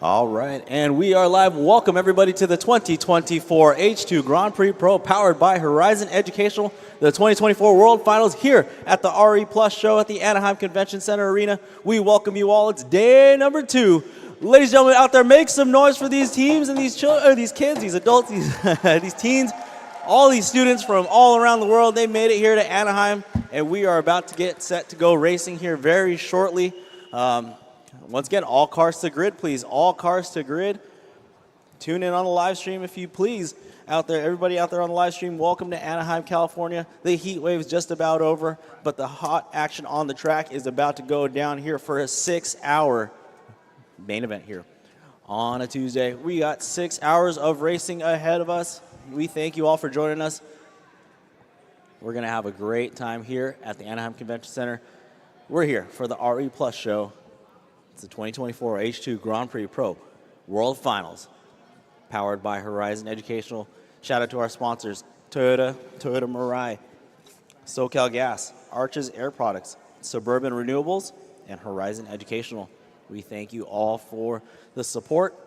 All right, and we are live. Welcome everybody to the 2024 H2 Grand Prix Pro powered by Horizon Educational, the 2024 World Finals here at the RE Plus show at the Anaheim Convention Center Arena. We welcome you all. It's day number 2 Ladies and gentlemen out there, make some noise for these teams and these children, these kids, these adults, these teens, all these students from all around the world. They made it here to Anaheim, and we are about to get set to go racing here very shortly. Once again, all cars to grid, please. All cars to grid. Tune in on the live stream if you please. Out there, everybody out there on the live stream, welcome to Anaheim, California. The heat wave is just about over, but the hot action on the track is about to go down here for a 6-hour main event here on a Tuesday. We got 6 hours of racing ahead of us. We thank you all for joining us. We're going to have a great time here at the Anaheim Convention Center. We're here for the RE Plus show. It's the 2024 H2 Grand Prix Pro World Finals, powered by Horizon Educational. Shout out to our sponsors, Toyota Mirai, SoCal Gas, Arches Air Products, Suburban Renewables, and Horizon Educational. We thank you all for the support.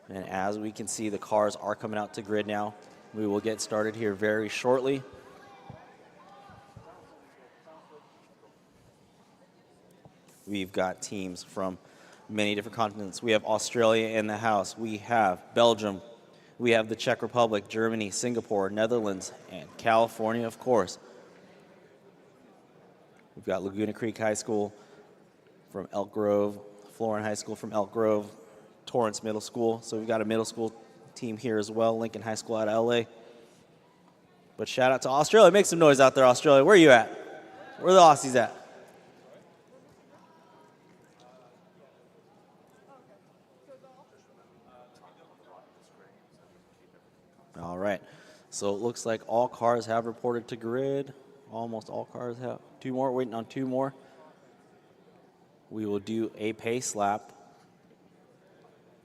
And as we can see, the cars are coming out to grid now. We will get started here very shortly. We've got teams from many different continents. We have Australia in the house. We have Belgium. We have the Czech Republic, Germany, Singapore, Netherlands, and California, of course. We've got Laguna Creek High School from Elk Grove, Florin High School from Elk Grove, Torrance Middle School. So we've got a middle school team here as well, Lincoln High School out of LA. But shout out to Australia. Make some noise out there, Australia. Where are you at? Where are the Aussies at? All right, so it looks like all cars have reported to grid. Almost all cars have. 2 more, waiting on 2 more. We will do a pace lap.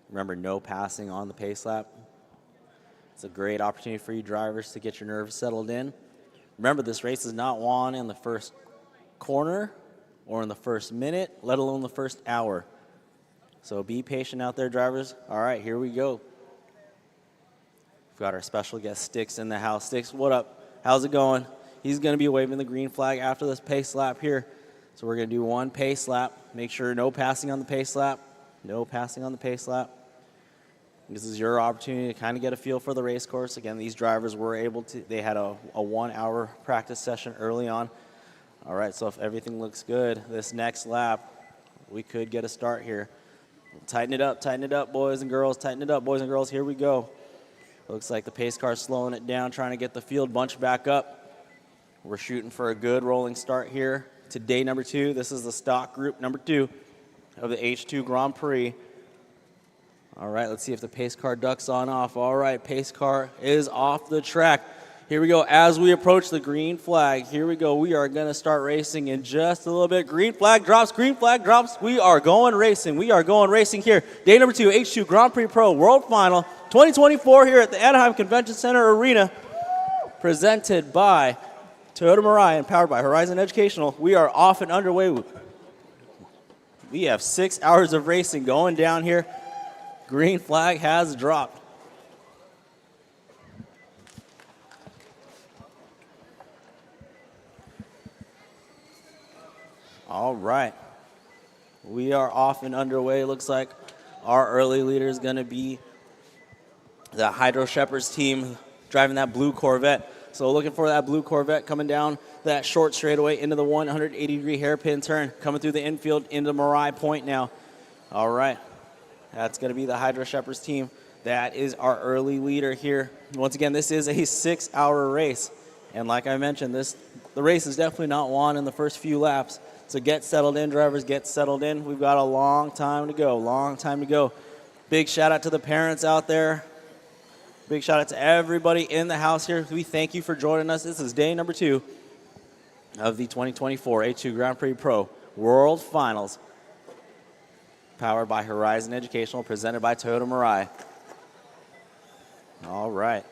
Remember, no passing on the pace lap. It's a great opportunity for you drivers to get your nerves settled in. Remember, this race is not won in the first corner or in the first minute, let alone the first hour. So be patient out there, drivers. All right, here we go. We've got our special guest, Sticks, in the house. Sticks, what up? How's it going? He's going to be waving the green flag after this pace lap here. So we're going to do 1 pace lap. Make sure no passing on the pace lap. No passing on the pace lap. This is your opportunity to kind of get a feel for the race course. Again, these drivers were able to, they had a 1-hour practice session early on. All right, so if everything looks good, this next lap, we could get a start here. Tighten it up, boys and girls. Tighten it up, boys and girls. Here we go. Looks like the pace car's slowing it down, trying to get the field bunched back up. We're shooting for a good rolling start here to day number 2. This is the stock group number 2 of the H2 Grand Prix. All right, let's see if the pace car ducks on off. All right, pace car is off the track. Here we go. As we approach the green flag, here we go. We are going to start racing in just a little bit. Green flag drops, green flag drops. We are going racing. We are going racing here. Day number 2, H2 Grand Prix Pro World Final 2024 here at the Anaheim Convention Center Arena, presented by Toyota Mirai and powered by Horizon Educational. We are off and underway. We have 6 hours of racing going down here. Green flag has dropped. All right. We are off and underway. Looks like our early leader is going to be the Hydro Shepherds team driving that blue Corvette. So looking for that blue Corvette coming down that short straightaway into the 180-degree hairpin turn, coming through the infield into Mirai Point now. All right. That's going to be the Hydro Shepherds team. That is our early leader here. Once again, this is a 6-hour race. And like I mentioned, the race is definitely not won in the first few laps. So get settled in, drivers, get settled in. We've got a long time to go, Big shout out to the parents out there. Big shout out to everybody in the house here. We thank you for joining us. This is day number 2 of the 2024 H2 Grand Prix Pro World Finals, powered by Horizon Educational, presented by Toyota Mirai. All right.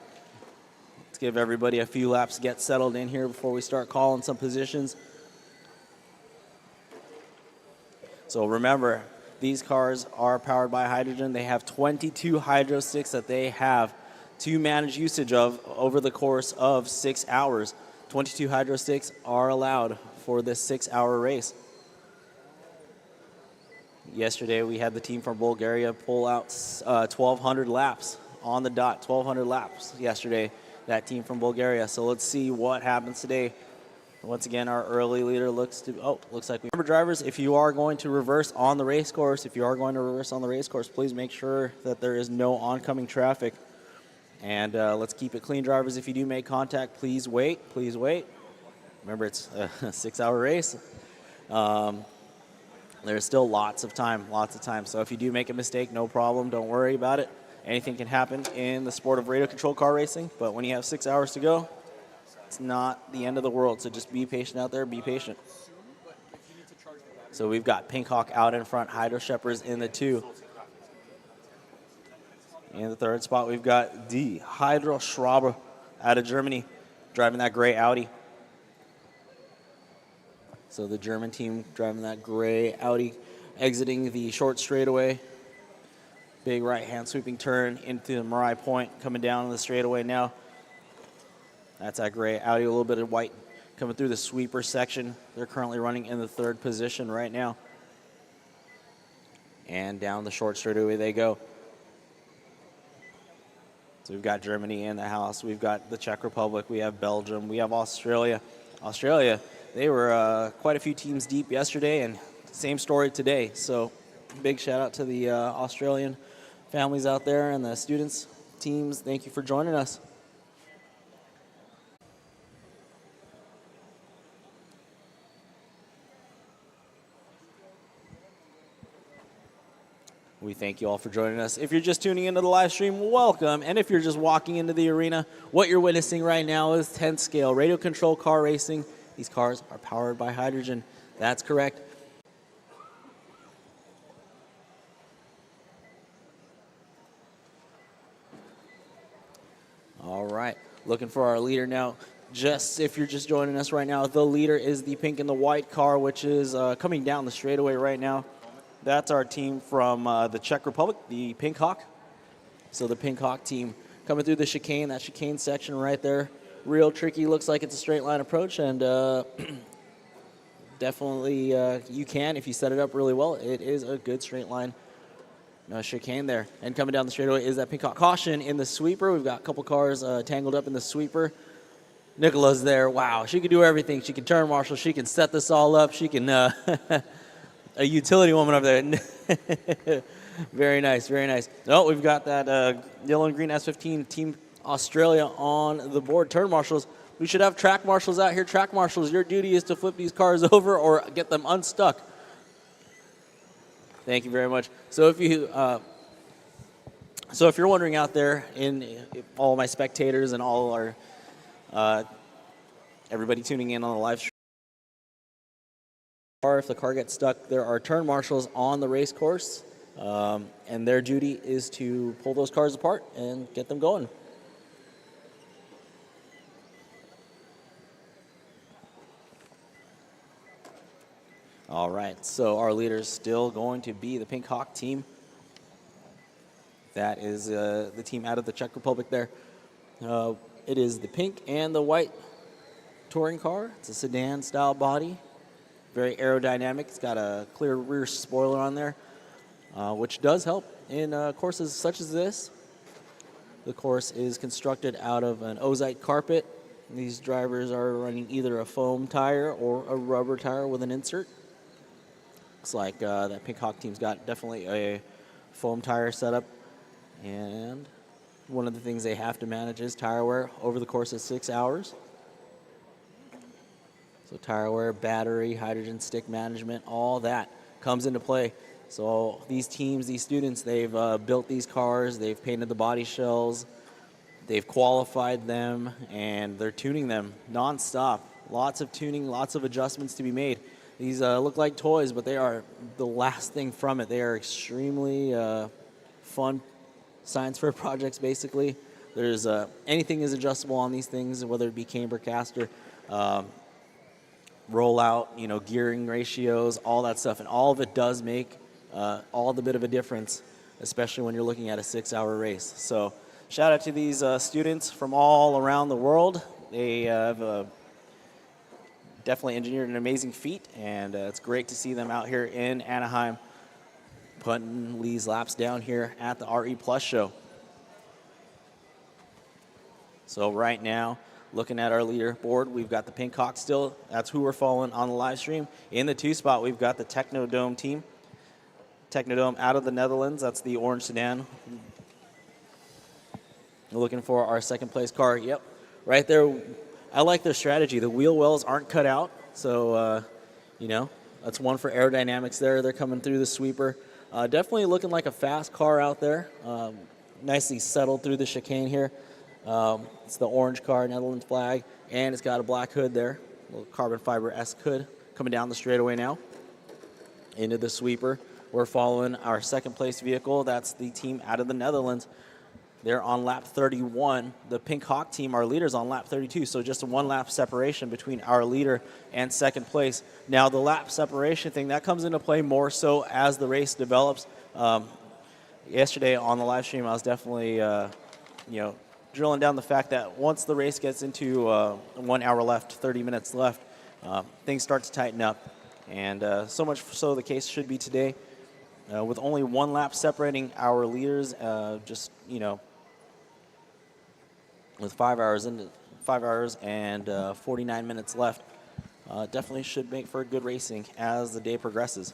Let's give everybody a few laps to get settled in here before we start calling some positions. So remember, these cars are powered by hydrogen. They have 22 hydro sticks that they have to manage usage of over the course of 6 hours. 22 hydro sticks are allowed for this 6-hour race. Yesterday, we had the team from Bulgaria pull out 1,200 laps on the dot, 1,200 laps yesterday, that team from Bulgaria. So let's see what happens today. Once again, our early leader looks like we. Remember, drivers, if you are going to reverse on the race course, please make sure that there is no oncoming traffic. And let's keep it clean, drivers. If you do make contact, please wait. Remember, it's a 6-hour race. There's still lots of time. So if you do make a mistake, no problem. Don't worry about it. Anything can happen in the sport of radio control car racing. But when you have 6 hours to go, it's not the end of the world. So just be patient out there. Be patient. So we've got Pink Hawk out in front. Hydro Shepherds in the 2. In the 3rd spot, we've got D. Hydro Schraber out of Germany, driving that gray Audi. So the German team driving that gray Audi, exiting the short straightaway. Big right-hand sweeping turn into the Marai Point, coming down the straightaway now. That's that gray Audi, a little bit of white coming through the sweeper section. They're currently running in the 3rd position right now. And down the short straightaway they go. So we've got Germany in the house. We've got the Czech Republic. We have Belgium. We have Australia. They were quite a few teams deep yesterday, and same story today. So big shout out to the Australian families out there and the students, teams. Thank you for joining us. We thank you all for joining us. If you're just tuning into the live stream, welcome. And if you're just walking into the arena, what you're witnessing right now is 10th scale radio control car racing. These cars are powered by hydrogen. That's correct. All right, looking for our leader now. Just if you're just joining us right now, the leader is the pink and the white car, which is coming down the straightaway right now. That's our team from the Czech Republic, the Pink Hawk. So the Pink Hawk team coming through the chicane, that chicane section right there. Real tricky, looks like it's a straight line approach, and definitely you can, if you set it up really well, it is a good straight line chicane there. And coming down the straightaway is that Pink Hawk. Caution in the sweeper. We've got a couple cars tangled up in the sweeper. Nicola's there. Wow, she can do everything. She can turn marshal. She can set this all up. She can... a utility woman over there. Very nice, very nice. Oh, we've got that yellow and green S15 Team Australia on the board. Turn marshals. We should have track marshals out here. Track marshals, your duty is to flip these cars over or get them unstuck. Thank you very much. So if you're wondering out there, all my spectators and all our everybody tuning in on the live stream, if the car gets stuck, there are turn marshals on the race course, and their duty is to pull those cars apart and get them going. All right, so our leader is still going to be the Pink Hawk team. That is the team out of the Czech Republic there. It is the pink and the white touring car. It's a sedan style body. Very aerodynamic. It's got a clear rear spoiler on there, which does help in courses such as this. The course is constructed out of an ozite carpet. These drivers are running either a foam tire or a rubber tire with an insert. Looks like that Pink Hawk team's got definitely a foam tire setup. And one of the things they have to manage is tire wear over the course of 6 hours. So tire wear, battery, hydrogen stick management, all that comes into play. So these teams, these students, they've built these cars, they've painted the body shells, they've qualified them, and they're tuning them nonstop. Lots of tuning, lots of adjustments to be made. These look like toys, but they are the last thing from it. They are extremely fun science fair projects, basically. There's anything is adjustable on these things, whether it be camber, caster, rollout, gearing ratios, all that stuff. And all of it does make all the bit of a difference, especially when you're looking at a 6-hour race. So shout out to these students from all around the world. They have definitely engineered an amazing feat, and it's great to see them out here in Anaheim putting Lee's laps down here at the RE Plus show. So right now, looking at our leaderboard, we've got the Pink Hawk still. That's who we're following on the live stream. In the 2 spot, we've got the Technodome team. Technodome out of the Netherlands. That's the orange sedan. We're looking for our second place car. Yep, right there. I like their strategy. The wheel wells aren't cut out, so you know, that's one for aerodynamics there. They're coming through the sweeper. Definitely looking like a fast car out there. Nicely settled through the chicane here. It's the orange car, Netherlands flag, and it's got a black hood there, a little carbon fiber-esque hood. Coming down the straightaway now into the sweeper. We're following our second place vehicle. That's the team out of the Netherlands. They're on lap 31. The Pink Hawk team, our leader's on lap 32, so just a 1 lap separation between our leader and second place. Now, the lap separation thing, that comes into play more so as the race develops. Yesterday on the live stream, I was definitely, drilling down the fact that once the race gets into 1 hour left, 30 minutes left, things start to tighten up. And so much so the case should be today. With only 1 lap separating our leaders, with 5 hours and 49 minutes left, definitely should make for good racing as the day progresses.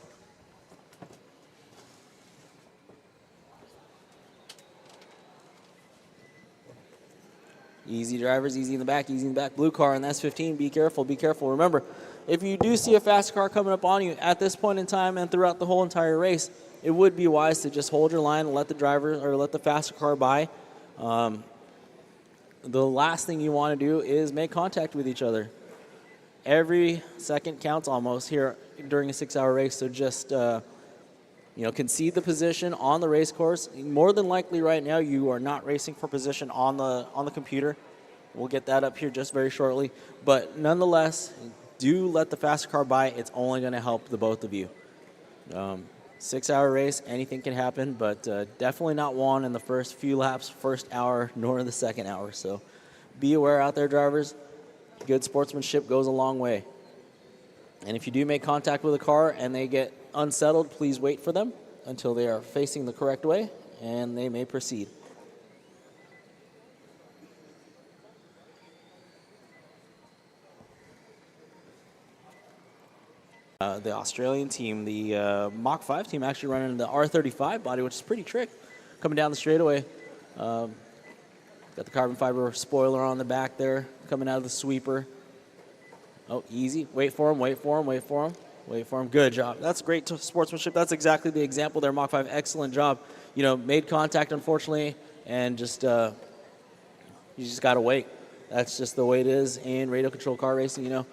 Easy drivers, easy in the back, easy in the back. Blue car in the S15, be careful, be careful. Remember, if you do see a fast car coming up on you at this point in time and throughout the whole entire race, it would be wise to just hold your line and let the driver or let the faster car by. The last thing you want to do is make contact with each other. Every second counts almost here during a 6-hour race, so just concede the position on the race course. More than likely right now you are not racing for position on the computer. We'll get that up here just very shortly. But nonetheless, do let the faster car by. It's only going to help the both of you. 6-hour race, anything can happen, but definitely not one in the first few laps, first hour, nor in the second hour. So be aware out there, drivers. Good sportsmanship goes a long way. And if you do make contact with a car and they get unsettled, please wait for them until they are facing the correct way, and they may proceed. The Australian team, the Mach 5 team, actually running the R35 body, which is pretty trick. Coming down the straightaway. Got the carbon fiber spoiler on the back there, coming out of the sweeper. Oh, easy. Wait for him, wait for him, wait for him. Wait for him. Good job. That's great sportsmanship. That's exactly the example there, Mach 5. Excellent job. Made contact, unfortunately, and just you just got to wait. That's just the way it is in radio control car racing, You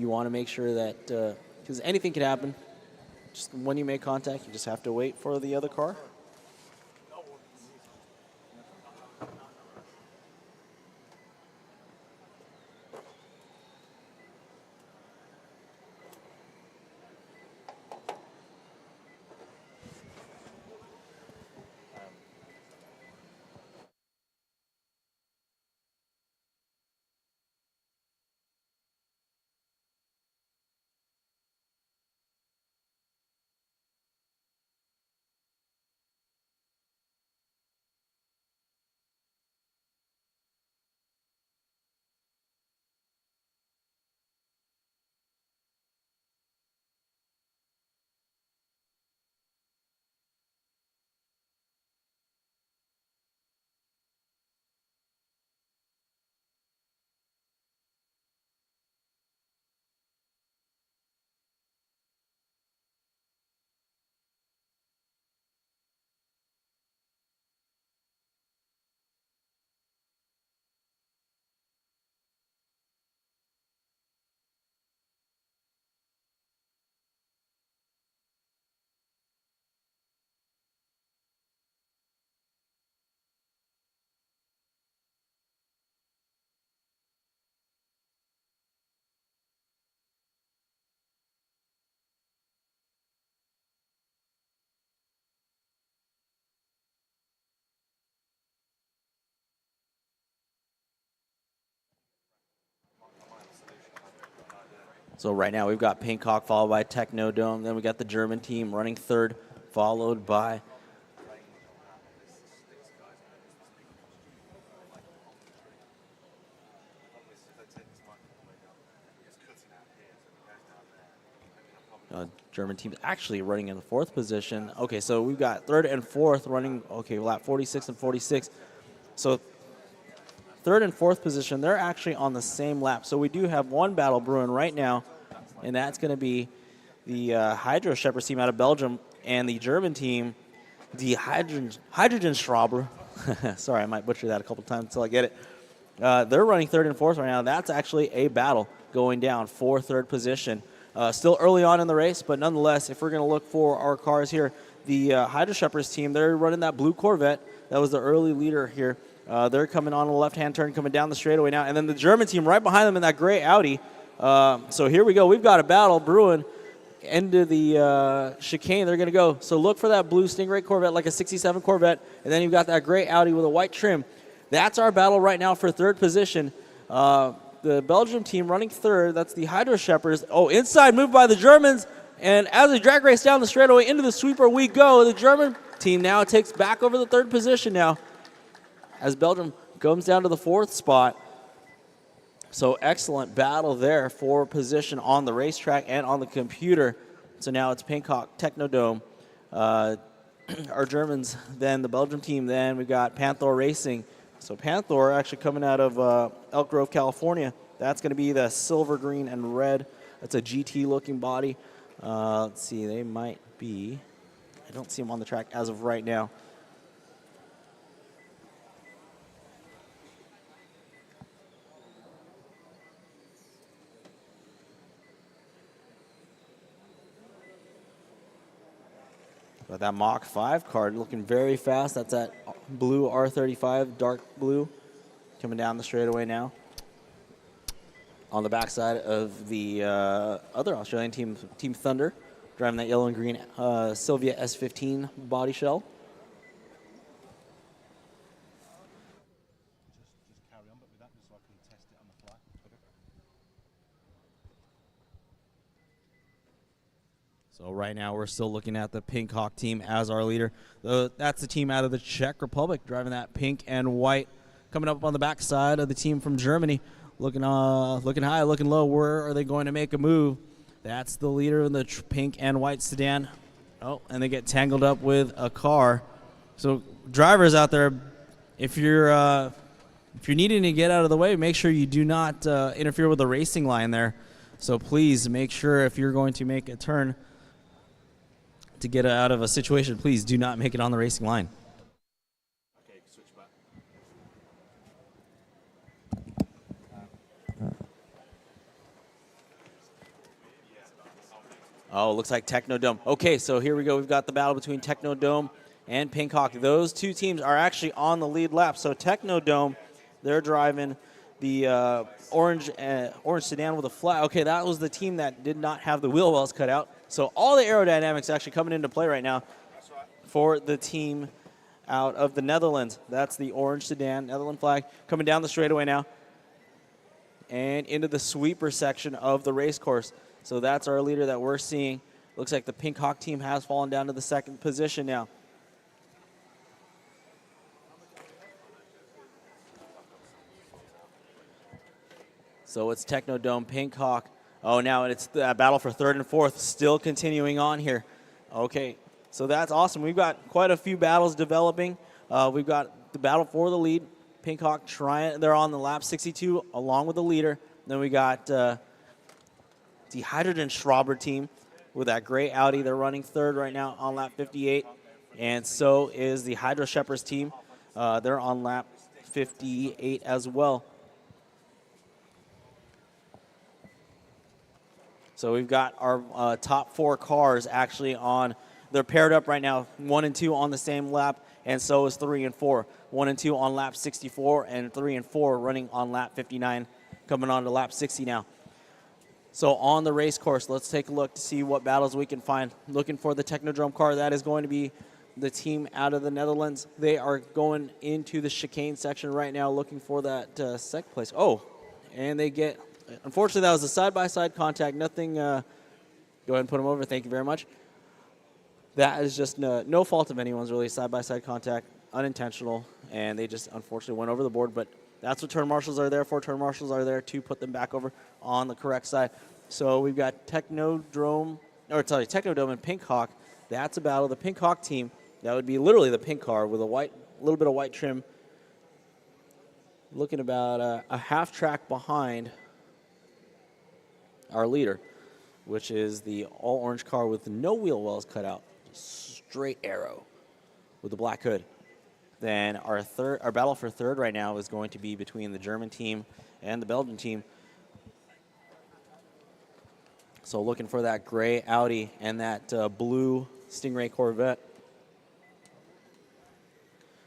want to make sure that, because anything can happen. Just when you make contact, you just have to wait for the other car. So right now we've got Pink Hawk followed by Technodome. Then we got the German team running third. followed by German team actually running in the 4th position. Okay, so we've got 3rd and 4th running, okay, lap 46 and 46. So 3rd and 4th position, they're actually on the same lap. So we do have one battle brewing right now, and that's going to be the Hydro Shepherds team out of Belgium and the German team, the Hydrogen Schraube. Sorry, I might butcher that a couple times until I get it. They're running 3rd and 4th right now. That's actually a battle going down for 3rd position. Still early on in the race, but nonetheless, if we're going to look for our cars here, the Hydro Shepherds team, they're running that blue Corvette. That was the early leader here. They're coming on a left-hand turn, coming down the straightaway now. And then the German team right behind them in that gray Audi. So here we go. We've got a battle brewing into the chicane. They're going to go. So look for that blue Stingray Corvette, like a 67 Corvette. And then you've got that gray Audi with a white trim. That's our battle right now for 3rd position. The Belgium team running 3rd. That's the Hydro Shepherds. Oh, inside move by the Germans. And as they drag race down the straightaway into the sweeper we go. The German team now takes back over the 3rd position now as Belgium comes down to the 4th spot. So excellent battle there for position on the racetrack and on the computer. So now it's Pinkhawk Technodome. Our Germans, then the Belgium team, then we've got Panther Racing. So Panther actually coming out of Elk Grove, California. That's going to be the silver, green, and red. That's a GT-looking body. Let's see, they might be. I don't see them on the track as of right now. But that Mach 5 card looking very fast. That's that blue R35, dark blue, coming down the straightaway now. On the backside of the other Australian team, Team Thunder, driving that yellow and green Sylvia S15 body shell. Just carry on, but with that, just so I can test it on the fly. So right now we're still looking at the Pink Hawk team as our leader. That's the team out of the Czech Republic driving that pink and white. Coming up on the backside of the team from Germany, looking high, looking low. Where are they going to make a move? That's the leader in the pink and white sedan. Oh, and they get tangled up with a car. So drivers out there, if you're needing to get out of the way, make sure you do not interfere with the racing line there. So please make sure if you're going to make a turn to get out of a situation, please do not make it on the racing line. Okay, switch back. Oh, looks like Technodome. Okay, so here we go. We've got the battle between Technodome and Pink Hawk. Those two teams are actually on the lead lap. So Technodome, they're driving the orange sedan with a flag. Okay, that was the team that did not have the wheel wells cut out. So all the aerodynamics actually coming into play right now for the team out of the Netherlands. That's the orange sedan, Netherlands flag, coming down the straightaway now and into the sweeper section of the race course. So that's our leader that we're seeing. Looks like the Pink Hawk team has fallen down to the 2nd position now. So it's Technodome, Pink Hawk. Oh, now it's the battle for 3rd and 4th still continuing on here. Okay, so that's awesome. We've got quite a few battles developing. We've got the battle for the lead. Pink Hawk trying, they're on the lap 62 along with the leader. Then we got the Hydrogen Schraube team with that gray Audi. They're running 3rd right now on lap 58. And so is the Hydro Shepherds team. They're on lap 58 as well. So we've got our top 4 cars actually on. They're paired up right now, 1 and 2 on the same lap, and so is 3 and 4. 1 and 2 on lap 64, and 3 and 4 running on lap 59, coming on to lap 60 now. So on the race course, let's take a look to see what battles we can find. Looking for the Technodrome car. That is going to be the team out of the Netherlands. They are going into the chicane section right now, looking for that second place. Oh, and they get... Unfortunately, that was a side-by-side contact. Nothing. Go ahead and put them over. Thank you very much. that is just no fault of anyone's, really. Side-by-side contact, unintentional, and they just unfortunately went over the board. But that's what turn marshals are there for. Turn marshals are there to put them back over on the correct side. So we've got Technodrome and Pink Hawk. That's a battle. The Pink Hawk team, that would be literally the pink car with a little bit of white trim, looking about a half track behind our leader, which is the all-orange car with no wheel wells cut out. Straight arrow with the black hood. Then our battle for third right now is going to be between the German team and the Belgian team. So looking for that gray Audi and that blue Stingray Corvette.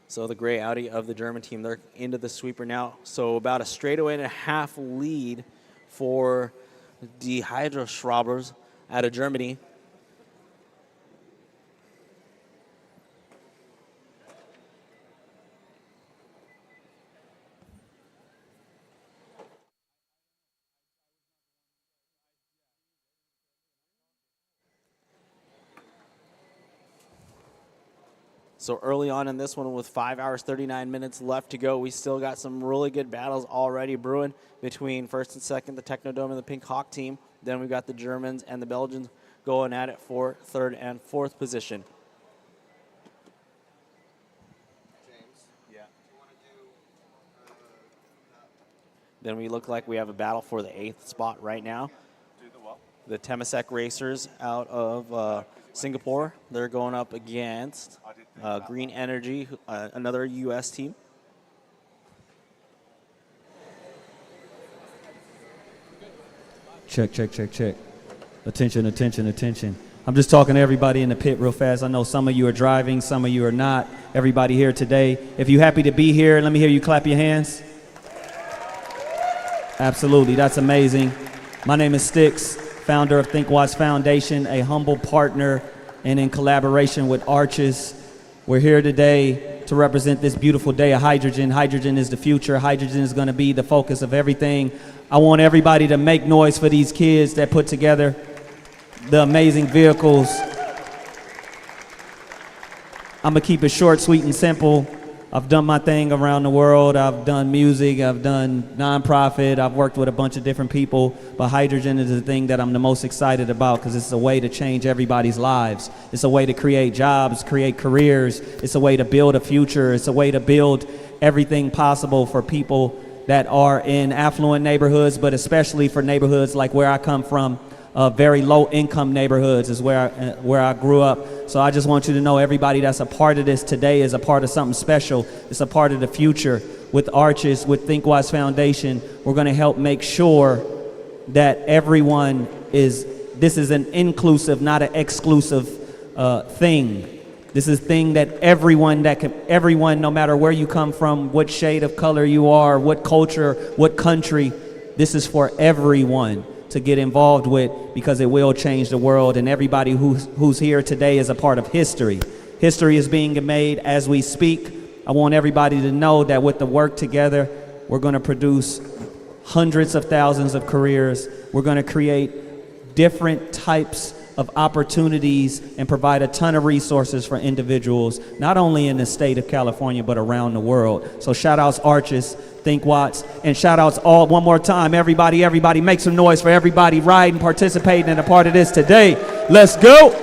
So the gray Audi of the German team, they're into the sweeper now. So about a straightaway and a half lead for the H2GP out of Germany. So early on in this one with 5 hours, 39 minutes left to go, we still got some really good battles already brewing between first and second, the Technodrome and the Pink Hawk team. Then we've got the Germans and the Belgians going at it for third and fourth position. James? Yeah. Do you want to do Then we look like we have a battle for the 8th spot right now. do the what? The Temasek Racers out of Singapore. They're going up against Green Energy, another U.S. team. Check, check, check, check. Attention, attention, attention. I'm just talking to everybody in the pit real fast. I know some of you are driving, some of you are not. Everybody here today. If you're happy to be here, let me hear you clap your hands. Absolutely, that's amazing. My name is Styx, founder of Think Watch Foundation, a humble partner, and in collaboration with Arches. We're here today to represent this beautiful day of hydrogen. Hydrogen is the future. Hydrogen is going to be the focus of everything. I want everybody to make noise for these kids that put together the amazing vehicles. I'm going to keep it short, sweet, and simple. I've done my thing around the world. I've done music. I've done nonprofit. I've worked with a bunch of different people. But hydrogen is the thing that I'm the most excited about because it's a way to change everybody's lives. It's a way to create jobs, create careers. It's a way to build a future. It's a way to build everything possible for people that are in affluent neighborhoods, but especially for neighborhoods like where I come from. Very low-income neighborhoods is where I grew up. So I just want you to know everybody that's a part of this today is a part of something special. It's a part of the future. With Arches, with Think Watch Foundation, we're going to help make sure that everyone this is an inclusive, not an exclusive thing. This is a thing that everyone, no matter where you come from, what shade of color you are, what culture, what country, this is for everyone to get involved with because it will change the world, and everybody who's here today is a part of history. History is being made as we speak. I want everybody to know that with the work together, we're going to produce hundreds of thousands of careers. We're going to create different types of opportunities and provide a ton of resources for individuals, not only in the state of California, but around the world. So shout outs Arches, Think Watts, and shout outs all one more time. Everybody, make some noise for everybody riding, participating, and a part of this today. Let's go.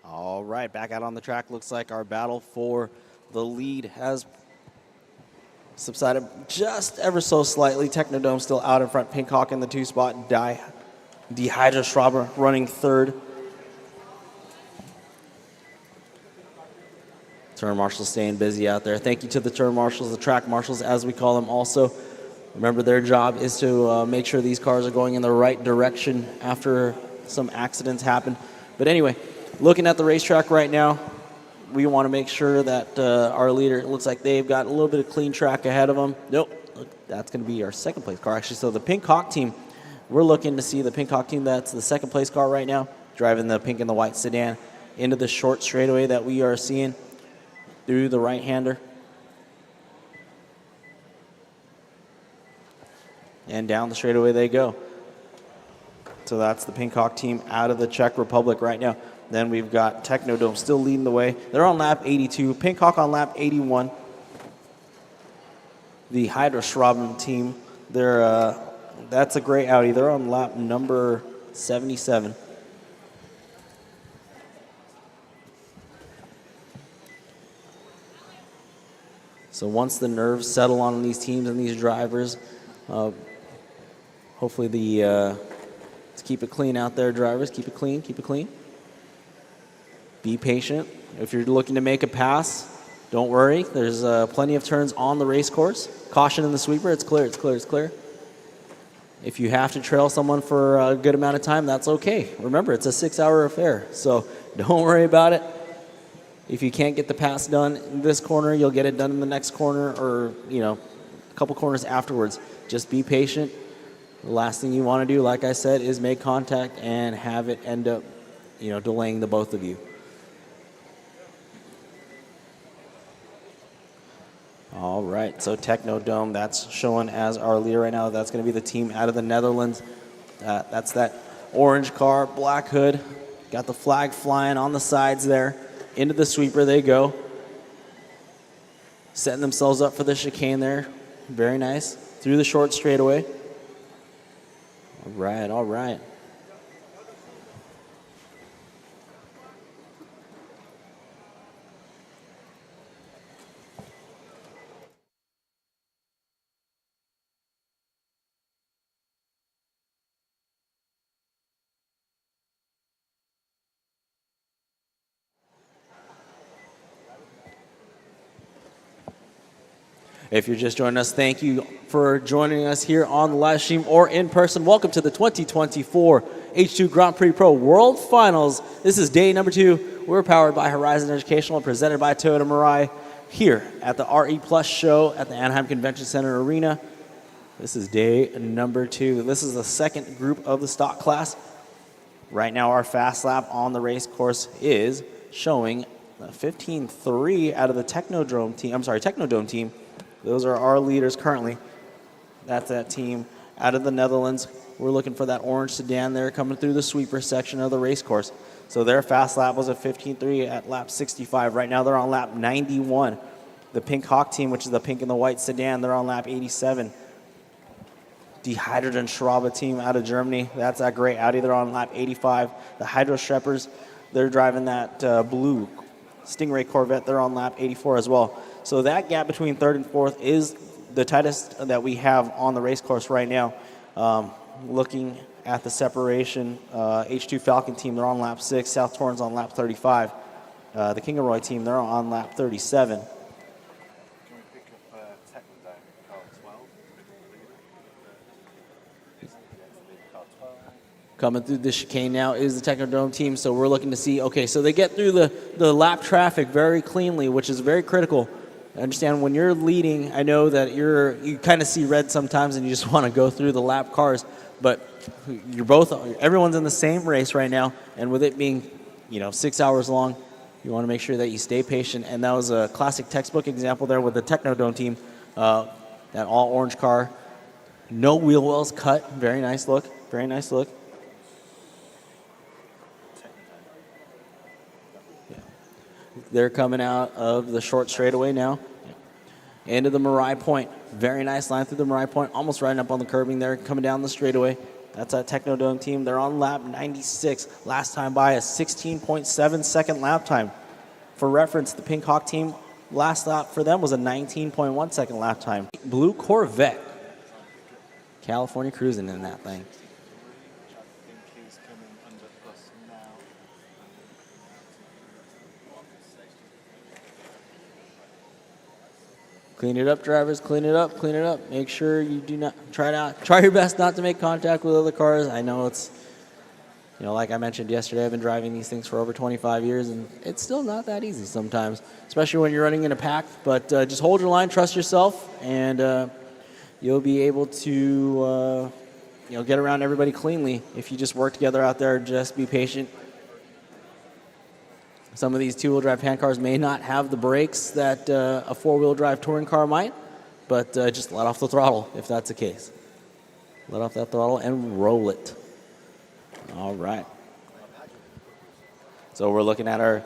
All right, back out on the track. Looks like our battle for the lead has subsided just ever so slightly. Technodrome still out in front. Pink Hawk in the 2 spot. Die H2GP running third. Turn marshals staying busy out there. Thank you to the turn marshals, the track marshals, as we call them also. Remember, their job is to make sure these cars are going in the right direction after some accidents happen. But anyway, looking at the racetrack right now, we want to make sure that our leader, it looks like they've got a little bit of clean track ahead of them. Nope, that's going to be our second place car, actually. So the Pink Hawk team, we're looking to see the Pink Hawk team, that's the second place car right now, driving the pink and the white sedan into the short straightaway that we are seeing through the right-hander. And down the straightaway they go. So that's the Pink Hawk team out of the Czech Republic right now. Then we've got Technodome still leading the way. They're on lap 82. Pink Hawk on lap 81. The H2GP team, that's a great Audi. They're on lap number 77. So once the nerves settle on these teams and these drivers, hopefully let's keep it clean out there, drivers. Keep it clean, keep it clean. Be patient. If you're looking to make a pass, don't worry. There's plenty of turns on the race course. Caution in the sweeper. It's clear, it's clear, it's clear. If you have to trail someone for a good amount of time, that's okay. Remember, it's a 6-hour affair, so don't worry about it. If you can't get the pass done in this corner, you'll get it done in the next corner or, a couple corners afterwards. Just be patient. The last thing you want to do, like I said, is make contact and have it end up, delaying the both of you. All right, so Technodome, that's showing as our leader right now. That's going to be the team out of the Netherlands. That's that orange car, black hood. Got the flag flying on the sides there. Into the sweeper they go. Setting themselves up for the chicane there. Very nice. Through the short straightaway. All right, all right. If you're just joining us, thank you for joining us here on the live stream or in person. Welcome to the 2024 H2 Grand Prix Pro World Finals. This is day number 2. We're powered by Horizon Educational and presented by Toyota Mirai here at the RE Plus show at the Anaheim Convention Center Arena. This is day number 2. This is the second group of the stock class. Right now, our fast lap on the race course is showing 15.3 out of the Technodome team. Those are our leaders currently. That's that team out of the Netherlands. We're looking for that orange sedan there coming through the sweeper section of the race course. So their fast lap was a 15.3 at lap 65. Right now they're on lap 91. The Pink Hawk team, which is the pink and the white sedan, they're on lap 87. The H2GP team out of Germany, that's that great Audi. They're on lap 85. The H2GP, they're driving that blue Stingray Corvette. They're on lap 84 as well. So that gap between third and fourth is the tightest that we have on the race course right now. Looking at the separation, H2 Falcon team, they're on lap 6. South Torrens on lap 35. The King of Roy team, they're on lap 37. Can we pick up Technodome, car 12? Coming through the chicane now is the Technodome team, so we're looking to see, okay, so they get through the lap traffic very cleanly, which is very critical. I understand when you're leading, I know that you kind of see red sometimes and you just want to go through the lap cars, but everyone's in the same race right now, and with it being 6 hours long, you want to make sure that you stay patient. And that was a classic textbook example there with the Technodome team, that all orange car, no wheel wells cut, very nice look, very nice look. They're coming out of the short straightaway now. Into the Mirai Point. Very nice line through the Mirai Point. Almost riding up on the curbing there, coming down the straightaway. That's that Technodome team. They're on lap 96. Last time by a 16.7 second lap time. For reference, the Pink Hawk team, last lap for them was a 19.1 second lap time. Blue Corvette. California cruising in that thing. Clean it up, drivers. Clean it up. Clean it up. Make sure you do not try your best not to make contact with other cars. I know it's, like I mentioned yesterday, I've been driving these things for over 25 years, and it's still not that easy sometimes, especially when you're running in a pack. But just hold your line, trust yourself, and you'll be able to, get around everybody cleanly if you just work together out there. Just be patient. Some of these two-wheel drive pan cars may not have the brakes that a four-wheel drive touring car might, but just let off the throttle if that's the case. Let off that throttle and roll it. All right. So we're looking at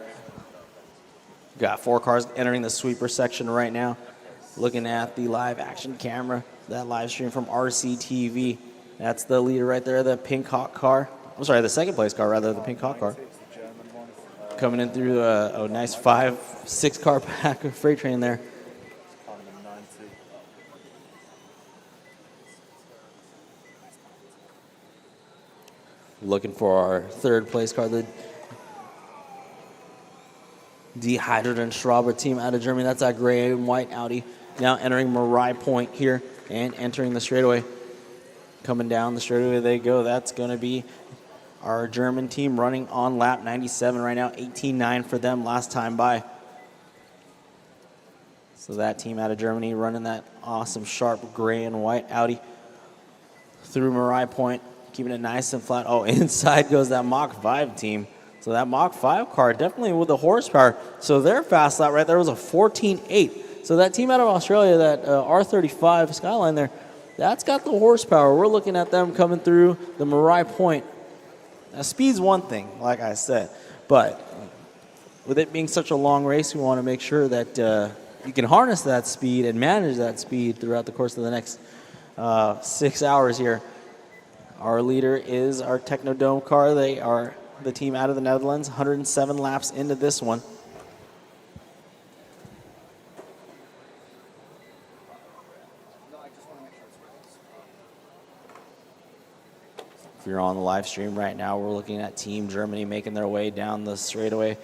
got 4 cars entering the sweeper section right now. Looking at the live action camera, that live stream from RCTV. That's the leader right there, the Pink Hawk car. I'm sorry, the second place car, rather, the Pink Hawk car. Coming in through a nice 5-6 car pack of freight train there. Looking for our third place car, the Dehydrated Schraube team out of Germany. That's that gray and white Audi. Now entering Marai Point here and entering the straightaway. Coming down the straightaway they go. That's going to be our German team running on lap 97 right now. 18.9 for them last time by. So that team out of Germany running that awesome sharp gray and white Audi through Marai Point, keeping it nice and flat. Oh, inside goes that Mach 5 team. So that Mach 5 car definitely with the horsepower. So their fast lap right there was a 14.8. So that team out of Australia, that R35 Skyline there, that's got the horsepower. We're looking at them coming through the Marai Point. Now, speed's one thing, like I said, but with it being such a long race, we want to make sure that you can harness that speed and manage that speed throughout the course of the next 6 hours here. Our leader is our Technodome car. They are the team out of the Netherlands, 107 laps into this one. If you're on the live stream right now, we're looking at Team Germany making their way down the straightaway,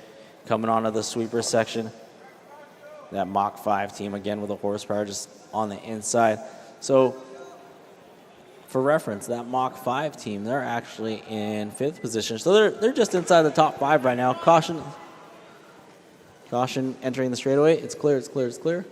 coming onto the sweeper section. That Mach 5 team again with the horsepower just on the inside. So for reference, that Mach 5 team, they're actually in 5th position. So they're just inside the top 5 right now. Caution entering the straightaway. It's clear, it's clear, it's clear.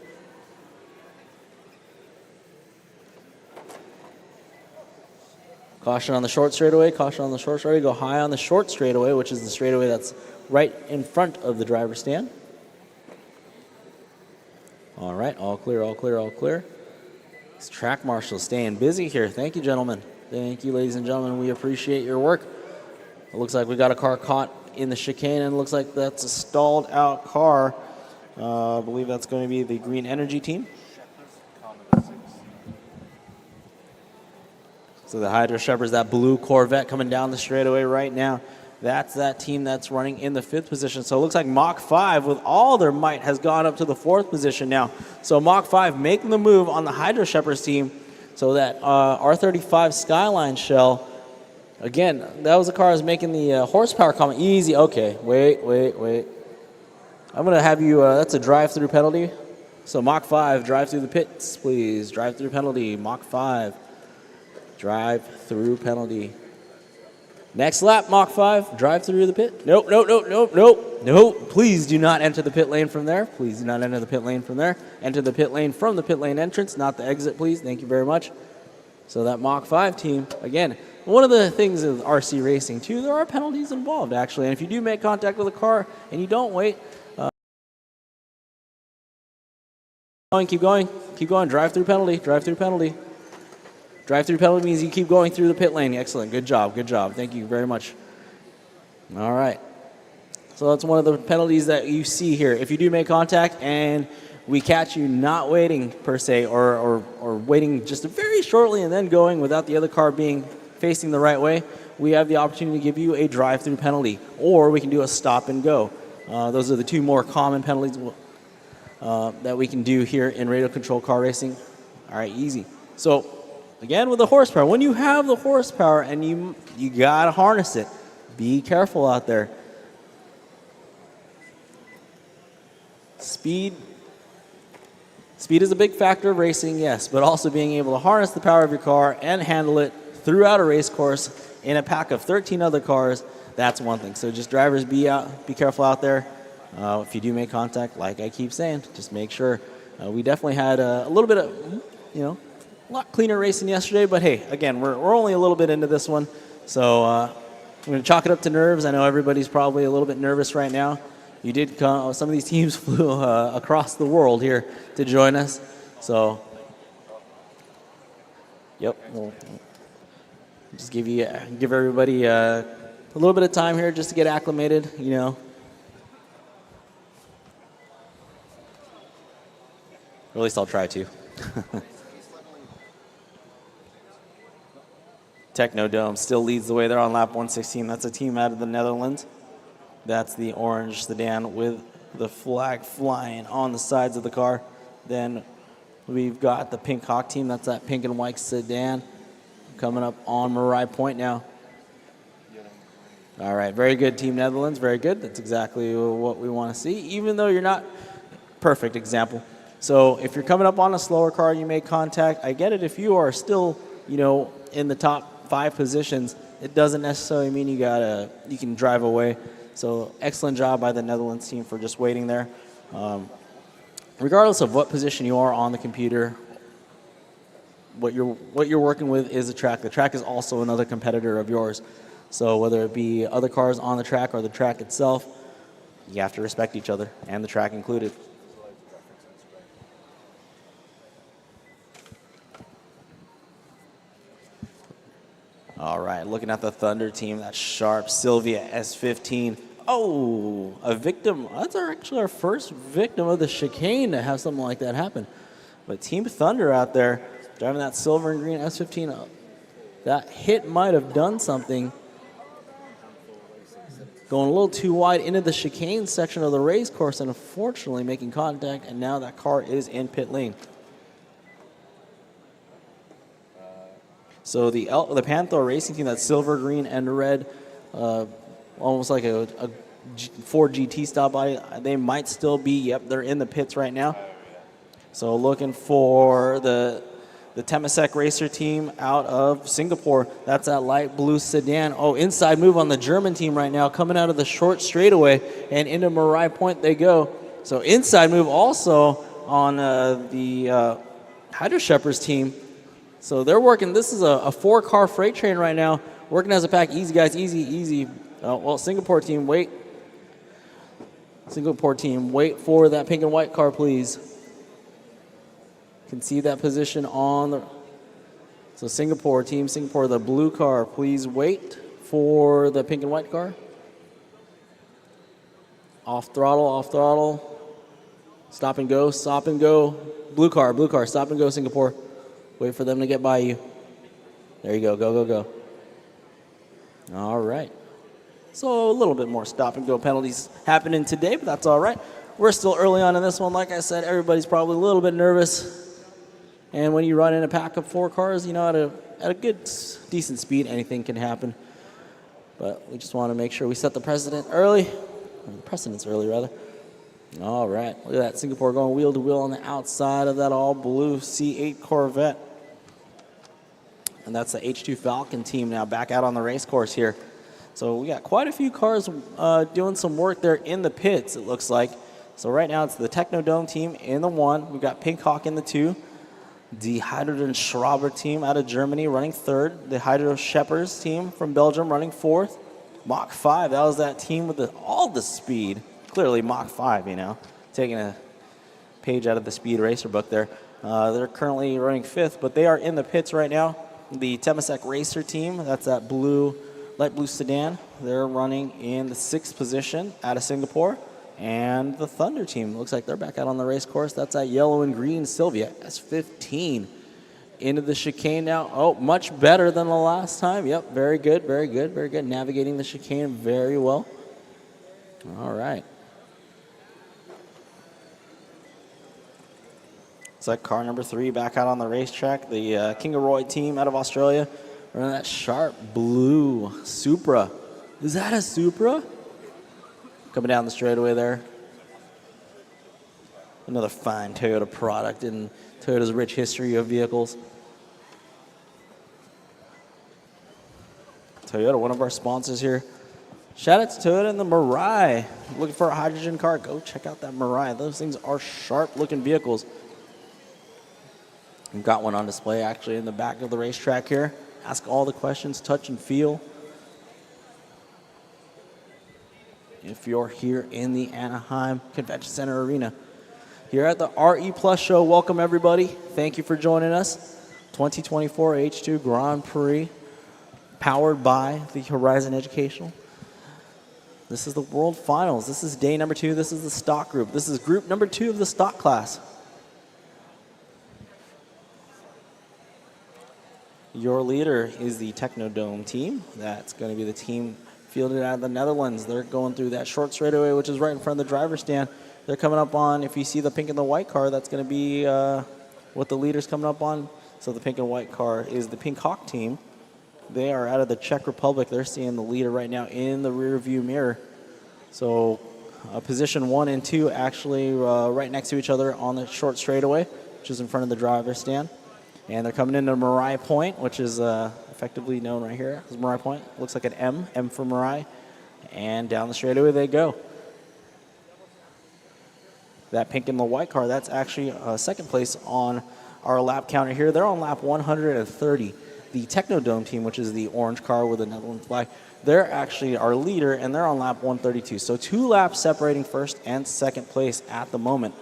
Caution on the short straightaway, caution on the short straightaway. Go high on the short straightaway, which is the straightaway that's right in front of the driver's stand. All right, all clear, all clear, all clear. This track marshal staying busy here. Thank you, gentlemen. Thank you, ladies and gentlemen. We appreciate your work. It looks like we got a car caught in the chicane, and it looks like that's a stalled out car. I believe that's going to be the Green Energy team. So the Hydro Shepherds, that blue Corvette coming down the straightaway right now. That's that team that's running in the 5th position. So it looks like Mach 5 with all their might has gone up to the 4th position now. So Mach 5 making the move on the Hydro Shepherds team. So that R35 Skyline shell, again, that was the car that was making the horsepower comment. Easy, okay, wait. I'm going to have you, that's a drive-through penalty. So Mach 5, drive through the pits, please. Drive-through penalty, Mach 5. Drive-through penalty. Next lap, Mach 5, drive through the pit. Nope. Please do not enter the pit lane from there. Please do not enter the pit lane from there. Enter the pit lane from the pit lane entrance, not the exit, please. Thank you very much. So that Mach 5 team, again, one of the things with RC racing, too, there are penalties involved, actually. And if you do make contact with a car and you don't wait, keep going, drive-through penalty. Drive-through penalty means you keep going through the pit lane. Excellent. Good job. Thank you very much. All right. So that's one of the penalties that you see here. If you do make contact and we catch you not waiting, per se, or waiting just very shortly and then going without the other car being facing the right way, we have the opportunity to give you a drive-through penalty, or we can do a stop and go. Those are the two more common penalties that we can do here in radio control car racing. All right, easy. So again, with the horsepower, when you have the horsepower and you got to harness it, be careful out there. Speed is a big factor of racing, yes, but also being able to harness the power of your car and handle it throughout a race course in a pack of 13 other cars, that's one thing. So just drivers, be careful out there. If you do make contact, like I keep saying, just make sure. We definitely had a little bit of, a lot cleaner racing yesterday, but hey, again, we're only a little bit into this one, so I'm going to chalk it up to nerves. I know everybody's probably a little bit nervous right now. You did come, some of these teams flew across the world here to join us, so yep. Just give everybody a little bit of time here just to get acclimated, you know. Or at least I'll try to. Technodome still leads the way there on lap 116. That's a team out of the Netherlands. That's the orange sedan with the flag flying on the sides of the car. Then we've got the Pink Hawk team. That's that pink and white sedan coming up on Marai Point now. All right, very good, Team Netherlands. Very good. That's exactly what we want to see, even though you're not perfect example. So if you're coming up on a slower car, you make contact. I get it if you are still, you know, in the top 5 positions. It doesn't necessarily mean you can drive away. So excellent job by the Netherlands team for just waiting there. Regardless of what position you are on the computer, what you're working with is the track. The track is also another competitor of yours. So whether it be other cars on the track or the track itself, you have to respect each other, and the track included. All right, looking at the Thunder team, that sharp Sylvia S15. Oh, a victim. That's actually our first victim of the chicane to have something like that happen. But Team Thunder out there driving that silver and green S15, that hit might have done something. Going a little too wide into the chicane section of the race course and unfortunately making contact, and now that car is in pit lane. So the Panther Racing team, that silver, green, and red, almost like a Ford GT style body, they might still be, yep, they're in the pits right now. So looking for the Temasek Racer team out of Singapore. That's that light blue sedan. Oh, inside move on the German team right now, coming out of the short straightaway, and into Marai Point they go. So inside move also on the Hydro Shepherds team. So they're working. This is a 4-car freight train right now, working as a pack. Easy, guys, easy, easy. Well, Singapore team, wait. Singapore team, wait for that pink and white car, please. Can see that position on the. So Singapore team, Singapore, the blue car, please wait for the pink and white car. Off throttle, off throttle. Stop and go, stop and go. Blue car, stop and go, Singapore. Wait for them to get by you. There you go, go, go, go. All right. So a little bit more stop and go penalties happening today, but that's all right. We're still early on in this one. Like I said, everybody's probably a little bit nervous. And when you run in a pack of 4 cars, you know, at a good, decent speed, anything can happen. But we just want to make sure we set the precedence early. All right, look at that, Singapore going wheel to wheel on the outside of that all blue C8 Corvette. And that's the H2 Falcon team now back out on the race course here. So we got quite a few cars doing some work there in the pits, it looks like. So right now it's the Technodome team in the 1. We've got Pink Hawk in the 2. The Hydrogen Schraber team out of Germany running 3rd. The Hydro Shepherds team from Belgium running 4th. Mach 5, that was that team with all the speed. Clearly Mach 5, you know, taking a page out of the Speed Racer book there. They're currently running 5th, but they are in the pits right now. The Temasek Racer team, that's that light blue sedan, they're running in the 6th position out of Singapore. And the Thunder team, looks like they're back out on the race course. That's that yellow and green Sylvia S15 into the chicane now. Oh, much better than the last time. Yep, very good, very good, very good. Navigating the chicane very well. All right. It's like car number 3 back out on the racetrack. The King of Roy team out of Australia running that sharp blue Supra. Is that a Supra? Coming down the straightaway there. Another fine Toyota product in Toyota's rich history of vehicles. Toyota, one of our sponsors here. Shout out to Toyota and the Mirai. Looking for a hydrogen car? Go check out that Mirai. Those things are sharp-looking vehicles. We've got one on display actually in the back of the racetrack here. Ask all the questions, touch and feel. If you're here in the Anaheim Convention Center Arena. Here at the RE Plus show, welcome everybody. Thank you for joining us. 2024 H2 Grand Prix powered by the Horizon Educational. This is the World Finals. This is day number 2. This is the stock group. This is group number 2 of the stock class. Your leader is the Technodome team. That's going to be the team fielded out of the Netherlands. They're going through that short straightaway, which is right in front of the driver's stand. They're coming up on, if you see the pink and the white car, that's going to be what the leader's coming up on. So the pink and white car is the Pink Hawk team. They are out of the Czech Republic. They're seeing the leader right now in the rear view mirror. So position 1 and 2 actually right next to each other on the short straightaway, which is in front of the driver's stand. And they're coming into Marai Point, which is effectively known right here as Marai Point. Looks like an M for Marai. And down the straightaway they go. That pink and the white car, that's actually second place on our lap counter here. They're on lap 130. The Technodome team, which is the orange car with the Netherlands flag, they're actually our leader, and they're on lap 132. So 2 laps separating first and second place at the moment.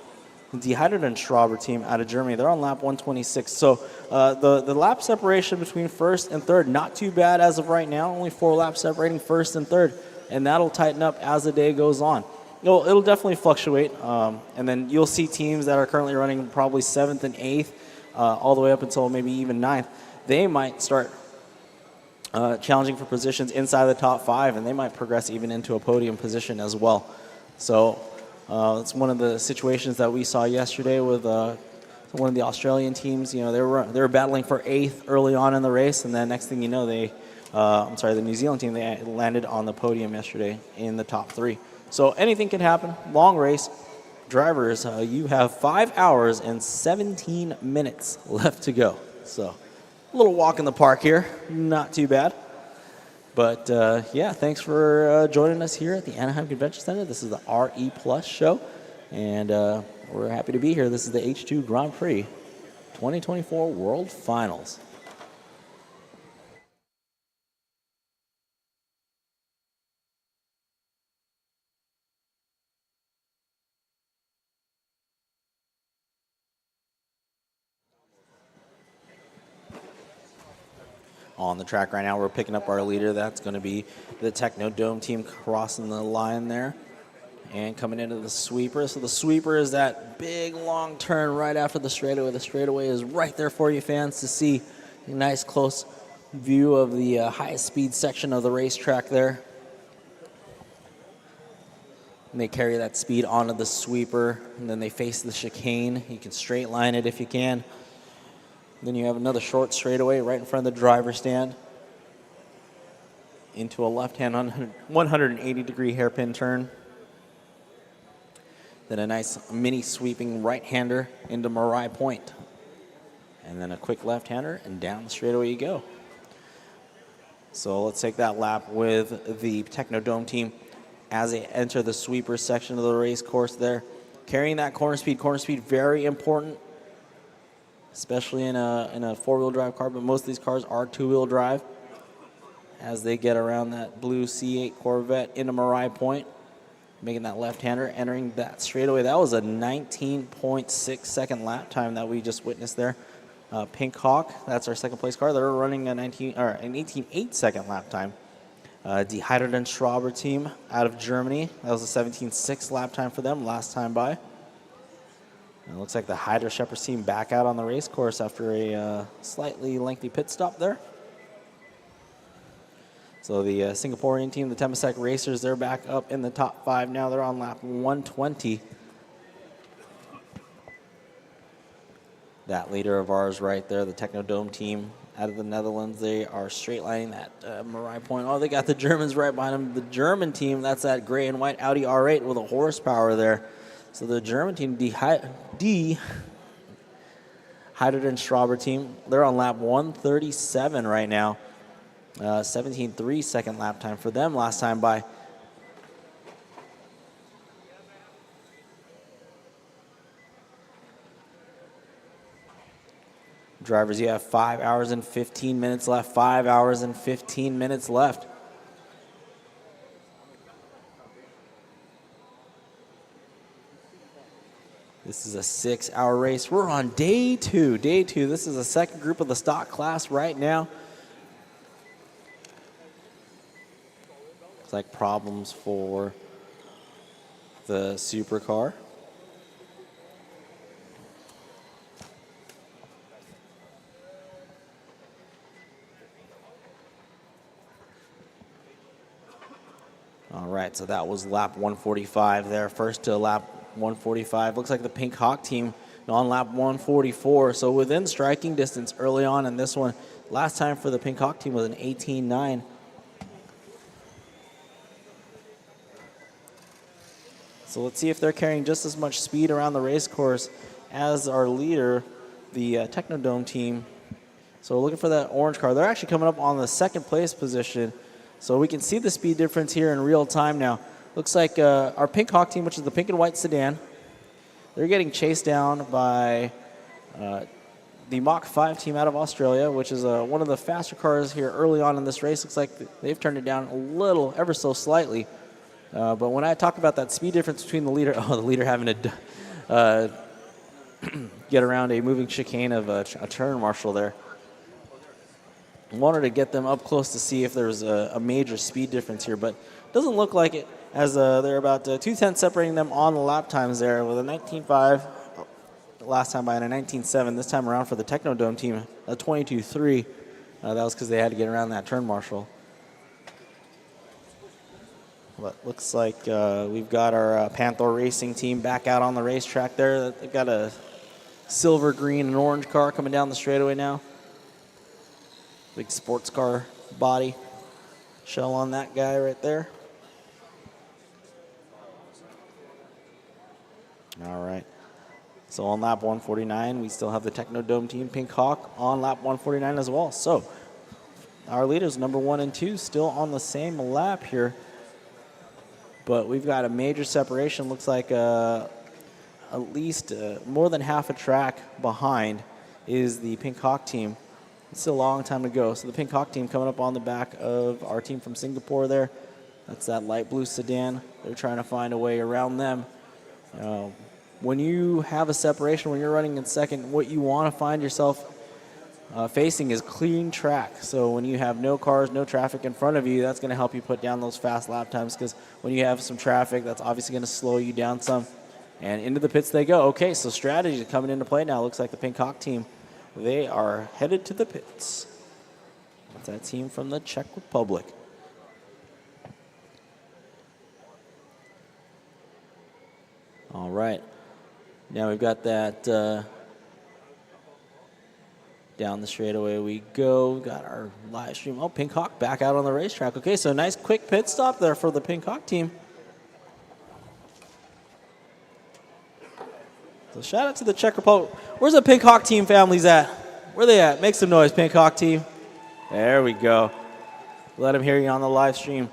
The H2GP team out of Germany, they're on lap 126. So the lap separation between first and third, not too bad as of right now. Only 4 laps separating first and third, and that'll tighten up as the day goes on. It'll definitely fluctuate, and then you'll see teams that are currently running probably 7th and 8th, all the way up until maybe even 9th. They might start challenging for positions inside the top 5, and they might progress even into a podium position as well. So it's one of the situations that we saw yesterday with one of the Australian teams. You know, they were battling for 8th early on in the race, and then next thing you know, the New Zealand team, they landed on the podium yesterday in the top 3. So anything can happen. Long race. Drivers, you have 5 hours and 17 minutes left to go. So a little walk in the park here. Not too bad. But yeah, thanks for joining us here at the Anaheim Convention Center. This is the RE Plus show, and we're happy to be here. This is the H2 Grand Prix 2024 World Finals. On the track right now, we're picking up our leader. That's going to be the Technodome team crossing the line there and coming into the sweeper. So the sweeper is that big long turn right after the straightaway. The straightaway is right there for you fans to see. A nice close view of the highest speed section of the racetrack there. And they carry that speed onto the sweeper, and then they face the chicane. You can straight line it if you can. Then you have another short straightaway right in front of the driver's stand into a left-hand 180-degree hairpin turn. Then a nice mini sweeping right-hander into Marai Point. And then a quick left-hander, and down the straightaway you go. So let's take that lap with the Technodome team as they enter the sweeper section of the race course there. Carrying that corner speed. Corner speed, very important, especially in a four-wheel drive car, but most of these cars are two-wheel drive as they get around that blue C8 Corvette into Marai Point, making that left-hander, entering that straightaway. That was a 19.6 second lap time that we just witnessed there. Pink Hawk, that's our second place car. They're running an 18.8 second lap time. Die H2GP team out of Germany, that was a 17.6 lap time for them last time by. And it looks like the H2GP team back out on the race course after a slightly lengthy pit stop there. So the Singaporean team, the Temasek Racers, they're back up in the top 5 now. They're on lap 120. That leader of ours right there, the Technodome team out of the Netherlands, they are straight lining that Marai Point. Oh, they got the Germans right behind them. The German team, that's that gray and white Audi R8 with a horsepower there. So the German team, Die H2GP team, they're on lap 137 right now. 17.3 second lap time for them last time by. Drivers, you have 5 hours and 15 minutes left. 5 hours and 15 minutes left. This is a 6-hour race. We're on day 2. Day 2. This is the second group of the stock class right now. like problems for the supercar. All right, so that was lap 145 there. First to lap 145. Looks like the Pink Hawk team on lap 144. So within striking distance early on in this one. Last time for the Pink Hawk team was an 18.9. So let's see if they're carrying just as much speed around the race course as our leader, the Technodome team. So we're looking for that orange car. They're actually coming up on the second place position. So we can see the speed difference here in real time now. Looks like our Pink Hawk team, which is the pink and white sedan, they're getting chased down by the Mach 5 team out of Australia, which is one of the faster cars here early on in this race. Looks like they've turned it down a little, ever so slightly. But when I talk about that speed difference between the leader, the leader having to get around a moving chicane of a turn marshal there. I wanted to get them up close to see if there's a major speed difference here, but it doesn't look like it, as they're about 2/10 separating them on the lap times there, with a 19.5 last time by a 19.7. This time around for the Technodome team, a 22.3. That was because they had to get around that turn marshal. But looks like we've got our Panther Racing team back out on the racetrack there. They've got a silver, green, and orange car coming down the straightaway now. Big sports car body shell on that guy right there. All right. So on lap 149, we still have the Technodome team, Pink Hawk, on lap 149 as well. So our leaders, number 1 and 2, still on the same lap here. But we've got a major separation. Looks like at least more than half a track behind is the Pink Hawk team. It's still a long time to go. So the Pink Hawk team coming up on the back of our team from Singapore there. That's that light blue sedan. They're trying to find a way around them. When you have a separation, when you're running in second, what you want to find yourself facing is clean track. So when you have no cars, no traffic in front of you, that's going to help you put down those fast lap times, because when you have some traffic, that's obviously going to slow you down some. And into the pits they go. Okay, so strategy coming into play now. Looks like the Pink Hawk team, they are headed to the pits. That's that team from the Czech Republic. All right. Now we've got that down the straightaway we go. Got our live stream. Oh, Pink Hawk back out on the racetrack. Okay, so nice quick pit stop there for the Pink Hawk team. So shout out to the Czech Republic. Where's the Pink Hawk team families at? Where they at? Make some noise, Pink Hawk team. There we go. Let them hear you on the live stream.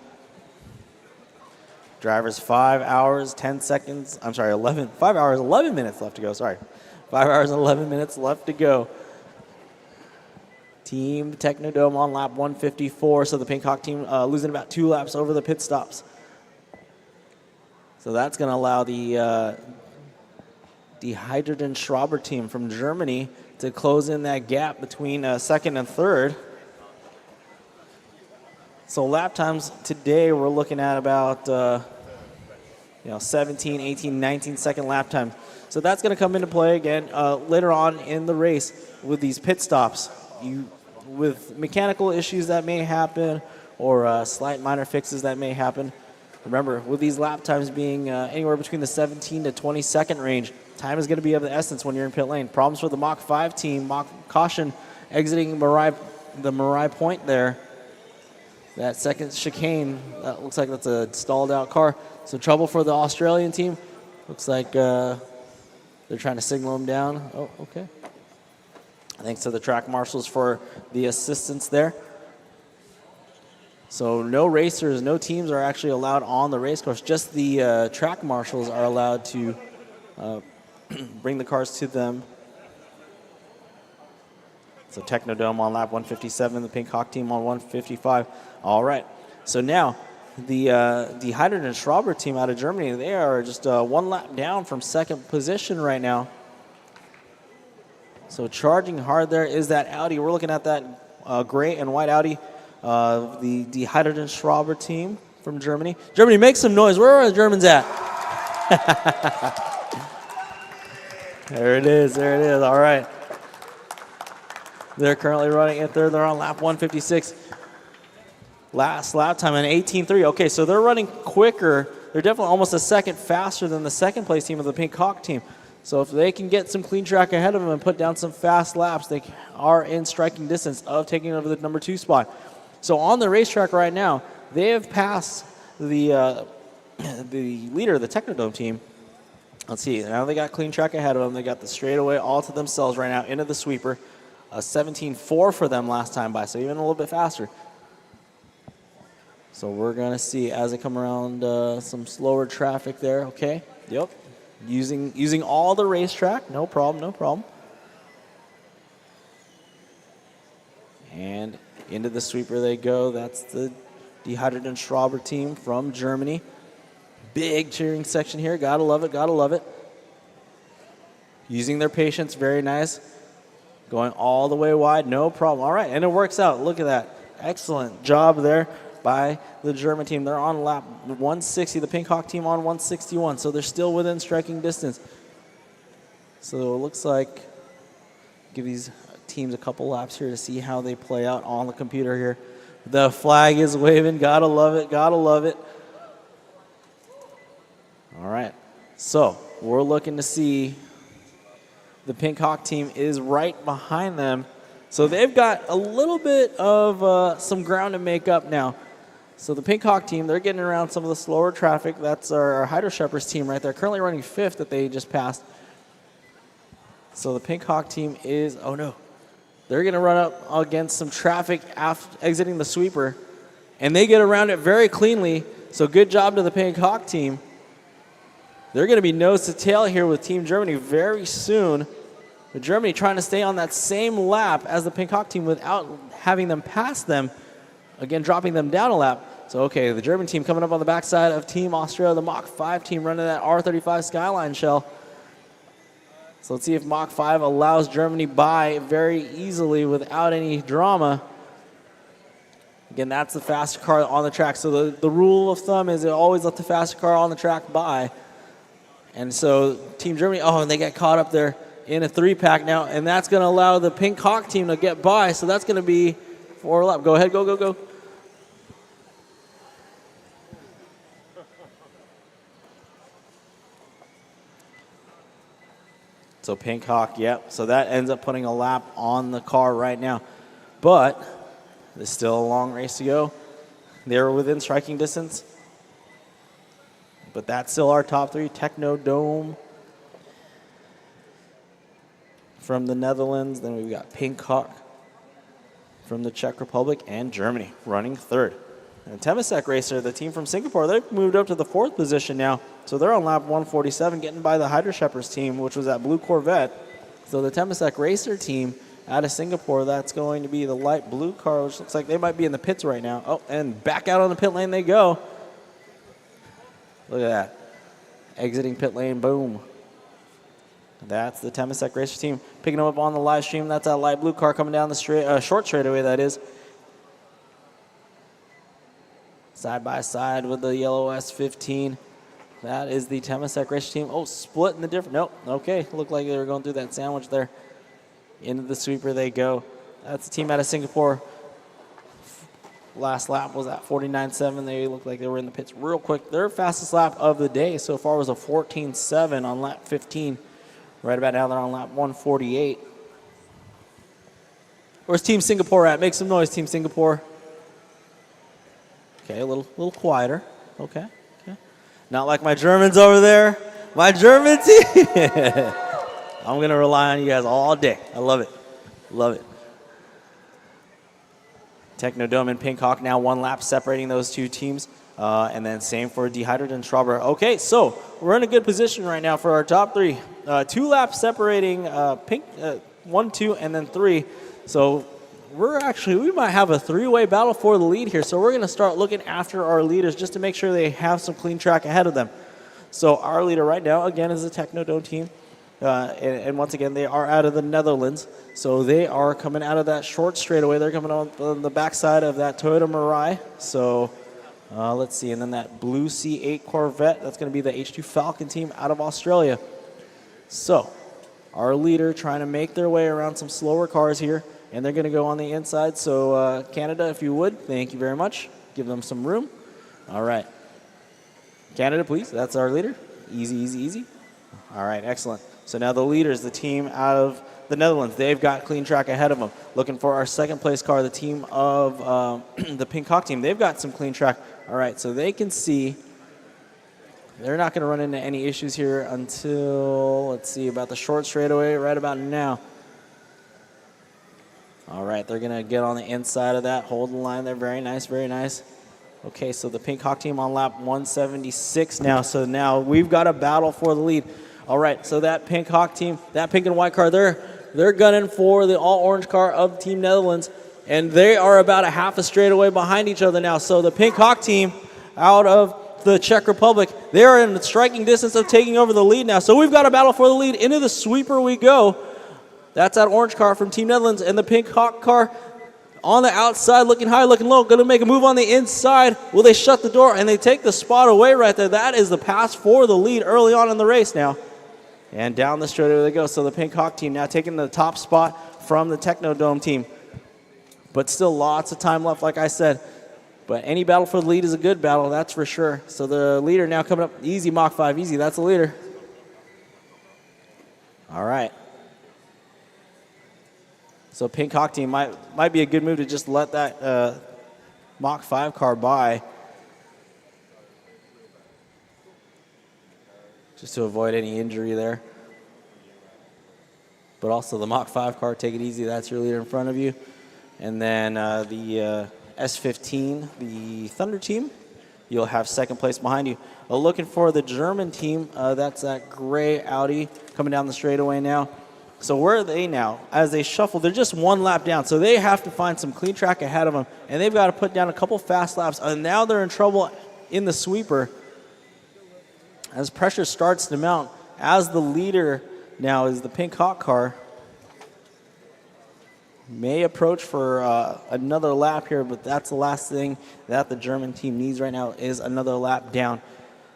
Drivers 5 hours, 10 seconds. I'm sorry, 5 hours, 11 minutes left to go. Sorry. 5 hours and 11 minutes left to go. Team Technodome on lap 154. So the Pink Hawk team losing about 2 laps over the pit stops. So that's going to allow the Hydrogen Schraber team from Germany to close in that gap between second and third. So lap times today, we're looking at about 17, 18, 19 second lap time. So that's going to come into play again later on in the race with these pit stops. With mechanical issues that may happen, or slight minor fixes that may happen. Remember, with these lap times being anywhere between the 17 to 20 second range, time is going to be of the essence when you're in pit lane. Problems for the Mach 5 team. Mach caution exiting the Marai Point there. That second chicane, that looks like that's a stalled out car. So trouble for the Australian team. Looks like they're trying to signal them down. Oh, okay. Thanks to the track marshals for the assistance there. So no racers, no teams are actually allowed on the race course. Just the track marshals are allowed to bring the cars to them. So Technodome on lap 157, the Pink Hawk team on 155. All right. So now the Hydrogen Schraber team out of Germany, they are just 1 lap down from second position right now. So charging hard there is that Audi. We're looking at that gray and white Audi. The Hydrogen Schraber team from Germany. Germany, make some noise. Where are the Germans at? There it is. There it is. All right. They're currently running in third. They're on lap 156. Last lap time an 18.3. Okay, so they're running quicker. They're definitely almost a second faster than the second place team of the Pink Hawk team. So if they can get some clean track ahead of them and put down some fast laps, they are in striking distance of taking over the number 2 spot. So on the racetrack right now, they have passed the leader of the Technodome team. Let's see. Now they got clean track ahead of them. They got the straightaway all to themselves right now into the sweeper. A 17.4 for them last time by, so even a little bit faster. So we're going to see as they come around some slower traffic there. Okay. Yep. Using all the racetrack. No problem. No problem. And into the sweeper they go. That's the Dehydrated and Schrauber team from Germany. Big cheering section here. Gotta love it. Gotta love it. Using their patience. Very nice. Going all the way wide. No problem. All right. And it works out. Look at that. Excellent job there by the German team. They're on lap 160. The Pink Hawk team on 161. So they're still within striking distance. So it looks like give these teams a couple laps here to see how they play out on the computer here. The flag is waving. Gotta love it. Gotta love it. All right. So we're looking to see the Pink Hawk team is right behind them. So they've got a little bit of some ground to make up now. So the Pink Hawk team, they're getting around some of the slower traffic. That's our Hydro Shepherd's team right there, currently running 5th that they just passed. So the Pink Hawk team is, oh no, they're going to run up against some traffic exiting the sweeper, and they get around it very cleanly. So good job to the Pink Hawk team. They're going to be nose to tail here with Team Germany very soon. But Germany trying to stay on that same lap as the Pink Hawk team without having them pass them. Again, dropping them down a lap. So, okay, the German team coming up on the backside of Team Australia, the Mach 5 team running that R35 Skyline shell. So let's see if Mach 5 allows Germany by very easily without any drama. Again, that's the faster car on the track. So the rule of thumb is always let the faster car on the track by. And so Team Germany, oh, and they get caught up there in a 3-pack now, and that's going to allow the Pink Hawk team to get by. So that's going to be 4 lap. Go ahead, go, go, go. So Pink Hawk, yep. So that ends up putting a lap on the car right now. But there's still a long race to go. They're within striking distance. But that's still our top 3. Technodome from the Netherlands. Then we've got Pink Hawk from the Czech Republic and Germany running 3rd. And Temasek Racer, the team from Singapore, they've moved up to the 4th position now. So they're on lap 147, getting by the Hydro Shepherds team, which was that blue Corvette. So the Temasek Racer team out of Singapore, that's going to be the light blue car, which looks like they might be in the pits right now. Oh, and back out on the pit lane they go. Look at that. Exiting pit lane, boom. That's the Temasek Racer team. Picking them up on the live stream. That's that light blue car coming down the short straightaway, that is. Side by side with the yellow S15. That is the Temasek Racer team. Oh, splitting the different. Nope. Okay. Looked like they were going through that sandwich there. Into the sweeper they go. That's the team out of Singapore. Last lap was at 49.7. They looked like they were in the pits real quick. Their fastest lap of the day so far was a 14.7 on lap 15. Right about now they're on lap 148. Where's Team Singapore at? Make some noise, Team Singapore. Okay, a little quieter. Okay. Not like my Germans over there. My German team. I'm going to rely on you guys all day. I love it. Love it. Technodome and Pink Hawk now 1 lap separating those 2 teams. And then same for Dehydrated and Schrauber. Okay, so we're in a good position right now for our top 3. 2 laps separating Pink, 1, 2, and then 3. So we might have a 3-way battle for the lead here. So we're going to start looking after our leaders just to make sure they have some clean track ahead of them. So our leader right now, again, is the Technodome team. And once again, they are out of the Netherlands. So they are coming out of that short straightaway. They're coming on the backside of that Toyota Mirai. So Let's see, and then that blue C8 Corvette, that's going to be the H2 Falcon team out of Australia. So, our leader trying to make their way around some slower cars here, and they're going to go on the inside. So, Canada, if you would, thank you very much. Give them some room. All right. Canada, please. That's our leader. Easy, easy, easy. All right, excellent. So now the leaders, the team out of the Netherlands, they've got clean track ahead of them. Looking for our second place car, the team of the Pink Hawk team. They've got some clean track. All right, so they can see they're not going to run into any issues here until, let's see, about the short straightaway right about now. All right, they're going to get on the inside of that, hold the line there. Very nice, very nice. Okay, so the Pink Hawk team on lap 176 now. So now we've got a battle for the lead. All right, so that Pink Hawk team, that pink and white car, they're gunning for the all-orange car of Team Netherlands, and they are about a half a straightaway behind each other now. So the Pink Hawk team out of the Czech Republic, they are in striking distance of taking over the lead now. So we've got a battle for the lead. Into the sweeper we go. That's that orange car from Team Netherlands, and the Pink Hawk car on the outside, looking high, looking low, going to make a move on the inside. Will they shut the door? And they take the spot away right there. That is the pass for the lead early on in the race now. And down the straightaway they go. So the Pink Hawk team now taking the top spot from the Technodome team. But still lots of time left, like I said. But any battle for the lead is a good battle, that's for sure. So the leader now coming up, easy Mach 5, easy, that's the leader. All right. So Pink Hawk team might be a good move to just let that Mach 5 car by, just to avoid any injury there. But also the Mach 5 car, take it easy, that's your leader in front of you. And then the S15, the Thunder team, you'll have second place behind you. Looking for the German team, that's that gray Audi coming down the straightaway now. So where are they now? As they shuffle, they're just one lap down. So they have to find some clean track ahead of them. And they've got to put down a couple fast laps. And now they're in trouble in the sweeper as pressure starts to mount. As the leader now is the Pink Hawk car. May approach for another lap here, but that's the last thing that the German team needs right now is another lap down.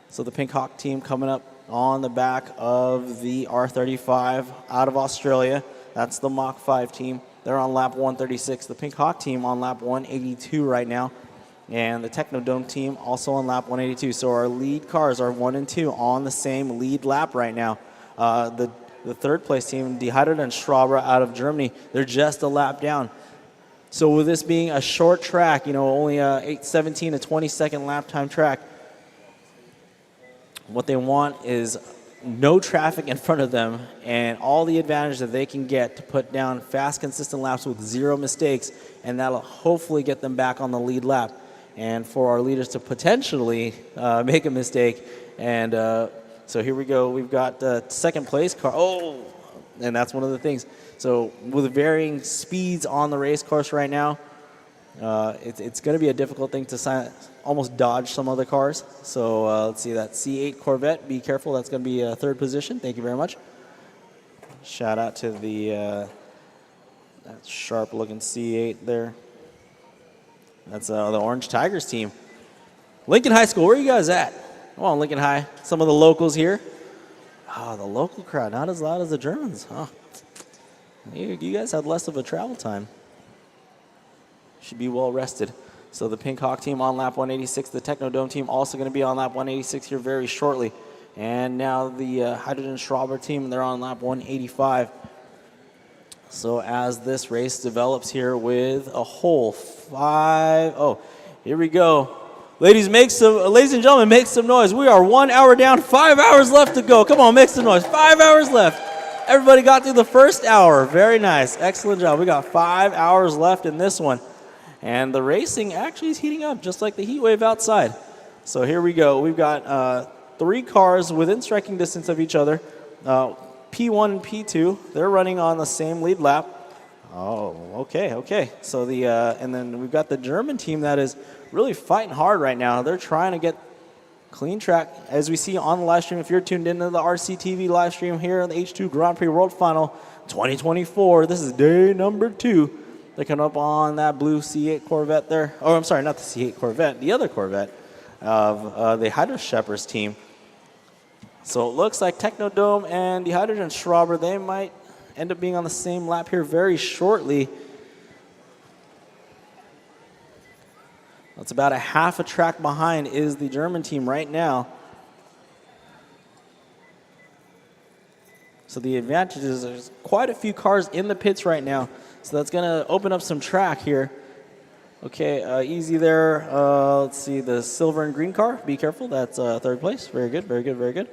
So the Pink Hawk team coming up on the back of the R35 out of Australia. That's the Mach 5 team. They're on lap 136. The Pink Hawk team on lap 182 right now. And the Technodome team also on lap 182. So our lead cars are 1 and 2 on the same lead lap right now. The third place team, the H2GP out of Germany, they're just a lap down. So with this being a short track, you know, only a 17 to 20-second lap time track, what they want is no traffic in front of them and all the advantage that they can get to put down fast, consistent laps with zero mistakes, and that'll hopefully get them back on the lead lap. And for our leaders to potentially make a mistake. And so here we go. We've got the second place car. Oh, and that's one of the things. So with varying speeds on the race course right now, it's going to be a difficult thing to almost dodge some other cars. So let's see, that C8 Corvette, be careful. That's going to be third position. Thank you very much. Shout out to the that sharp-looking C8 there. That's the Orange Tigers team. Lincoln High School, where are you guys at? Come on, Lincoln High. Some of the locals here. Oh, the local crowd, not as loud as the Germans. Oh. You guys had less of a travel time. Should be well rested. So the Pink Hawk team on lap 186. The Technodome team also going to be on lap 186 here very shortly. And now the H2GP team, they're on lap 185. So as this race develops here with a whole here we go. Ladies and gentlemen, make some noise. We are 1 hour down, 5 hours left to go. Come on, make some noise. 5 hours left. Everybody got through the first hour. Very nice. Excellent job. We got 5 hours left in this one. And the racing actually is heating up, just like the heat wave outside. So here we go. We've got 3 cars within striking distance of each other. P1 and P2, they're running on the same lead lap. Oh, okay. So and then we've got the German team that is really fighting hard right now. They're trying to get clean track, as we see on the live stream. If you're tuned into the RCTV live stream here on the H2GP World Final 2024, this is day number 2. They're coming up on that blue C8 Corvette there. Oh, I'm sorry, not the C8 Corvette, the other Corvette. of the Hydro Shepherds team. So it looks like Technodome and the Hydrogen Schrauber, they might end up being on the same lap here very shortly. That's about a half a track behind is the German team right now. So the advantage is there's quite a few cars in the pits right now. So that's going to open up some track here. Okay, easy there. Let's see, the silver and green car. Be careful, that's third place. Very good, very good, very good.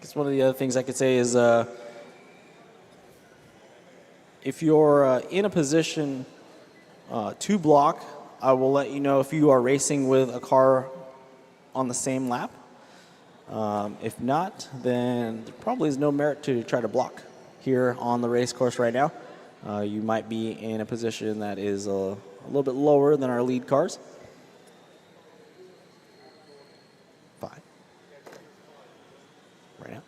Guess one of the other things I could say is if you're in a position to block, I will let you know if you are racing with a car on the same lap. If not, then there probably is no merit to try to block here on the race course right now. You might be in a position that is a little bit lower than our lead cars. 5. Right now.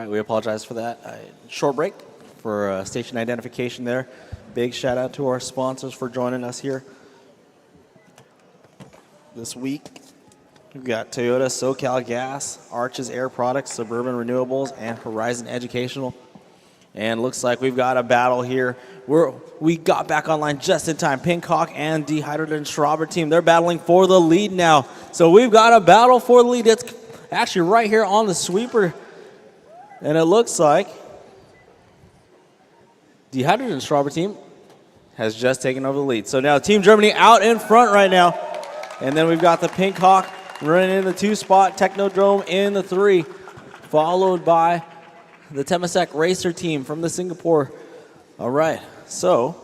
right, we apologize for that. Short break for station identification there. Big shout out to our sponsors for joining us here this week. We've got Toyota, SoCal Gas, Arches Air Products, Suburban Renewables, and Horizon Educational. And looks like we've got a battle here. We got back online just in time. Pincock and Dehydrated Schraber team, they're battling for the lead now. So we've got a battle for the lead. It's actually right here on the sweeper. And it looks like Dehydrated Schraber team has just taken over the lead. So now Team Germany out in front right now. And then we've got the Pincock running in the 2 spot, Technodrome in the 3, followed by the Temasek Racer team from the Singapore. All right, so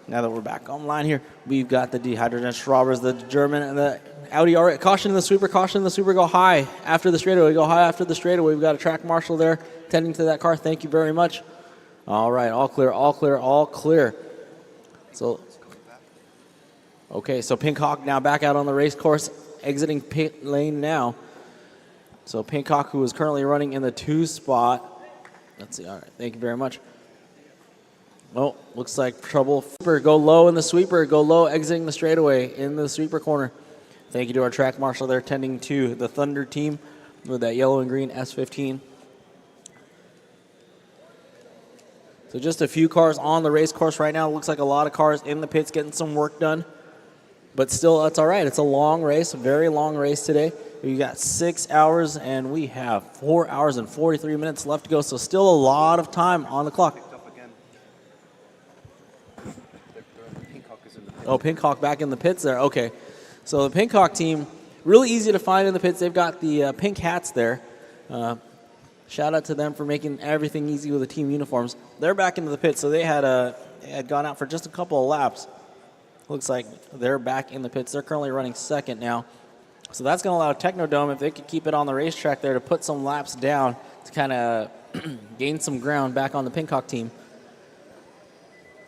now that we're back online here, we've got the Dehydrated Schrabers, the German, and the Audi R8. Caution in the sweeper, go high after the straightaway, go high after the straightaway. We've got a track marshal there tending to that car. Thank you very much. All right, all clear, all clear, all clear. So, okay, so Pincock now back out on the race course, exiting pit lane now. So Pincock, who is currently running in the 2 spot. Let's see, all right, thank you very much. Well, looks like trouble. Go low in the sweeper, go low exiting the straightaway in the sweeper corner. Thank you to our track marshal there tending to the Thunder team with that yellow and green S15. So just a few cars on the race course right now. Looks like a lot of cars in the pits getting some work done. But still, that's all right. It's a long race, a very long race today. We got 6 hours, and we have 4 hours and 43 minutes left to go. So still a lot of time on the clock. Oh, Pincock back in the pits there. Okay. So the Pincock team, really easy to find in the pits. They've got the pink hats there. Shout out to them for making everything easy with the team uniforms. They're back into the pits, so they had gone out for just a couple of laps. Looks like they're back in the pits. They're currently running second now. So that's going to allow Technodrome, if they could keep it on the racetrack there, to put some laps down to kind of gain some ground back on the Pincock team.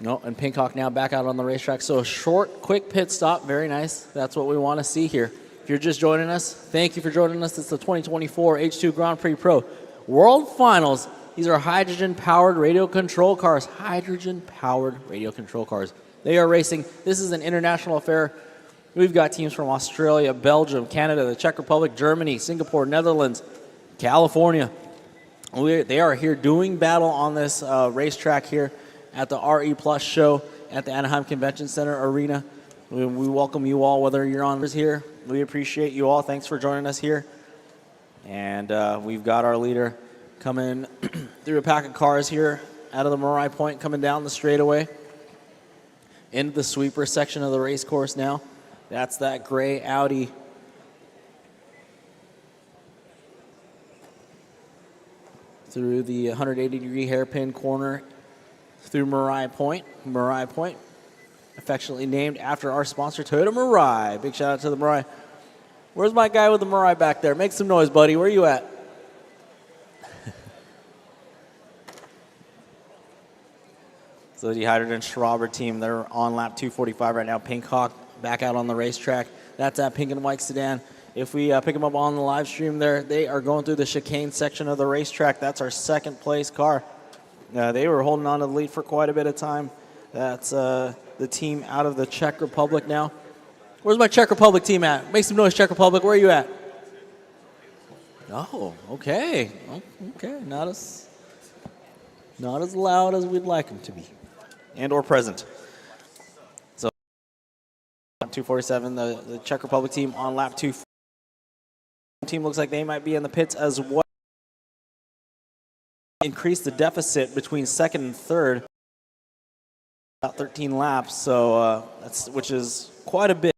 No, and Pincock now back out on the racetrack. So a short, quick pit stop. Very nice. That's what we want to see here. If you're just joining us, thank you for joining us. It's the 2024 H2 Grand Prix Pro World Finals. These are hydrogen-powered radio control cars. Hydrogen-powered radio control cars. They are racing. This is an international affair. We've got teams from Australia, Belgium, Canada, the Czech Republic, Germany, Singapore, Netherlands, California. They are here doing battle on this racetrack here at the RE Plus show at the Anaheim Convention Center Arena. We welcome you all, whether you're on here. We appreciate you all. Thanks for joining us here. And we've got our leader coming through a pack of cars here out of the Marai Point, coming down the straightaway into the sweeper section of the race course now. That's that gray Audi. Through the 180-degree hairpin corner through Marai Point. Marai Point, affectionately named after our sponsor, Toyota Marai. Big shout out to the Marai. Where's my guy with the Marai back there? Make some noise, buddy. Where are you at? So the Dehydrated Schraber team, they're on lap 245 right now. Pincock back out on the racetrack. That's that pink and white sedan. If we pick them up on the live stream there, they are going through the chicane section of the racetrack. That's our second place car. They were holding on to the lead for quite a bit of time. That's the team out of the Czech Republic now. Where's my Czech Republic team at? Make some noise, Czech Republic. Where are you at? Oh, okay. Oh, okay. Not as loud as we'd like them to be, and or present. So 247, the Czech Republic team on lap 2. Team looks like they might be in the pits as well. Increase the deficit between second and third. About 13 laps, so which is quite a bit.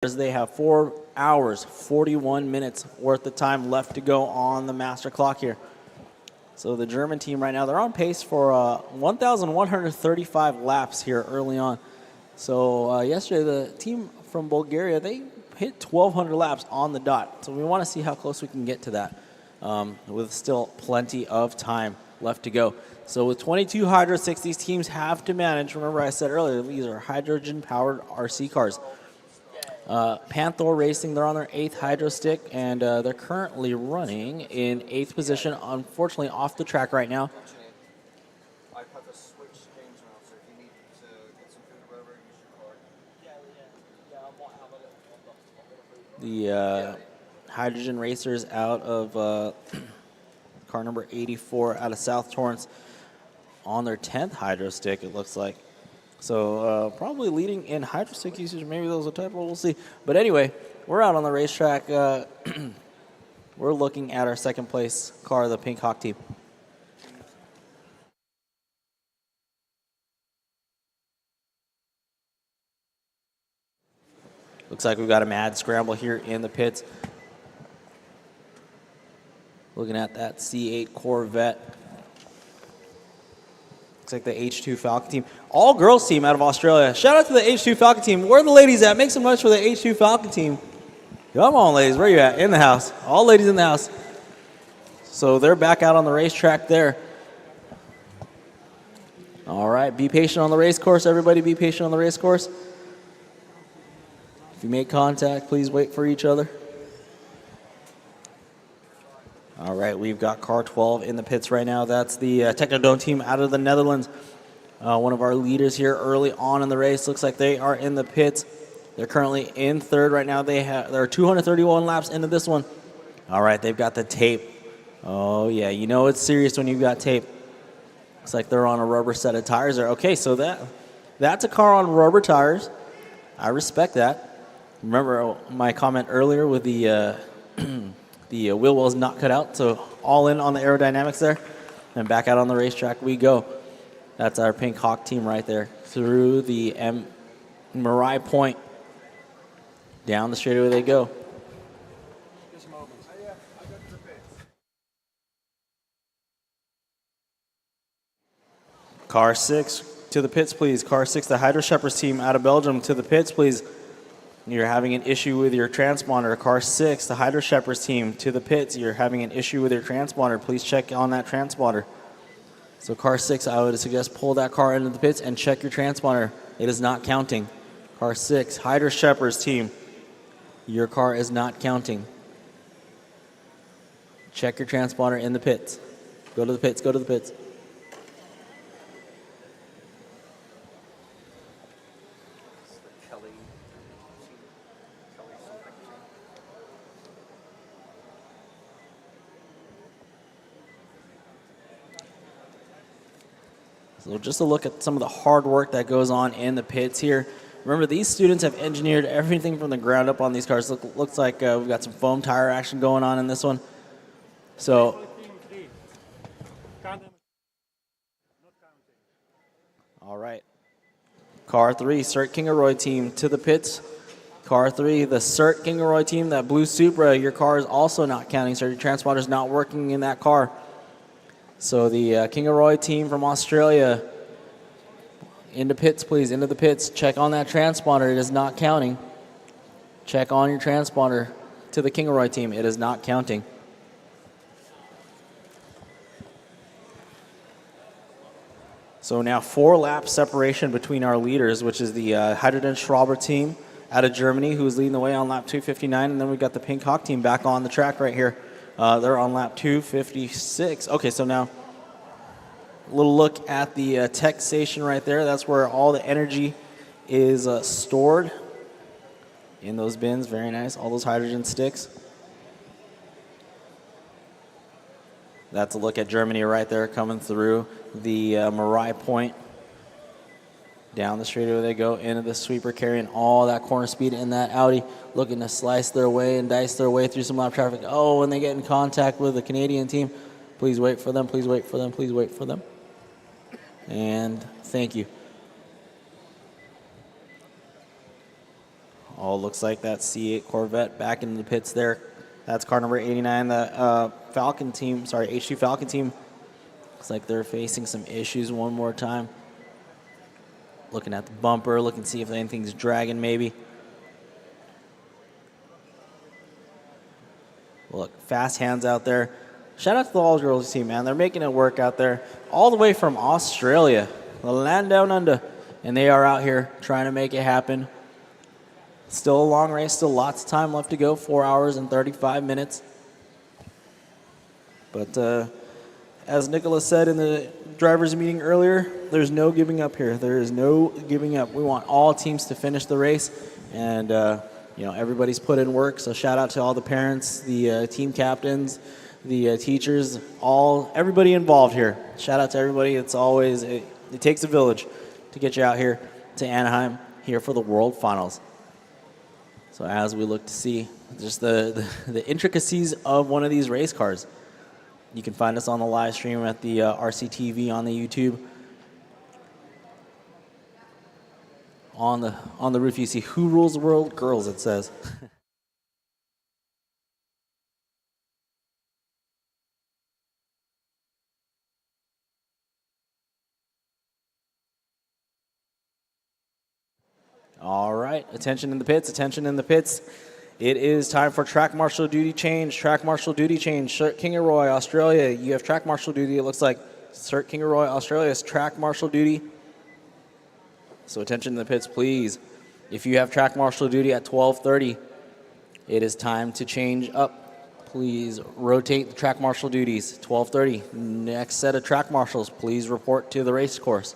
They have 4 hours, 41 minutes worth of time left to go on the master clock here. So the German team right now, they're on pace for 1,135 laps here early on. So yesterday, the team from Bulgaria, they hit 1,200 laps on the dot. So we want to see how close we can get to that with still plenty of time left to go. So with 22 Hydro 6, these teams have to manage. Remember I said earlier, these are hydrogen-powered RC cars. Panther Racing, they're on their 8th hydro stick, and they're currently running in 8th position, unfortunately off the track right now. I have to switch James around, so if you need to get some food or whatever, use your card. The Hydrogen Racers out of car number 84 out of South Torrance on their 10th hydro stick, it looks like. So probably leading in hydro stick usage. Maybe that was a typo. We'll see. But anyway, we're out on the racetrack. We're looking at our second place car, the Pink Hawk team. Looks like we've got a mad scramble here in the pits. Looking at that C8 Corvette. Looks like the H2 Falcon team. All girls team out of Australia. Shout out to the H2 Falcon team. Where are the ladies at? Make some noise for the H2 Falcon team. Come on, ladies. Where you at? In the house. All ladies in the house. So they're back out on the racetrack there. All right. Be patient on the race course. Everybody be patient on the race course. If you make contact, please wait for each other. All right, we've got car 12 in the pits right now. That's the Technodome team out of the Netherlands. One of our leaders here early on in the race. Looks like they are in the pits. They're currently in third right now. There are 231 laps into this one. All right, they've got the tape. Oh, yeah, you know it's serious when you've got tape. Looks like they're on a rubber set of tires there. Okay, so that's a car on rubber tires. I respect that. Remember my comment earlier with the the wheel well is not cut out, so all in on the aerodynamics there. And back out on the racetrack we go. That's our Pink Hawk team right there. Through the Marai Point. Down the straightaway they go. Car 6 to the pits, please. Car 6, the Hydro Shepherds team out of Belgium, to the pits, please. You're having an issue with your transponder. Car 6, the Hydro Shepherds team, to the pits. You're having an issue with your transponder. Please check on that transponder. So car 6, I would suggest pull that car into the pits and check your transponder. It is not counting. Car 6, Hydro Shepherds team, your car is not counting. Check your transponder in the pits. Go to the pits, go to the pits. So just a look at some of the hard work that goes on in the pits here. Remember, these students have engineered everything from the ground up on these cars. Looks like we've got some foam tire action going on in this one. So, all right. Car 3, Cert Kingaroy team to the pits. Car 3, the Cert Kingaroy team, that blue Supra, your car is also not counting, so your transponder is not working in that car. So the Kingaroy team from Australia, into pits, please, into the pits. Check on that transponder. It is not counting. Check on your transponder to the Kingaroy team. It is not counting. So now 4 lap separation between our leaders, which is the Hydrogen Schraber team out of Germany, who's leading the way on lap 259, and then we've got the Pink Hawk team back on the track right here. They're on lap 256. Okay, so now a little look at the tech station right there. That's where all the energy is stored in those bins. Very nice. All those hydrogen sticks. That's a look at Germany right there coming through the Marai Point. Down the straightaway they go into the sweeper, carrying all that corner speed in that Audi, looking to slice their way and dice their way through some lap traffic. Oh, when they get in contact with the Canadian team, please wait for them, please wait for them, please wait for them. And thank you. Oh, looks like that C8 Corvette back in the pits there. That's car number 89, the Falcon team, sorry, H2 Falcon team. Looks like they're facing some issues one more time. Looking at the bumper, looking to see if anything's dragging maybe. Look, fast hands out there. Shout out to the all-girls team, man. They're making it work out there. All the way from Australia, the land down under. And they are out here trying to make it happen. Still a long race, still lots of time left to go, 4 hours and 35 minutes. But as Nicholas said in the drivers' meeting earlier, there's no giving up here. There is no giving up. We want all teams to finish the race, and everybody's put in work. So shout out to all the parents, the team captains, the teachers, everybody involved here. Shout out to everybody. It's always it takes a village to get you out here to Anaheim here for the World Finals. So as we look to see just the intricacies of one of these race cars. You can find us on the live stream at the RCTV on the YouTube. On the roof, you see "Who Rules the World?" Girls, it says. All right, attention in the pits, attention in the pits. It is time for track marshal duty change. Track marshal duty change. Sir Kingaroy, Australia, you have track marshal duty. It looks like Sir Kingaroy, Australia is track marshal duty. So attention in the pits, please. If you have track marshal duty at 12:30, it is time to change up. Please rotate the track marshal duties. 12:30, next set of track marshals, please report to the race course.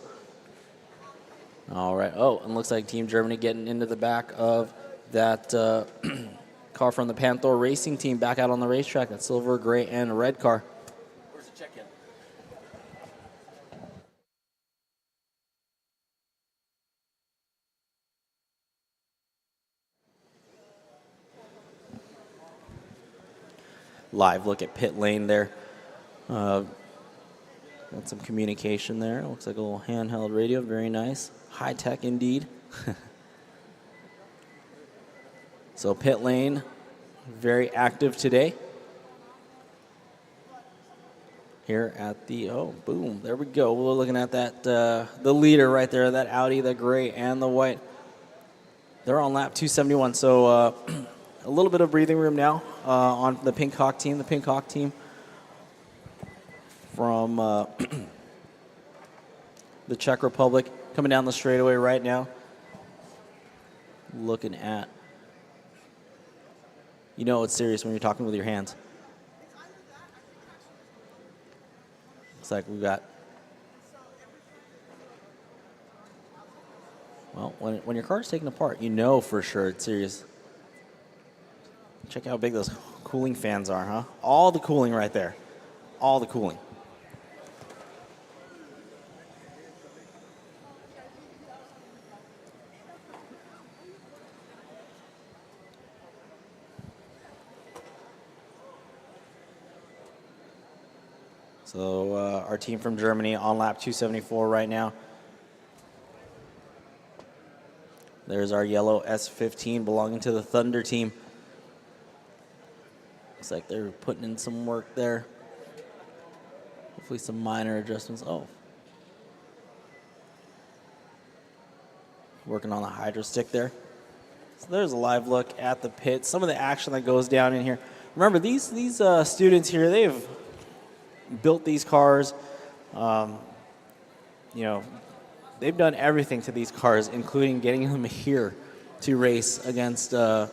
All right. Oh, and looks like Team Germany getting into the back of that car from the Panther Racing Team back out on the racetrack. That silver, gray, and red car. Where's the check-in? Live look at pit lane there. Got some communication there. Looks like a little handheld radio. Very nice. High tech indeed. So pit lane, very active today. Here at the, boom, there we go. We're looking at that, the leader right there, that Audi, the gray and the white. They're on lap 271, so a little bit of breathing room now on the Pink Hawk team. The Pink Hawk team from the Czech Republic coming down the straightaway right now. Looking at, it's serious when you're talking with your hands. Looks like we've got, well, when your car's taken apart, you know for sure it's serious. Check out how big those cooling fans are, huh? All the cooling right there. All the cooling. So our team from Germany on lap 274 right now. There's our yellow S15 belonging to the Thunder team. Looks like they're putting in some work there. Hopefully some minor adjustments. Oh. Working on the hydro stick there. So there's a live look at the pit. Some of the action that goes down in here. Remember, these students here, they've built these cars. They've done everything to these cars, including getting them here to race against 13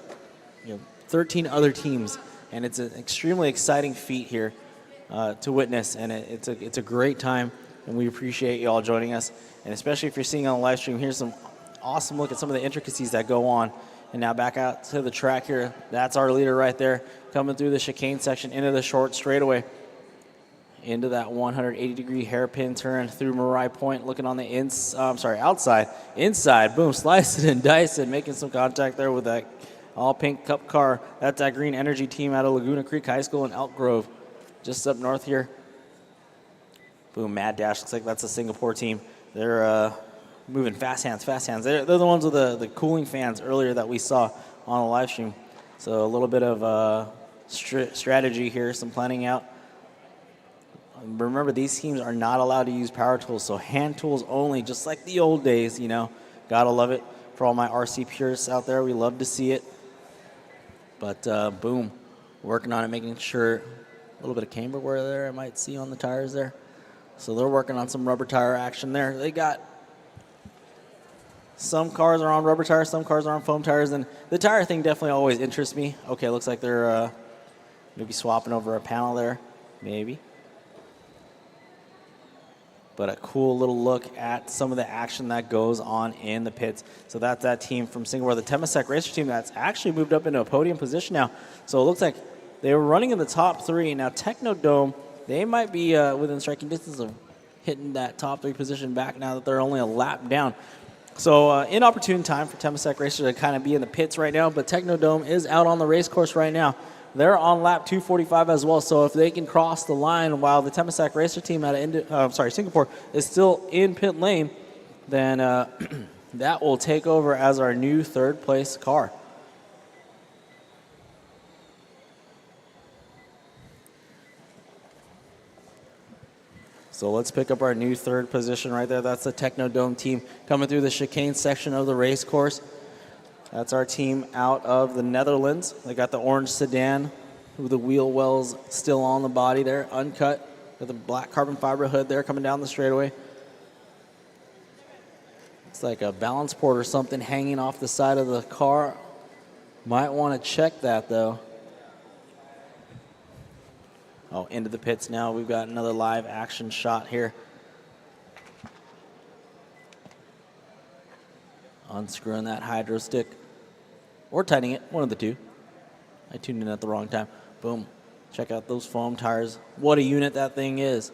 other teams. And it's an extremely exciting feat here to witness, and it's a great time, and we appreciate you all joining us. And especially if you're seeing on the live stream, here's some awesome look at some of the intricacies that go on. And now back out to the track here. That's our leader right there, coming through the chicane section into the short straightaway. Into that 180-degree hairpin turn through Marai Point, looking on the outside. Inside, boom, slicing and dicing, making some contact there with that all-pink cup car. That's that Green Energy team out of Laguna Creek High School in Elk Grove, just up north here. Boom, Mad Dash, looks like that's a Singapore team. They're moving fast hands. They're the ones with the cooling fans earlier that we saw on the live stream. So a little bit of strategy here, some planning out. Remember, these teams are not allowed to use power tools, so hand tools only, just like the old days, Gotta love it. For all my RC purists out there, we love to see it. But, boom, working on it, making sure a little bit of camber wear there I might see on the tires there. So they're working on some rubber tire action there. They got Some cars are on rubber tires, some cars are on foam tires, and the tire thing definitely always interests me. Okay, looks like they're maybe swapping over a panel there, maybe. But a cool little look at some of the action that goes on in the pits. So that's that team from Singapore, the Temasek Racer team that's actually moved up into a podium position now. So it looks like they were running in the top 3. Now Technodome, they might be within striking distance of hitting that top 3 position back now that they're only a lap down. So inopportune time for Temasek Racer to kind of be in the pits right now, but Technodome is out on the race course right now. They're on lap 245 as well, so if they can cross the line while the Temasek Racer team out of Singapore is still in pit lane, then that will take over as our new third place car. So let's pick up our new third position right there. That's the Technodome team coming through the chicane section of the race course. That's our team out of the Netherlands. They got the orange sedan with the wheel wells still on the body there, uncut, with the black carbon fiber hood there coming down the straightaway. It's like a balance port or something hanging off the side of the car. Might want to check that though. Oh, into the pits now. We've got another live action shot here. Unscrewing that hydro stick or tightening it, one of the two. I tuned in at the wrong time. Boom. Check out those foam tires. What a unit that thing is.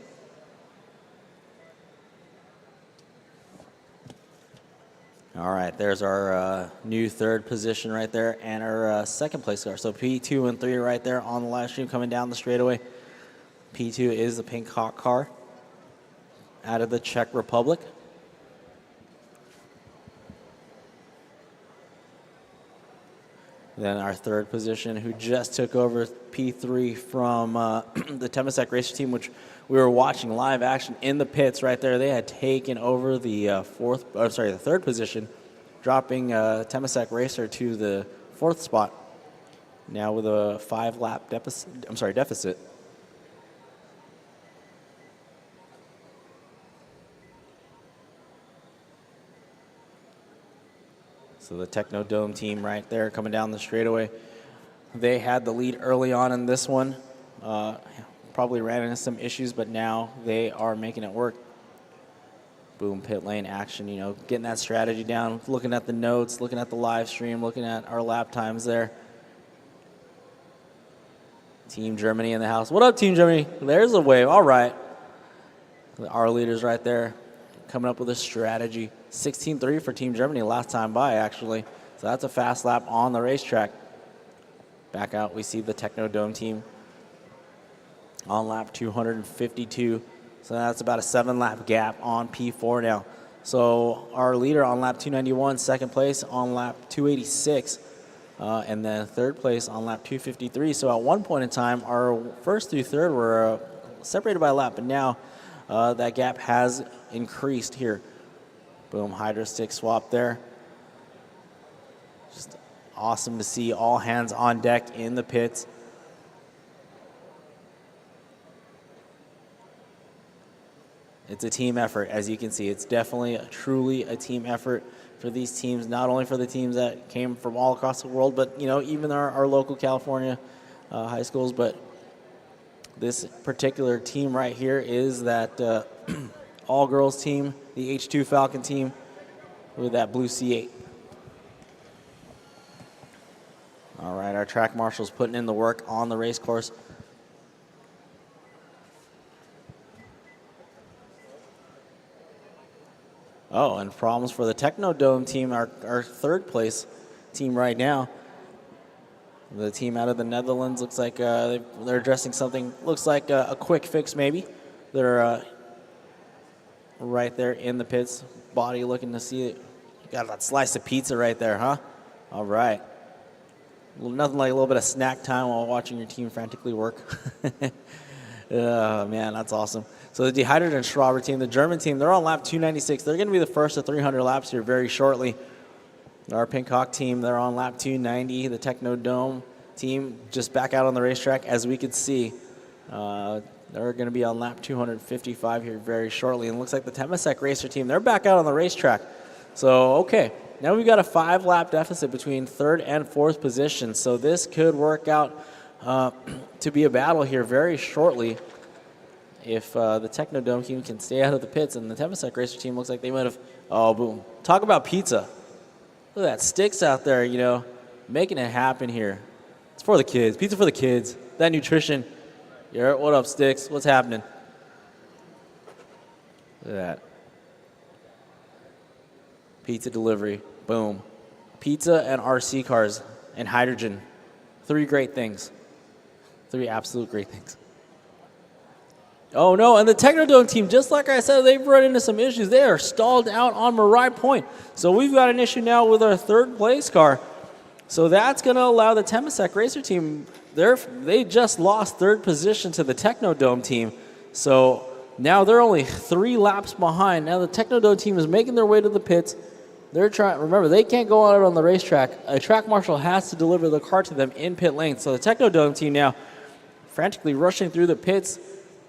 All right, there's our new third position right there and our second place car. So P2 and 3 right there on the live stream coming down the straightaway. P2 is the Pink Hawk car out of the Czech Republic. Then our third position, who just took over P3 from the Temasek Racer team, which we were watching live action in the pits right there. They had taken over the the third position, dropping Temasek Racer to the 4th spot. Now with a 5-lap deficit. So the Technodome team right there coming down the straightaway. They had the lead early on in this one. Probably ran into some issues, but now they are making it work. Boom, pit lane action, you know, getting that strategy down, looking at the notes, looking at the live stream, looking at our lap times there. Team Germany in the house. What up, Team Germany? There's a wave. All right. Our leaders right there coming up with a strategy. 16-3 for Team Germany last time by, actually. So that's a fast lap on the racetrack. Back out, we see the Technodome team on lap 252. So that's about a 7-lap gap on P4 now. So our leader on lap 291, second place on lap 286, and then third place on lap 253. So at one point in time, our first through third were separated by a lap, but now that gap has increased here. Boom, hydro stick swap there. Just awesome to see all hands on deck in the pits. It's a team effort, as you can see. It's definitely truly a team effort for these teams, not only for the teams that came from all across the world, but you know, even our local California high schools. But this particular team right here is that all-girls team, the H2 Falcon team with that blue C8. All right, our track marshals putting in the work on the race course. Oh, and problems for the Technodome team, our third place team right now. The team out of the Netherlands looks like they're addressing something, looks like a quick fix maybe. They're right there in the pits, body looking to see it. Got that slice of pizza right there, huh? All right. Nothing like a little bit of snack time while watching your team frantically work. Oh, man, that's awesome. So the Dehydrated and Schraber team, the German team, they're on lap 296. They're going to be the first of 300 laps here very shortly. Our Pink Hawk team, they're on lap 290. The Technodome team just back out on the racetrack, as we could see. They're going to be on lap 255 here very shortly. And it looks like the Temasek Racer team, they're back out on the racetrack. So, okay, now we've got a 5-lap deficit between third and fourth position. So this could work out to be a battle here very shortly if the Technodome team can stay out of the pits. And the Temasek Racer team looks like they might have, oh, boom. Talk about pizza. Look at that, Sticks out there, you know, making it happen here. It's for the kids, pizza for the kids. That nutrition. Yeah, what up, Sticks? What's happening? Look at that. Pizza delivery, boom. Pizza and RC cars and hydrogen. 3 great things. 3 absolute great things. Oh no, and the Technodome team, just like I said, they've run into some issues. They are stalled out on Mirai Point. So we've got an issue now with our 3rd place car. So that's going to allow the Temasek Racer team, they just lost 3rd position to the Technodome team. So now they're only 3 laps behind. Now the Technodome team is making their way to the pits. They're trying, remember, they can't go out on the racetrack. A track marshal has to deliver the car to them in pit lane. So the Technodome team now frantically rushing through the pits,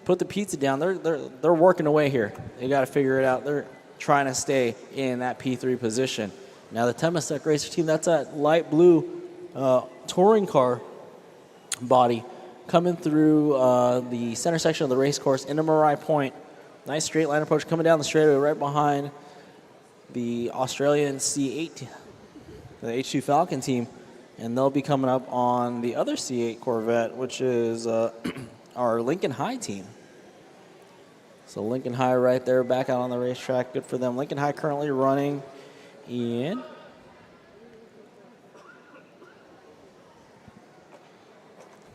put the pizza down. They're working away here. They got to figure it out. They're trying to stay in that P3 position. Now the Temasek Racer team, that's that light blue touring car body coming through the center section of the race course into Mirai Point. Nice straight line approach coming down the straightaway right behind the Australian C8, the H2 Falcon team. And they'll be coming up on the other C8 Corvette, which is our Lincoln High team. So Lincoln High right there back out on the racetrack. Good for them. Lincoln High currently running in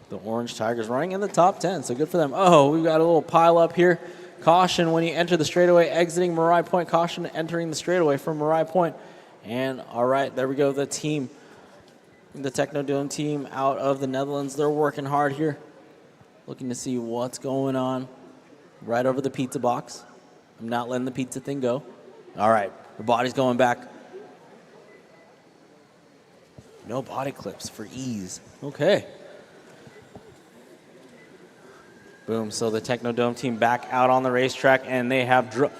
the Orange Tigers, running in the top 10. So good for them. Oh, we've got a little pile up here. Caution when you enter the straightaway, exiting Mirai Point. Caution entering the straightaway from Mirai Point. And all right, there we go. The team, the Technodome team out of the Netherlands, they're working hard here. Looking to see what's going on right over the pizza box. I'm not letting the pizza thing go. All right, the body's going back. No body clips for ease. Okay. Boom, so the Technodome team back out on the racetrack, and they have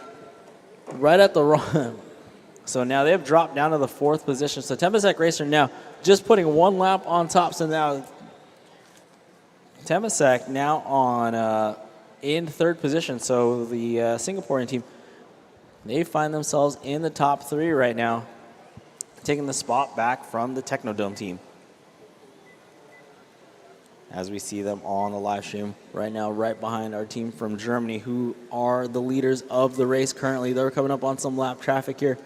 right at the run. So now they have dropped down to the 4th position. So Temasek Racer now just putting 1 lap on top. So now Temasek now on in 3rd position. So the Singaporean team, they find themselves in the top 3 right now, taking the spot back from the Technodome team. As we see them on the live stream right now, right behind our team from Germany, who are the leaders of the race currently. They're coming up on some lap traffic here.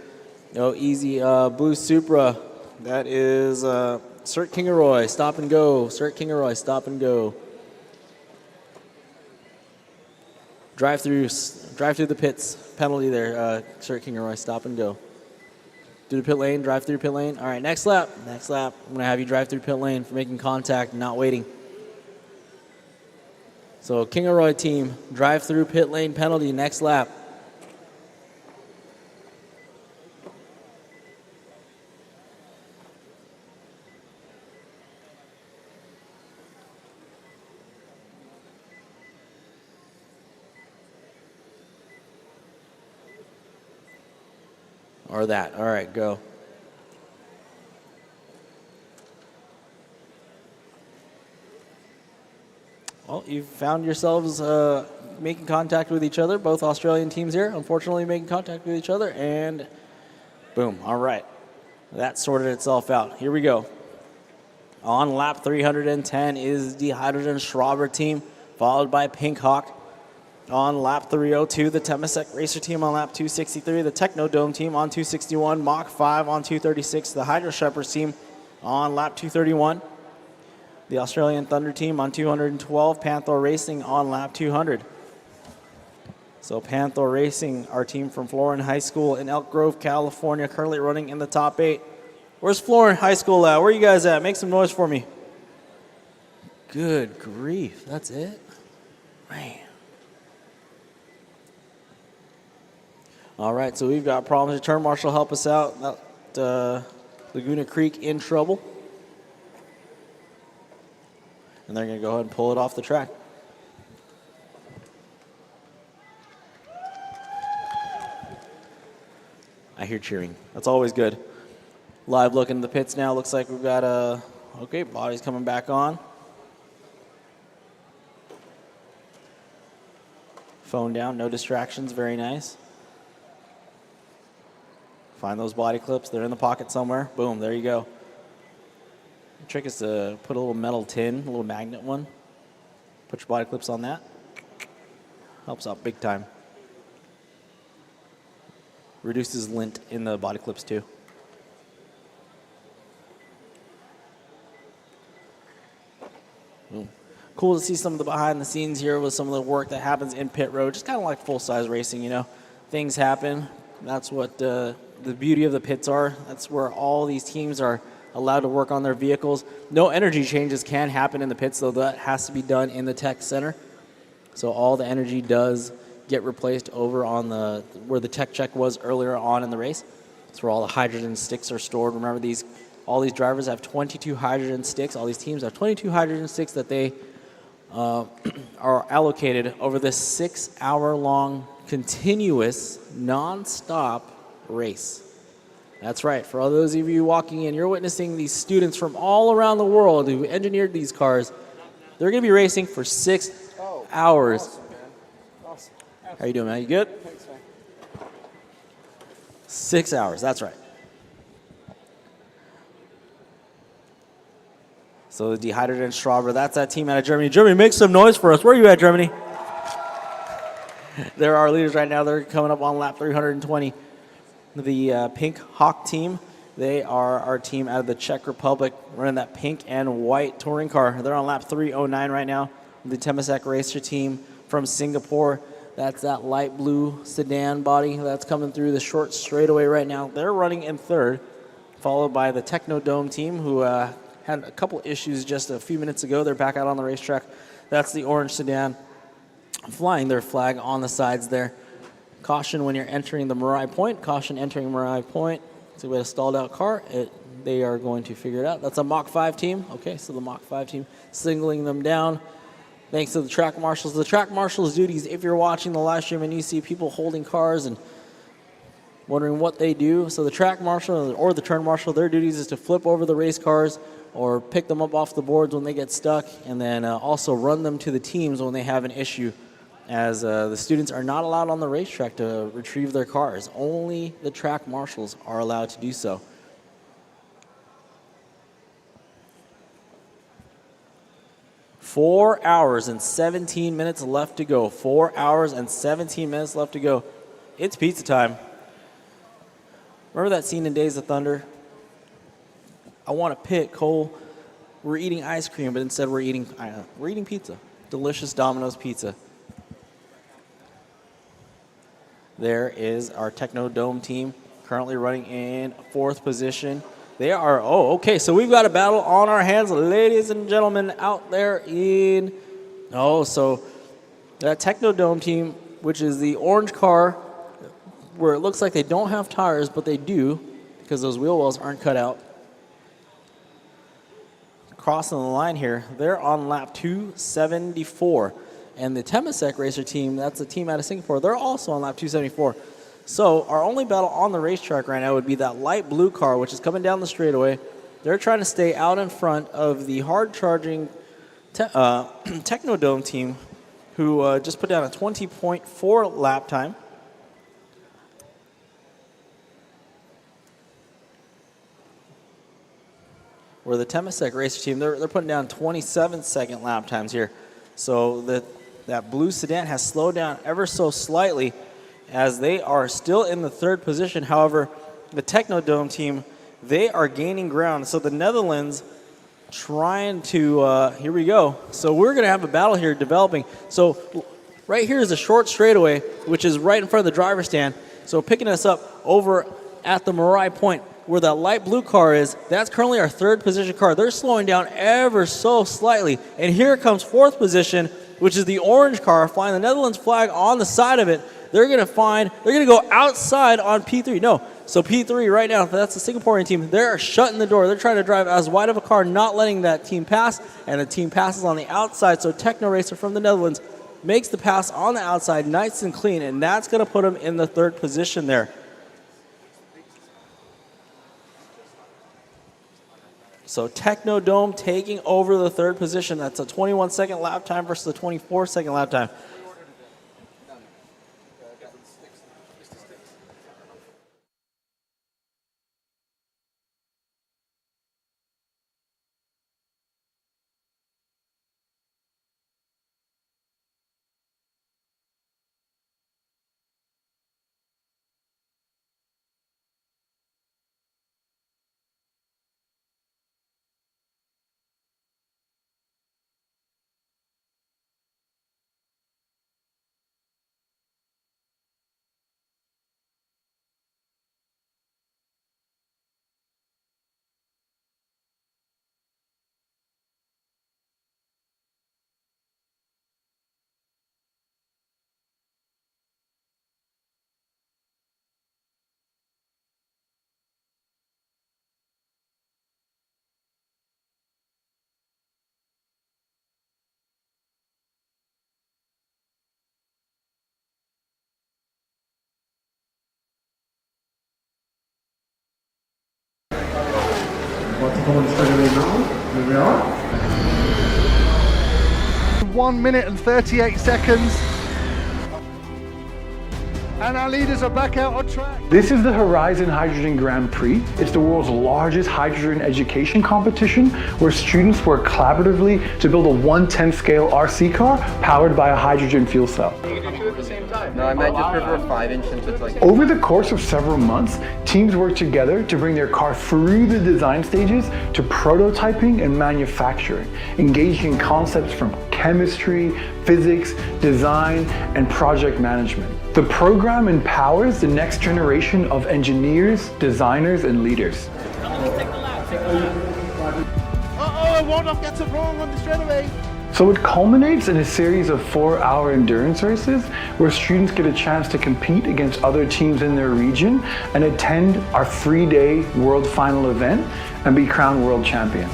Oh, easy blue Supra. That is Cert Kingaroy, stop and go. Cert Kingaroy, stop and go. Drive through the pits. Penalty there, Cert Kingaroy, stop and go. Through the pit lane, drive through pit lane. All right, next lap. Next lap, I'm gonna have you drive through pit lane for making contact and not waiting. So Kingaroy team, drive through pit lane penalty next lap. Or that. All right, go. Well, you've found yourselves making contact with each other. Both Australian teams here, unfortunately, making contact with each other. And boom. All right. That sorted itself out. Here we go. On lap 310 is the Hydrogen Schrauber team, followed by Pink Hawk. On lap 302, the Temasek Racer team on lap 263, the Technodome team on 261, Mach 5 on 236, the Hydro Shepherds team on lap 231, the Australian Thunder team on 212, Panther Racing on lap 200. So Panther Racing, our team from Florin High School in Elk Grove, California, currently running in the top 8. Where's Florin High School at? Where are you guys at? Make some noise for me. Good grief, that's it? Man. All right, so we've got problems. Turn marshal, help us out. Laguna Creek in trouble. And they're going to go ahead and pull it off the track. I I hear cheering. That's always good. Live look in the pits now. Looks like we've got okay, body's coming back on. Phone down, no distractions, very nice. Find those body clips, they're in the pocket somewhere. Boom, there you go. The trick is to put a little metal tin, a little magnet one. Put your body clips on that. Helps out big time. Reduces lint in the body clips too. Boom. Cool to see some of the behind the scenes here with some of the work that happens in pit road. Just kind of like full-size racing, you know. Things happen. That's what the beauty of the pits are. That's where all these teams are allowed to work on their vehicles. No energy changes can happen in the pits, though. That has to be done in the tech center. So all the energy does get replaced over on where the tech check was earlier on in the race. That's where all the hydrogen sticks are stored. Remember, all these drivers have 22 hydrogen sticks. All these teams have 22 hydrogen sticks that they are allocated over this 6-hour-long, continuous, non-stop race. That's right. For all those of you walking in, you're witnessing these students from all around the world who engineered these cars. They're going to be racing for 6 hours. Awesome, man. Awesome. How you doing, man? You good? Thanks, man. 6 hours. That's right. So the Hydrogen Strauber, that's that team out of Germany. Germany, make some noise for us. Where are you at, Germany? They're our leaders right now. They're coming up on lap 320. The Pink Hawk team, they are our team out of the Czech Republic, running that pink and white touring car. They're on lap 309 right now. The Temasek Racer team from Singapore, that's that light blue sedan body that's coming through the short straightaway right now. They're running in third, followed by the Technodome team, who had a couple issues just a few minutes ago. They're back out on the racetrack. That's the orange sedan, flying their flag on the sides there. Caution when you're entering the Mirai Point. Caution entering Mirai Point. See, we had a stalled out car. They are going to figure it out. That's a Mach 5 team. Okay, so the Mach 5 team signaling them down. Thanks to the track marshals. The track marshals' duties, if you're watching the live stream and you see people holding cars and wondering what they do, so the track marshal or the turn marshal, their duties is to flip over the race cars or pick them up off the boards when they get stuck, and then also run them to the teams when they have an issue, as the students are not allowed on the racetrack to retrieve their cars. Only the track marshals are allowed to do so. Four hours and 17 minutes left to go. 4 hours and 17 minutes left to go. It's pizza time. Remember that scene in Days of Thunder? I want to pit Cole. We're eating ice cream, but instead we're eating pizza. Delicious Domino's pizza. There is our Technodome team, currently running in fourth position. They are, okay, so we've got a battle on our hands, ladies and gentlemen, out there in, so that Technodome team, which is the orange car, where it looks like they don't have tires, but they do, because those wheel wells aren't cut out. Crossing the line here, they're on lap 274. And the Temasek Racer team, that's a team out of Singapore, they're also on lap 274. So our only battle on the racetrack right now would be that light blue car, which is coming down the straightaway. They're trying to stay out in front of the hard-charging Technodome team, who just put down a 20.4 lap time. Where the Temasek Racer team, they're putting down 27-second lap times here. So that blue sedan has slowed down ever so slightly, as they are still in the third position. However, the Technodome team, they are gaining ground. So the Netherlands trying to, here we go. So we're going to have a battle here developing. So right here is a short straightaway, which is right in front of the driver's stand. So picking us up over at the Mirai Point, where that light blue car is, that's currently our third position car. They're slowing down ever so slightly. And here comes fourth position, which is the orange car, flying the Netherlands flag on the side of it. They're going to go outside on P3. No, so P3 right now, that's the Singaporean team. They're shutting the door. They're trying to drive as wide of a car, not letting that team pass, and the team passes on the outside. So Techno Racer from the Netherlands makes the pass on the outside nice and clean, and that's going to put them in the third position there. So Technodome taking over the third position. That's a 21-second lap time versus a 24-second lap time. About to go on straight away now. Here we are. 1 minute and 38 seconds. And our leaders are back out on track. This is the Horizon Hydrogen Grand Prix. It's the world's largest hydrogen education competition where students work collaboratively to build a 1/10 scale RC car powered by a hydrogen fuel cell. You can do two at the same time. No, I might just prefer 5-inch since it's like... Over the course of several months, teams work together to bring their car through the design stages to prototyping and manufacturing, engaging in concepts from chemistry, physics, design, and project management. The program empowers the next generation of engineers, designers, and leaders. Waldorf gets it wrong on the straightaway. So it culminates in a series of 4-hour endurance races where students get a chance to compete against other teams in their region and attend our 3-day World Final event and be crowned world champion.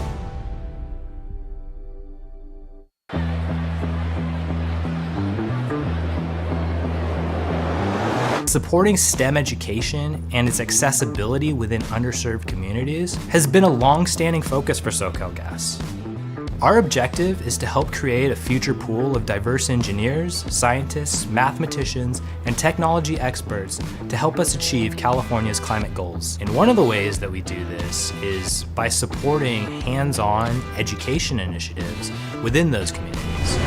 Supporting STEM education and its accessibility within underserved communities has been a long-standing focus for SoCalGas. Our objective is to help create a future pool of diverse engineers, scientists, mathematicians, and technology experts to help us achieve California's climate goals. And one of the ways that we do this is by supporting hands-on education initiatives within those communities.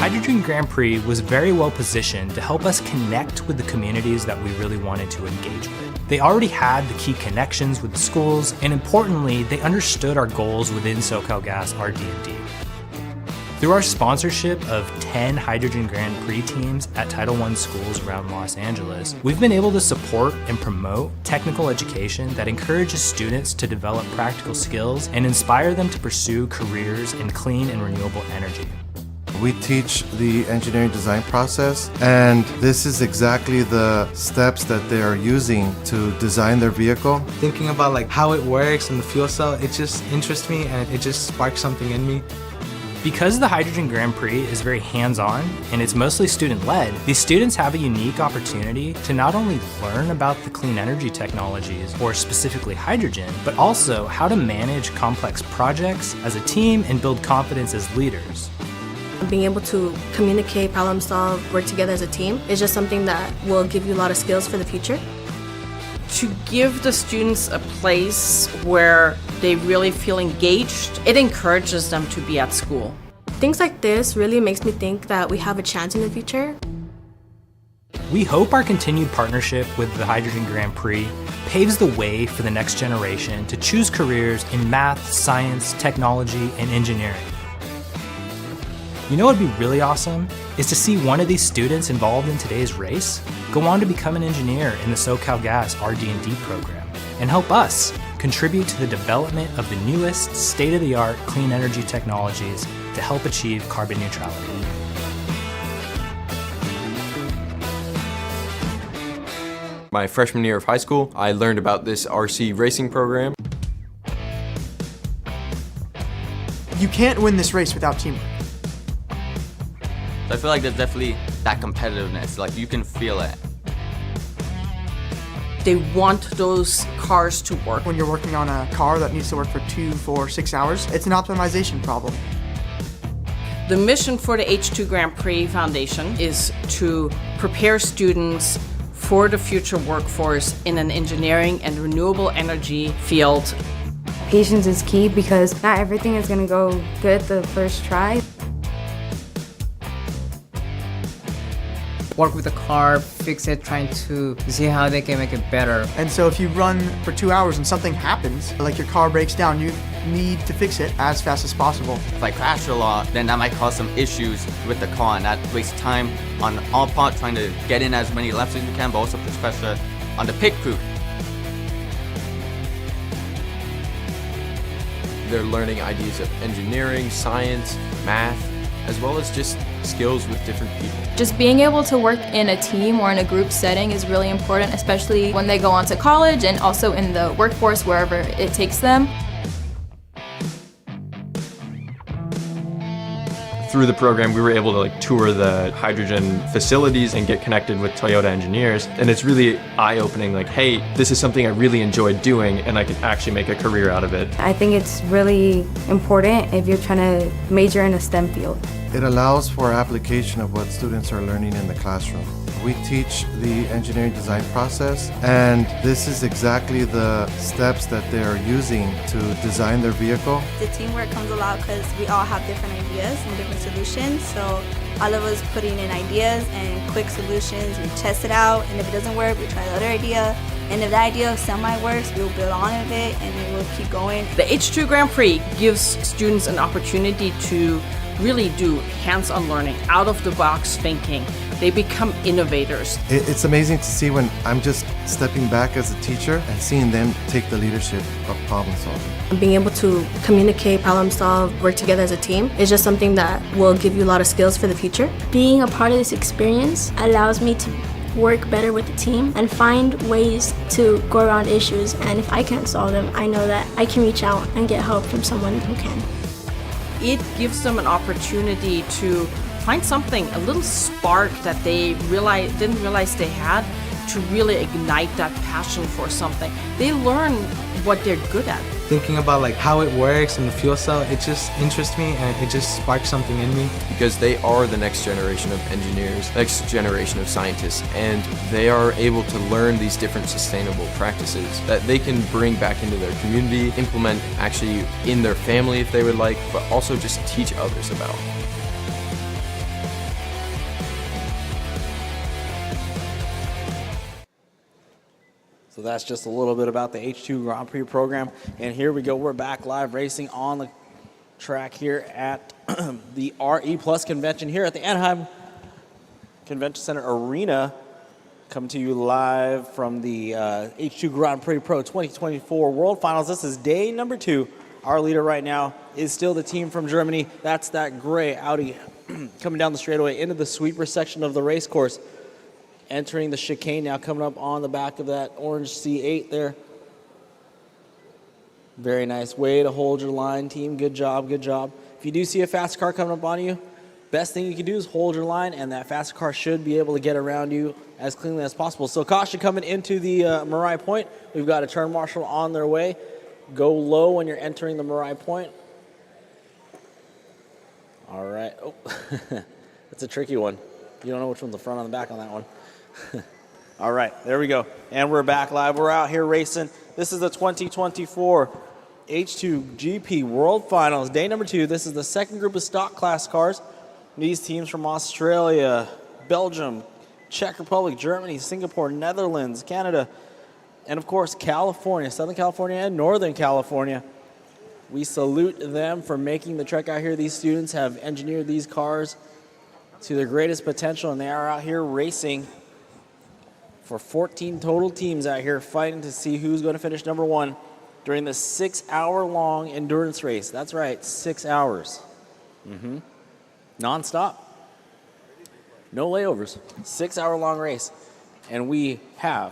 H2GP Grand Prix was very well positioned to help us connect with the communities that we really wanted to engage with. They already had the key connections with the schools, and importantly, they understood our goals within SoCalGas RD&D. Through our sponsorship of 10 H2GP Grand Prix teams at Title I schools around Los Angeles, we've been able to support and promote technical education that encourages students to develop practical skills and inspire them to pursue careers in clean and renewable energy. We teach the engineering design process, and this is exactly the steps that they are using to design their vehicle. Thinking about like how it works and the fuel cell, it just interests me and it just sparks something in me. Because the H2GP Grand Prix is very hands-on and it's mostly student-led, these students have a unique opportunity to not only learn about the clean energy technologies, or specifically hydrogen, but also how to manage complex projects as a team and build confidence as leaders. Being able to communicate, problem solve, work together as a team is just something that will give you a lot of skills for the future. To give the students a place where they really feel engaged, it encourages them to be at school. Things like this really makes me think that we have a chance in the future. We hope our continued partnership with the H2GP Grand Prix paves the way for the next generation to choose careers in math, science, technology, and engineering. You know what would be really awesome? Is to see one of these students involved in today's race go on to become an engineer in the SoCalGas RD&D program and help us contribute to the development of the newest state-of-the-art clean energy technologies to help achieve carbon neutrality. My freshman year of high school, I learned about this RC racing program. You can't win this race without teamwork. I feel like there's definitely that competitiveness, like you can feel it. They want those cars to work. When you're working on a car that needs to work for 2, 4, 6 hours, it's an optimization problem. The mission for the H2 Grand Prix Foundation is to prepare students for the future workforce in an engineering and renewable energy field. Patience is key because not everything is going to go good the first try. Work with the car, fix it, trying to see how they can make it better. And so if you run for 2 hours and something happens, like your car breaks down, you need to fix it as fast as possible. If I crash a lot, then that might cause some issues with the car, and that wastes time on all part trying to get in as many laps as you can, but also puts pressure on the pit crew. They're learning ideas of engineering, science, math, as well as just skills with different people. Just being able to work in a team or in a group setting is really important, especially when they go on to college and also in the workforce wherever it takes them. Through the program, we were able to tour the hydrogen facilities and get connected with Toyota engineers. And it's really eye-opening, hey, this is something I really enjoyed doing and I can actually make a career out of it. I think it's really important if you're trying to major in a STEM field. It allows for application of what students are learning in the classroom. We teach the engineering design process, and this is exactly the steps that they are using to design their vehicle. The teamwork comes a lot because we all have different ideas and different solutions. So all of us putting in ideas and quick solutions, we test it out, and if it doesn't work, we try the other idea. And if that idea semi-works, we'll build on of it, and then we'll keep going. The H2 Grand Prix gives students an opportunity to really do hands-on learning, out-of-the-box thinking. They become innovators. It's amazing to see when I'm just stepping back as a teacher and seeing them take the leadership of problem solving. Being able to communicate, problem solve, work together as a team is just something that will give you a lot of skills for the future. Being a part of this experience allows me to work better with the team and find ways to go around issues, and if I can't solve them, I know that I can reach out and get help from someone who can. It gives them an opportunity to find something, a little spark that they didn't realize they had, to really ignite that passion for something. They learn what they're good at. Thinking about how it works and the fuel cell, it just interests me and it just sparks something in me. Because they are the next generation of engineers, next generation of scientists, and they are able to learn these different sustainable practices that they can bring back into their community, implement actually in their family if they would like, but also just teach others about. So that's just a little bit about the H2 Grand Prix program. And here we go. We're back live racing on the track here at the RE Plus convention here at the Anaheim Convention Center Arena. Coming to you live from the H2 Grand Prix Pro 2024 World Finals. This is day number 2. Our leader right now is still the team from Germany. That's that gray Audi coming down the straightaway into the sweeper section of the race course. Entering the chicane now, coming up on the back of that orange C8 there. Very nice way to hold your line, team. Good job, good job. If you do see a fast car coming up on you, best thing you can do is hold your line, and that fast car should be able to get around you as cleanly as possible. So caution coming into the Marai Point. We've got a turn marshal on their way. Go low when you're entering the Marai Point. All right. Oh, that's a tricky one. You don't know which one's the front or the back on that one. All right, there we go. And we're back live. We're out here racing. This is the 2024 H2GP World Finals, day number 2. This is the second group of stock class cars. These teams from Australia, Belgium, Czech Republic, Germany, Singapore, Netherlands, Canada, and of course California, Southern California and Northern California. We salute them for making the trek out here. These students have engineered these cars to their greatest potential, and they are out here racing for 14 total teams out here fighting to see who's going to finish number 1 during this 6-hour-long endurance race. That's right, 6 hours. Non-stop. No layovers. 6-hour-long race. And we have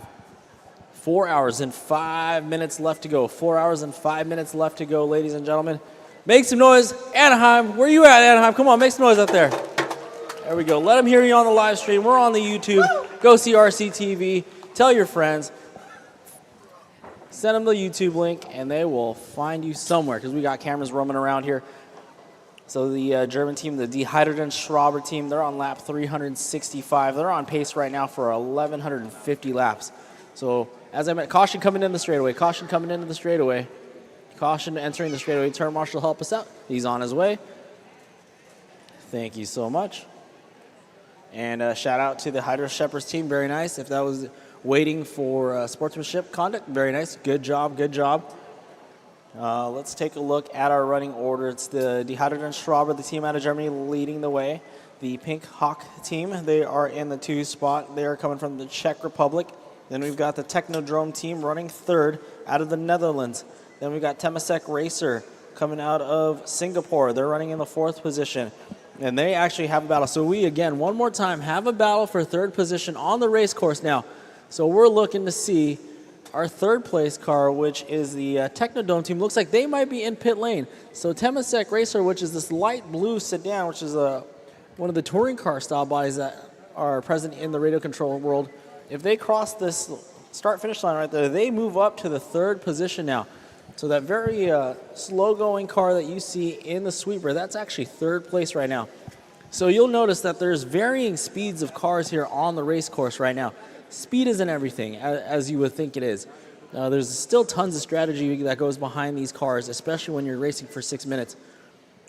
4 hours and 5 minutes left to go. 4 hours and 5 minutes left to go, ladies and gentlemen. Make some noise. Anaheim, where you at, Anaheim? Come on, make some noise out there. There we go. Let them hear you on the live stream. We're on the YouTube. Go see RCTV. Tell your friends. Send them the YouTube link, and they will find you somewhere because we got cameras roaming around here. So the German team, the H2GP team, they're on lap 365. They're on pace right now for 1,150 laps. So as I meant, caution coming in the straightaway. Caution coming into the straightaway. Caution entering the straightaway. Turn marshal, help us out. He's on his way. Thank you so much. And shout out to the H2GP team. Very nice. If that was waiting for sportsmanship conduct, very nice. Good job, good job. Let's take a look at our running order. It's the H2GP, the team out of Germany, leading the way. The Pink Hawk team, they are in the 2 spot. They are coming from the Czech Republic. Then we've got the Technodrome team running 3rd out of the Netherlands. Then we've got Temasek Racer coming out of Singapore. They're running in the 4th position. And they actually have a battle. So we, again, one more time, have a battle for 3rd position on the race course now. So we're looking to see our 3rd place car, which is the Technodrome team. Looks like they might be in pit lane. So Temasek Racer, which is this light blue sedan, which is one of the touring car style bodies that are present in the radio control world. If they cross this start-finish line right there, they move up to the 3rd position now. So that very slow-going car that you see in the sweeper, that's actually 3rd place right now. So you'll notice that there's varying speeds of cars here on the race course right now. Speed isn't everything, as you would think it is. There's still tons of strategy that goes behind these cars, especially when you're racing for 6 minutes.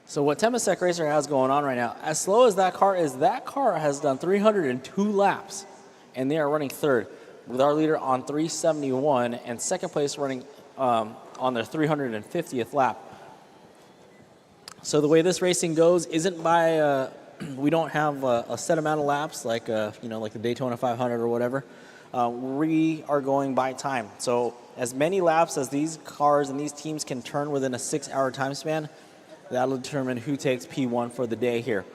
So what Temasek Racer has going on right now, as slow as that car is, that car has done 302 laps, and they are running 3rd, with our leader on 371, and 2nd place running on their 350th lap. So the way this racing goes isn't by we don't have a set amount of laps like like the Daytona 500 or whatever. We are going by time. So as many laps as these cars and these teams can turn within a 6-hour time span, that'll determine who takes P1 for the day here.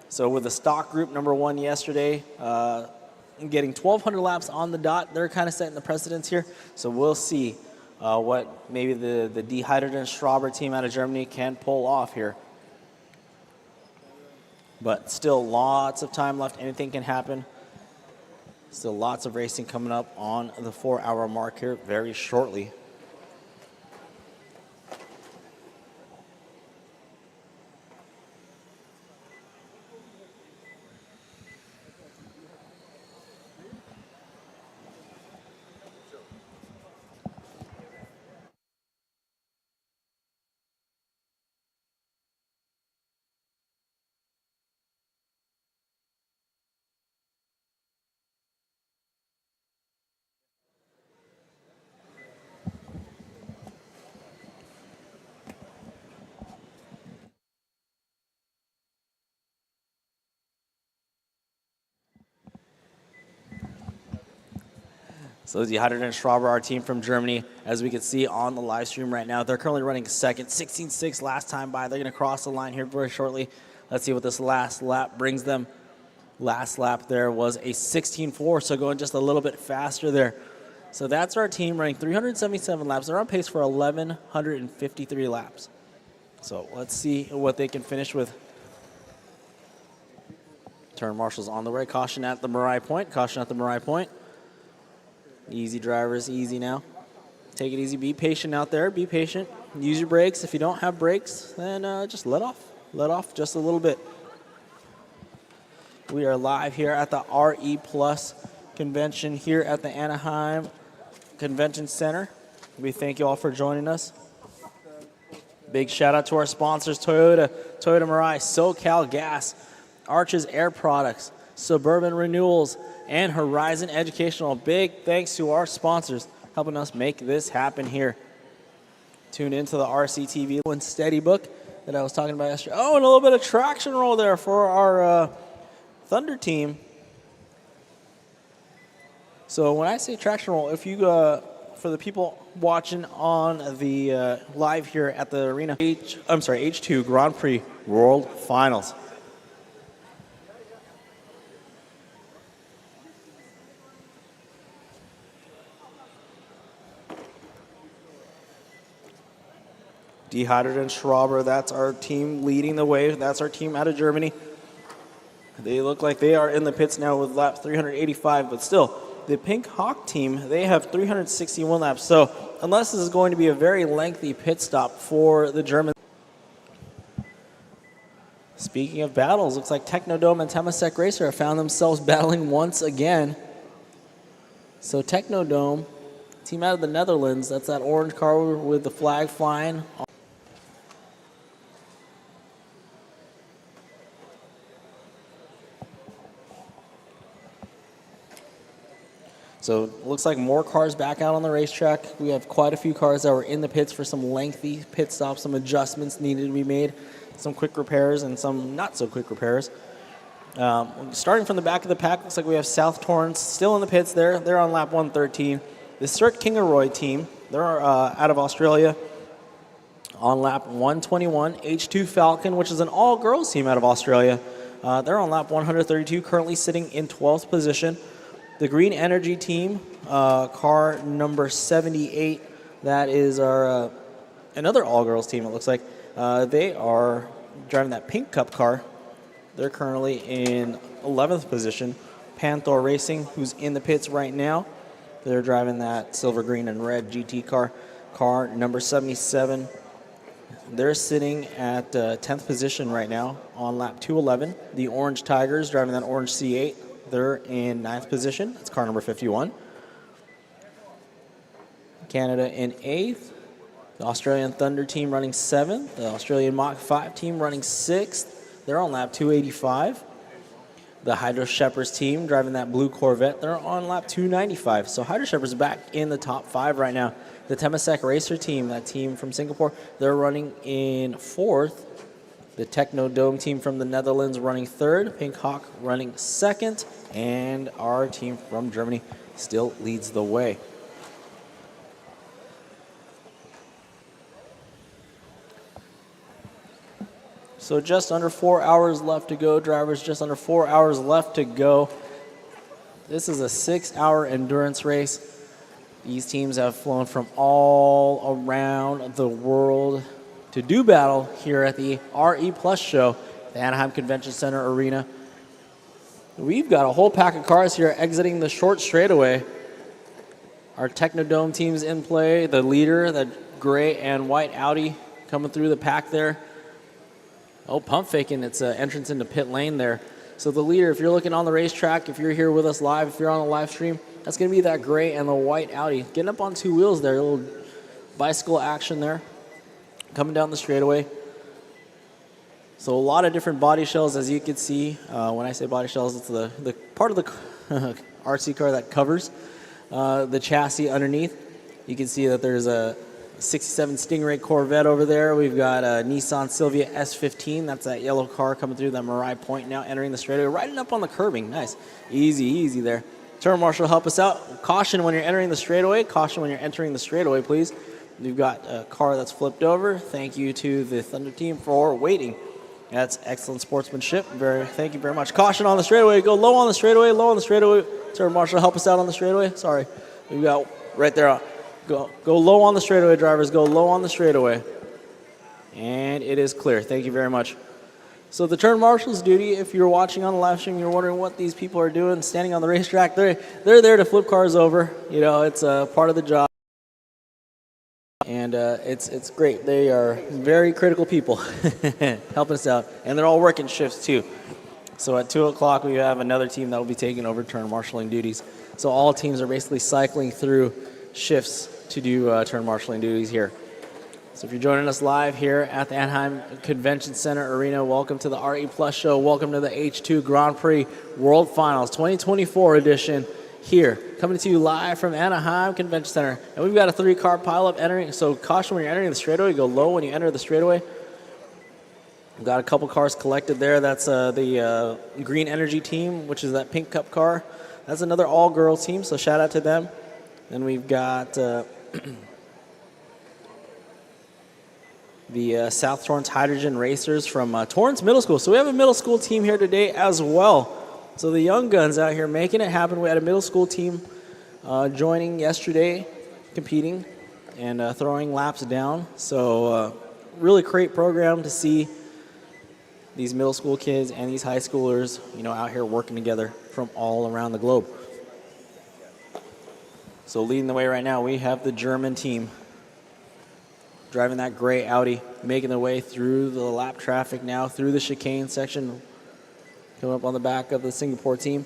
So with the stock group number 1 yesterday, getting 1,200 laps on the dot, they're kind of setting the precedence here. So we'll see what maybe the H2GP team out of Germany can pull off here. But still lots of time left. Anything can happen. Still lots of racing coming up on the 4-hour mark here very shortly. So the H2GP, our team from Germany, as we can see on the live stream right now, they're currently running 2nd, 16.6 last time by. They're going to cross the line here very shortly. Let's see what this last lap brings them. Last lap there was a 16.4, so going just a little bit faster there. So that's our team running 377 laps. They're on pace for 1,153 laps. So let's see what they can finish with. Turn marshals on the way. Caution at the Marai point. Caution at the Marai point. Easy drivers, easy now. Take it easy. Be patient out there. Be patient. Use your brakes. If you don't have brakes, then just let off. Let off just a little bit. We are live here at the RE Plus convention here at the Anaheim Convention Center. We thank you all for joining us. Big shout out to our sponsors, Toyota Mirai, SoCal Gas, Arches Air Products, Suburban Renewals, and Horizon Educational. Big thanks to our sponsors helping us make this happen here. Tune into the RCTV and Steady Book that I was talking about yesterday. Oh, and a little bit of traction roll there for our Thunder team. So when I say traction roll, if you for the people watching on the live here at the arena, H2 Grand Prix World Finals. H2GP, that's our team leading the way. That's our team out of Germany. They look like they are in the pits now with lap 385, but still, the Pink Hawk team, they have 361 laps. So unless this is going to be a very lengthy pit stop for the Germans. Speaking of battles, looks like Technodome and Temasek Racer have found themselves battling once again. So Technodome, team out of the Netherlands, that's that orange car with the flag flying. So it looks like more cars back out on the racetrack. We have quite a few cars that were in the pits for some lengthy pit stops, some adjustments needed to be made, some quick repairs and some not so quick repairs. Starting from the back of the pack, looks like we have South Torrance still in the pits there. They're on lap 113. The Cert Kingaroy team, they're out of Australia on lap 121. H2 Falcon, which is an all-girls team out of Australia, they're on lap 132, currently sitting in 12th position. The Green Energy team, car number 78, that is our another all-girls team, it looks like. They are driving that Pink Cup car. They're currently in 11th position. Panther Racing, who's in the pits right now, they're driving that silver, green, and red GT car. Car number 77. They're sitting at 10th position right now on lap 211. The Orange Tigers driving that orange C8. They're in 9th position. That's car number 51. Canada in 8th. The Australian Thunder team running 7th. The Australian Mach 5 team running 6th. They're on lap 285. The Hydro Shepherds team driving that blue Corvette, they're on lap 295. So Hydro Shepherds back in the top 5 right now. The Temasek Racer team, that team from Singapore, they're running in 4th. The Technodome team from the Netherlands running 3rd. Pink Hawk running 2nd. And our team from Germany still leads the way. So just under 4 hours left to go, drivers, just under 4 hours left to go. This is a 6-hour endurance race. These teams have flown from all around the world to do battle here at the RE Plus show, the Anaheim Convention Center Arena. We've got a whole pack of cars here exiting the short straightaway. Our Technodome team's in play. The leader, the gray and white Audi coming through the pack there. Oh, pump faking, it's an entrance into pit lane there. So the leader, if you're looking on the racetrack, if you're here with us live, if you're on the live stream, that's going to be that gray and the white Audi. Getting up on 2 wheels there, a little bicycle action there. Coming down the straightaway. So a lot of different body shells, as you can see. When I say body shells, it's the part of the RC car that covers the chassis underneath. You can see that there's a 67 Stingray Corvette over there. We've got a Nissan Silvia S15. That's that yellow car coming through that Marai Point now entering the straightaway. Riding up on the curbing. Nice. Easy, easy there. Turn marshal, help us out. Caution when you're entering the straightaway. Caution when you're entering the straightaway, please. We've got a car that's flipped over. Thank you to the Thunder team for waiting. That's excellent sportsmanship. Thank you very much. Caution on the straightaway. Go low on the straightaway. Low on the straightaway. Turn marshal, help us out on the straightaway. Sorry. We've got right there. Go low on the straightaway, drivers. Go low on the straightaway. And it is clear. Thank you very much. So the turn marshal's duty, if you're watching on the live stream, you're wondering what these people are doing, standing on the racetrack, they're there to flip cars over. You know, it's a part of the job. And it's great. They are very critical people helping us out. And they're all working shifts too. So at 2 o'clock, we have another team that will be taking over turn marshaling duties. So all teams are basically cycling through shifts to do turn marshaling duties here. So if you're joining us live here at the Anaheim Convention Center Arena, welcome to the RE Plus show. Welcome to the H2 Grand Prix World Finals 2024 edition here. Coming to you live from Anaheim Convention Center. And we've got a 3-car pileup entering, so caution when you're entering the straightaway. Go low when you enter the straightaway. We've got a couple cars collected there. That's the Green Energy team, which is that Pink Cup car. That's another all-girls team, so shout out to them. Then we've got the South Torrance Hydrogen Racers from Torrance Middle School. So we have a middle school team here today as well. So the young guns out here making it happen. We had a middle school team joining yesterday, competing and throwing laps down. So really great program to see these middle school kids and these high schoolers, you know, out here working together from all around the globe. So leading the way right now, we have the German team driving that gray Audi, making their way through the lap traffic now, through the chicane section, coming up on the back of the Singapore team.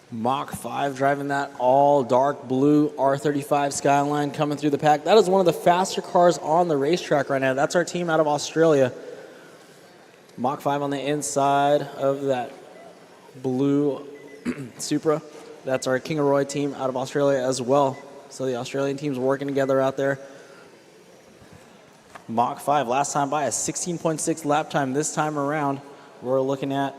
Mach 5 driving that all dark blue R35 Skyline coming through the pack. That is one of the faster cars on the racetrack right now. That's our team out of Australia. Mach 5 on the inside of that blue Supra. That's our Kingaroy team out of Australia as well. So the Australian team's working together out there. Mach 5 last time by a 16.6 lap time. This time around we're looking at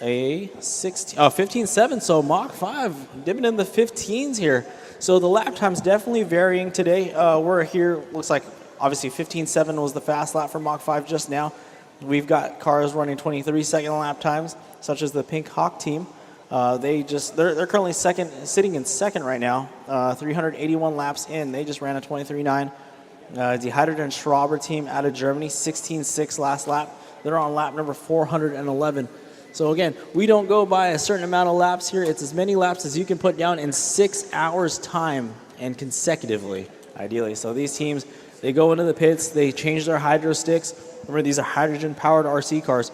a 15.7, so Mach 5 dipping in the 15s here. So the lap time's definitely varying today. We're here, looks like obviously 15.7 was the fast lap for Mach 5 just now. We've got cars running 23-second lap times, such as the Pink Hawk team. They're currently sitting in second right now, 381 laps in. They just ran a 23.9. The Hydrogen Schraber team out of Germany, 16.6 last lap. They're on lap number 411. So again, we don't go by a certain amount of laps here. It's as many laps as you can put down in 6 hours time and consecutively, ideally. So these teams, they go into the pits, they change their hydro sticks. Remember, these are hydrogen-powered RC cars.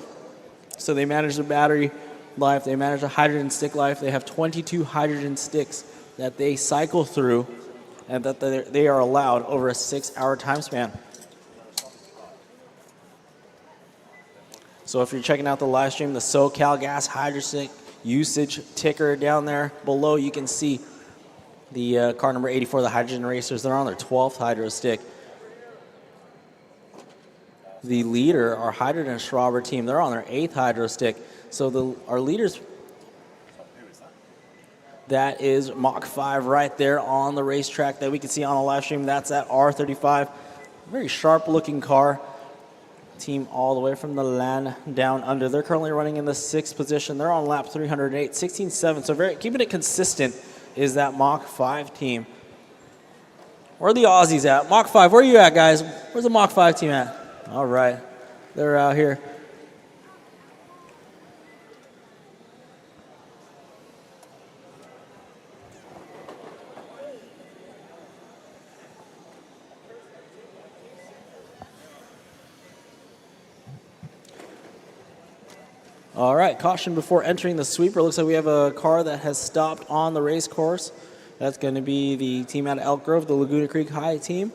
So they manage their battery life, they manage the hydrogen stick life. They have 22 hydrogen sticks that they cycle through and that they are allowed over a 6-hour time span. So if you're checking out the live stream, the SoCal Gas Hydrostick usage ticker down there below, you can see the car number 84, the Hydrogen Racers. They're on their 12th hydro stick. The leader, our Hydrogen Schraber team, they're on their 8th hydro stick. So our leaders, that is Mach 5 right there on the racetrack that we can see on the live stream. That's that R35. Very sharp looking car. Team all the way from the land down under. They're currently running in the 6th position. They're on lap 308, 16.7. So keeping it consistent is that Mach 5 team. Where are the Aussies at? Mach 5, where are you at, guys? Where's the Mach 5 team at? All right, they're out here. All right, caution before entering the sweeper. Looks like we have a car that has stopped on the race course. That's going to be the team out of Elk Grove, the Laguna Creek High team.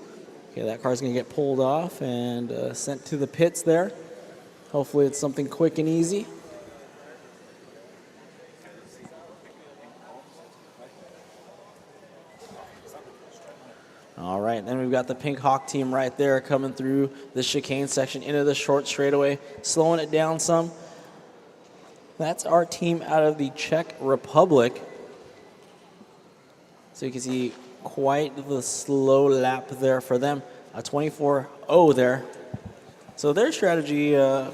Okay, that car's going to get pulled off and sent to the pits there. Hopefully it's something quick and easy. All right, then we've got the Pink Hawk team right there coming through the chicane section into the short straightaway, slowing it down some. That's our team out of the Czech Republic. So you can see quite the slow lap there for them. A 24.0 there. So their strategy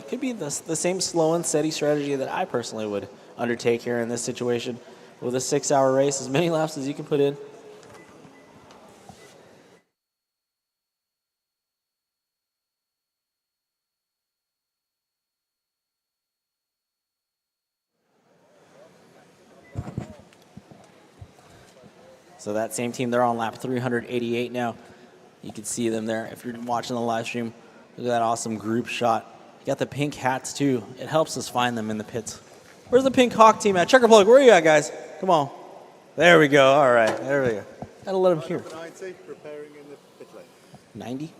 could be the same slow and steady strategy that I personally would undertake here in this situation. With a 6-hour race, as many laps as you can put in. So that same team, they're on lap 388 now. You can see them there if you're watching the live stream. Look at that awesome group shot. You got the pink hats too. It helps us find them in the pits. Where's the Pink Hawk team at? Czech Republic, where are you at, guys? Come on. There we go. All right, there we go. Gotta let them hear. 90, preparing in the pit lane. 90?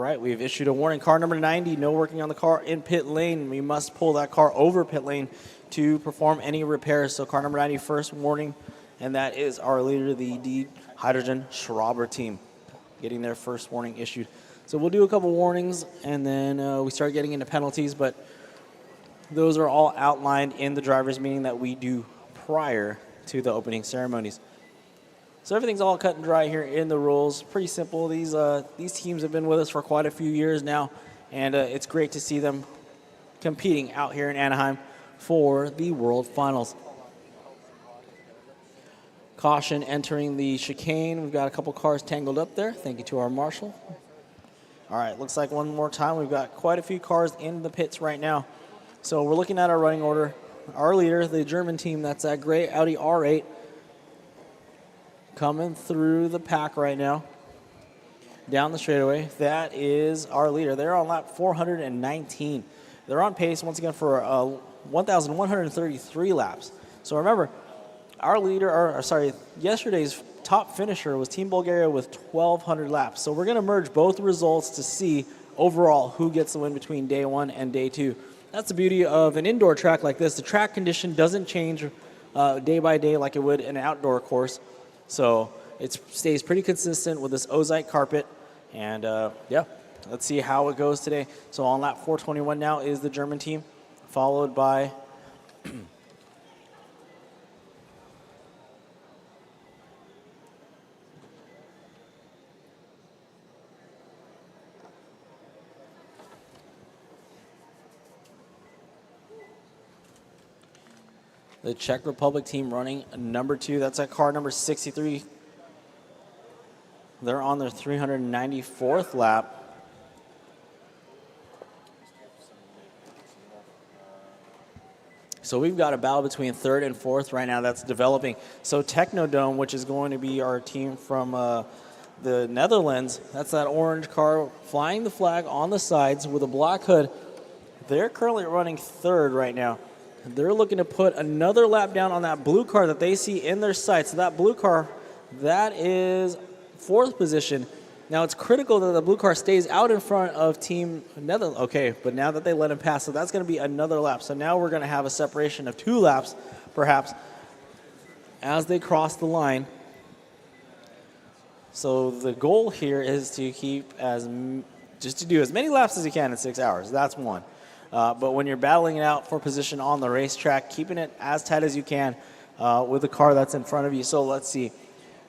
right, we've issued a warning. Car number 90, no working on the car in pit lane. We must pull that car over pit lane to perform any repairs. So car number 90, first warning, and that is our leader, the D Hydrogen Schraber team, getting their first warning issued. So we'll do a couple warnings, and then we start getting into penalties, but those are all outlined in the driver's meeting that we do prior to the opening ceremonies. So everything's all cut and dry here in the rules. Pretty simple. These teams have been with us for quite a few years now, and it's great to see them competing out here in Anaheim for the World Finals. Caution entering the chicane. We've got a couple cars tangled up there. Thank you to our marshal. All right, looks like one more time. We've got quite a few cars in the pits right now. So we're looking at our running order. Our leader, the German team, that's that gray Audi R8, coming through the pack right now, down the straightaway. That is our leader. They're on lap 419. They're on pace, once again, for 1,133 laps. So remember, our leader, yesterday's top finisher was Team Bulgaria with 1,200 laps. So we're going to merge both results to see overall who gets the win between day one and day two. That's the beauty of an indoor track like this. The track condition doesn't change day by day like it would in an outdoor course. So it stays pretty consistent with this ozite carpet. And yeah, let's see how it goes today. So on lap 421 now is the German team, followed by the Czech Republic team running number 2. That's at car number 63. They're on their 394th lap. So we've got a battle between 3rd and 4th right now that's developing. So Technodome, which is going to be our team from the Netherlands, that's that orange car flying the flag on the sides with a black hood. They're currently running 3rd right now. They're looking to put another lap down on that blue car that they see in their sights. So that blue car, that is 4th position. Now it's critical that the blue car stays out in front of Team Netherlands. Okay, but now that they let him pass, so that's going to be another lap. So now we're going to have a separation of 2 laps, perhaps, as they cross the line. So the goal here is to keep just to do as many laps as you can in 6 hours. That's one. But when you're battling it out for position on the racetrack, keeping it as tight as you can with the car that's in front of you. So let's see.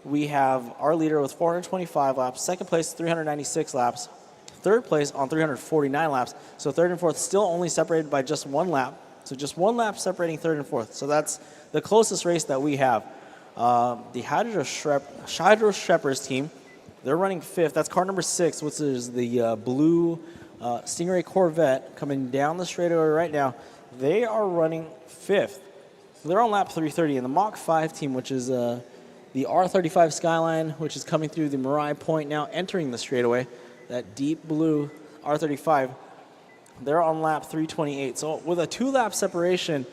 We have our leader with 425 laps, 2nd place 396 laps, 3rd place on 349 laps. So 3rd and 4th still only separated by just 1 lap. So just 1 lap separating 3rd and 4th. So that's the closest race that we have. The Hydro Schreppers team, they're running 5th. That's car number 6, which is the blue Stingray Corvette coming down the straightaway right now. They are running 5th. So they're on lap 330. And the Mach 5 team, which is the R35 Skyline, which is coming through the Marai Point now, entering the straightaway, that deep blue R35, they're on lap 328. So with a 2-lap separation,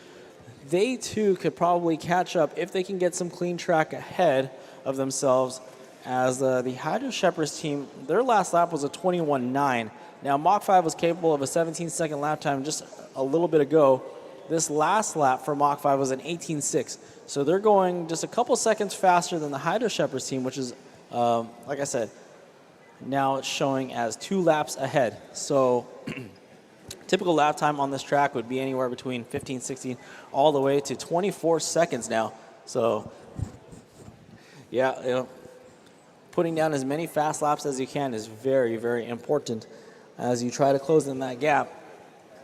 they too could probably catch up if they can get some clean track ahead of themselves, as the Hydro Shepherd's team, their last lap was a 21.9. Now, Mach 5 was capable of a 17-second lap time just a little bit ago. This last lap for Mach 5 was an 18.6. So they're going just a couple seconds faster than the Hydro Shepherd's team, which is, like I said, now it's showing as 2 laps ahead. So typical lap time on this track would be anywhere between 15, 16, all the way to 24 seconds now. So, yeah, putting down as many fast laps as you can is very, very important as you try to close in that gap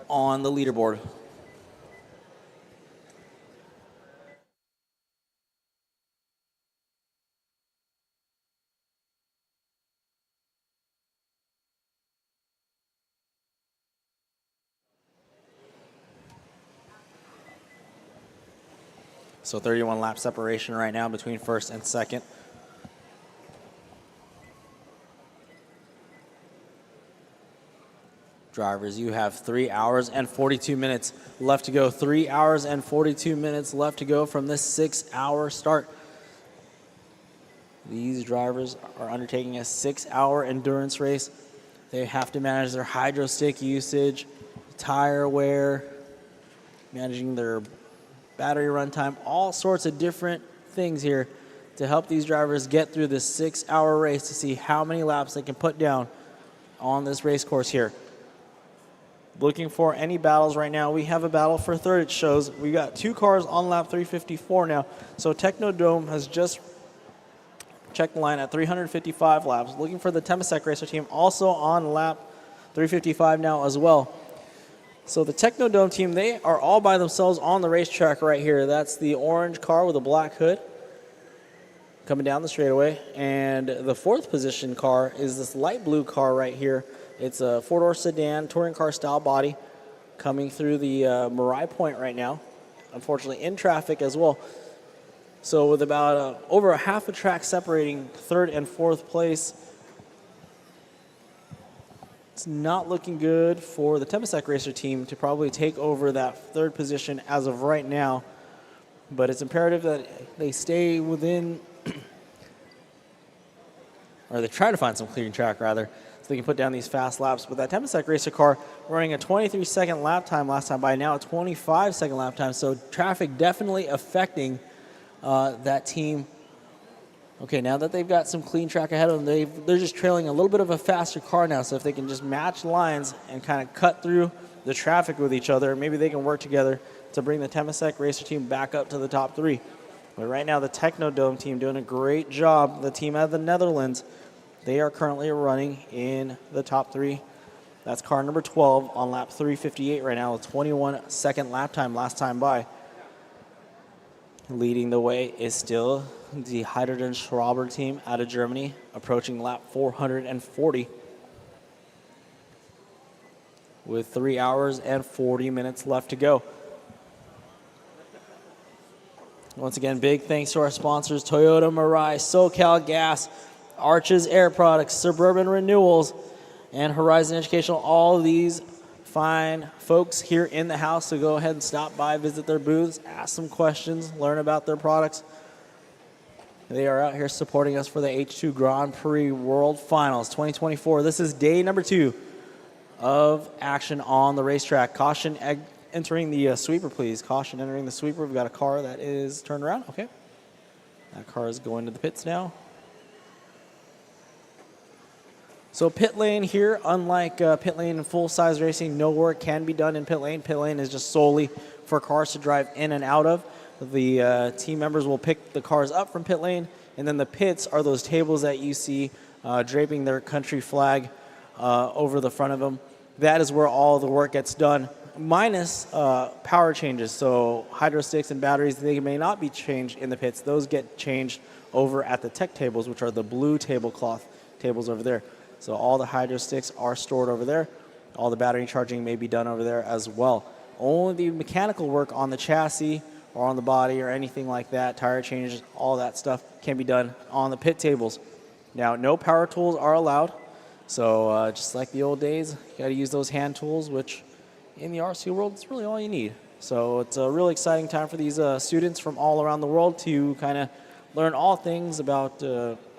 on the leaderboard. So 31 lap separation right now between 1st and 2nd. Drivers, you have 3 hours and 42 minutes left to go. 3 hours and 42 minutes left to go from this 6-hour start. These drivers are undertaking a 6-hour endurance race. They have to manage their hydro stick usage, tire wear, managing their battery runtime, all sorts of different things here to help these drivers get through this 6-hour race to see how many laps they can put down on this race course here. Looking for any battles right now. We have a battle for third, it shows. We got 2 cars on lap 354 now. So Technodome has just checked the line at 355 laps. Looking for the Temasek Racer team also on lap 355 now as well. So the Technodome team, they are all by themselves on the racetrack right here. That's the orange car with a black hood coming down the straightaway. And the 4th position car is this light blue car right here. It's a 4-door sedan, touring car style body coming through the Marai Point right now. Unfortunately in traffic as well. So with about over a half a track separating 3rd and 4th place, it's not looking good for the Temasek Racer team to probably take over that 3rd position as of right now. But it's imperative that they stay within, or they try to find some clean track rather, so they can put down these fast laps. But that Temasek Racer car running a 23-second lap time last time, by now a 25-second lap time. So traffic definitely affecting that team. Okay, now that they've got some clean track ahead of them, they're just trailing a little bit of a faster car now. So if they can just match lines and kind of cut through the traffic with each other, maybe they can work together to bring the Temasek Racer team back up to the top 3. But right now, the Technodome team doing a great job. The team out of the Netherlands, they are currently running in the top 3. That's car number 12 on lap 358 right now, a 21-second lap time last time by. Leading the way is still the Hydrogen Schrauber team out of Germany, approaching lap 440 with 3 hours and 40 minutes left to go. Once again, big thanks to our sponsors, Toyota Mirai, SoCal Gas, Arches Air Products, Suburban Renewals, and Horizon Educational. All of these fine folks here in the house, so go ahead and stop by, visit their booths, ask some questions, learn about their products. They are out here supporting us for the H2 Grand Prix World Finals 2024. This is day number 2 of action on the racetrack. Caution entering the sweeper, please. Caution entering the sweeper. We've got a car that is turned around. Okay. That car is going to the pits now. So pit lane here, unlike pit lane in full-size racing, no work can be done in pit lane. Pit lane is just solely for cars to drive in and out of. The team members will pick the cars up from pit lane, and then the pits are those tables that you see draping their country flag over the front of them. That is where all the work gets done, minus power changes. So hydro sticks and batteries, they may not be changed in the pits. Those get changed over at the tech tables, which are the blue tablecloth tables over there. So all the hydro sticks are stored over there. All the battery charging may be done over there as well. Only the mechanical work on the chassis or on the body or anything like that, tire changes, all that stuff can be done on the pit tables. Now, no power tools are allowed. So just like the old days, you got to use those hand tools, which in the RC world, it's really all you need. So it's a really exciting time for these students from all around the world to kind of learn all things about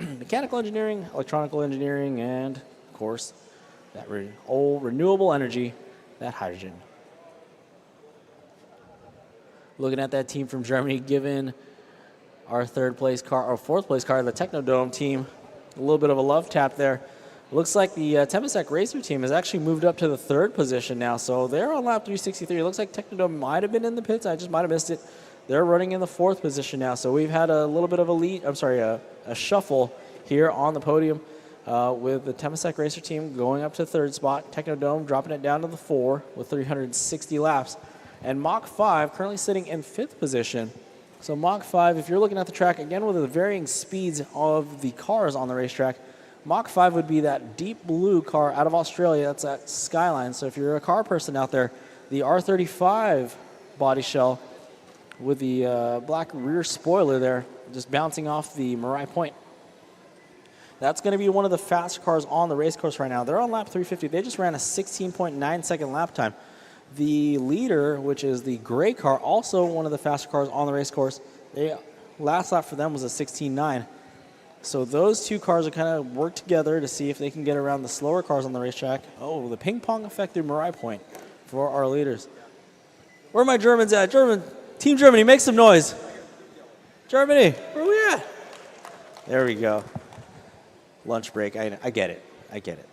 mechanical engineering, electronical engineering, and, of course, that old renewable energy, that hydrogen. Looking at that team from Germany, given our 4th place car, the Technodome team, a little bit of a love tap there. Looks like the Temasek Racer team has actually moved up to the 3rd position now, so they're on lap 363. It looks like Technodome might have been in the pits. I just might have missed it. They're running in the 4th position now, so we've had a little bit of a shuffle here on the podium with the Temasek Racer team going up to 3rd spot, Technodome dropping it down to the 4 with 360 laps, and Mach 5 currently sitting in 5th position. So Mach 5, if you're looking at the track, again with the varying speeds of the cars on the racetrack, Mach 5 would be that deep blue car out of Australia. That's that Skyline. So if you're a car person out there, the R35 body shell with the black rear spoiler there, just bouncing off the Marai Point. That's going to be one of the fast cars on the race course right now. They're on lap 350. They just ran a 16.9-second lap time. The leader, which is the gray car, also one of the faster cars on the race course. Last lap for them was a 16.9. So those two cars are kind of work together to see if they can get around the slower cars on the racetrack. Oh, the ping pong effect through Mirai Point for our leaders. Where are my Germans at? Team Germany, make some noise. Germany, where are we at? There we go. Lunch break. I get it. I get it.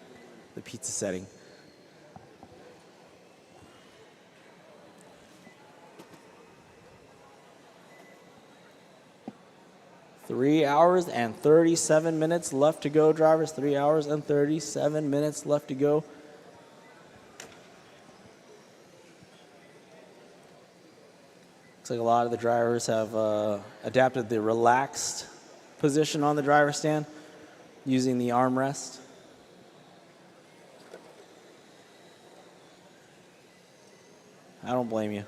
The pizza setting. Three hours and 37 minutes left to go, drivers. 3 hours and 37 minutes left to go. Looks like a lot of the drivers have adapted the relaxed position on the driver's stand using the armrest. I don't blame you.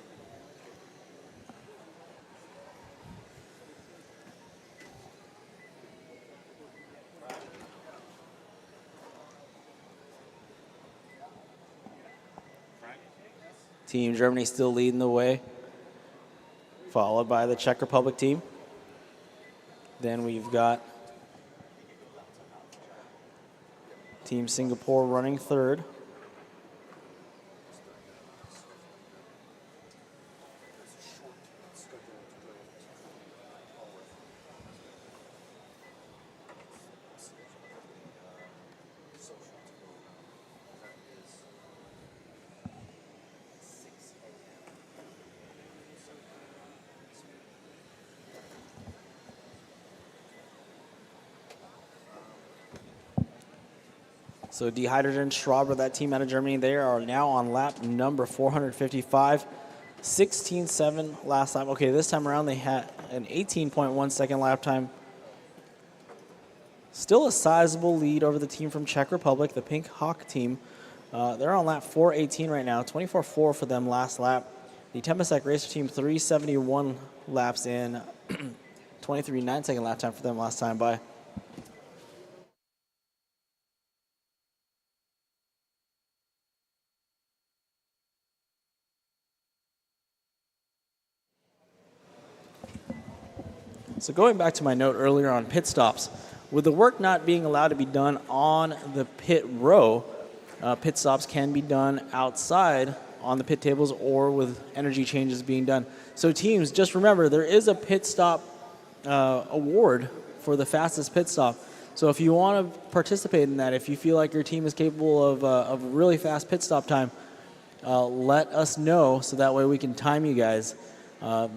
Team Germany still leading the way, followed by the Czech Republic team. Then we've got Team Singapore running third. So Dehydrogen, Schraber, that team out of Germany, they are now on lap number 455. 16.7 last lap. Okay, this time around they had an 18.1 second lap time. Still a sizable lead over the team from Czech Republic, the Pink Hawk team. They're on lap 418 right now, 24.4 for them last lap. The Temasek Racer team, 371 laps in, 23.9 second lap time for them last time by. So going back to my note earlier on pit stops, with the work not being allowed to be done on the pit row, pit stops can be done outside on the pit tables or with energy changes being done. So teams, just remember, there is a pit stop award for the fastest pit stop. So if you want to participate in that, if you feel like your team is capable of a really fast pit stop time, let us know so that way we can time you guys.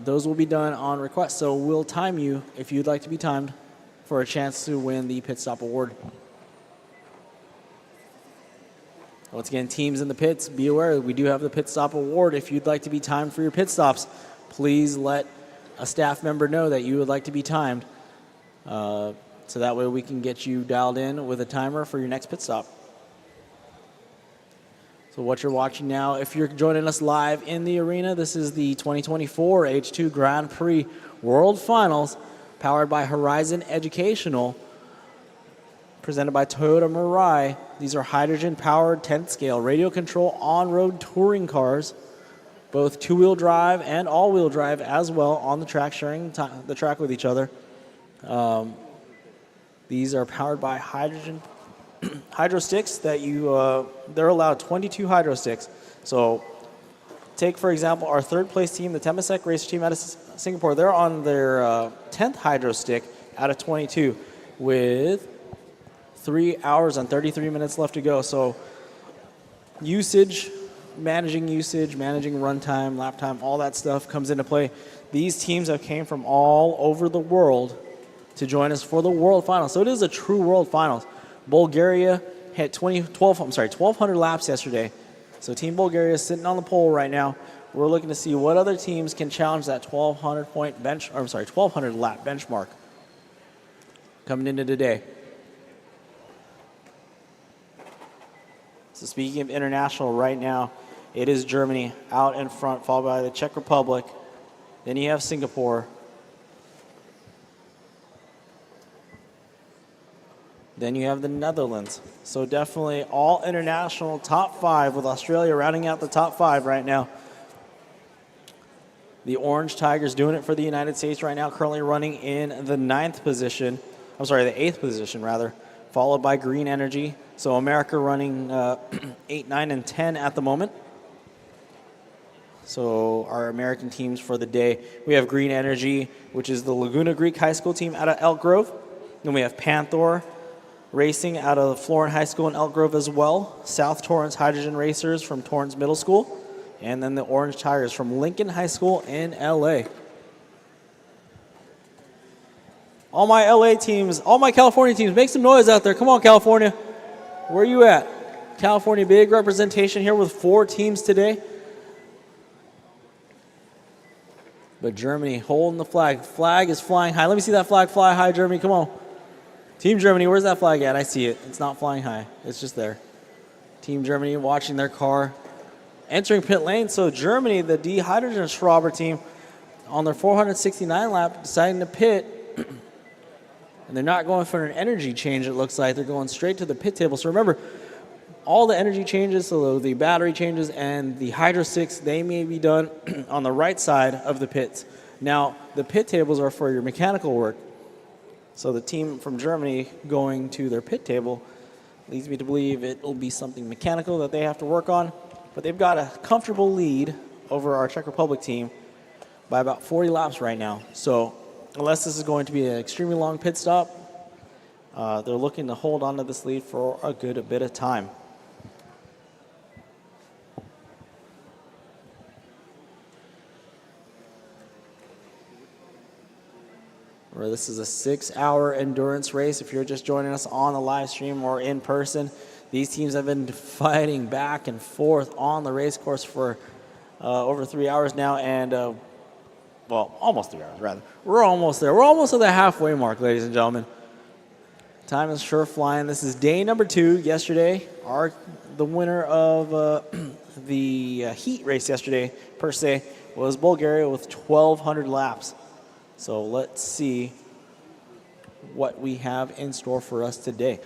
Those will be done on request, so we'll time you if you'd like to be timed for a chance to win the pit stop award. Once again, teams in the pits, be aware we do have the pit stop award. If you'd like to be timed for your pit stops, please let a staff member know that you would like to be timed, so that way we can get you dialed in with a timer for your next pit stop. So what you're watching now, if you're joining us live in the arena, this is the 2024 H2 Grand Prix World Finals, powered by Horizon Educational, presented by Toyota Mirai. These are hydrogen-powered 10th-scale radio control on-road touring cars, both two-wheel drive and all-wheel drive as well on the track, sharing the track with each other. These are powered by hydro sticks that they're allowed 22 hydro sticks. So take, for example, our third place team, the Temasek Racer team out of Singapore. They're on their 10th hydro stick out of 22 with 3 hours and 33 minutes left to go. So managing runtime, lap time, all that stuff comes into play. These teams have came from all over the world to join us for the World Final. So it is a true World Finals. Bulgaria hit 1,200 laps yesterday. So Team Bulgaria is sitting on the pole right now. We're looking to see what other teams can challenge that 1,200 lap benchmark coming into today. So speaking of international right now, it is Germany out in front, followed by the Czech Republic. Then you have Singapore. Then you have the Netherlands. So definitely all international top 5, with Australia rounding out the top 5 right now. The Orange Tigers doing it for the United States right now, currently running in the 9th position. I'm sorry, the 8th position rather, followed by Green Energy. So America running 8, 9, and 10 at the moment. So our American teams for the day, we have Green Energy, which is the Laguna Greek High School team out of Elk Grove. Then we have Panther Racing out of Florin High School in Elk Grove as well. South Torrance Hydrogen Racers from Torrance Middle School. And then the Orange Tigers from Lincoln High School in LA. All my LA teams, all my California teams, make some noise out there. Come on, California. Where are you at? California, big representation here with 4 teams today. But Germany holding the flag. Flag is flying high. Let me see that flag fly high, Germany. Come on. Team Germany, where's that flag at? I see it. It's not flying high. It's just there. Team Germany watching their car entering pit lane. So Germany, the D Hydrogen Schrauber team, on their 469 lap, deciding to pit. And they're not going for an energy change, it looks like. They're going straight to the pit table. So remember, all the energy changes, so the battery changes and the Hydro 6, they may be done on the right side of the pits. Now, the pit tables are for your mechanical work. So the team from Germany going to their pit table leads me to believe it will be something mechanical that they have to work on. But they've got a comfortable lead over our Czech Republic team by about 40 laps right now. So unless this is going to be an extremely long pit stop, they're looking to hold on to this lead for a good bit of time. This is a 6-hour endurance race. If you're just joining us on the live stream or in person, these teams have been fighting back and forth on the race course for over 3 hours now, and well, almost 3 hours rather. We're almost there. We're almost at the halfway mark, ladies and gentlemen. Time is sure flying. This is day number 2. Yesterday, the winner of the heat race yesterday, per se, was Bulgaria with 1,200 laps. So let's see what we have in store for us today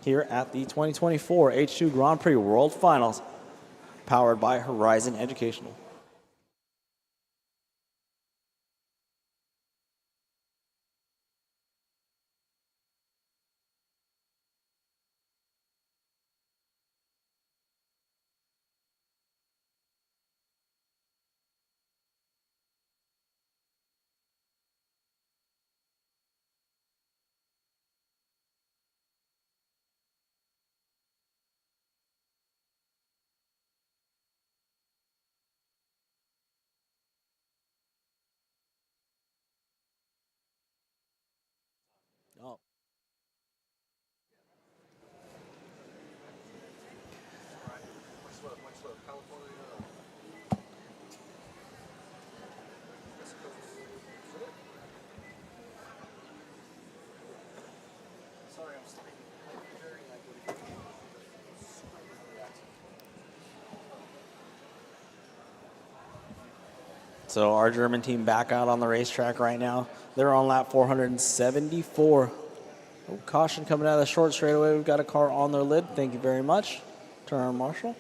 here at the 2024 H2 Grand Prix World Finals, powered by Horizon Educational. Oh. So our German team back out on the racetrack right now. They're on lap 474. Oh, caution coming out of the short straightaway. We've got a car on their lid. Thank you very much, turn marshal.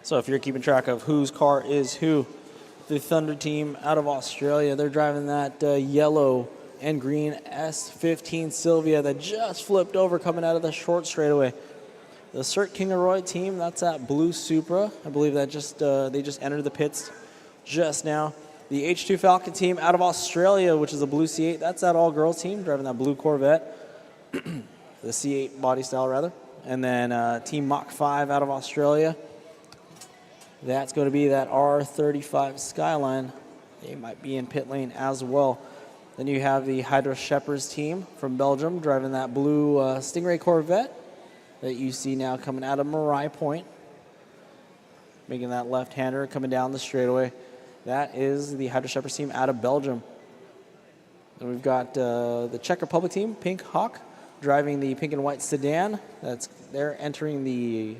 So if you're keeping track of whose car is who, the Thunder team out of Australia, they're driving that yellow and green S15 Sylvia that just flipped over coming out of the short straightaway. The Cert Kingaroy team, that's that blue Supra. I believe that they just entered the pits just now. The H2 Falcon team out of Australia, which is a blue C8, that's that all-girls team driving that blue Corvette, the C8 body style rather. And then Team Mach 5 out of Australia. That's going to be that R35 Skyline. They might be in pit lane as well. Then you have the Hydro Shepherds team from Belgium driving that blue Stingray Corvette that you see now coming out of Marai Point, making that left-hander coming down the straightaway. That is the Hydro Shepherds team out of Belgium. And we've got the Czech Republic team, Pink Hawk, driving the pink and white sedan. They're entering the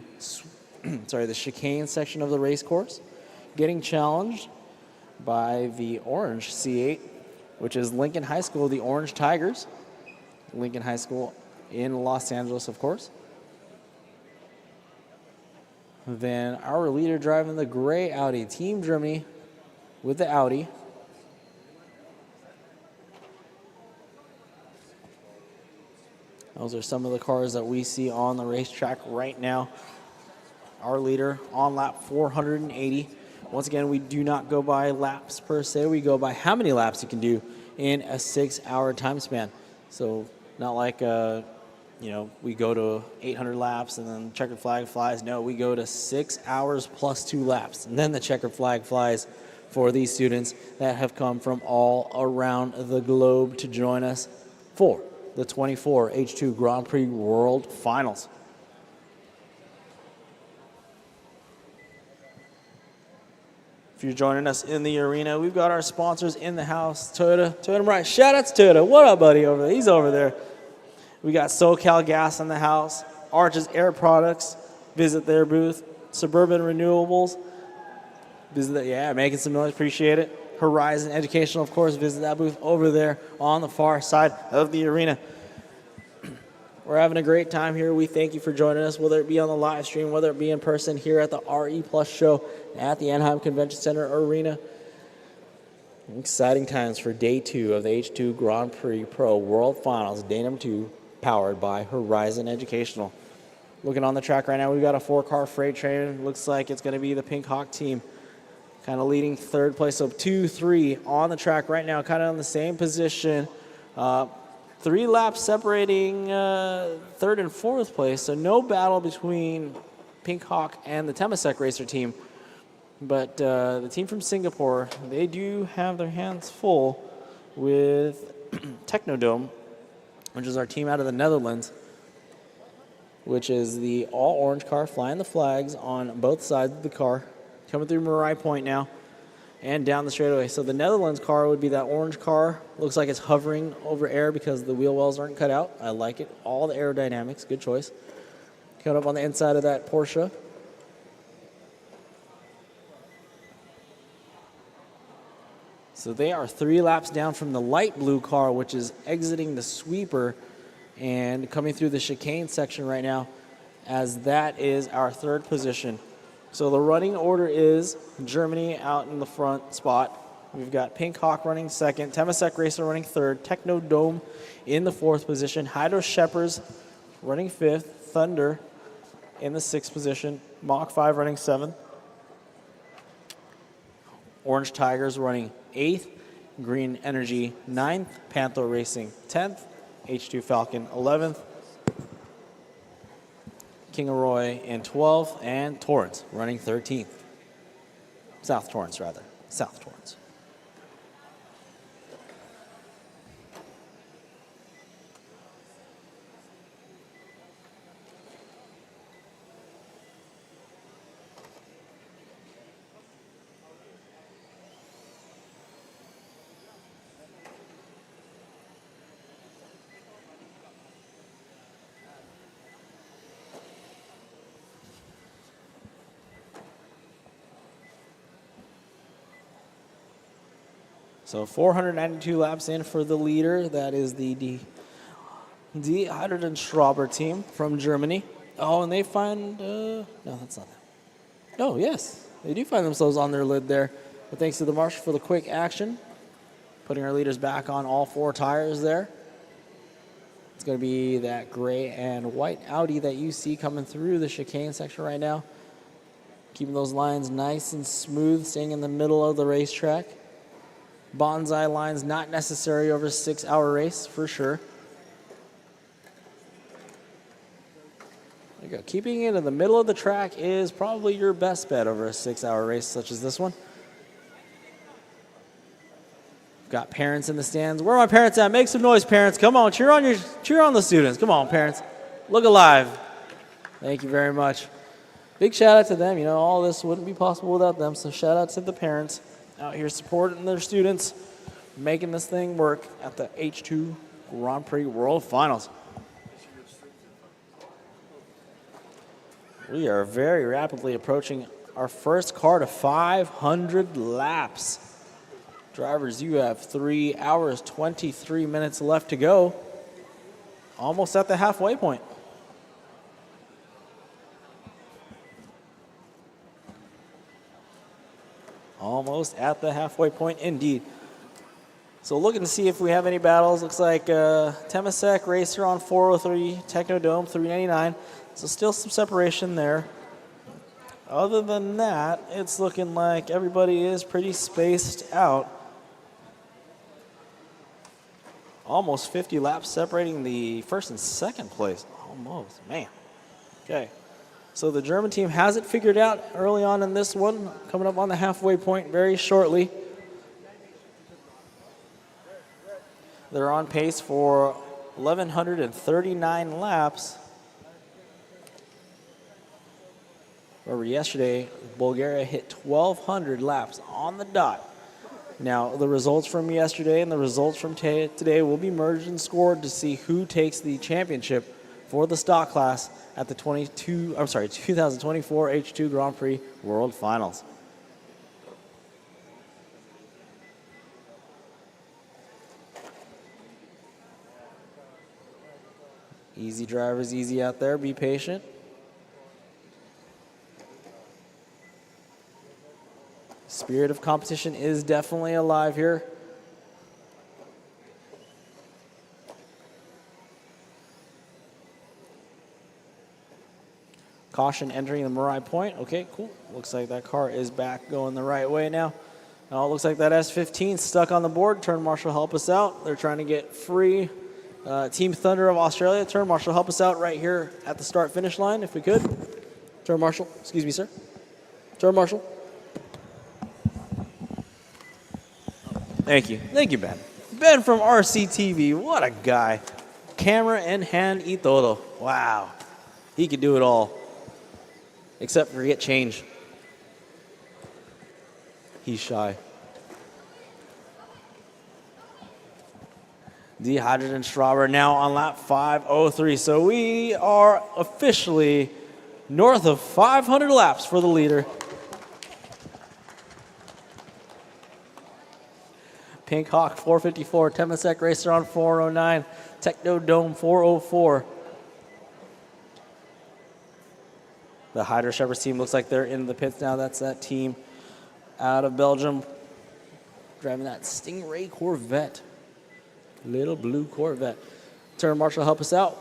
the chicane section of the race course, getting challenged by the orange C8, which is Lincoln High School, the Orange Tigers. Lincoln High School in Los Angeles, of course. Then our leader driving the gray Audi, Team Germany with the Audi. Those are some of the cars that we see on the racetrack right now. Our leader on lap 480. Once again, we do not go by laps per se. We go by how many laps you can do in a 6-hour time span. So not like, we go to 800 laps and then the checkered flag flies. No, we go to 6 hours plus 2 laps. And then the checkered flag flies for these students that have come from all around the globe to join us for the 24 H2 Grand Prix World Finals. If you're joining us in the arena, we've got our sponsors in the house. Toyota Brian. Shout out to Toyota. What up, buddy, over there? He's over there. We got SoCal Gas in the house. Arches Air Products. Visit their booth. Suburban Renewables. Visit that. Yeah, making some noise. Appreciate it. Horizon Educational, of course. Visit that booth over there on the far side of the arena. We're having a great time here. We thank you for joining us, whether it be on the live stream, whether it be in person here at the RE Plus show at the Anaheim Convention Center Arena. Exciting times for day 2 of the H2 Grand Prix Pro World Finals, day number 2, powered by Horizon Educational. Looking on the track right now, we've got a 4-car freight train. Looks like it's going to be the Pink Hawk team kind of leading third place. So 2-3 on the track right now, kind of in the same position. 3 laps separating third and fourth place, so no battle between Pink Hawk and the Temasek Racer team. But the team from Singapore, they do have their hands full with Technodome, which is our team out of the Netherlands, which is the all-orange car flying the flags on both sides of the car. Coming through Marai Point now and down the straightaway. So the Netherlands car would be that orange car. Looks like it's hovering over air because the wheel wells aren't cut out. I like it. All the aerodynamics. Good choice. Coming up on the inside of that Porsche. So they are 3 laps down from the light blue car, which is exiting the sweeper and coming through the chicane section right now, as that is our 3rd position. So the running order is Germany out in the front spot. We've got Pink Hawk running 2nd, Temasek Racer running 3rd, Technodome in the 4th position, Hydro Shepherds running 5th, Thunder in the 6th position, Mach 5 running 7th, Orange Tigers running 8th, Green Energy 9th, Panther Racing 10th, H2 Falcon 11th, King of Roy in 12th, and Torrance running 13th. South Torrance, rather. South Torrance. So 492 laps in for the leader. That is the Hydrogen Schrauber team from Germany. Oh, and they find, no, that's not that. Oh, yes, they do find themselves on their lid there. But thanks to the marshal for the quick action, putting our leaders back on all 4 tires there. It's going to be that gray and white Audi that you see coming through the chicane section right now. Keeping those lines nice and smooth, staying in the middle of the racetrack. Bonsai lines not necessary over a 6-hour race, for sure. There you go. Keeping it in the middle of the track is probably your best bet over a 6-hour race such as this one. Got parents in the stands. Where are my parents at? Make some noise, parents. Come on, cheer on the students. Come on, parents. Look alive. Thank you very much. Big shout out to them. You know, all this wouldn't be possible without them, so shout out to the parents out here supporting their students, making this thing work at the H2 Grand Prix World Finals. We are very rapidly approaching our first car to 500 laps. Drivers, you have 3 hours, 23 minutes left to go. Almost at the halfway point. Almost at the halfway point indeed. So looking to see if we have any battles. Looks like Temasek Racer on 403, Technodome 399. So still some separation there. Other than that, it's looking like everybody is pretty spaced out. Almost 50 laps separating the first and second place. Almost, man. Okay. So the German team has it figured out early on in this one, coming up on the halfway point very shortly. They're on pace for 1,139 laps. Remember yesterday, Bulgaria hit 1,200 laps on the dot. Now, the results from yesterday and the results from today will be merged and scored to see who takes the championship for the stock class at the 2024 H2 Grand Prix World Finals. Easy drivers, easy out there. Be patient. Spirit of competition is definitely alive here. Caution entering the Marai Point. Okay, cool. Looks like that car is back going the right way now. Now it looks like that S15 stuck on the board. Turn Marshal, help us out. They're trying to get free. Team Thunder of Australia. Turn Marshal, help us out right here at the start-finish line, if we could. Turn Marshal, excuse me, sir. Turn Marshal. Thank you. Thank you, Ben. Ben from RCTV. What a guy. Camera in hand y todo. Wow. He could do it all. Except for get change. He's shy. Dehydrated and Strawberry now on lap 5:03. So we are officially north of 500 laps for the leader. Pink Hawk 454, Temasek Racer on 409, Technodome 404. The Hydra Shepherds team looks like they're in the pits now. That's that team out of Belgium driving that Stingray Corvette. Little blue Corvette. Turn Marshal, help us out.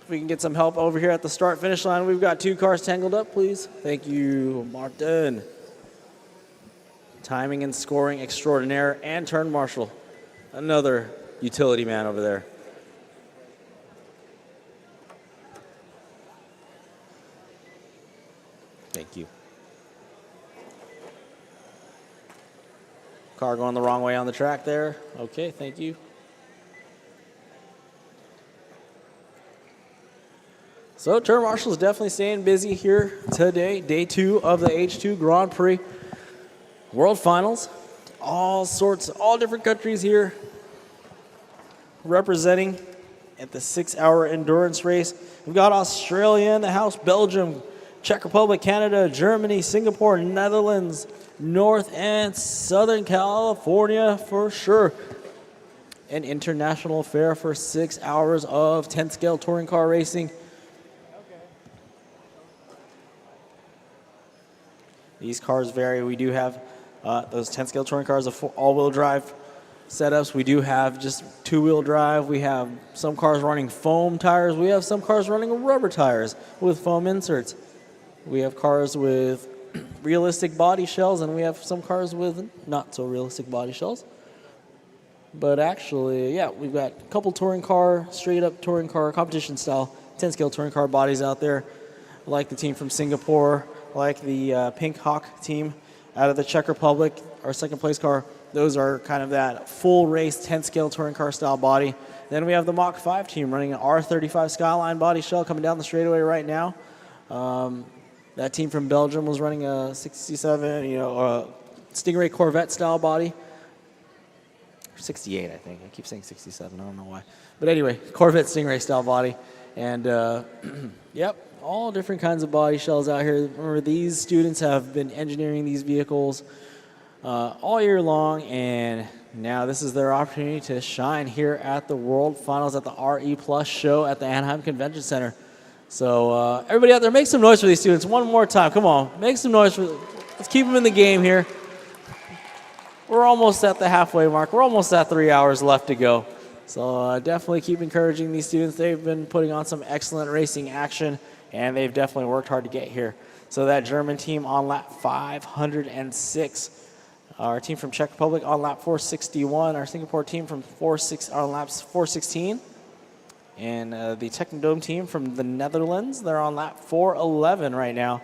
If we can get some help over here at the start-finish line. We've got two cars tangled up, please. Thank you, Martin. Timing and scoring extraordinaire. And Turn Marshal. Another utility man over there. Thank you. Car going the wrong way on the track there. Okay, thank you. So Turn Marshal is definitely staying busy here today, day 2 of the H2 Grand Prix World Finals. All different countries here representing at the 6-hour endurance race. We've got Australia in the house, Belgium, Czech Republic, Canada, Germany, Singapore, Netherlands, North and Southern California for sure. An international affair for 6 hours of 10-scale touring car racing. These cars vary. We do have those 10-scale touring cars of all-wheel drive setups. We do have just 2-wheel drive. We have some cars running foam tires. We have some cars running rubber tires with foam inserts. We have cars with realistic body shells, and we have some cars with not so realistic body shells. But actually, yeah, we've got a couple touring car, straight-up touring car, competition-style 10-scale touring car bodies out there, like the team from Singapore, like the Pink Hawk team out of the Czech Republic, our second-place car. Those are kind of that full-race 10-scale touring car style body. Then we have the Mach 5 team running an R35 Skyline body shell coming down the straightaway right now. That team from Belgium was running a 67, Stingray Corvette style body. 68, I think. I keep saying 67. I don't know why. But anyway, Corvette Stingray style body. And, yep, all different kinds of body shells out here. Remember, these students have been engineering these vehicles all year long, and now this is their opportunity to shine here at the World Finals at the RE Plus show at the Anaheim Convention Center. So everybody out there, make some noise for these students one more time. Come on, make some noise for them. Let's keep them in the game here. we're almost at the halfway mark. We're almost at 3 hours left to go. So definitely keep encouraging these students. They've been putting on some excellent racing action, and they've definitely worked hard to get here. So that German team on lap 506. Our team from Czech Republic on lap 461. Our Singapore team from on laps 416. And the Technodome team from the Netherlands, they're on lap 411 right now.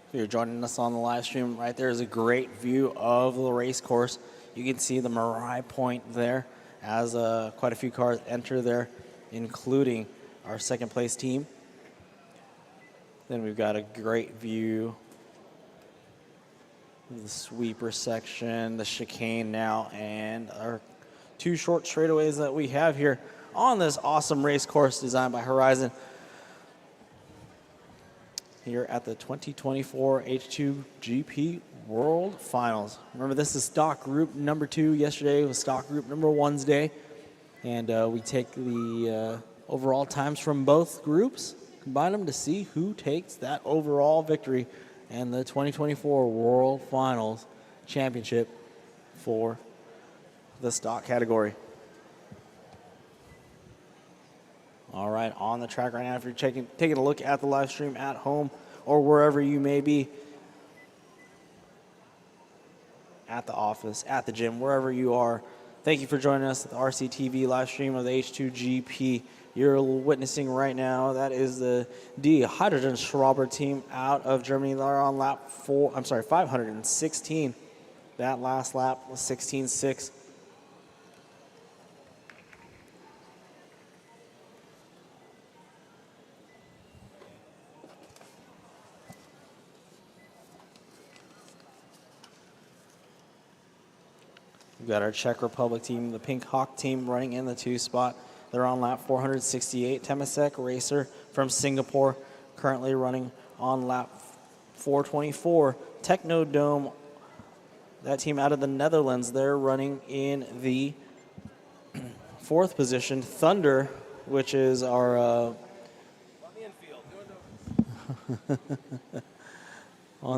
If you're joining us on the live stream, right there is a great view of the race course. You can see the Marai Point there as quite a few cars enter there, including our second place team. Then we've got a great view of the sweeper section, the chicane now, and our two short straightaways that we have here on this awesome race course designed by Horizon here at the 2024 H2GP World Finals. Remember, this is stock group number 2. Yesterday was stock group number 1's day. And we take the overall times from both groups, combine them to see who takes that overall victory and the 2024 World Finals Championship for the stock category. All right, on the track right now, if you're taking a look at the live stream at home or wherever you may be, at the office, at the gym, wherever you are, thank you for joining us at the RCTV live stream of the H2GP. You're witnessing right now, that is the Hydrogen Schraube team out of Germany. They're on lap 516. That last lap was 16.6. We've got our Czech Republic team, the Pink Hawk team, running in the 2 spot. They're on lap 468. Temasek Racer from Singapore, currently running on lap 424. Technodome, that team out of the Netherlands, they're running in the 4th position. Thunder, which is our on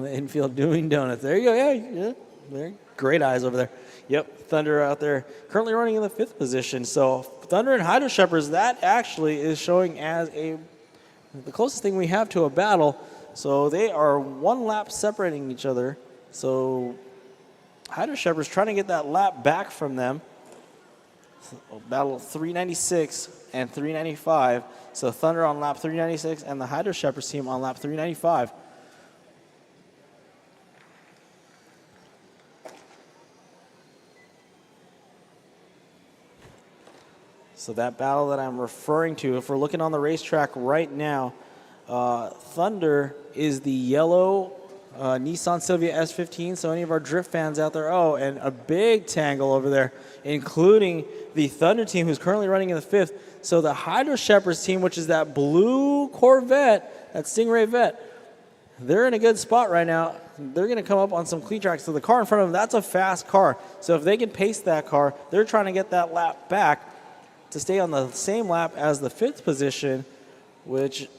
the infield doing donuts. There you go. Yeah. There. Great eyes over there. Yep, Thunder out there currently running in the 5th position. So Thunder and Hydro Shepherds, that actually is showing as the closest thing we have to a battle. So they are 1 lap separating each other. So Hydro Shepherds trying to get that lap back from them. So battle 396 and 395. So Thunder on lap 396 and the Hydro Shepherds team on lap 395. So that battle that I'm referring to, if we're looking on the racetrack right now, Thunder is the yellow Nissan Silvia S15. So any of our drift fans out there, oh, and a big tangle over there, including the Thunder team who's currently running in the 5th. So the Hydro Shepherds team, which is that blue Corvette, that Stingray Vet, they're in a good spot right now. They're going to come up on some clean tracks. So the car in front of them, that's a fast car. So if they can pace that car, they're trying to get that lap back to stay on the same lap as the 5th position, which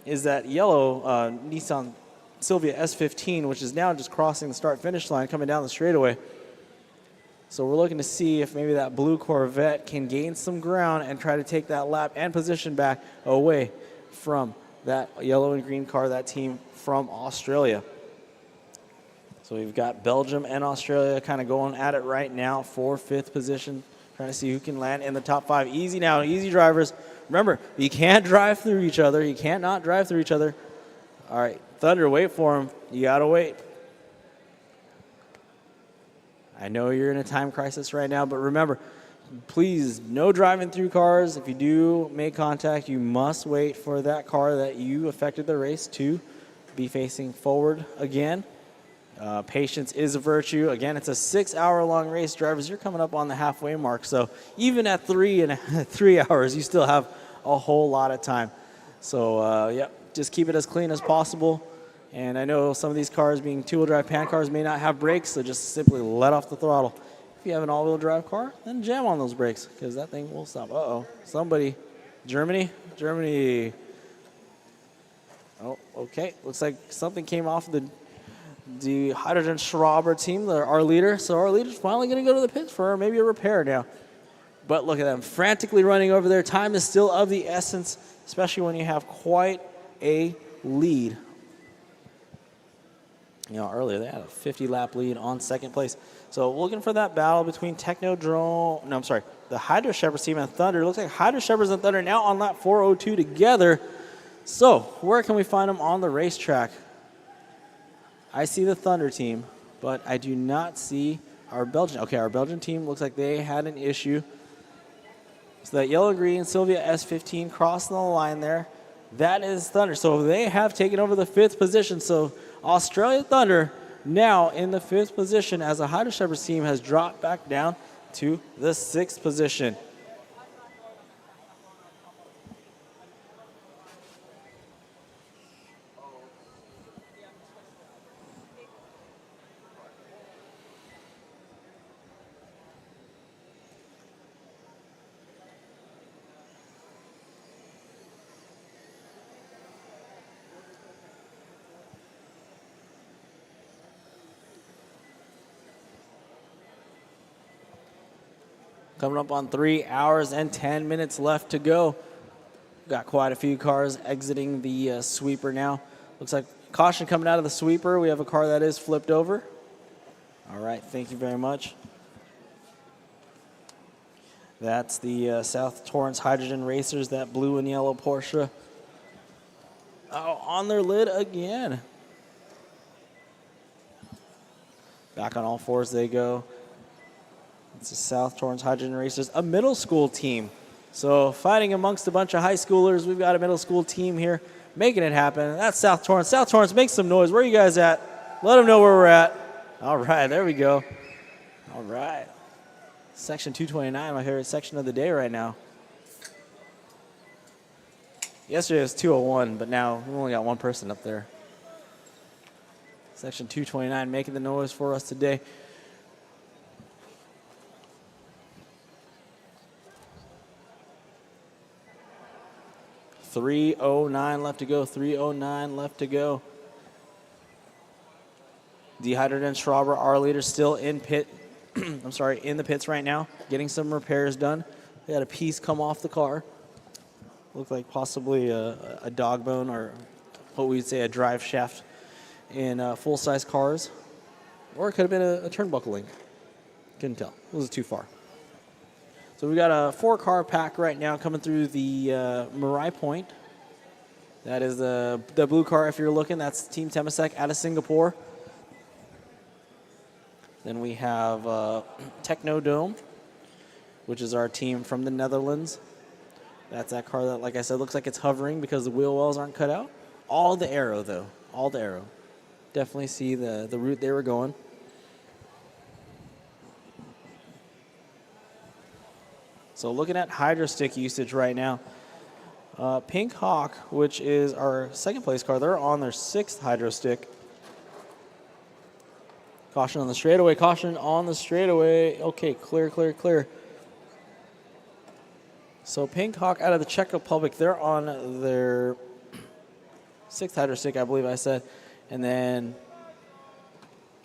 is that yellow Nissan Silvia S15, which is now just crossing the start-finish line, coming down the straightaway. So we're looking to see if maybe that blue Corvette can gain some ground and try to take that lap and position back away from that yellow and green car, that team from Australia. So we've got Belgium and Australia kind of going at it right now for 5th position, trying to see who can land in the top 5. Easy now, easy drivers. Remember, you can't drive through each other. You can't not drive through each other. All right, Thunder, wait for him. You got to wait. I know you're in a time crisis right now, but remember, please, no driving through cars. If you do make contact, you must wait for that car that you affected the race to be facing forward again. Patience is a virtue. Again, it's a 6-hour-long race. Drivers, you're coming up on the halfway mark, so even at 3 hours, you still have a whole lot of time. So, yep, just keep it as clean as possible. And I know some of these cars, being 2-wheel drive pan cars, may not have brakes, so just simply let off the throttle. If you have an all-wheel drive car, then jam on those brakes, because that thing will stop. Uh-oh, somebody, Germany. Oh, okay, looks like something came off the Hydrogen Schraber team, our leader. So our leader's finally going to go to the pits for maybe a repair now. But look at them, frantically running over there. Time is still of the essence, especially when you have quite a lead. You know, earlier they had a 50-lap lead on 2nd place. So looking for that battle between the Hydro Shepherds team and Thunder. It looks like Hydro Shepherds and Thunder now on lap 402 together. So where can we find them on the racetrack? I see the Thunder team, but I do not see our Belgian. Okay, our Belgian team looks like they had an issue. So that yellow-green Sylvia S15 crossing the line there. That is Thunder. So they have taken over the 5th position. So Australia Thunder now in the 5th position as the Hydro Shepherds team has dropped back down to the 6th position. Coming up on 3 hours and 10 minutes left to go. Got quite a few cars exiting the sweeper now. Looks like caution coming out of the sweeper. We have a car that is flipped over. All right, thank you very much. That's the South Torrance Hydrogen Racers, that blue and yellow Porsche. Oh, on their lid again. Back on all fours they go. It's the South Torrance Hydrogen Racers, a middle school team. So fighting amongst a bunch of high schoolers, we've got a middle school team here making it happen. That's South Torrance. South Torrance, make some noise. Where are you guys at? Let them know where we're at. All right, there we go. All right. Section 229, my favorite section of the day right now. Yesterday was 201, but now we only got one person up there. Section 229 making the noise for us today. .309 left to go. 309 left to go. Dehydrated and Schraber, our leader, still in pit. I'm sorry, in the pits right now, getting some repairs done. They had a piece come off the car. Looked like possibly a dog bone, or what we'd say a drive shaft in full-size cars. Or it could have been a turnbuckle link. Couldn't tell. It was too far. So we've got a 4-car pack right now coming through the Marai Point. That is the blue car, if you're looking. That's Team Temasek out of Singapore. Then we have Technodome, which is our team from the Netherlands. That's that car that, like I said, looks like it's hovering because the wheel wells aren't cut out. All the aero, though. All the aero. Definitely see the route they were going. So looking at hydro stick usage right now, Pink Hawk, which is our second place car, they're on their 6th hydro stick. Caution on the straightaway, caution on the straightaway. Okay, clear, clear, clear. So Pink Hawk out of the Czech Republic, they're on their 6th hydro stick, I believe I said. And then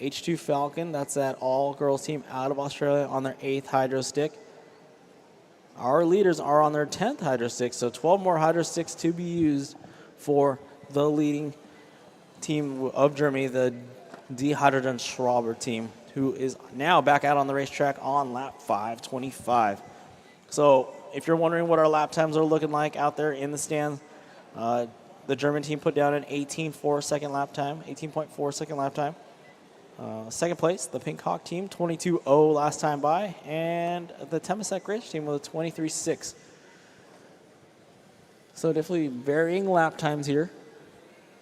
H2 Falcon, that's that all-girls team out of Australia on their 8th hydro stick. Our leaders are on their 10th hydro stick, so 12 more hydro sticks to be used for the leading team of Germany, the D Hydrogen Schraber team, who is now back out on the racetrack on lap 525. So if you're wondering what our lap times are looking like out there in the stands, the German team put down an 18.4 second lap time, 18.4 second lap time. Second place, the Pink Hawk team, 22.0 last time by, and the Temasek Race team with a 23.6. So definitely varying lap times here.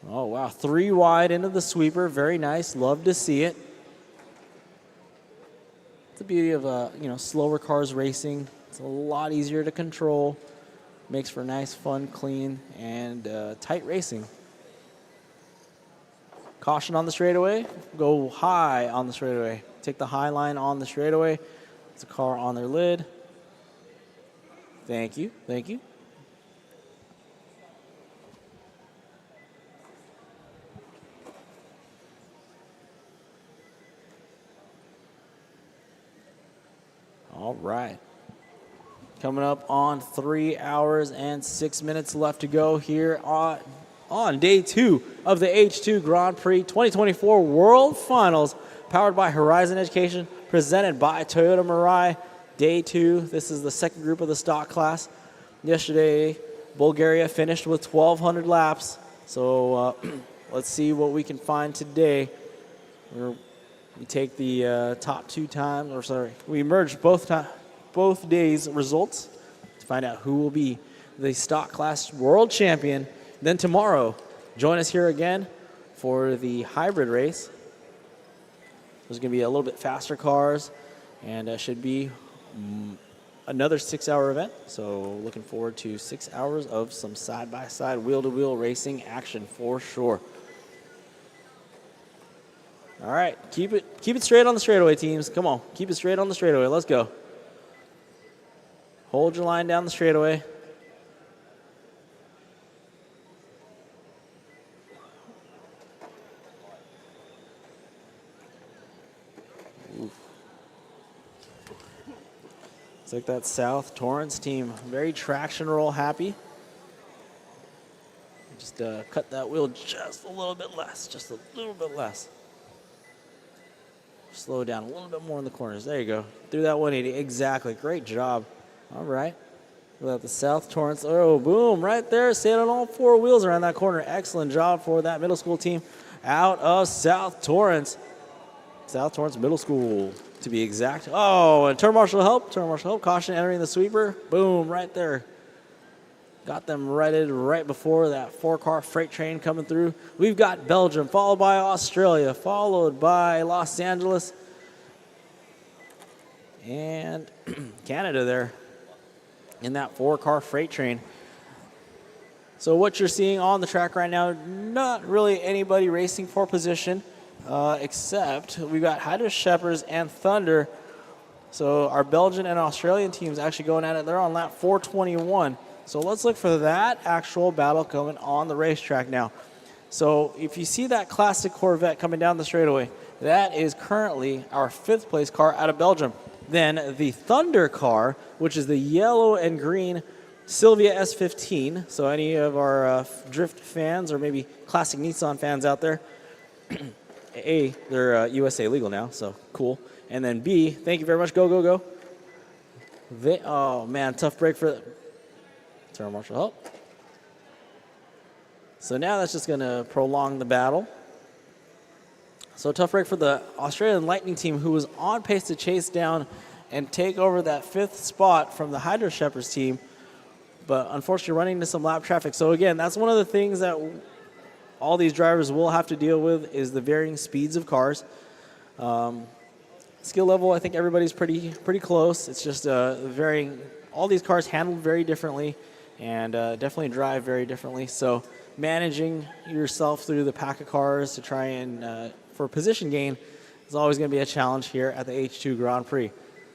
Oh, wow, 3 wide into the sweeper, very nice, love to see it. It's the beauty of slower cars racing. It's a lot easier to control, makes for nice, fun, clean, and tight racing. Caution on the straightaway, go high on the straightaway. Take the high line on the straightaway. It's a car on their lid. Thank you, thank you. All right. Coming up on 3 hours and 6 minutes left to go here on day 2 of the H2 Grand Prix 2024 World Finals, powered by Horizon Education, presented by Toyota Mirai. Day 2, this is the second group of the stock class. Yesterday, Bulgaria finished with 1,200 laps. So let's see what we can find today. We take the top 2 times, we merge both days' results to find out who will be the stock class world champion. Then tomorrow, join us here again for the hybrid race. There's going to be a little bit faster cars, and should be another 6-hour event. So looking forward to 6 hours of some side-by-side, wheel-to-wheel racing action for sure. All right, keep it straight on the straightaway, teams. Come on, keep it straight on the straightaway. Let's go. Hold your line down the straightaway. It's like that South Torrance team, very traction roll happy. Just cut that wheel just a little bit less, just a little bit less. Slow down a little bit more in the corners. There you go. Through that 180. Exactly. Great job. All right. Look at the South Torrance. Oh, boom. Right there. Staying on all 4 wheels around that corner. Excellent job for that middle school team out of South Torrance. South Torrance Middle School, to be exact. Oh, and turn marshal help. Turn marshal help. Caution entering the sweeper. Boom. Right there. Got them righted right before that 4-car freight train coming through. We've got Belgium, followed by Australia, followed by Los Angeles, and Canada there in that 4-car freight train. So what you're seeing on the track right now, not really anybody racing for position, except we've got Hydro Shepherds and Thunder. So our Belgian and Australian teams actually going at it. They're on lap 421. So let's look for that actual battle coming on the racetrack now. So if you see that classic Corvette coming down the straightaway, that is currently our 5th place car out of Belgium. Then the Thunder car, which is the yellow and green Silvia S15. So any of our drift fans or maybe classic Nissan fans out there, A, they're USA legal now, so cool. And then B, thank you very much, go, go, go. Oh man, tough break for turn marshal help. So now that's just going to prolong the battle. So tough break for the Australian Lightning team, who was on pace to chase down and take over that 5th spot from the Hydro Shepherds team, but unfortunately running into some lap traffic. So again, that's one of the things that all these drivers will have to deal with, is the varying speeds of cars. Skill level, I think everybody's pretty close. It's just varying. All these cars handled very differently, and definitely drive very differently. So managing yourself through the pack of cars to try and for position gain is always going to be a challenge here at the H2 Grand Prix.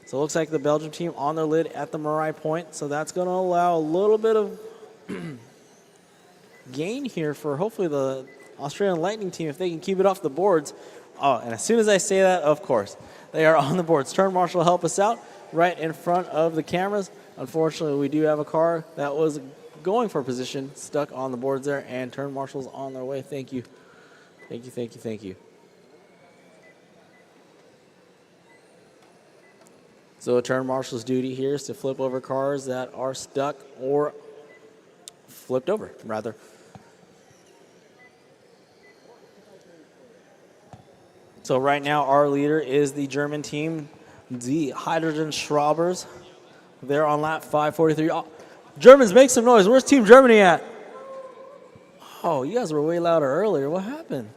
So it looks like the Belgium team on their lid at the Mirai point. So that's going to allow a little bit of gain here for hopefully the Australian Lightning team, if they can keep it off the boards. Oh, and as soon as I say that, of course, they are on the boards. Turn marshal, help us out right in front of the cameras. Unfortunately, we do have a car that was going for position stuck on the boards there, and turn marshals on their way. Thank you. Thank you, thank you, thank you. So a turn marshal's duty here is to flip over cars that are stuck or flipped over, rather. So right now our leader is the German team, the Hydrogen Schraubers. They're on lap 543. Oh, Germans, make some noise. Where's Team Germany at? Oh, you guys were way louder earlier. What happened?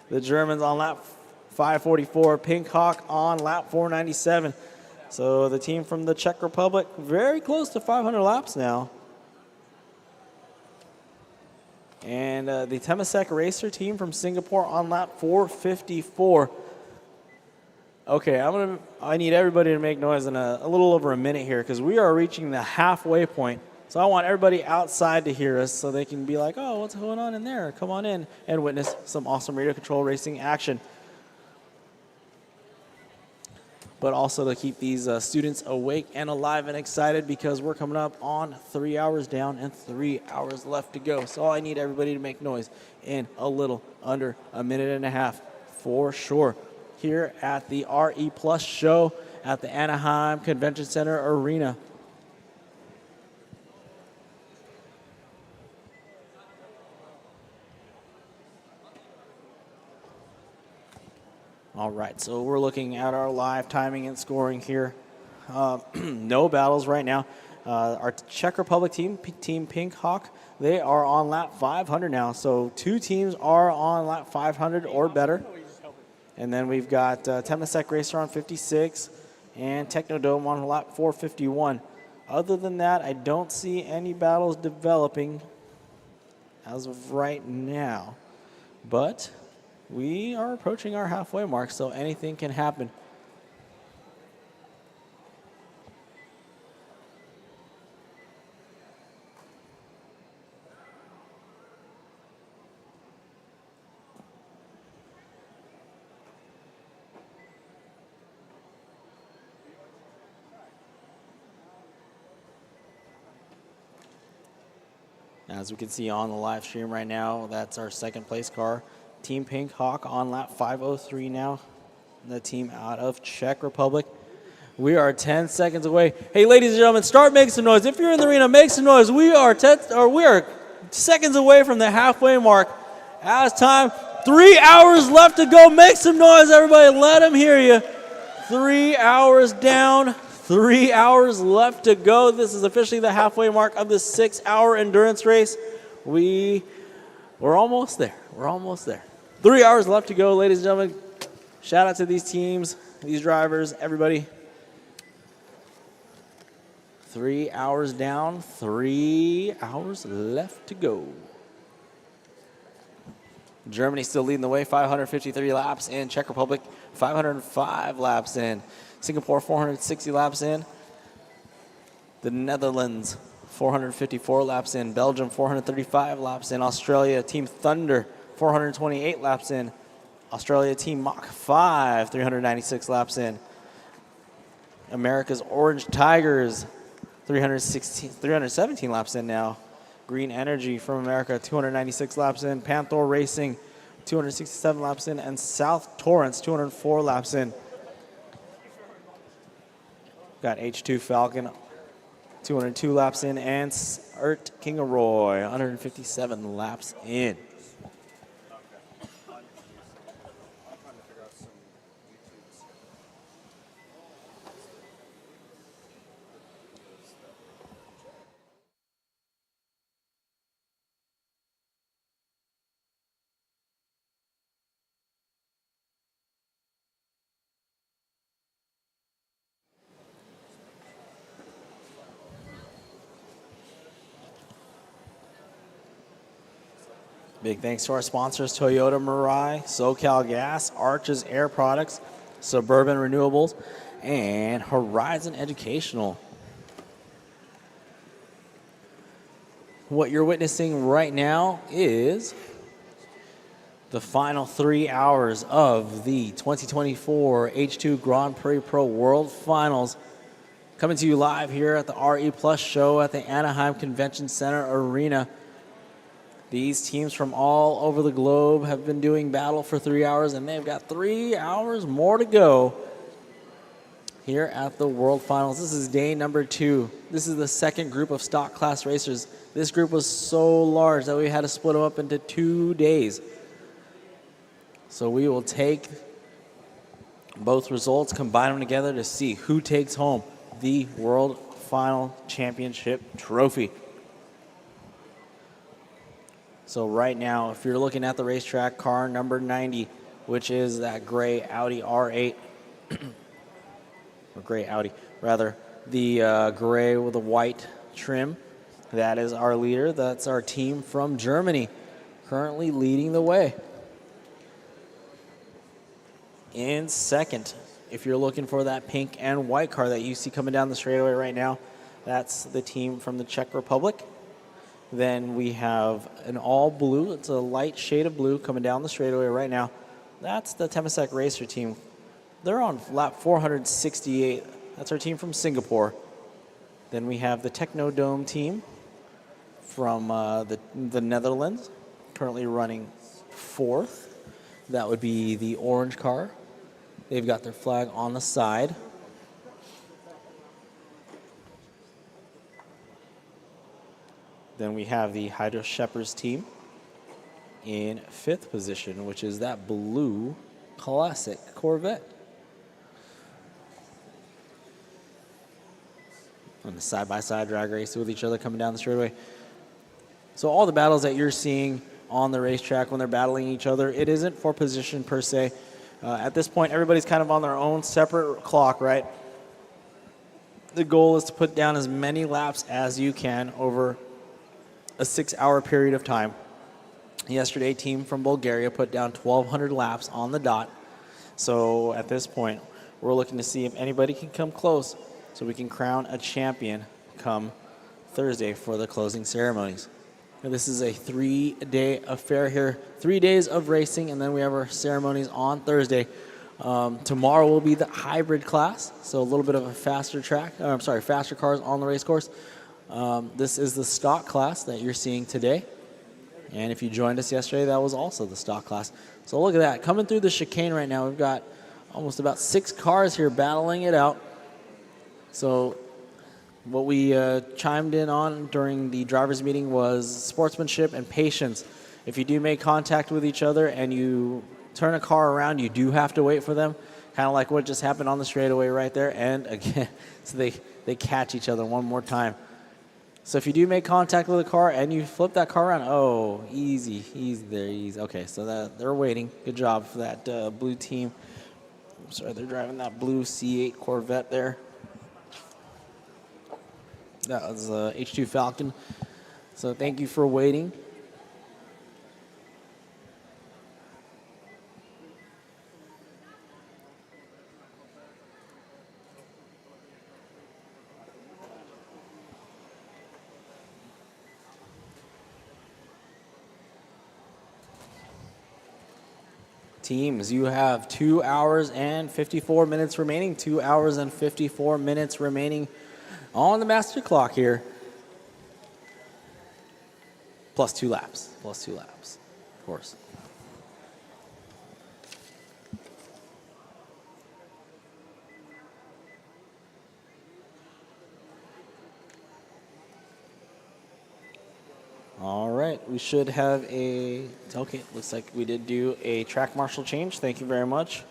The Germans on lap 544. Pink Hawk on lap 497. So the team from the Czech Republic, very close to 500 laps now. And the Temasek Racer team from Singapore on lap 454. Okay, I need everybody to make noise in a little over a minute here because we are reaching the halfway point. So I want everybody outside to hear us so they can be like, oh, what's going on in there? Come on in and witness some awesome radio control racing action. But also to keep these students awake and alive and excited because we're coming up on 3 hours down and 3 hours left to go. So I need everybody to make noise in a little under a minute and a half for sure. Here at the RE Plus show at the Anaheim Convention Center Arena. All right, so we're looking at our live timing and scoring here. No battles right now. Our Czech Republic team, Team Pink Hawk, they are on lap 500 now. So 2 teams are on lap 500 or better. And then we've got Temasek Racer on 56 and Technodome on lap 451. Other than that, I don't see any battles developing as of right now. But we are approaching our halfway mark, so anything can happen. As we can see on the live stream right now, that's our second place car. Team Pink Hawk on lap 503 now. The team out of Czech Republic. We are 10 seconds away. Hey, ladies and gentlemen, start making some noise. If you're in the arena, make some noise. We are seconds away from the halfway mark. As time, 3 hours left to go. Make some noise, everybody. Let them hear you. 3 hours down, 3 hours left to go. This is officially the halfway mark of the 6-hour endurance race. We're almost there. We're almost there. 3 hours left to go, ladies and gentlemen. Shout out to these teams, these drivers, everybody. 3 hours down, 3 hours left to go. Germany still leading the way, 553 laps in. Czech Republic, 505 laps in. Singapore, 460 laps in. The Netherlands, 454 laps in. Belgium, 435 laps in. Australia, Team Thunder, 428 laps in. Australia, Team Mach 5, 396 laps in. America's Orange Tigers, 317 laps in now. Green Energy from America, 296 laps in. Panther Racing, 267 laps in. And South Torrance, 204 laps in. Got H2 Falcon, 202 laps in. And Ert Kingaroy, 157 laps in. Big thanks to our sponsors, Toyota Mirai, SoCal Gas, Arches Air Products, Suburban Renewables, and Horizon Educational. What you're witnessing right now is The final 3 hours of the 2024 H2 Grand Prix Pro World Finals, coming to you live here at the RE Plus show at the Anaheim Convention Center Arena. These teams from all over the globe have been doing battle for 3 hours, and they've got 3 hours more to go here at the World Finals. This is day number 2. This is the second group of stock class racers. This group was so large that we had to split them up into 2 days. So we will take both results, combine them together to see who takes home the World Final Championship trophy. So right now, if you're looking at the racetrack, car number 90, which is that gray Audi R8, or gray Audi, rather, the gray with the white trim, that is our leader. That's our team from Germany, currently leading the way. In second, if you're looking for that pink and white car that you see coming down the straightaway right now, that's the team from the Czech Republic. Then we have an all blue, it's a light shade of blue coming down the straightaway right now. That's the Temasek Racer team. They're on lap 468. That's our team from Singapore. Then we have the Technodome team from the Netherlands, currently running 4th. That would be the orange car. They've got their flag on the side. Then we have the Hydro Shepherds team in 5th position, which is that blue classic Corvette. On the side-by-side drag race with each other coming down the straightaway. So all the battles that you're seeing on the racetrack when they're battling each other, it isn't for position per se. At this point, everybody's kind of on their own separate clock, right? The goal is to put down as many laps as you can over a 6-hour period of time. Yesterday, team from Bulgaria put down 1,200 laps on the dot. So at this point, we're looking to see if anybody can come close so we can crown a champion come Thursday for the closing ceremonies. And this is a 3-day affair here, 3 days of racing, and then we have our ceremonies on Thursday. Tomorrow will be the hybrid class, so a little bit of a faster track. Faster cars on the race course. This is the stock class that you're seeing today. And if you joined us yesterday, that was also the stock class. So look at that. Coming through the chicane right now, we've got almost about 6 cars here battling it out. So what we chimed in on during the driver's meeting was sportsmanship and patience. If you do make contact with each other and you turn a car around, you do have to wait for them, kind of like what just happened on the straightaway right there. And again, so they catch each other one more time. So if you do make contact with a car and you flip that car around, oh, easy there, easy. Okay, so they're waiting. Good job for that blue team. I'm sorry, they're driving that blue C8 Corvette there. That was H2 Falcon. So thank you for waiting. Teams, you have 2 hours and 54 minutes remaining. 2 hours and 54 minutes remaining on the master clock here. Plus 2 laps. Plus 2 laps, of course. All right, we should have okay, looks like we did do a track marshal change. Thank you very much.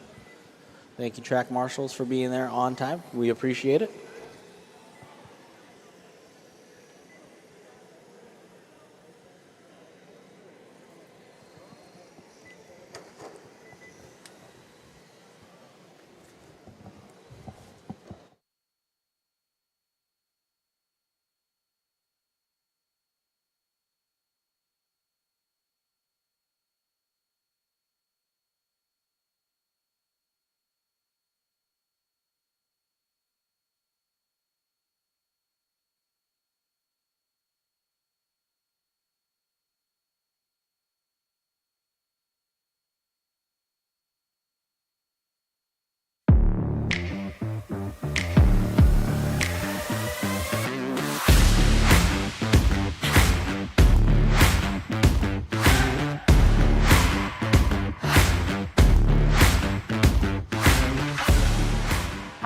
Thank you, track marshals, for being there on time. We appreciate it.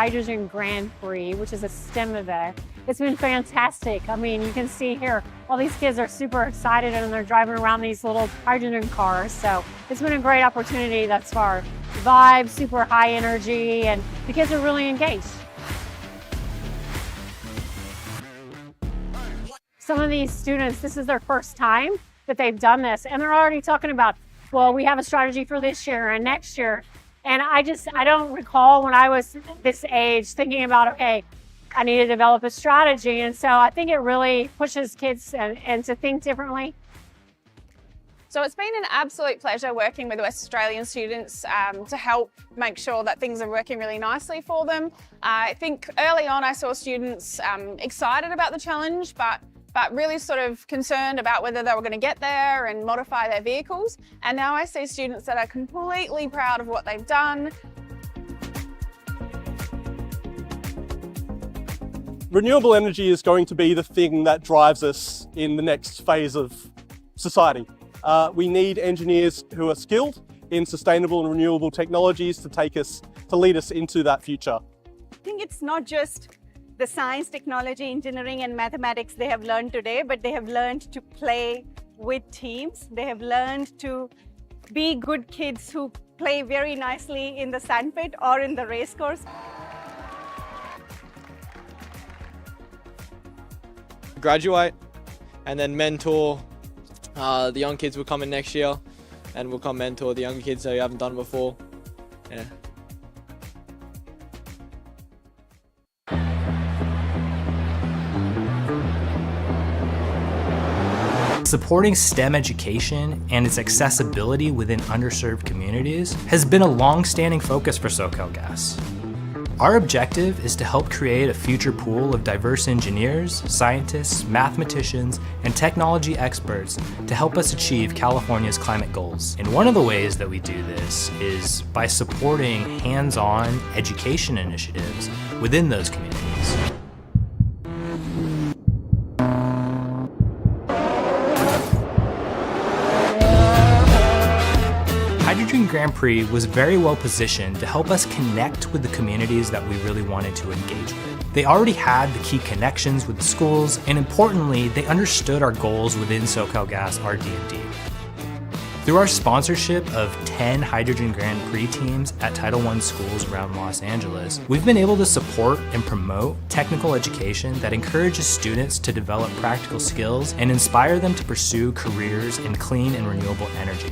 Hydrogen Grand Prix, which is a STEM event. It's been fantastic. I mean, you can see here, all these kids are super excited and they're driving around these little hydrogen cars. So it's been a great opportunity thus far. Vibe, super high energy, and the kids are really engaged. Some of these students, this is their first time that they've done this, and they're already talking about, well, we have a strategy for this year and next year. And I don't recall when I was this age thinking about, okay, I need to develop a strategy. And so I think it really pushes kids and to think differently. So it's been an absolute pleasure working with West Australian students to help make sure that things are working really nicely for them. I think early on I saw students excited about the challenge, but really sort of concerned about whether they were going to get there and modify their vehicles. And now I see students that are completely proud of what they've done. Renewable energy is going to be the thing that drives us in the next phase of society. We need engineers who are skilled in sustainable and renewable technologies to lead us into that future. I think it's not just the science, technology, engineering and mathematics they have learned today, but they have learned to play with teams. They have learned to be good kids who play very nicely in the sandpit or in the race course. Graduate and then mentor the young kids will come in next year, and we'll come mentor the younger kids who haven't done it before. Yeah. Supporting STEM education and its accessibility within underserved communities has been a long-standing focus for SoCalGas. Our objective is to help create a future pool of diverse engineers, scientists, mathematicians, and technology experts to help us achieve California's climate goals. And one of the ways that we do this is by supporting hands-on education initiatives within those communities. H2GP Grand Prix was very well positioned to help us connect with the communities that we really wanted to engage with. They already had the key connections with the schools, and importantly, they understood our goals within SoCalGas RD&D. Through our sponsorship of 10 H2GP Grand Prix teams at Title I schools around Los Angeles, we've been able to support and promote technical education that encourages students to develop practical skills and inspire them to pursue careers in clean and renewable energy.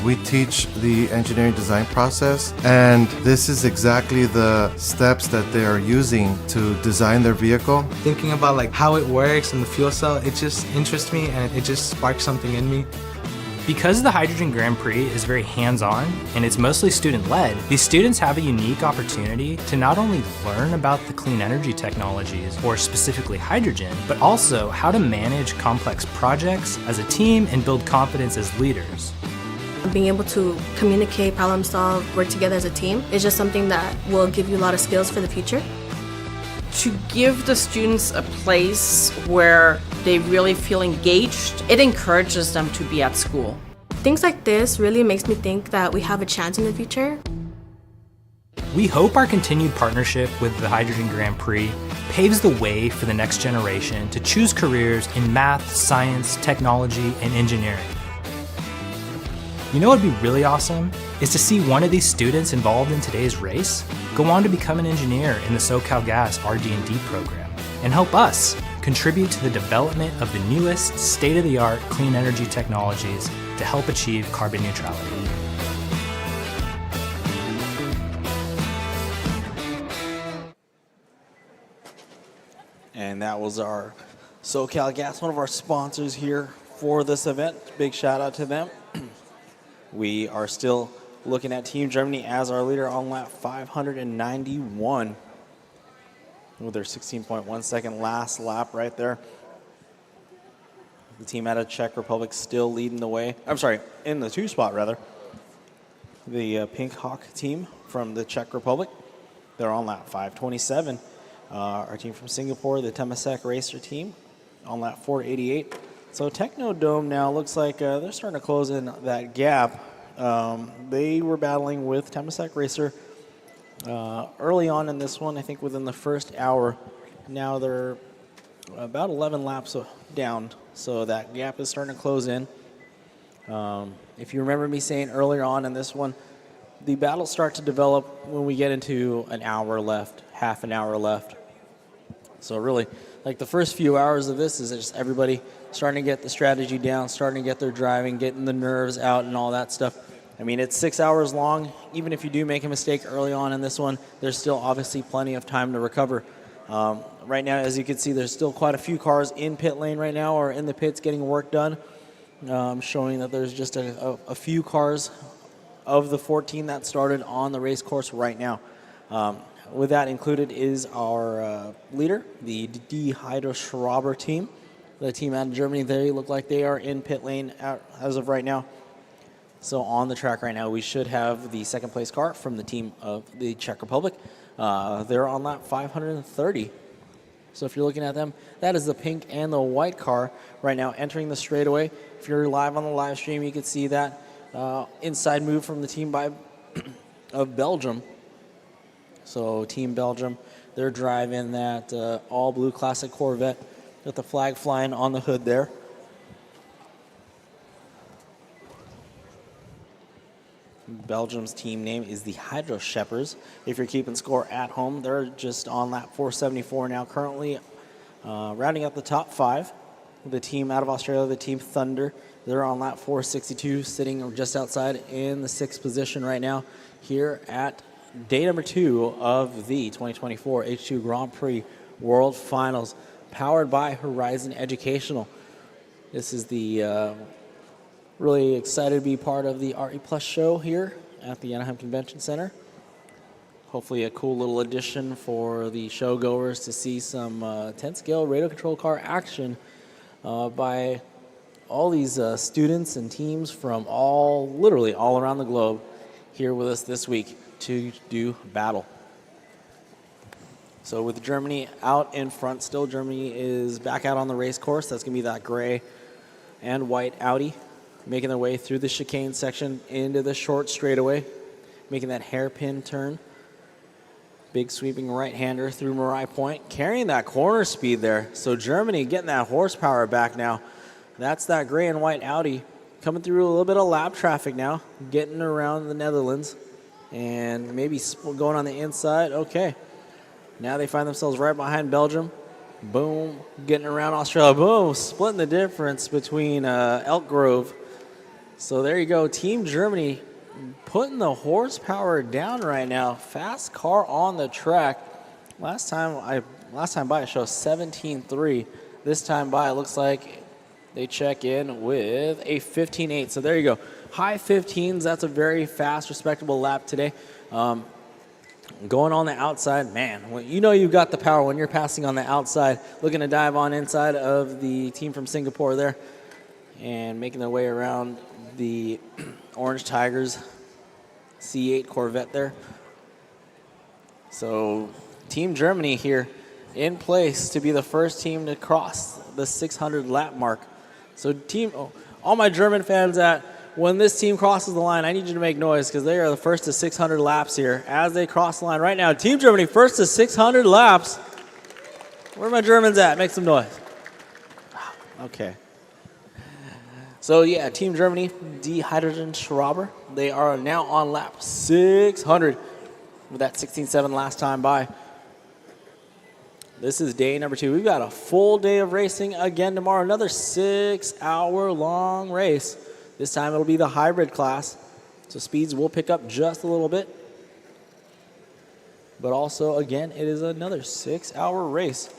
We teach the engineering design process, and this is exactly the steps that they are using to design their vehicle. Thinking about like how it works and the fuel cell, it just interests me and it just sparks something in me. Because the H2GP Grand Prix is very hands-on and it's mostly student-led, these students have a unique opportunity to not only learn about the clean energy technologies, or specifically hydrogen, but also how to manage complex projects as a team and build confidence as leaders. Being able to communicate, problem solve, work together as a team is just something that will give you a lot of skills for the future. To give the students a place where they really feel engaged, it encourages them to be at school. Things like this really makes me think that we have a chance in the future. We hope our continued partnership with the H2GP Grand Prix paves the way for the next generation to choose careers in math, science, technology, and engineering. You know what would be really awesome? Is to see one of these students involved in today's race go on to become an engineer in the SoCalGas RD&D program and help us contribute to the development of the newest state-of-the-art clean energy technologies to help achieve carbon neutrality. And that was our SoCalGas, one of our sponsors here for this event. Big shout out to them. We are still looking at Team Germany as our leader on lap 591 with their 16.1 second last lap right there. The team out of Czech Republic still leading the way. I'm sorry, in the 2 spot rather. The Pink Hawk team from the Czech Republic, they're on lap 527. Our team from Singapore, the Temasek Racer team, on lap 488. So Technodome now looks like they're starting to close in that gap. They were battling with Temasek Racer Early on in this one, I think within the first hour, now they're about 11 laps down, so that gap is starting to close in. If you remember me saying earlier on in this one, the battles start to develop when we get into an hour left, half an hour left. So really, like the first few hours of this is just everybody starting to get the strategy down, starting to get their driving, getting the nerves out and all that stuff. I mean, it's 6 hours long. Even if you do make a mistake early on in this one, there's still obviously plenty of time to recover. Right now, as you can see, there's still quite a few cars in pit lane right now or in the pits getting work done, showing that there's just a few cars of the 14 that started on the race course right now. With that included is our leader, the H2GP team. The team out of Germany, they look like they are in pit lane as of right now. So on the track right now, we should have the second place car from the team of the Czech Republic. They're on lap 530. So if you're looking at them, that is the pink and the white car right now entering the straightaway. If you're live on the live stream, you can see that inside move from the team of Belgium. So Team Belgium, they're driving that all blue classic Corvette with the flag flying on the hood there. Belgium's team name is the Hydro Shepherds. If you're keeping score at home, they're just on lap 474 now, currently rounding out the top 5. The team out of Australia, the Team Thunder, they're on lap 462, sitting just outside in the 6th position right now here at day number 2 of the 2024 H2 Grand Prix World Finals, powered by Horizon Educational. This is the really excited to be part of the RE Plus show here at the Anaheim Convention Center. Hopefully a cool little addition for the show goers to see some 10-scale radio control car action by all these students and teams from literally all around the globe here with us this week to do battle. So with Germany out in front, still Germany is back out on the race course. That's going to be that gray and white Audi, making their way through the chicane section into the short straightaway, making that hairpin turn. Big sweeping right-hander through Marai Point, carrying that corner speed there. So Germany getting that horsepower back now. That's that gray and white Audi coming through a little bit of lap traffic now, getting around the Netherlands and maybe going on the inside. Okay, now they find themselves right behind Belgium. Boom, getting around Australia. Boom, splitting the difference between Elk Grove. So there you go, Team Germany putting the horsepower down right now. Fast car on the track. Last time by it shows 17.3. This time by it looks like they check in with a 15.8. So there you go, high 15s. That's a very fast, respectable lap today. Going on the outside, man, you know you've got the power when you're passing on the outside. Looking to dive on inside of the team from Singapore there and making their way around the Orange Tigers C8 Corvette there. So Team Germany here in place to be the first team to cross the 600 lap mark. So all my German fans when this team crosses the line, I need you to make noise because they are the first to 600 laps here as they cross the line right now. Team Germany first to 600 laps. Where are my Germans at? Make some noise. Okay. So yeah, Team Germany, die Hydrogen Schraber, they are now on lap 600 with that 16.7 last time by. This is day number 2. We've got a full day of racing again tomorrow, another 6-hour-long race. This time it'll be the hybrid class, so speeds will pick up just a little bit. But also, again, it is another 6-hour race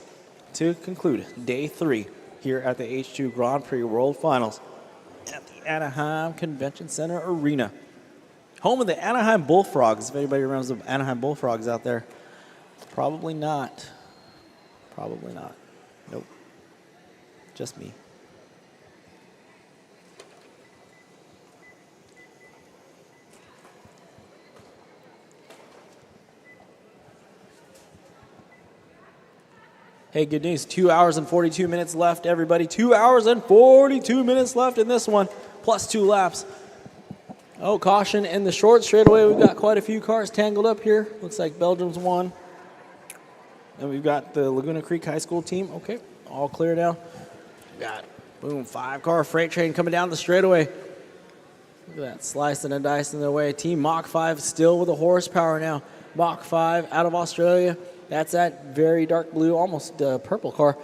to conclude day 3 here at the H2 Grand Prix World Finals at the Anaheim Convention Center Arena. Home of the Anaheim Bullfrogs. If anybody remembers the Anaheim Bullfrogs out there, probably not. Probably not. Nope. Just me. Hey, good news. 2 hours and 42 minutes left, everybody. 2 hours and 42 minutes left in this one, plus 2 laps. Oh, caution in the short straightaway. We've got quite a few cars tangled up here. Looks like Belgium's won. And we've got the Laguna Creek High School team. Okay, all clear now. Got, boom, 5-car freight train coming down the straightaway. Look at that, slicing and dicing their way. Team Mach 5 still with the horsepower now. Mach 5 out of Australia. That's that very dark blue, almost purple car.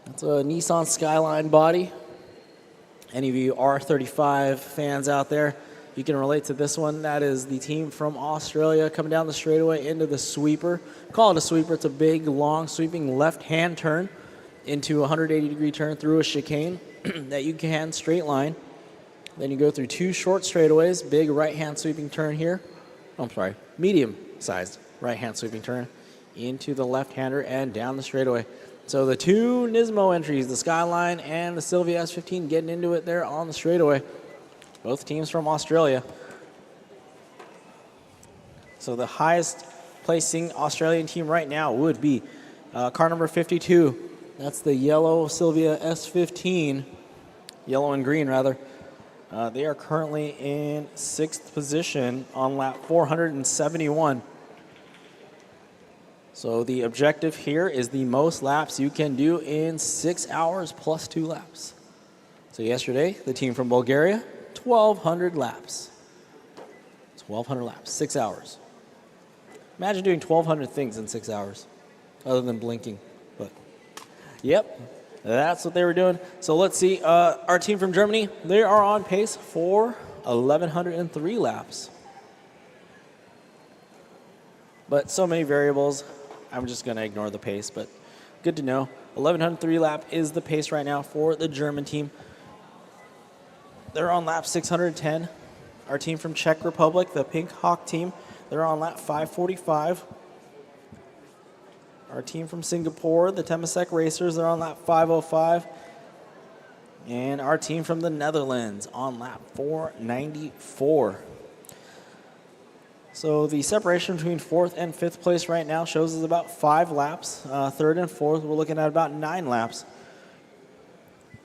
That's a Nissan Skyline body. Any of you R35 fans out there, you can relate to this one. That is the team from Australia coming down the straightaway into the sweeper. Call it a sweeper. It's a big, long, sweeping left-hand turn into a 180-degree turn through a chicane that you can straight line. Then you go through 2 short straightaways, big right-hand sweeping turn here. Oh, I'm sorry, medium-sized right-hand sweeping turn into the left-hander and down the straightaway. So the 2 Nismo entries, the Skyline and the Sylvia S15, getting into it there on the straightaway. Both teams from Australia. So the highest placing Australian team right now would be car number 52. That's the yellow Sylvia S15, yellow and green rather. They are currently in 6th position on lap 471. So the objective here is the most laps you can do in 6 hours plus 2 laps. So yesterday, the team from Bulgaria, 1,200 laps. 1,200 laps, 6 hours. Imagine doing 1,200 things in 6 hours, other than blinking. But, yep, that's what they were doing. So let's see, our team from Germany, they are on pace for 1,103 laps. But so many variables. I'm just going to ignore the pace, but good to know. 1,103 lap is the pace right now for the German team. They're on lap 610. Our team from Czech Republic, the Pink Hawk team, they're on lap 545. Our team from Singapore, the Temasek Racers, they're on lap 505. And our team from the Netherlands on lap 494. So the separation between 4th and 5th place right now shows us about 5 laps. 3rd and 4th, we're looking at about 9 laps.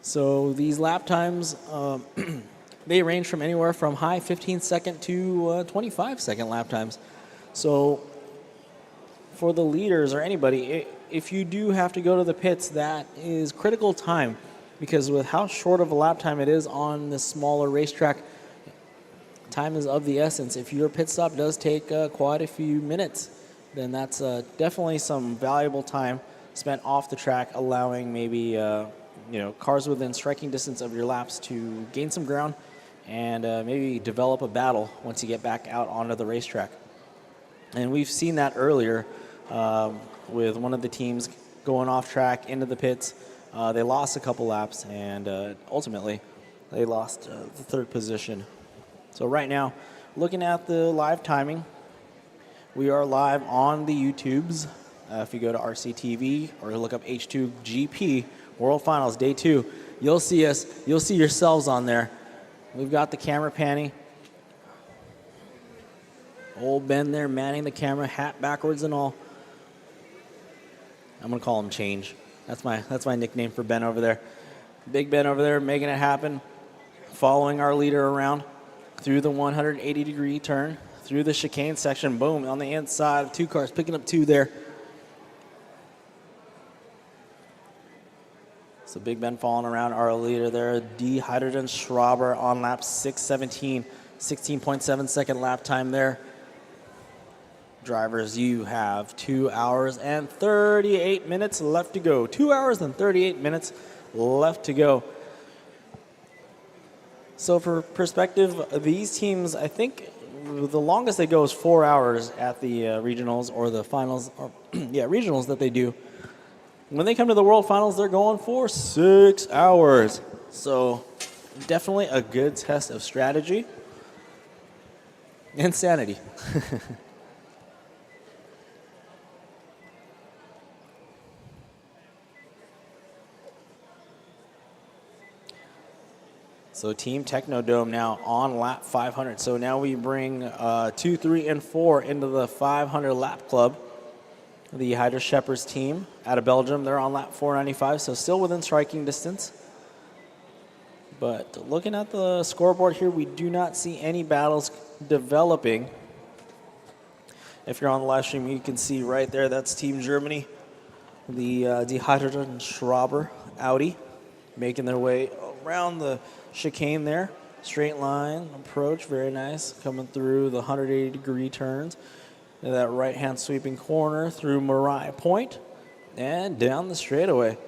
So these lap times, they range from anywhere from high 15-second to 25-second lap times. So for the leaders or anybody, if you do have to go to the pits, that is critical time, because with how short of a lap time it is on this smaller racetrack, time is of the essence. If your pit stop does take quite a few minutes, then that's definitely some valuable time spent off the track, allowing maybe cars within striking distance of your laps to gain some ground and maybe develop a battle once you get back out onto the racetrack. And we've seen that earlier with one of the teams going off track into the pits. They lost a couple laps, and ultimately they lost the 3rd position. So right now, looking at the live timing, we are live on the YouTubes. If you go to RCTV or look up H2GP World Finals Day 2, you'll see us. You'll see yourselves on there. We've got the camera panning. Old Ben there manning the camera, hat backwards and all. I'm gonna call him Change. That's my nickname for Ben over there. Big Ben over there making it happen, following our leader around through the 180-degree turn, through the chicane section, boom, on the inside, 2 cars, picking up 2 there. So Big Ben following around our leader there, D. Hydrogen Schraber on lap 617, 16.7-second lap time there. Drivers, you have 2 hours and 38 minutes left to go. 2 hours and 38 minutes left to go. So for perspective, these teams, I think the longest they go is 4 hours at the regionals or the finals, or regionals that they do. When they come to the World Finals, they're going for 6 hours. So definitely a good test of strategy and sanity. So Team Technodome now on lap 500. So now we bring 2, 3, and 4 into the 500 lap club. The Hydra Shepherds team out of Belgium, they're on lap 495, so still within striking distance. But looking at the scoreboard here, we do not see any battles developing. If you're on the live stream, you can see right there, that's Team Germany, the Hydrogen Schraber Audi, making their way around the chicane there. Straight line approach, very nice, coming through the 180-degree turns. And that right-hand sweeping corner through Mariah Point and down the straightaway.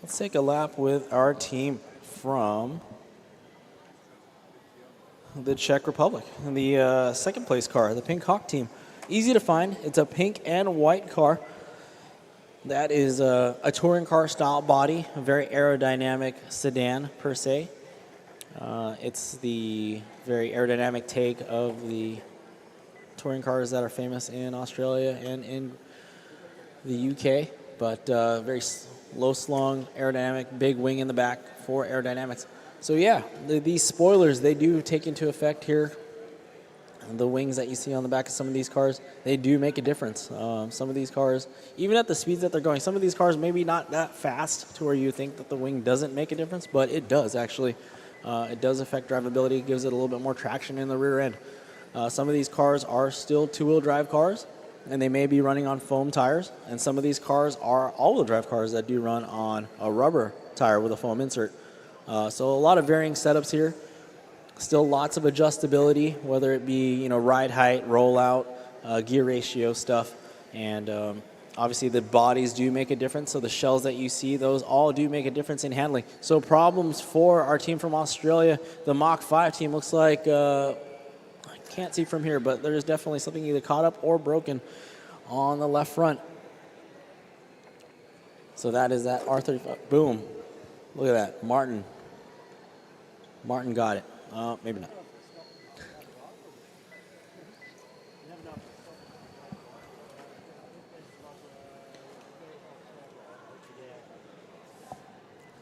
Let's take a lap with our team from the Czech Republic. The second place car, the Pink Hawk team. Easy to find. It's a pink and white car. That is a touring car style body, a very aerodynamic sedan per se. It's the very aerodynamic take of the touring cars that are famous in Australia and in the UK, but very low slung, aerodynamic, big wing in the back for aerodynamics. So yeah, these spoilers, they do take into effect here. The wings that you see on the back of some of these cars, they do make a difference. Some of these cars, even at the speeds that they're going, some of these cars maybe not that fast to where you think that the wing doesn't make a difference, but it does actually. It does affect drivability. It gives it a little bit more traction in the rear end. Some of these cars are still two-wheel drive cars, and they may be running on foam tires. And some of these cars are all-wheel drive cars that do run on a rubber tire with a foam insert. So a lot of varying setups here. Still lots of adjustability, whether it be ride height, rollout, gear ratio stuff, and obviously the bodies do make a difference. So the shells that you see, those all do make a difference in handling. So problems for our team from Australia, the Mach 5 team looks like I can't see from here, but there's definitely something either caught up or broken on the left front. So that is that R35. Boom! Look at that, Martin got it. Maybe not.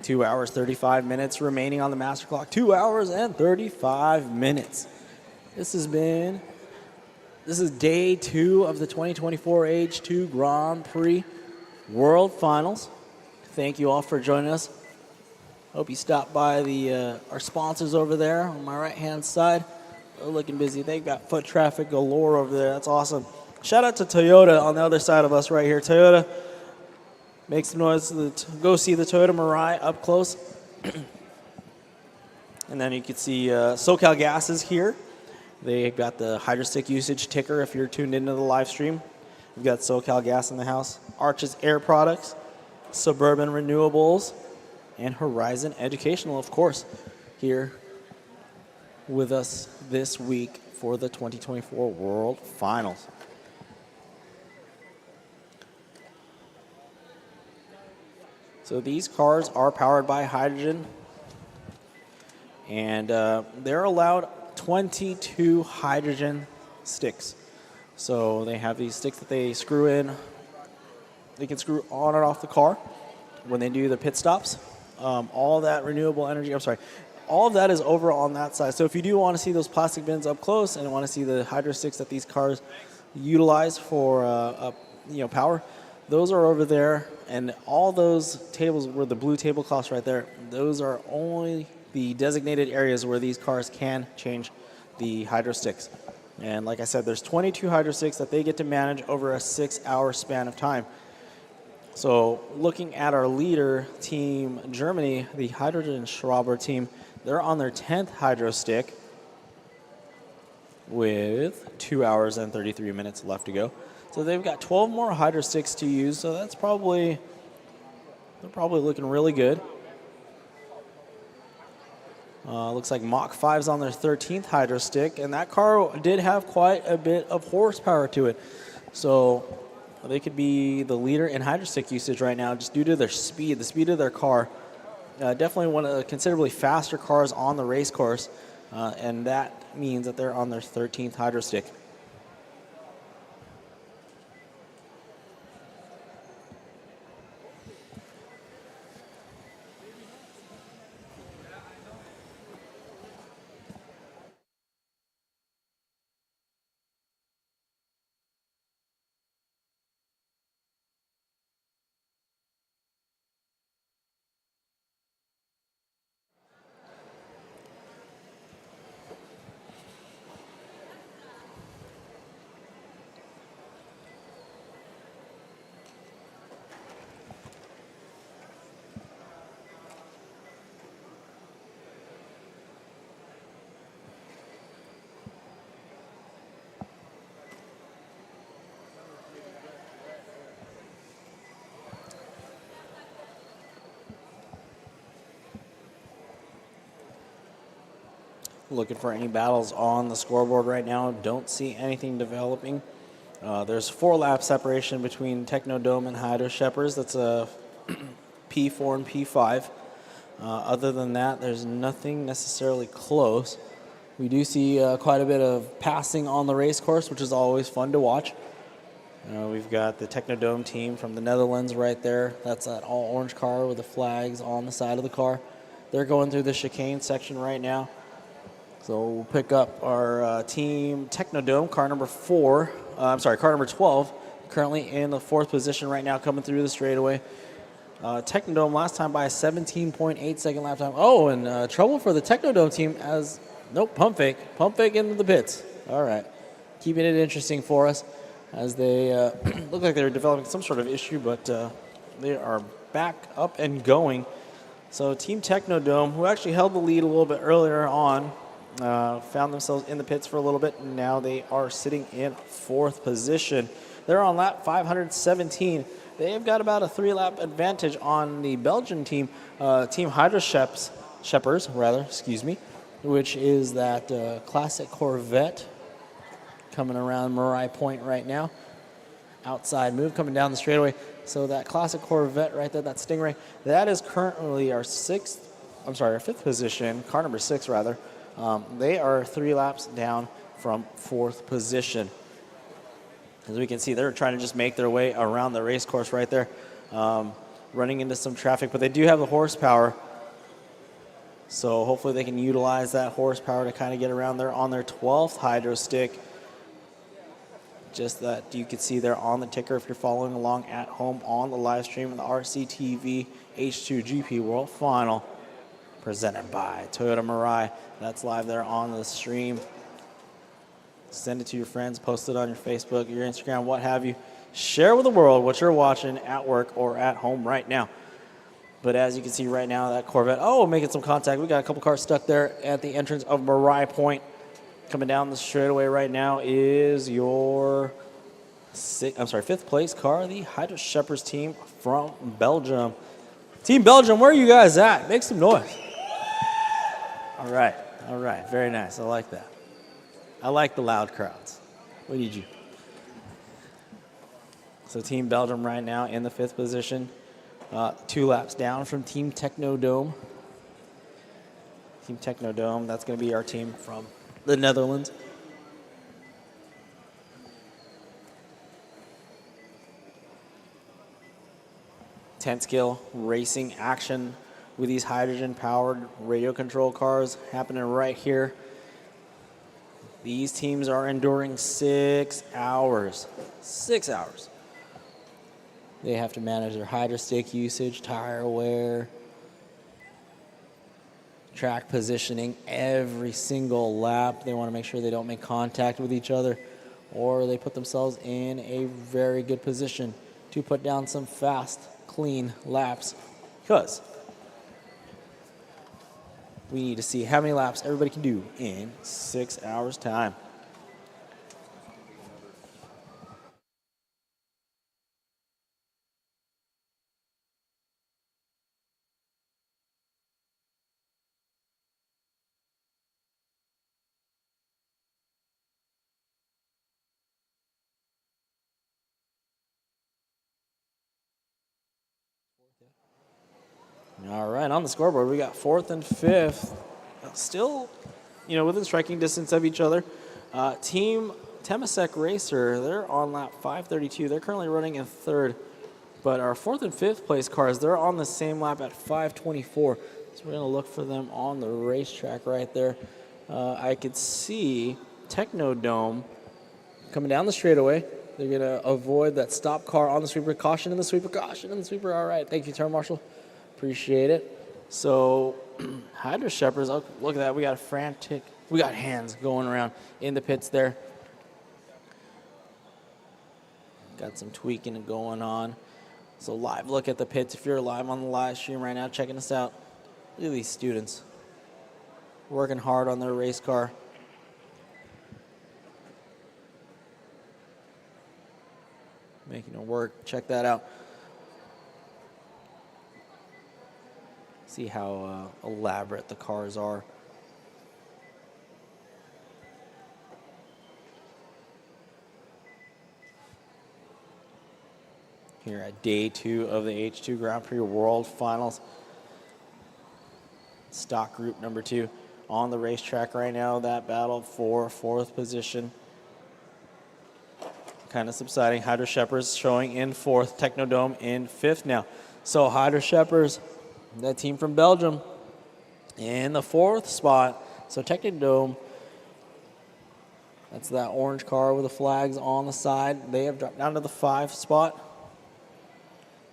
Two hours, 35 minutes remaining on the master clock. 2 hours and 35 minutes. This is day 2 of the 2024 H2 Grand Prix World Finals. Thank you all for joining us. Hope you stopped by our sponsors over there on my right-hand side. They're looking busy. They've got foot traffic galore over there. That's awesome. Shout out to Toyota on the other side of us right here. Toyota, make some noise. Go see the Toyota Mirai up close. And then you can see SoCal Gas is here. They've got the Hydrostick usage ticker if you're tuned into the live stream. We've got SoCal Gas in the house. Arches Air Products, Suburban Renewables, and Horizon Educational, of course, here with us this week for the 2024 World Finals. So these cars are powered by hydrogen, and they're allowed 22 hydrogen sticks. So they have these sticks that they screw in. They can screw on and off the car when they do the pit stops. All that renewable energy, all of that is over on that side. So if you do want to see those plastic bins up close and want to see the hydro sticks that these cars utilize for power, those are over there. And all those tables where the blue tablecloths right there, those are only the designated areas where these cars can change the hydro sticks. And like I said, there's 22 hydro sticks that they get to manage over a 6-hour span of time. So looking at our leader, Team Germany, the Hydrogen Schraber team, they're on their 10th hydro stick with 2 hours and 33 minutes left to go. So they've got 12 more hydro sticks to use, so they're probably looking really good. Looks like Mach 5's on their 13th hydro stick, and that car did have quite a bit of horsepower to it. So they could be the leader in hydro stick usage right now just due to their speed, the speed of their car. Definitely one of the considerably faster cars on the race course, and that means that they're on their 13th hydro stick. Looking for any battles on the scoreboard right now. Don't see anything developing. There's 4 lap separation between Technodome and Hydro Shepherds. That's a P4 and P5. Other than that, there's nothing necessarily close. We do see quite a bit of passing on the race course, which is always fun to watch. We've got the Technodome team from the Netherlands right there. That's that all orange car with the flags on the side of the car. They're going through the chicane section right now. So we'll pick up our team Technodome, car number 12, currently in the 4th position right now, coming through the straightaway. Technodome last time by a 17.8 second lap time. Oh, and trouble for the Technodome team as, nope, pump fake into the pits. All right, keeping it interesting for us as they look like they're developing some sort of issue, but they are back up and going. So Team Technodome, who actually held the lead a little bit earlier on, found themselves in the pits for a little bit, and now they are sitting in 4th position. They're on lap 517. They've got about a 3-lap advantage on the Belgian team, Team Hydro Shepherds, which is that classic Corvette coming around Marai Point right now. Outside move coming down the straightaway. So that classic Corvette right there, that Stingray, that is currently our 5th position, car number 6 rather. They are 3 laps down from 4th position. As we can see, they're trying to just make their way around the race course right there, running into some traffic, but they do have the horsepower. So hopefully they can utilize that horsepower to kind of get around there on their 12th hydro stick. Just that you can see there on the ticker if you're following along at home on the live stream of the RCTV H2GP World Final, presented by Toyota Mirai. That's live there on the stream. Send it to your friends, post it on your Facebook, your Instagram, what have you. Share with the world what you're watching at work or at home right now. But as you can see right now, that Corvette, making some contact. We got a couple cars stuck there at the entrance of Marai Point. Coming down the straightaway right now is your 5th place car, the Hydro Shepherds team from Belgium. Team Belgium, where are you guys at? Make some noise. All right, very nice. I like that. I like the loud crowds. We need you. So Team Belgium right now in the 5th position, 2 laps down from Team Technodome. Team Technodome, that's going to be our team from the Netherlands. Tenth skill racing action with these hydrogen-powered radio control cars happening right here. These teams are enduring 6 hours. 6 hours. They have to manage their hydro stick usage, tire wear, track positioning every single lap. They want to make sure they don't make contact with each other, or they put themselves in a very good position to put down some fast, clean laps, because we need to see how many laps everybody can do in 6 hours' time. All right, on the scoreboard, we got 4th and 5th. Still, within striking distance of each other. Team Temasek Racer, they're on lap 532. They're currently running in 3rd. But our 4th and 5th place cars, they're on the same lap at 524. So we're going to look for them on the racetrack right there. I could see Technodome coming down the straightaway. They're going to avoid that stop car on the sweeper. Caution in the sweeper, caution in the sweeper. All right, thank you, Turn Marshal. Appreciate it. So, Hydro Shepherds, look at that. We got hands going around in the pits there. Got some tweaking going on. So, live look at the pits. If you're live on the live stream right now, checking us out, look at these students working hard on their race car. Making it work. Check that out. See how elaborate the cars are. here at day 2 of the H2 Grand Prix World Finals. Stock group number 2 on the racetrack right now. That battle for 4th position kind of subsiding. Hydro Shepherds showing in 4th, Technodome in 5th now. So Hydro Shepherds, that team from Belgium, in the 4th spot. So Technodome, that's that orange car with the flags on the side. They have dropped down to the 5th spot.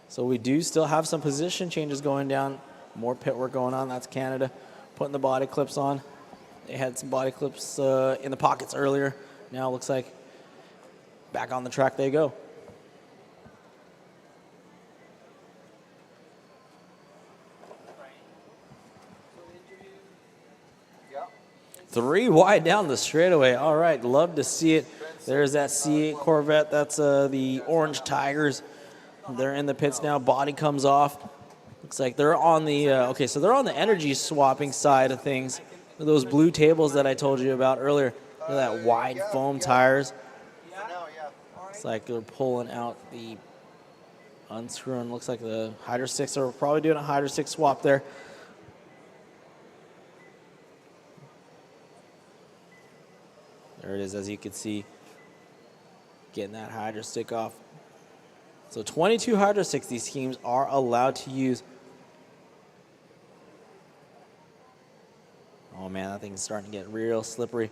So we do still have some position changes going down. More pit work going on. That's Canada putting the body clips on. They had some body clips in the pockets earlier. Now it looks like back on the track they go. Three wide down the straightaway. All right, love to see it. There's that C8 Corvette. That's the Orange Tigers. They're in the pits now. Body comes off. Looks like they're on the, okay, so they're on the energy swapping side of things. Those blue tables that I told you about earlier. Look at that wide foam tires. It's like they're pulling out the unscrewing. Looks like the Hydro 6 are probably doing a Hydro 6 swap there. There it is, as you can see, getting that Hydro stick off. So 22 Hydro sticks these teams are allowed to use. Oh man, that thing's starting to get real slippery.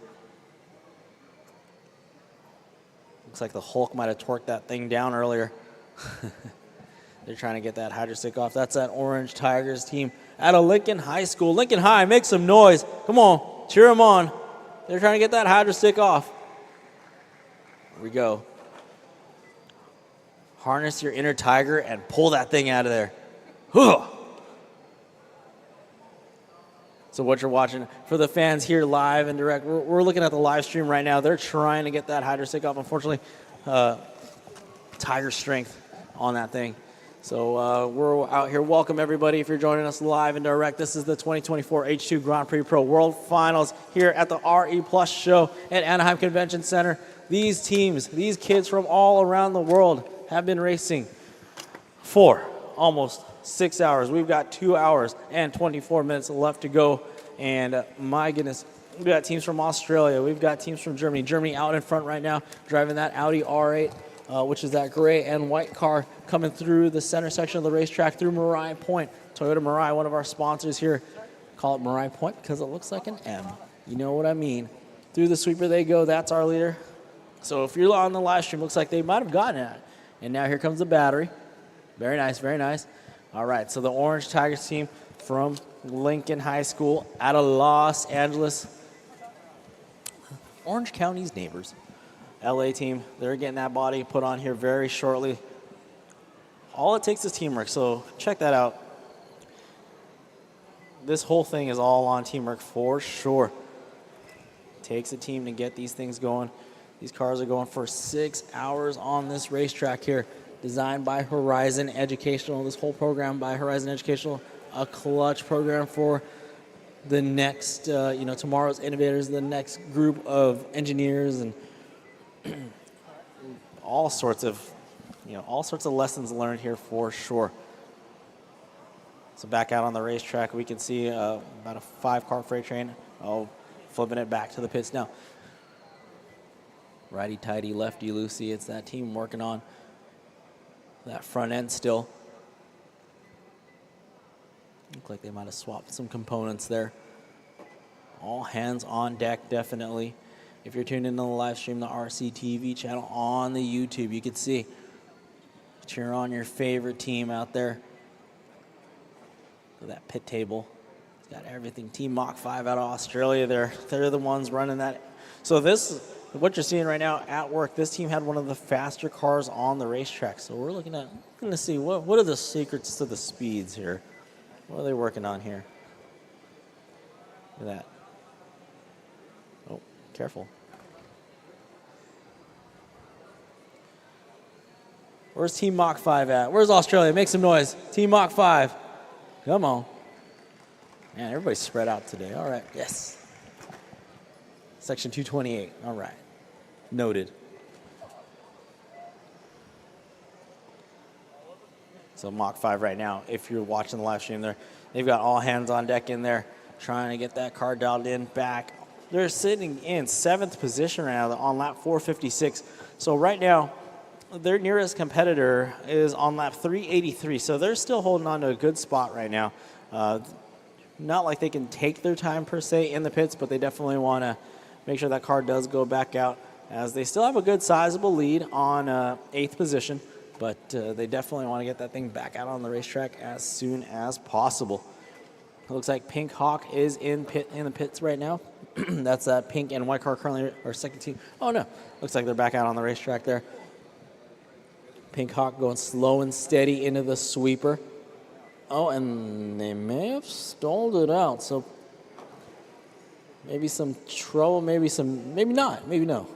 Looks like the Hulk might have torqued that thing down earlier. They're trying to get that Hydro stick off. That's that Orange Tigers team out of Lincoln High School. Lincoln High, make some noise. Come on, cheer them on. They're trying to get that Hydro stick off. Here we go. Harness your inner tiger and pull that thing out of there. So what you're watching, for the fans here live and direct, we're looking at the live stream right now. They're trying to get that Hydro stick off. Unfortunately, tiger strength on that thing. So we're out here. Welcome, everybody, if you're joining us live and direct. This is the 2024 H2 Grand Prix Pro World Finals here at the RE Plus show at Anaheim Convention Center. These teams, these kids from all around the world have been racing for almost 6 hours. We've got 2 hours and 24 minutes left to go. And my goodness, we've got teams from Australia. We've got teams from Germany. Germany out in front right now, driving that Audi R8. Which is that gray and white car coming through the center section of the racetrack through Marai Point. Toyota Marai, one of our sponsors here. Call it Marai Point because it looks like an M. You know what I mean. Through the sweeper they go. That's our leader. So if you're on the live stream, looks like they might have gotten it. And now here comes the battery. Very nice, very nice. All right, so the Orange Tigers team from Lincoln High School out of Los Angeles. Orange County's neighbors. LA team, they're getting that body put on here very shortly. All it takes is teamwork, so check that out. This whole thing is all on teamwork for sure. Takes a team to get these things going. These cars are going for 6 hours on this racetrack here, designed by Horizon Educational. This whole program by Horizon Educational, a clutch program for the next, tomorrow's innovators, the next group of engineers and all sorts of lessons learned here for sure. So back out on the racetrack, we can see about a 5-car freight train. Flipping it back to the pits now. Righty-tighty, lefty-loosey. It's that team working on that front end still. Look like they might have swapped some components there. All hands on deck, definitely. If you're tuned into the live stream, the RCTV channel on the YouTube, you can see. Cheer on your favorite team out there. Look at that pit table. It's got everything. Team Mach 5 out of Australia there. They're the ones running that. So this, what you're seeing right now at work, this team had one of the faster cars on the racetrack. So we're looking to see what are the secrets to the speeds here. What are they working on here? Look at that. Oh, careful. Where's Team Mach 5 at? Where's Australia? Make some noise. Team Mach 5. Come on. Man, everybody's spread out today. All right. Yes. Section 228. All right. Noted. So Mach 5 right now, if you're watching the live stream there, they've got all hands on deck in there trying to get that car dialed in back. They're sitting in 7th position right now on lap 456. So right now, their nearest competitor is on lap 383. So they're still holding on to a good spot right now. Not like they can take their time per se in the pits, but they definitely want to make sure that car does go back out, as they still have a good sizable lead on 8th position, but they definitely want to get that thing back out on the racetrack as soon as possible. It looks like Pink Hawk is in the pits right now. That's that pink and white car currently our second team. Oh no, looks like they're back out on the racetrack there. Pink Hawk going slow and steady into the sweeper. Oh, and they may have stalled it out, so maybe some trouble, maybe not, maybe no.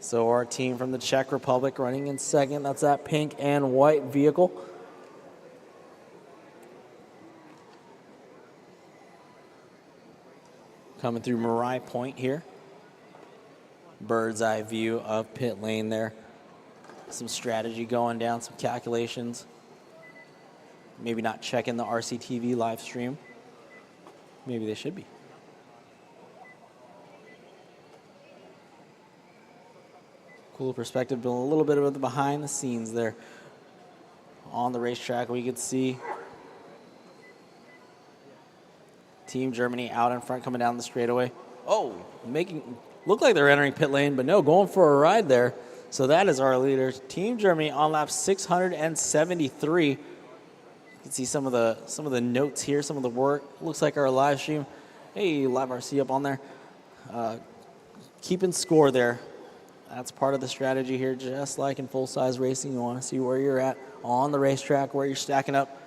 So our team from the Czech Republic running in second. That's that pink and white vehicle. Coming through Marai Point here. Bird's eye view of pit lane there. Some strategy going down, some calculations. Maybe not checking the RCTV live stream. Maybe they should be. Cool perspective, but a little bit of the behind the scenes there. On the racetrack, we could see Team Germany out in front coming down the straightaway. Oh, look like they're entering pit lane, but no, going for a ride there. So that is our leader. Team Germany on lap 673. You can see some of the notes here, some of the work. Looks like our live stream. Hey, Live RC up on there. Keeping score there. That's part of the strategy here, just like in full-size racing. You want to see where you're at on the racetrack, where you're stacking up.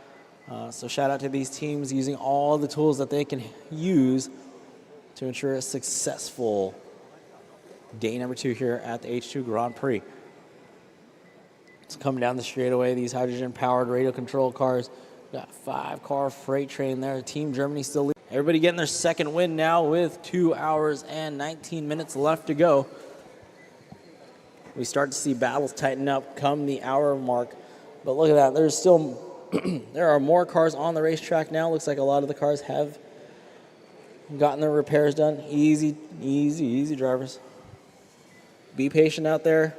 So shout out to these teams using all the tools that they can use to ensure a successful day number 2 here at the H2 Grand Prix. It's coming down the straightaway, these hydrogen-powered radio-controlled cars. Got 5-car freight train there. Team Germany still leading. Everybody getting their second win now with 2 hours and 19 minutes left to go. We start to see battles tighten up come the hour mark. But look at that. There's still there are more cars on the racetrack now. Looks like a lot of the cars have gotten their repairs done. Easy, easy, easy, drivers. Be patient out there.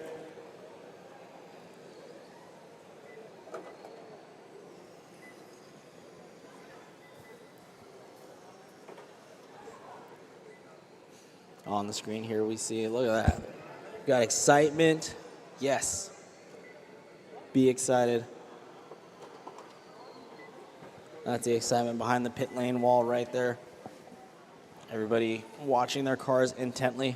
On the screen here we see, look at that. Got excitement. Yes. Be excited. That's the excitement behind the pit lane wall right there. Everybody watching their cars intently.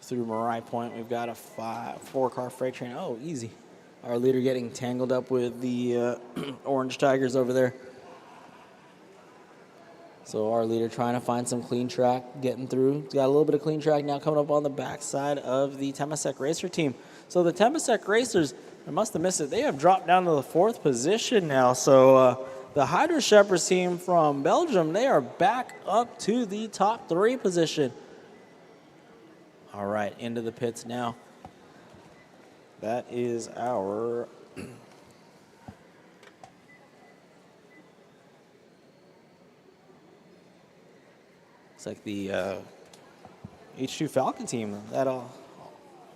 Through Marai Point, we've got a 4-car freight train. Oh, easy. Our leader getting tangled up with the Orange Tigers over there. So our leader trying to find some clean track, getting through. He's got a little bit of clean track now coming up on the backside of the Temasek Racer team. So the Temasek Racers, I must have missed it, they have dropped down to the 4th position now. So the Hydra Shepherds team from Belgium, they are back up to the top 3 position. All right, into the pits now. That is our it's like the H2 Falcon team, that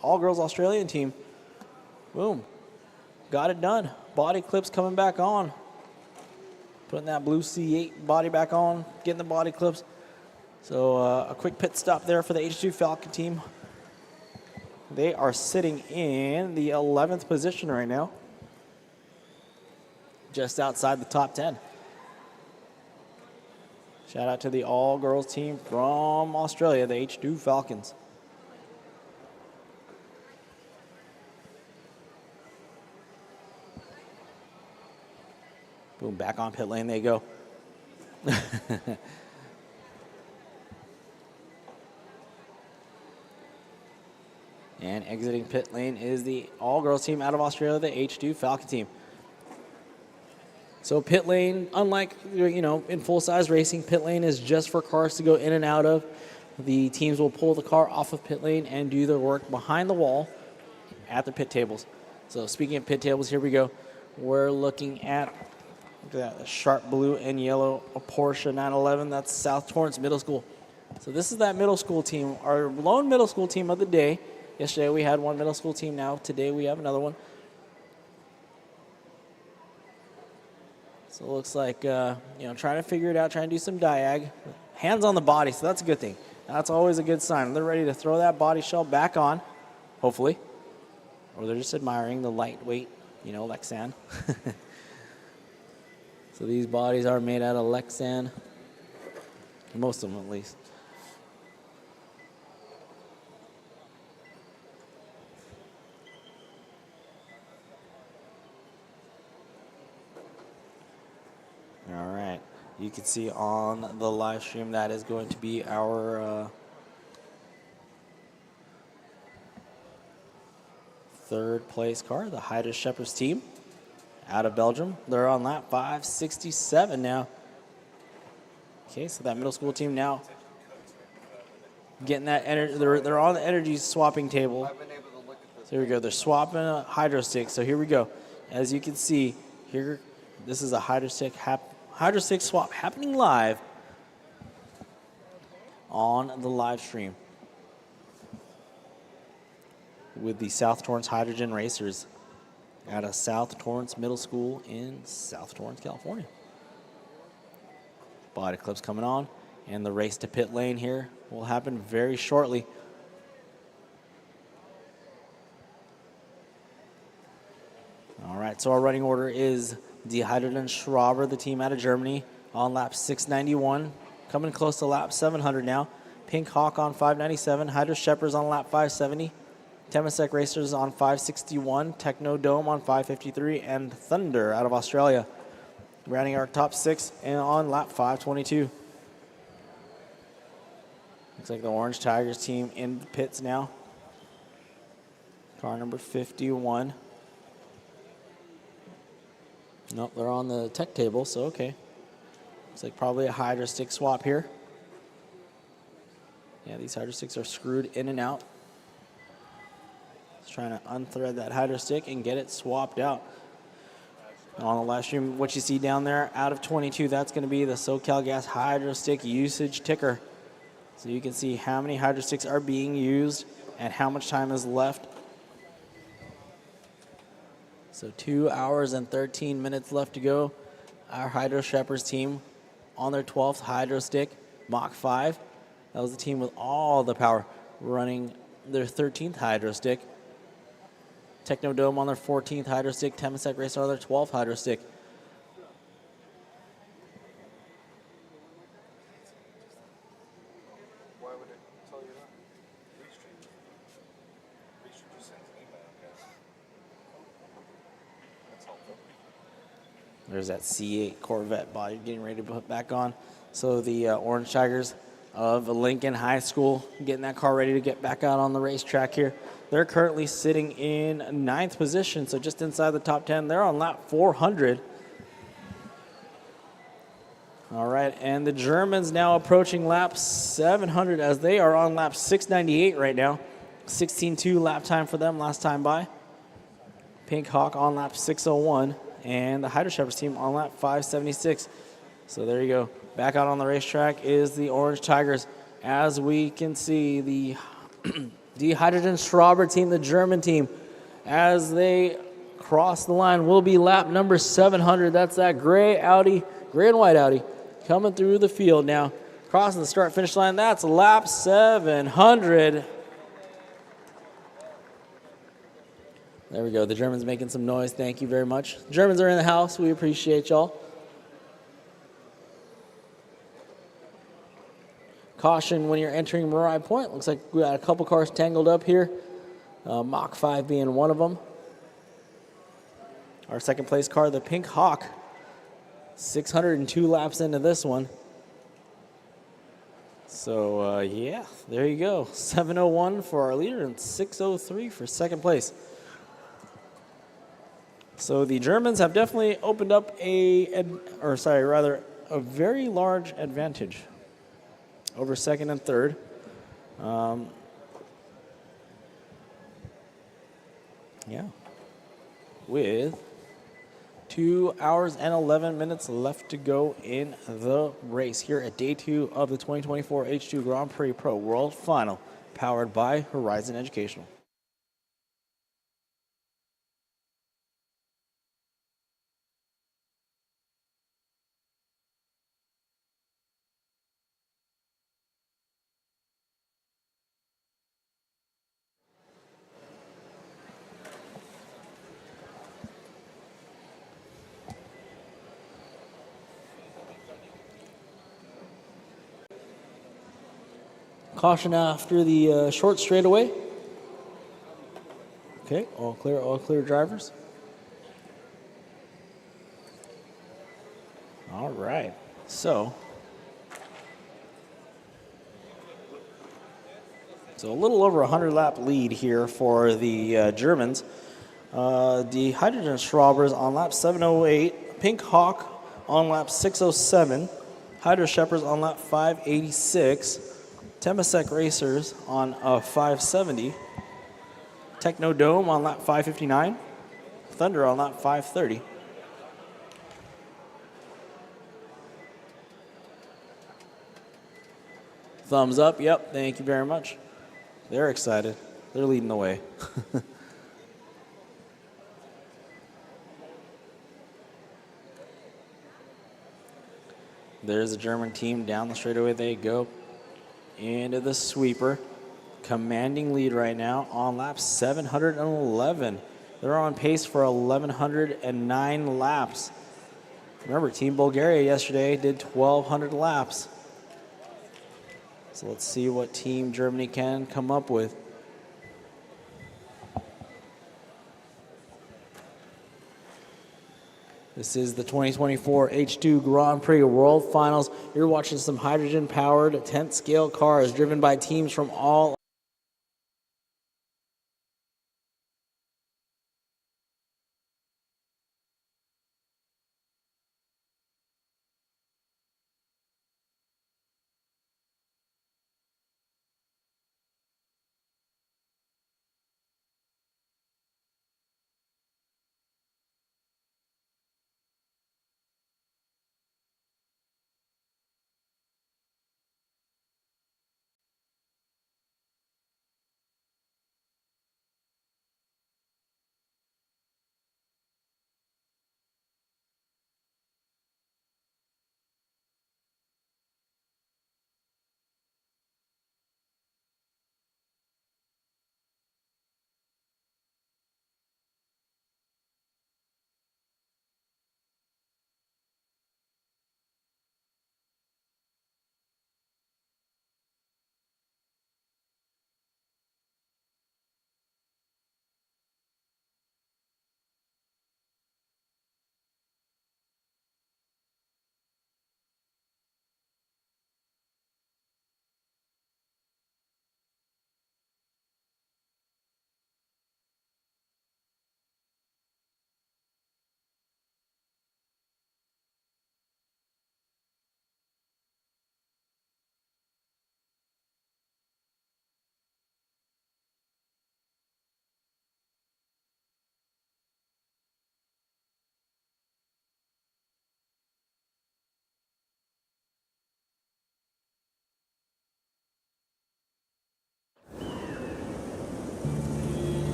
all-girls Australian team. Boom. Got it done. Body clips coming back on. Putting that blue C8 body back on, getting the body clips. So a quick pit stop there for the H2 Falcon team. They are sitting in the 11th position right now. Just outside the top 10. Shout out to the all-girls team from Australia, the H2 Falcons. Boom, back on pit lane they go. And exiting pit lane is the all-girls team out of Australia, the H2 Falcon team. So pit lane, unlike, in full-size racing, pit lane is just for cars to go in and out of. the teams will pull the car off of pit lane and do their work behind the wall at the pit tables. So speaking of pit tables, here we go. We're looking at that sharp blue and yellow Porsche 911. That's South Torrance Middle School. So this is that middle school team, our lone middle school team of the day. Yesterday we had one middle school team. Now today we have another one. So it looks like, trying to figure it out, trying to do some diag. Hands on the body, so that's a good thing. That's always a good sign. They're ready to throw that body shell back on, hopefully. Or they're just admiring the lightweight, Lexan. So these bodies are made out of Lexan, most of them at least. All right, you can see on the live stream that is going to be our third place car, the H2GP team out of Belgium. They're on lap 567 now. Okay, so that middle school team now getting that energy. They're on the energy swapping table. So here we go. They're swapping a hydro stick. So here we go. As you can see here, this is a hydro stick swap happening live on the live stream with the South Torrance Hydrogen Racers at a South Torrance Middle School in South Torrance, California. Body clips coming on, and the race to pit lane here will happen very shortly. All right, so our running order is the Hydrogen Schraber, the team out of Germany, on lap 691, coming close to lap 700 now. Pink Hawk on 597, H2GP on lap 570. Temasek Racers on 561, Techno Dome on 553, and Thunder out of Australia. Rounding our top six and on lap 522. Looks like the Orange Tigers team in the pits now. Car number 51. Nope, they're on the tech table, so okay. Looks like probably a hydro stick swap here. Yeah, these hydro sticks are screwed in and out. Trying to unthread that hydro stick and get it swapped out. On the live stream, what you see down there, out of 22, that's going to be the SoCal Gas hydro stick usage ticker. So you can see how many hydro sticks are being used and how much time is left. So 2 hours and 13 minutes left to go. Our H2GP team on their 12th hydro stick, Mach 5. That was the team with all the power running their 13th hydro stick. Techno Dome on their 14th hydro stick, Temasek Racer on their 12th hydro stick. Why would it tell you that? Restream. Restream just sends an email, I guess. That's helpful. There's that C8 Corvette body getting ready to put back on. So the Orange Tigers of Lincoln High School getting that car ready to get back out on the racetrack here. They're currently sitting in 9th position, so just inside the top 10. They're on lap 400. All right, and the Germans now approaching lap 700 as they are on lap 698 right now. 16.2 lap time for them last time by. Pink Hawk on lap 601, and the H2GP team on lap 576. So there you go. Back out on the racetrack is the Orange Tigers. As we can see, the Hydrogen Schraber team, the German team, as they cross the line, will be lap number 700. That's that gray and white Audi, coming through the field now. Crossing the start-finish line, that's lap 700. There we go. The Germans making some noise. Thank you very much. Germans are in the house. We appreciate y'all. Caution when you're entering Mariah Point. Looks like we got a couple cars tangled up here. Mach 5 being one of them. Our second place car, the Pink Hawk. 602 laps into this one. So, yeah, there you go. 7:01 for our leader and 6:03 for second place. So the Germans have definitely opened up a very large advantage over second and third. Yeah. With 2 hours and 11 minutes left to go in the race here at day 2 of the 2024 H2 Grand Prix Pro World Final, powered by Horizon Educational. Caution after the short straightaway. Okay, all clear drivers. All right, so a little over 100 lap lead here for the Germans. The Hydrogen Schraubers on lap 708, Pink Hawk on lap 607, Hydro Shepherds on lap 586, Temasek Racers on 570, Techno Dome on lap 559, Thunder on lap 530. Thumbs up, yep, thank you very much. They're excited. They're leading the way. There's the German team. Down the straightaway they go. Into the sweeper. Commanding lead right now on lap 711. They're on pace for 1,109 laps. Remember, Team Bulgaria yesterday did 1,200 laps. So let's see what Team Germany can come up with. This is the 2024 H2 Grand Prix World Finals. You're watching some hydrogen-powered 10th scale cars driven by teams from all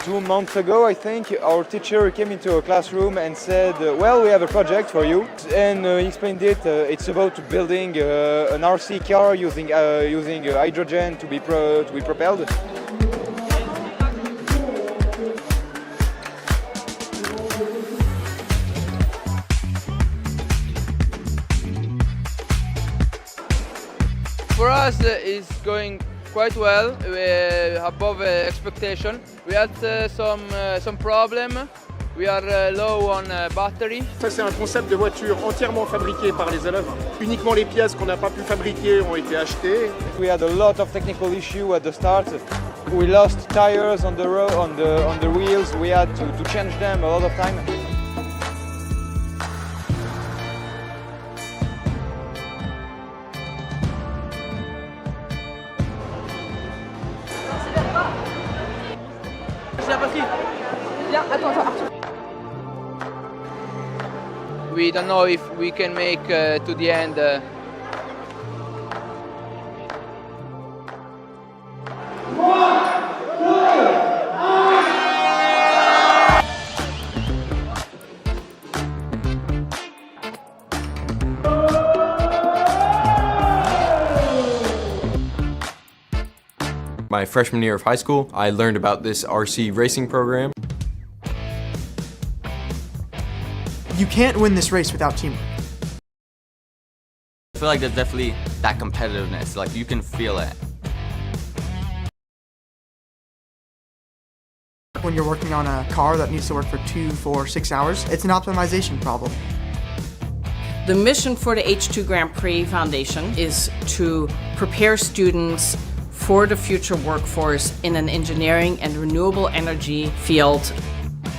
Two months ago, I think, our teacher came into a classroom and said, well, we have a project for you. And he explained it. It's about building an RC car using hydrogen to be propelled. For us, it's going quite well, above expectation. We had some problem. We are low on battery. Ça c'est un concept de voiture entièrement fabriqué par les élèves. Uniquement les pièces qu'on n'a pas pu fabriquer ont été achetées. We had a lot of technical issues at the start. We lost tires on the road, on the wheels. We had to change them a lot of time. We don't know if we can make to the end. My freshman year of high school, I learned about this RC racing program. You can't win this race without teamwork. I feel like there's definitely that competitiveness, like you can feel it. When you're working on a car that needs to work for 2, 4, 6 hours, it's an optimization problem. The mission for the H2 Grand Prix Foundation is to prepare students for the future workforce in an engineering and renewable energy field.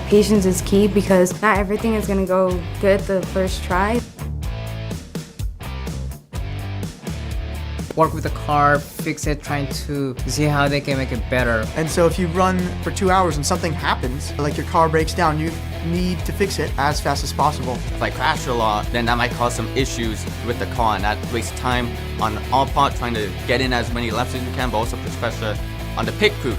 Patience is key because not everything is going to go good the first try. Work with the car, fix it, trying to see how they can make it better. And so if you run for 2 hours and something happens, like your car breaks down, you need to fix it as fast as possible. If I crash a lot, then that might cause some issues with the car, and that wastes time on our part trying to get in as many laps as we can, but also puts pressure on the pit crew.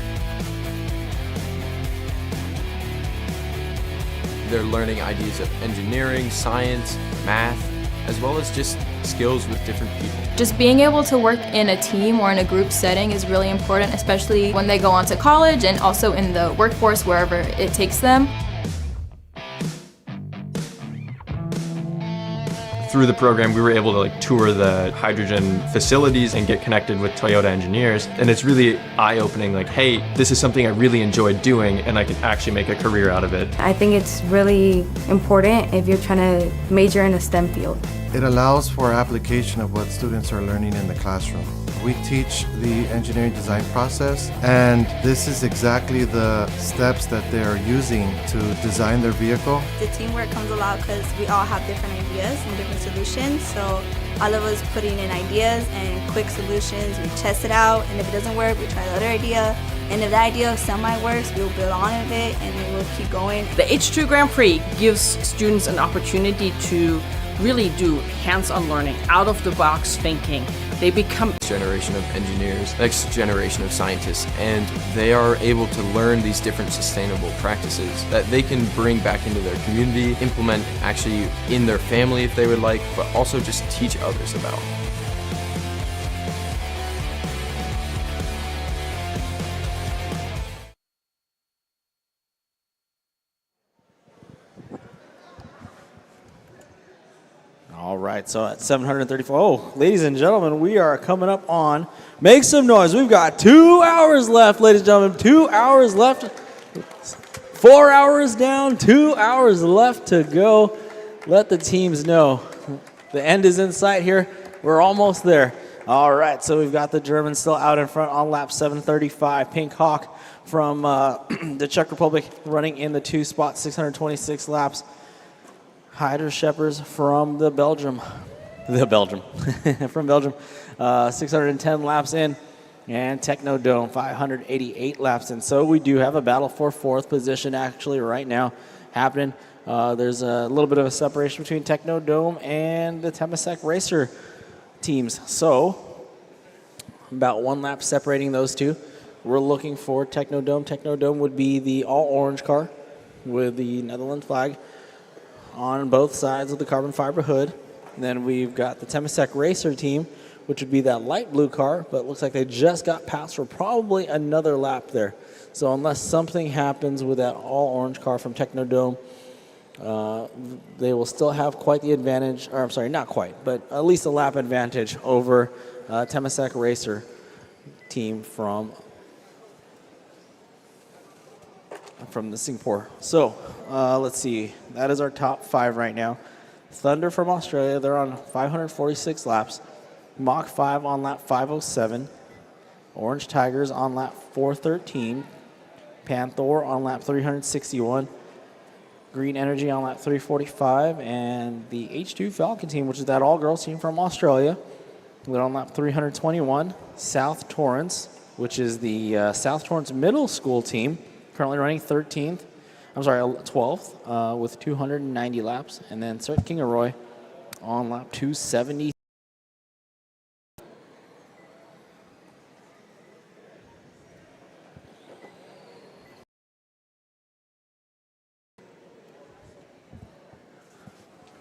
They're learning ideas of engineering, science, math, as well as just skills with different people. Just being able to work in a team or in a group setting is really important, especially when they go on to college and also in the workforce wherever it takes them. Through the program, we were able to tour the hydrogen facilities and get connected with Toyota engineers. And it's really eye-opening, hey, this is something I really enjoyed doing and I can actually make a career out of it. I think it's really important if you're trying to major in a STEM field. It allows for application of what students are learning in the classroom. We teach the engineering design process, and this is exactly the steps that they are using to design their vehicle. The teamwork comes about because we all have different ideas and different solutions. So all of us putting in ideas and quick solutions, we test it out, and if it doesn't work, we try the other idea. And if the idea semi-works, we'll build on it and then we'll keep going. The H2 Grand Prix gives students an opportunity to really do hands-on learning, out-of-the-box thinking. They become Next generation of engineers, next generation of scientists, and they are able to learn these different sustainable practices that they can bring back into their community, implement actually in their family if they would like, but also just teach others about. All right, so at 734, ladies and gentlemen, we are coming up on, make some noise. We've got 2 hours left, ladies and gentlemen, 2 hours left. 4 hours down, 2 hours left to go. Let the teams know. The end is in sight here. We're almost there. All right, so we've got the Germans still out in front on lap 735. Pink Hawk from the Czech Republic running in the 2 spot, 626 laps. Hydra Shepherds from Belgium, from Belgium, 610 laps in, and Technodome 588 laps in. So we do have a battle for 4th position actually right now happening. There's a little bit of a separation between Technodome and the Temasek Racer teams. So about 1 lap separating those two. We're looking for Technodome. Technodome would be the all-orange car with the Netherlands flag on both sides of the carbon fiber hood. And then we've got the Temasek Racer team, which would be that light blue car, but it looks like they just got passed for probably another lap there. So unless something happens with that all-orange car from Technodome, they will still have quite the advantage, or I'm sorry, not quite, but at least a lap advantage over Temasek Racer. team from the Singapore. So let's see. That is our top 5 right now. Thunder from Australia, they're on 546 laps. Mach 5 on lap 507. Orange Tigers on lap 413. Panther on lap 361. Green Energy on lap 345. And the H2 Falcon team, which is that all-girls team from Australia, they're on lap 321. South Torrance, which is the South Torrance Middle School team, currently running 12th with 290 laps. And then Sir Kingaroy on lap 270.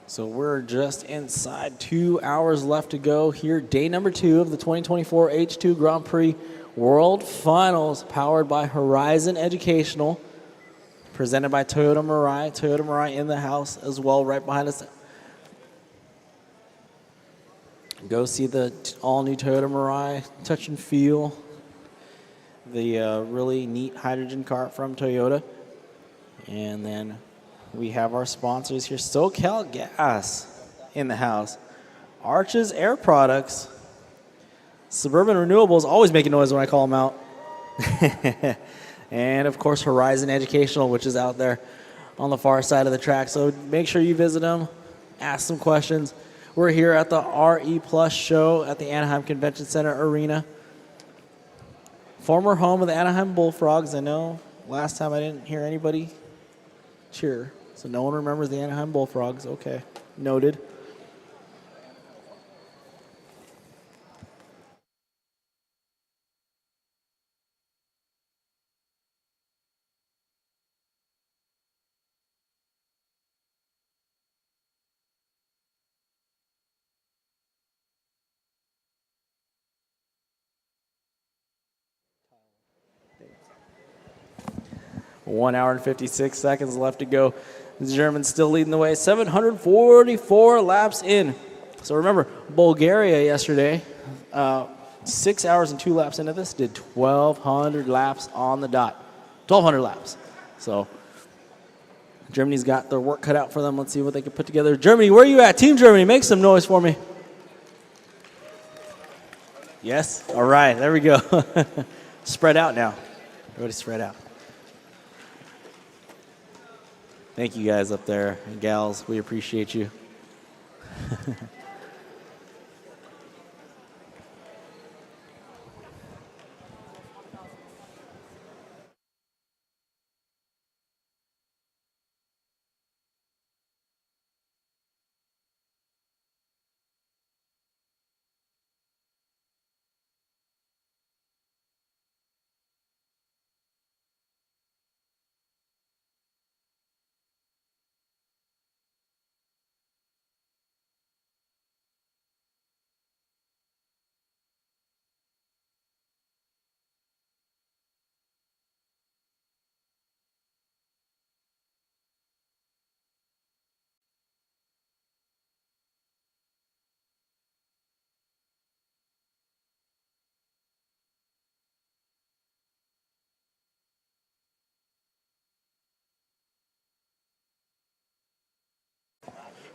So we're just inside 2 hours left to go here. Day number 2 of the 2024 H2 Grand Prix World Finals, powered by Horizon Educational, presented by Toyota Mirai. Toyota Mirai in the house as well, right behind us. Go see the all-new Toyota Mirai, touch and feel the really neat hydrogen car from Toyota. And then we have our sponsors here. SoCal Gas in the house. Arches Air Products. Suburban Renewables, always making noise when I call them out. And, of course, Horizon Educational, which is out there on the far side of the track. So make sure you visit them, ask some questions. We're here at the RE Plus show at the Anaheim Convention Center Arena. Former home of the Anaheim Bullfrogs. I know last time I didn't hear anybody cheer. So no one remembers the Anaheim Bullfrogs. Okay, noted. One hour and 56 seconds left to go. The Germans still leading the way, 744 laps in. So remember, Bulgaria yesterday, 6 hours and 2 laps into this, did 1,200 laps on the dot. 1,200 laps. So Germany's got their work cut out for them. Let's see what they can put together. Germany, where are you at? Team Germany, make some noise for me. Yes? All right, there we go. Spread out now. Everybody spread out. Thank you guys up there, and gals. We appreciate you.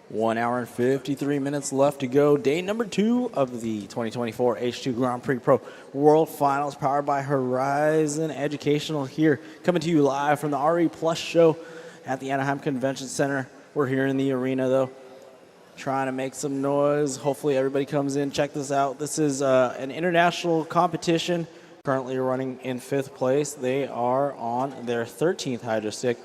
One hour and 53 minutes left to go. Day number 2 of the 2024 H2 Grand Prix Pro World Finals, powered by Horizon Educational, here, coming to you live from the RE Plus show at the Anaheim Convention Center. We're here in the arena, though, trying to make some noise. Hopefully everybody comes in. Check this out. This is an international competition, currently running in 5th place. They are on their 13th hydro stick.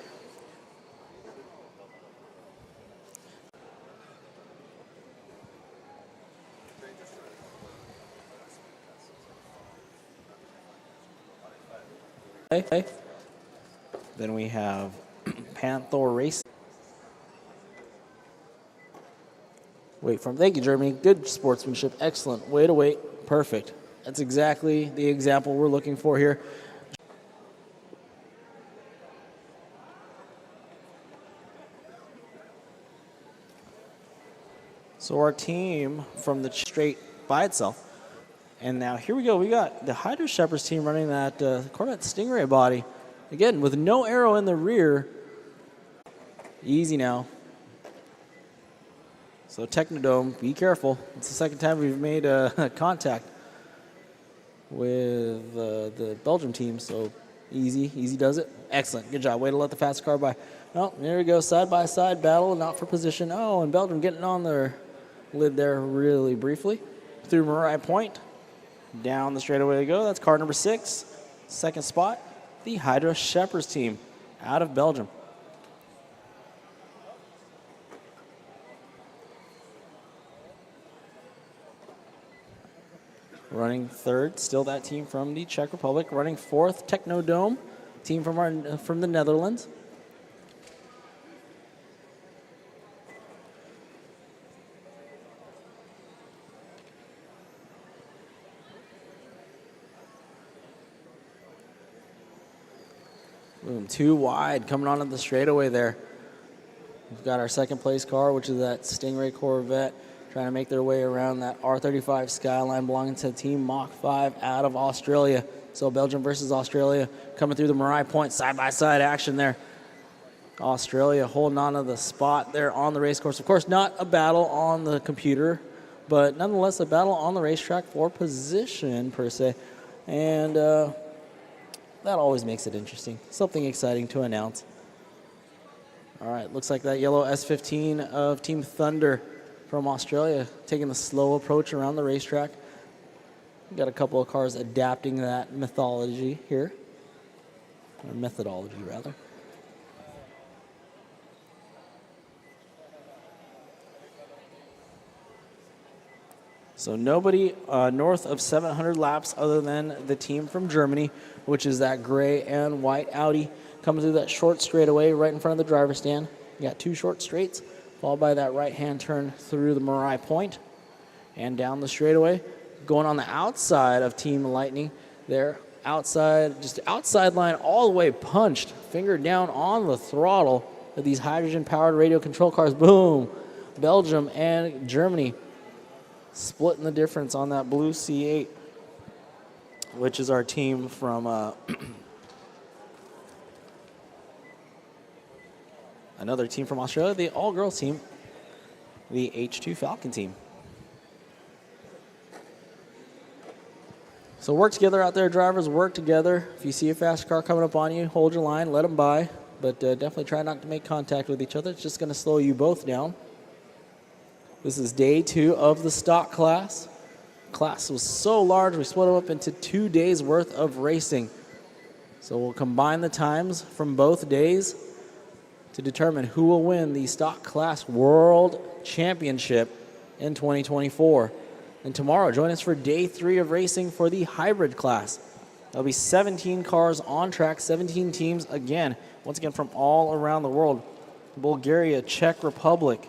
Then we have Panther Racing. Thank you, Germany. Good sportsmanship. Excellent. Way to wait. Perfect. That's exactly the example we're looking for here. So our team from the straight by itself, And now here we go. We got the Hydro Shepherds team running that Corvette Stingray body. Again, with no arrow in the rear. Easy now. So Technodome, be careful. It's the second time we've made contact with the Belgium team. So easy does it. Excellent. Good job. Way to let the fast car by. Oh, there we go. Side-by-side battle, not for position. Oh, and Belgium getting on their lid there really briefly. Through Mariah Point. Down the straightaway they go. That's car number 6. Second spot, the Hydro Shepherds team out of Belgium. Running third, still that team from the Czech Republic. Running fourth, Technodome, team from the Netherlands. Boom, 2 wide coming onto the straightaway there. We've got our second place car, which is that Stingray Corvette, trying to make their way around that R35 Skyline belonging to Team Mach 5 out of Australia. So Belgium versus Australia coming through the Mariah Point side-by-side action there. Australia holding on to the spot there on the race course. Of course, not a battle on the computer, but nonetheless a battle on the racetrack for position per se. And that always makes it interesting. Something exciting to announce. All right, looks like that yellow S15 of Team Thunder from Australia taking the slow approach around the racetrack. We've got a couple of cars adapting that mythology here, or methodology rather. So nobody north of 700 laps other than the team from Germany, which is that gray and white Audi, coming through that short straightaway right in front of the driver's stand. You got 2 short straights, followed by that right-hand turn through the Mariah Point and down the straightaway. Going on the outside of Team Lightning there, outside, just outside line all the way punched, finger down on the throttle of these hydrogen-powered radio control cars. Boom! Belgium and Germany splitting the difference on that blue C8, which is our team from another team from Australia, the all-girls team, the H2 Falcon team. So work together out there, drivers, work together. If you see a fast car coming up on you, hold your line, let them by, but definitely try not to make contact with each other. It's just going to slow you both down. This is day 2 of the stock class. Class was so large, we split them up into 2 days worth of racing. So we'll combine the times from both days to determine who will win the stock class world championship in 2024. And tomorrow, join us for day 3 of racing for the hybrid class. There'll be 17 cars on track, 17 teams again, once again from all around the world. Bulgaria, Czech Republic,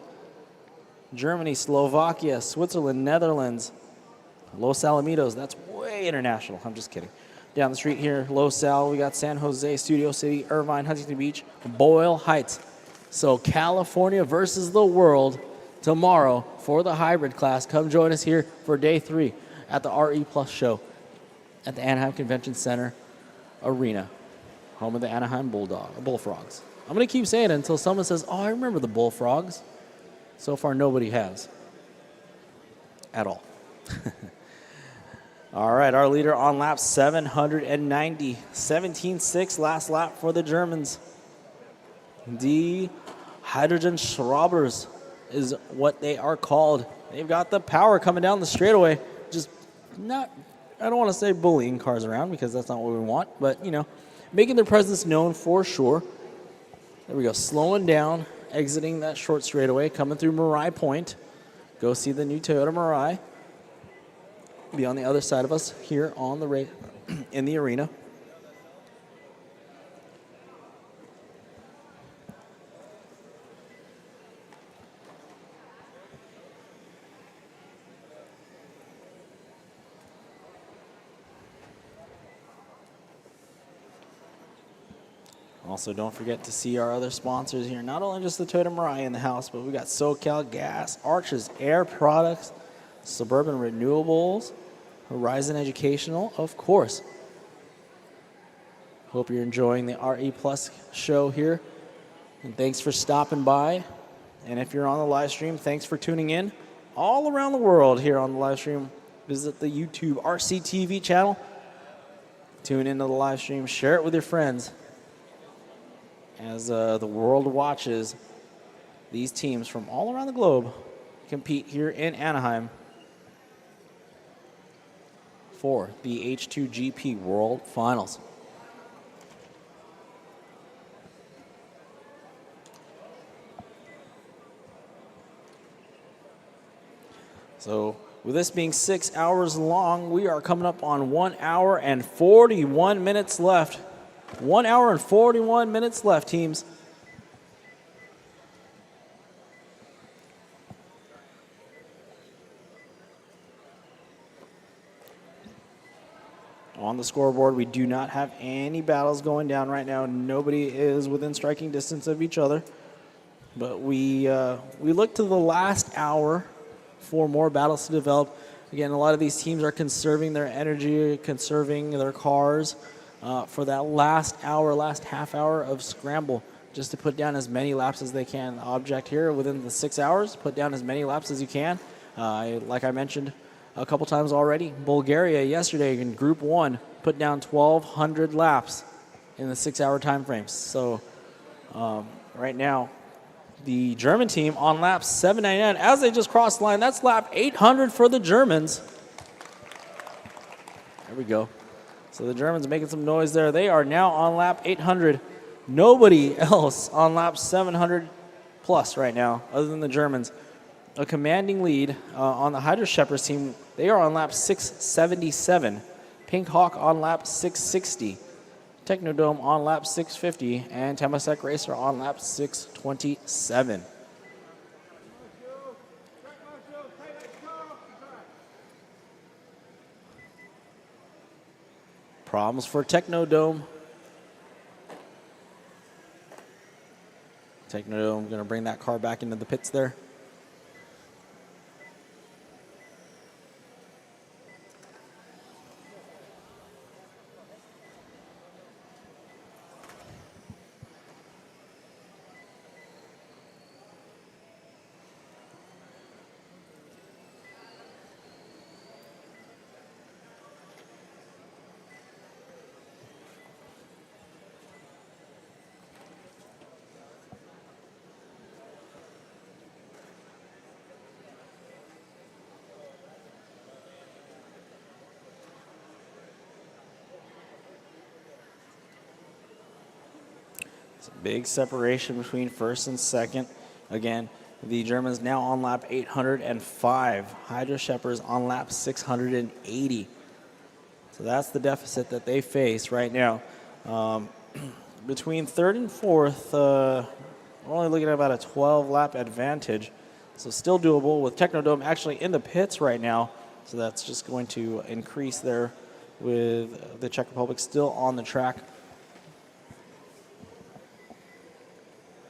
Germany, Slovakia, Switzerland, Netherlands, Los Alamitos. That's way international. I'm just kidding. Down the street here, Los Al, we got San Jose, Studio City, Irvine, Huntington Beach, Boyle Heights. So California versus the world tomorrow for the hybrid class. Come join us here for day 3 at the RE Plus show at the Anaheim Convention Center Arena, home of the Anaheim Bullfrogs. I'm going to keep saying it until someone says, oh, I remember the Bullfrogs. So far, nobody has at all. All right, our leader on lap 790, 17.6 last lap for the Germans. The Hydrogen Schraubers is what they are called. They've got the power coming down the straightaway. Just not, I don't want to say bullying cars around because that's not what we want, but, you know, making their presence known for sure. There we go, slowing down, exiting that short straightaway, coming through Mariah Point. Go see the new Toyota Mirai. Be on the other side of us here on the in the arena. Also, don't forget to see our other sponsors here. Not only just the Toyota Mirai in the house, but we got SoCal Gas, Arches Air Products, Suburban Renewables, Horizon Educational, of course. Hope you're enjoying the RE Plus show here. And thanks for stopping by. And if you're on the live stream, thanks for tuning in all around the world here on the live stream. Visit the YouTube RCTV channel. Tune into the live stream. Share it with your friends as the world watches these teams from all around the globe compete here in Anaheim for the H2GP World Finals. So with this being 6 hours long, we are coming up on 1 hour and 41 minutes left. 1 hour and 41 minutes left, teams. On the scoreboard, we do not have any battles going down right now. Nobody is within striking distance of each other. But we look to the last hour for more battles to develop. Again, a lot of these teams are conserving their energy, conserving their cars for that last hour, last half hour of scramble, just to put down as many laps as they can. The object here within the 6 hours, put down as many laps as you can. Like I mentioned a couple times already, Bulgaria yesterday in Group 1 put down 1,200 laps in the 6 hour time frame. So right now, the German team on lap 799 as they just crossed the line. That's lap 800 for the Germans. There we go. So the Germans making some noise there. They are now on lap 800. Nobody else on lap 700 plus right now other than the Germans. A commanding lead on the Hydra Shepherds team. They are on lap 677. Pink Hawk on lap 660. Technodome on lap 650, and Temasek Racer on lap 627. Problems for Technodome. Technodome going to bring that car back into the pits there. Big separation between first and second. Again, the Germans now on lap 805. Hydra Shepherds on lap 680. So that's the deficit that they face right now. Between third and fourth, we're only looking at about a 12-lap advantage. So still doable with Technodome actually in the pits right now. So that's just going to increase there with the Czech Republic still on the track.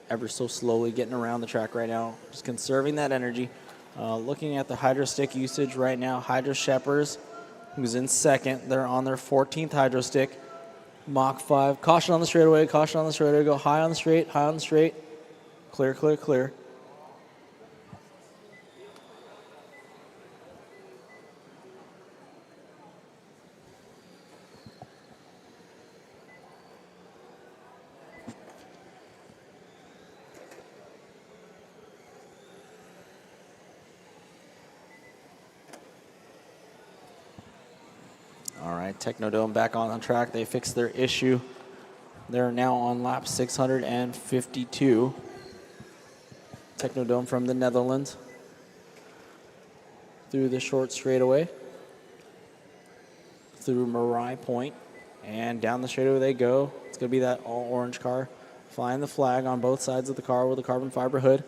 Ever so slowly getting around the track right now, just conserving that energy. Looking at the Hydro Stick usage right now, Hydro Shepherds, who's in second, they're on their 14th Hydro Stick. Mach 5, caution on the straightaway, caution on the straightaway, go high on the straight, high on the straight. Clear, clear, clear. All right, Technodome back on track. They fixed their issue. They're now on lap 652. Technodome from the Netherlands. Through the short straightaway. Through Marai Point. And down the straightaway they go. It's going to be that all-orange car. Flying the flag on both sides of the car with a carbon fiber hood.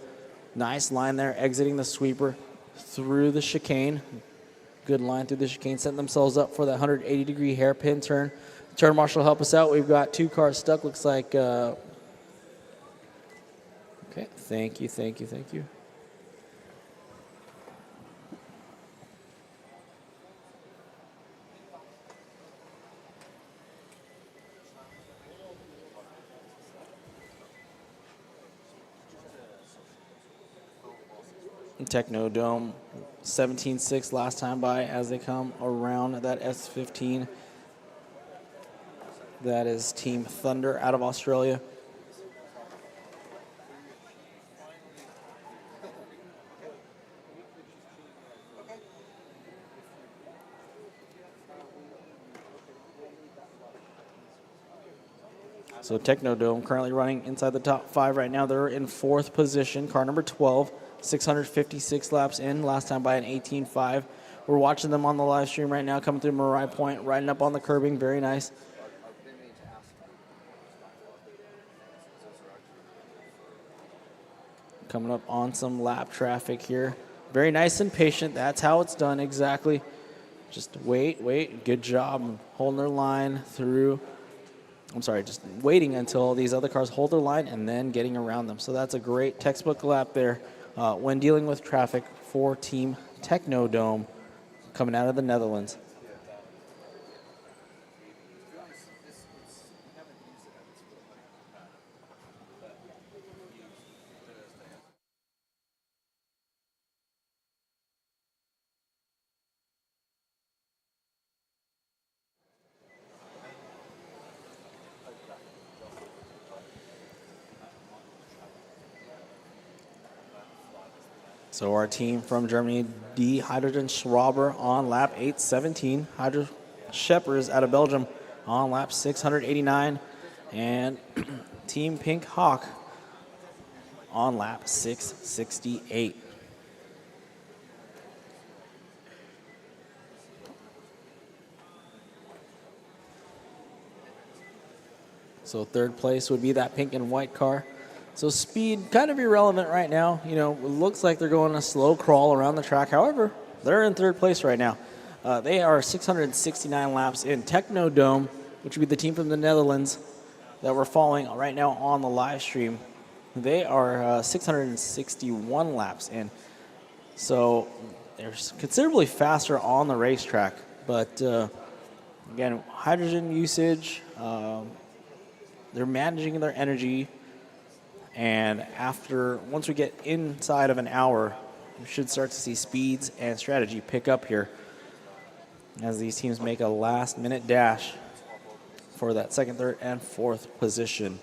Nice line there, exiting the sweeper through the chicane. Good line through the chicane, setting themselves up for that 180-degree hairpin turn. Turn marshal, help us out. We've got two cars stuck. Looks like, okay, thank you, thank you, thank you. Technodome 17.6 last time by as they come around that S15. That is Team Thunder out of Australia. So Technodome currently running inside the top 5 right now. They're in 4th position. Car number 12, 656 laps in, last time by an 18.5. We're watching them on the live stream right now, coming through Mariah Point, riding up on the curbing. Very nice. Coming up on some lap traffic here. Very nice and patient. That's how it's done exactly. Just wait. Good job holding their line through. I'm sorry, just waiting until these other cars hold their line and then getting around them. So that's a great textbook lap there when dealing with traffic for Team Technodome coming out of the Netherlands. So our team from Germany, D Hydrogen Schwaber on lap 817. Hydro Sheppers out of Belgium on lap 689. And Team Pink Hawk on lap 668. So 3rd place would be that pink and white car. So speed, kind of irrelevant right now. You know, it looks like they're going a slow crawl around the track. However, they're in 3rd place right now. They are 669 laps in. Technodome, which would be the team from the Netherlands that we're following right now on the live stream, they are 661 laps in. So they're considerably faster on the racetrack. But again, hydrogen usage, they're managing their energy. And once we get inside of an hour, we should start to see speeds and strategy pick up here as these teams make a last-minute dash for that 2nd, 3rd, and 4th position.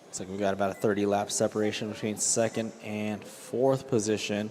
Looks like we've got about a 30-lap separation between 2nd and 4th position.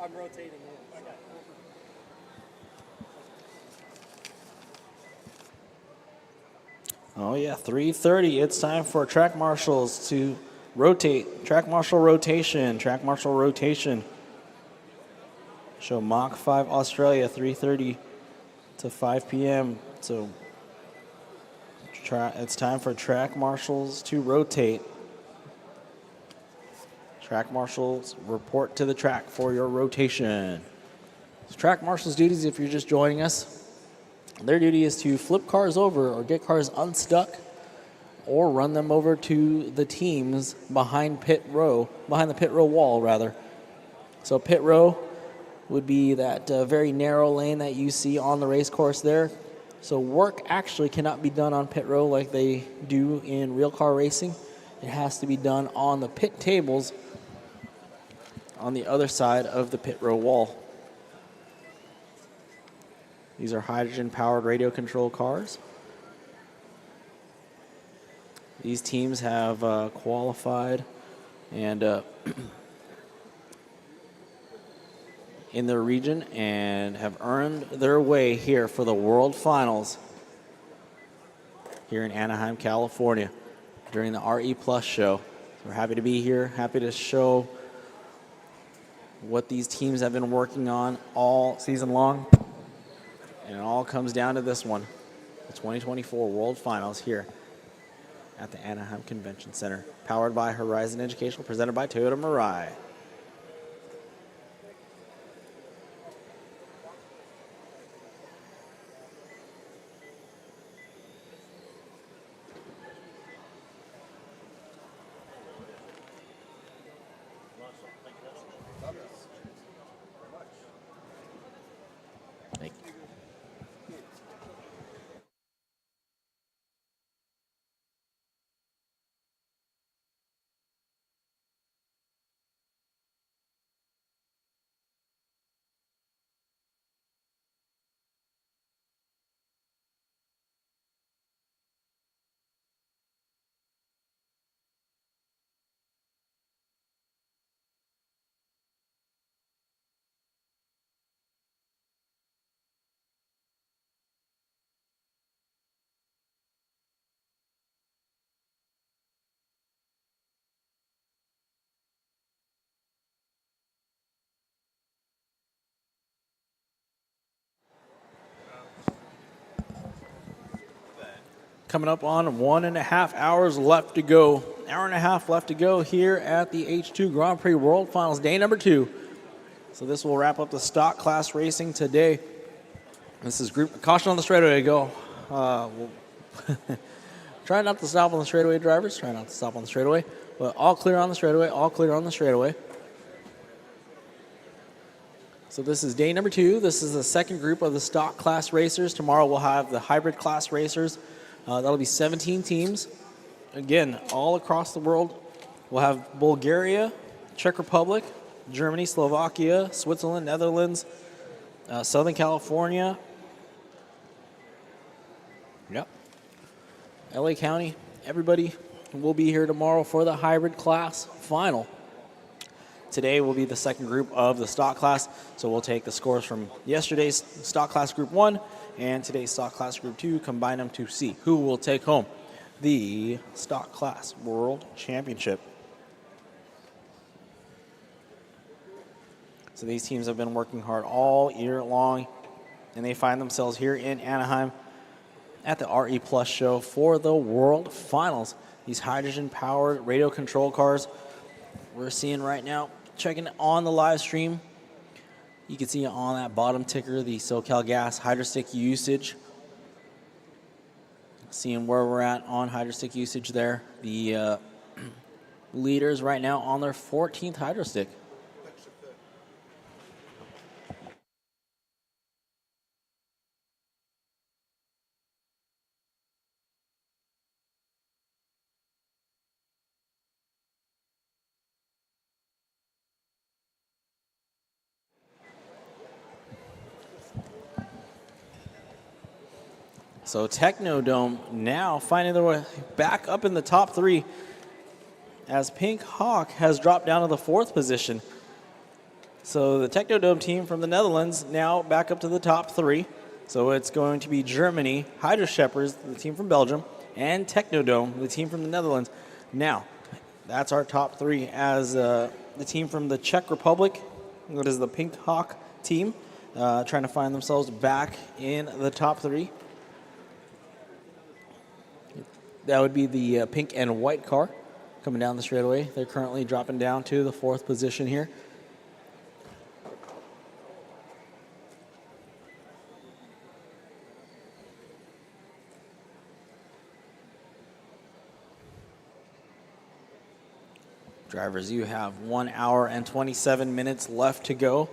I'm rotating in. Okay. Oh yeah, 3:30. It's time for track marshals to rotate. Track marshal rotation. Track marshal rotation. Show Mach 5 Australia, 3:30 to 5 p.m. So it's time for track marshals to rotate. Track marshals, report to the track for your rotation. So track marshals' duties, if you're just joining us, their duty is to flip cars over or get cars unstuck or run them over to the teams behind the pit row wall, rather. So pit row would be that very narrow lane that you see on the race course there. So work actually cannot be done on pit row like they do in real car racing. It has to be done on the pit tables on the other side of the pit row wall. These are hydrogen-powered radio-controlled cars. These teams have qualified and in their region and have earned their way here for the World Finals here in Anaheim, California during the RE Plus show. So we're happy to be here, happy to show what these teams have been working on all season long. And it all comes down to this one, the 2024 World Finals here at the Anaheim Convention Center, powered by Horizon Educational, presented by Toyota Mirai. Coming up on 1.5 hours left to go. Hour and a half left to go here at the H2 Grand Prix World Finals, day number 2. So this will wrap up the stock class racing today. This is group caution on the straightaway. Go. Try not to stop on the straightaway, drivers. Try not to stop on the straightaway. But all clear on the straightaway. All clear on the straightaway. So this is day number 2. This is the second group of the stock class racers. Tomorrow we'll have the hybrid class racers. That'll be 17 teams. Again, all across the world. We'll have Bulgaria, Czech Republic, Germany, Slovakia, Switzerland, Netherlands, Southern California. Yep. LA County. Everybody will be here tomorrow for the hybrid class final. Today will be the second group of the stock class. So we'll take the scores from yesterday's stock class group 1 and today's stock class group 2, combine them to see who will take home the stock class world championship. So these teams have been working hard all year long, and they find themselves here in Anaheim at the RE Plus show for the World Finals. These hydrogen-powered radio control cars we're seeing right now, checking on the live stream. You can see on that bottom ticker the SoCalGas Hydrostick usage. Seeing where we're at on Hydrostick usage there. The leaders right now on their 14th Hydrostick. So Technodome now finding their way back up in the top 3 as Pink Hawk has dropped down to the 4th position. So the Technodome team from the Netherlands now back up to the top 3. So it's going to be Germany, Hydro Shepherds, the team from Belgium, and Technodome, the team from the Netherlands. Now, that's our top 3 as the team from the Czech Republic, that is the Pink Hawk team, trying to find themselves back in the top 3. That would be the pink and white car coming down the straightaway. They're currently dropping down to the 4th position here. Drivers, you have 1 hour and 27 minutes left to go.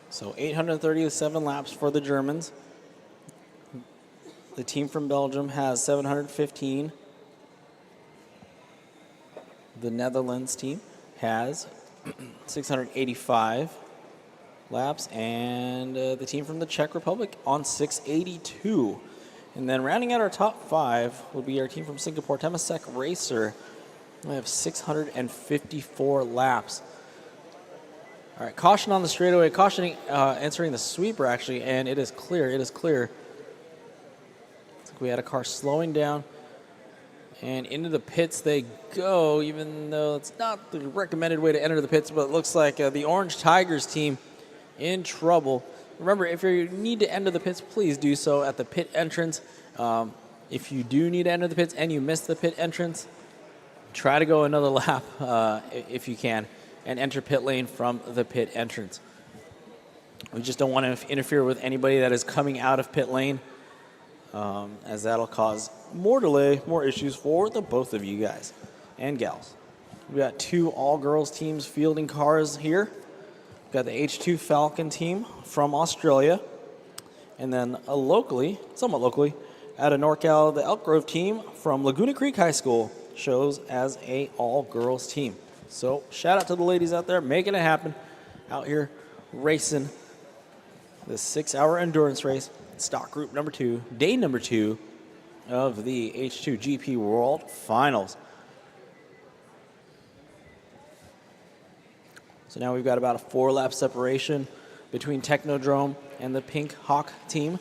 So 837 laps for the Germans. The team from Belgium has 715. The Netherlands team has 685 laps, and the team from the Czech Republic on 682. And then rounding out our top 5 will be our team from Singapore, Temasek Racer. We have 654 laps. All right, caution on the straightaway, cautioning entering the sweeper actually, and it is clear, it is clear. Looks like we had a car slowing down, and into the pits they go, even though it's not the recommended way to enter the pits, but it looks like the Orange Tigers team in trouble. Remember, if you need to enter the pits, please do so at the pit entrance. If you do need to enter the pits and you miss the pit entrance, try to go another lap if you can, and enter pit lane from the pit entrance. We just don't want to interfere with anybody that is coming out of pit lane, as that'll cause more delay, more issues for the both of you guys and gals. We got 2 all-girls teams fielding cars here. We've got the H2 Falcon team from Australia, and then locally, somewhat locally, out of NorCal, the Elk Grove team from Laguna Creek High School shows as a all-girls team. So shout out to the ladies out there making it happen, out here racing this 6-hour endurance race, stock group number 2, day number 2 of the H2GP World Finals. So now we've got about a 4-lap separation between Technodrome and the Pink Hawk team.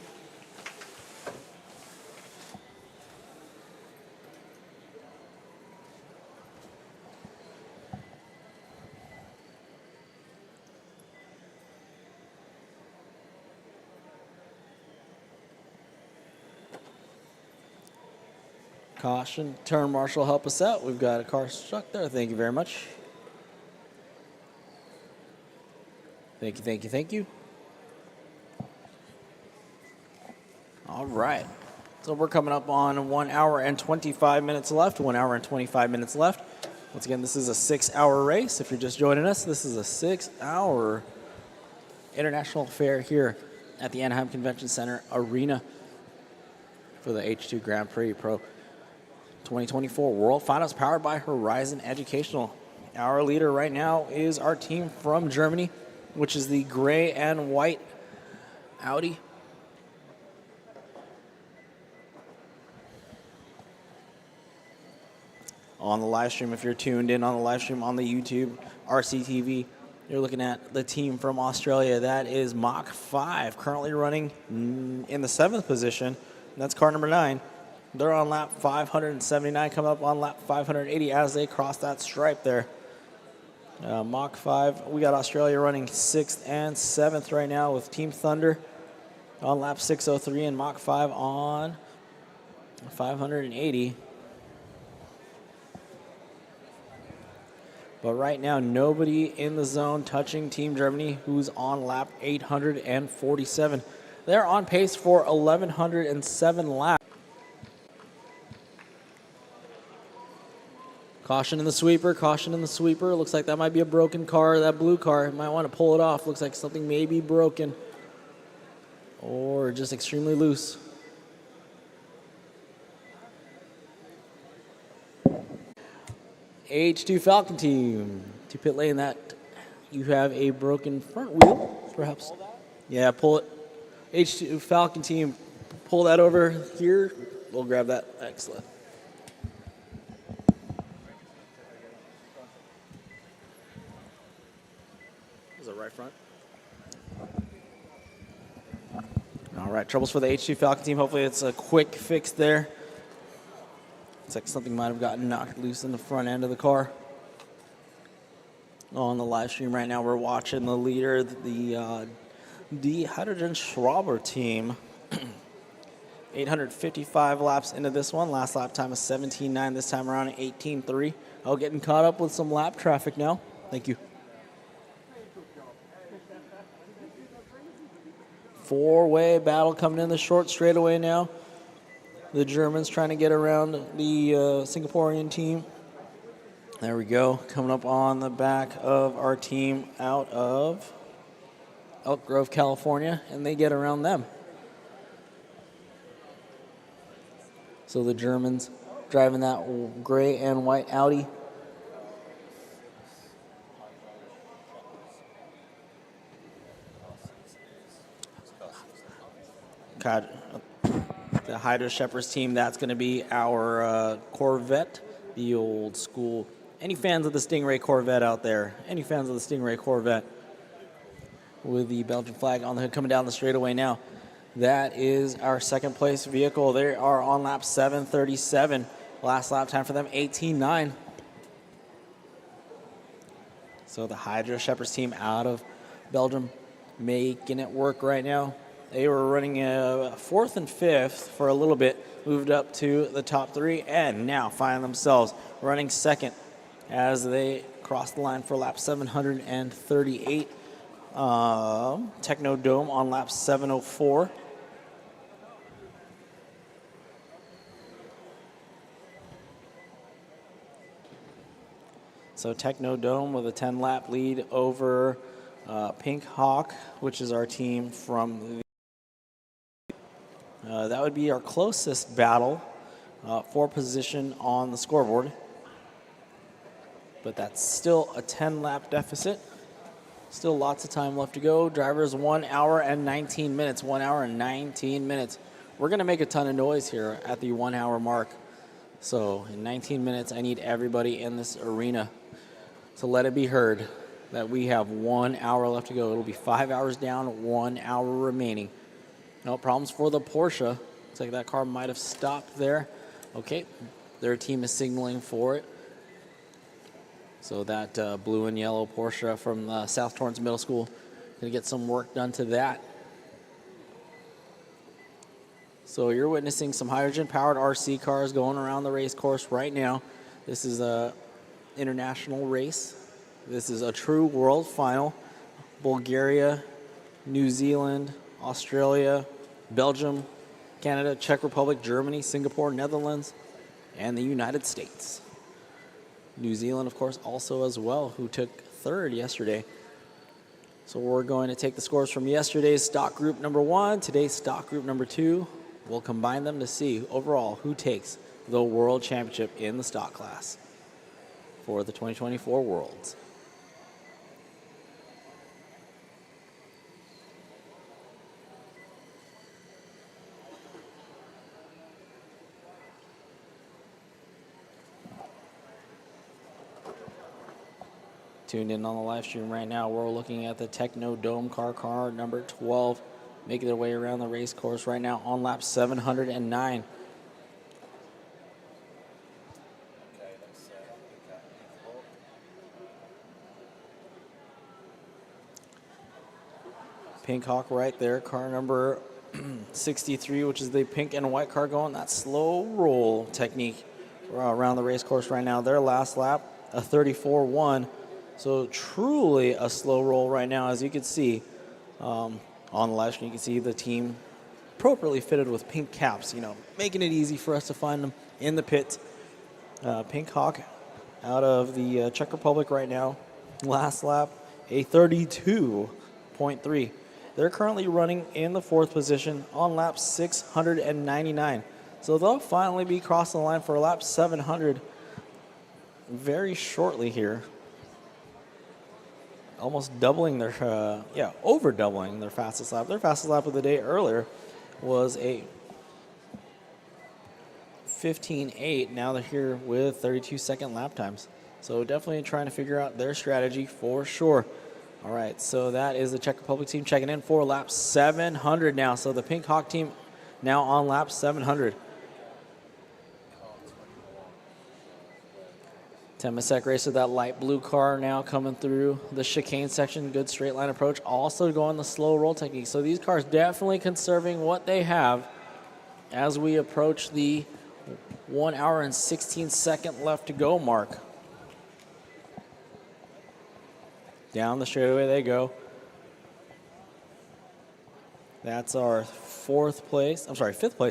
Caution, turn marshal, help us out. We've got a car stuck there. Thank you very much. Thank you, thank you, thank you. All right. So we're coming up on 1 hour and 25 minutes left. 1 hour and 25 minutes left. Once again, this is a 6-hour race. If you're just joining us, this is a 6-hour international fair here at the Anaheim Convention Center Arena for the H2 Grand Prix Pro 2024 World Finals powered by Horizon Educational. Our leader right now is our team from Germany, which is the gray and white Audi. On the live stream, if you're tuned in on the live stream on the YouTube, RCTV, you're looking at the team from Australia. That is Mach 5, currently running in the 7th position. And that's car number 9. They're on lap 579, coming up on lap 580 as they cross that stripe there. Mach 5, we got Australia running 6th and 7th right now with Team Thunder on lap 603 and Mach 5 on 580. But right now, nobody in the zone touching Team Germany, who's on lap 847. They're on pace for 1,107 laps. Caution in the sweeper, caution in the sweeper. Looks like that might be a broken car, that blue car. Might want to pull it off. Looks like something may be broken or just extremely loose. H2 Falcon team to pit lane. That you have a broken front wheel, perhaps. Yeah, pull it. H2 Falcon team, pull that over here. We'll grab that. Excellent. Is it right front? All right, troubles for the H2 Falcon team. Hopefully it's a quick fix there. It's like something might have gotten knocked loose in the front end of the car. On the live stream right now, we're watching the leader, the Hydrogen Schraber team. 855 laps into this one. Last lap time is 17.9. This time around 18.3. Oh, getting caught up with some lap traffic now. Thank you. 4-way battle coming in the short straightaway now. The Germans trying to get around the Singaporean team. There we go. Coming up on the back of our team out of Elk Grove, California, and they get around them. So the Germans driving that gray and white Audi. God. The Hydra Shepherds team, that's going to be our Corvette, the old school. Any fans of the Stingray Corvette out there? Any fans of the Stingray Corvette? with the Belgian flag on the hood coming down the straightaway now. That is our second place vehicle. They are on lap 7:37. Last lap time for them, 18:09. So the Hydra Shepherds team out of Belgium making it work right now. They were running fourth and fifth for a little bit, moved up to the top three, and now find themselves running second as they cross the line for lap 738. Technodome on lap 704. So Technodome with a 10-lap lead over Pink Hawk, which is our team from that would be our closest battle for position on the scoreboard. But that's still a 10-lap deficit. Still lots of time left to go. Drivers 1 hour and 19 minutes. 1 hour and 19 minutes. We're going to make a ton of noise here at the 1 hour mark. So in 19 minutes, I need everybody in this arena to let it be heard that we have 1 hour left to go. It'll be 5 hours down, 1 hour remaining. No problems for the Porsche. Looks like that car might have stopped there. Okay, their team is signaling for it. So that blue and yellow Porsche from South Torrance Middle School, gonna get some work done to that. So you're witnessing some hydrogen-powered RC cars going around the race course right now. This is a international race. This is a true world final. Bulgaria, New Zealand, Australia, Belgium, Canada, Czech Republic, Germany, Singapore, Netherlands, and the United States. New Zealand, of course, also as well, who took third yesterday. So we're going to take the scores from yesterday's stock group number 1, today's stock group number 2. We'll combine them to see overall who takes the world championship in the stock class for the 2024 Worlds. Tuned in on the live stream right now, we're looking at the Technodome car number 12, making their way around the race course right now on lap 709. Pink Hawk right there, car number 63, which is the pink and white car going that slow roll technique around the race course right now. Their last lap, a 34-1. So truly a slow roll right now. As you can see on the live stream, you can see the team appropriately fitted with pink caps, you know, making it easy for us to find them in the pit. Pink Hawk out of the Czech Republic right now. Last lap, a 32.3. They're currently running in the 4th position on lap 699. So they'll finally be crossing the line for lap 700 very shortly here. Almost doubling their, over doubling their fastest lap. Their fastest lap of the day earlier was a 15.8. Now they're here with 32-second lap times. So definitely trying to figure out their strategy for sure. All right, so that is the Czech Republic team checking in for lap 700 now. So the Pink Hawk team now on lap 700. Temasek Racer, that light blue car now coming through the chicane section. Good straight line approach. Also going the slow roll technique. So these cars definitely conserving what they have as we approach the 1 hour and 16-second left to go mark. Down the straightaway they go. That's our fifth place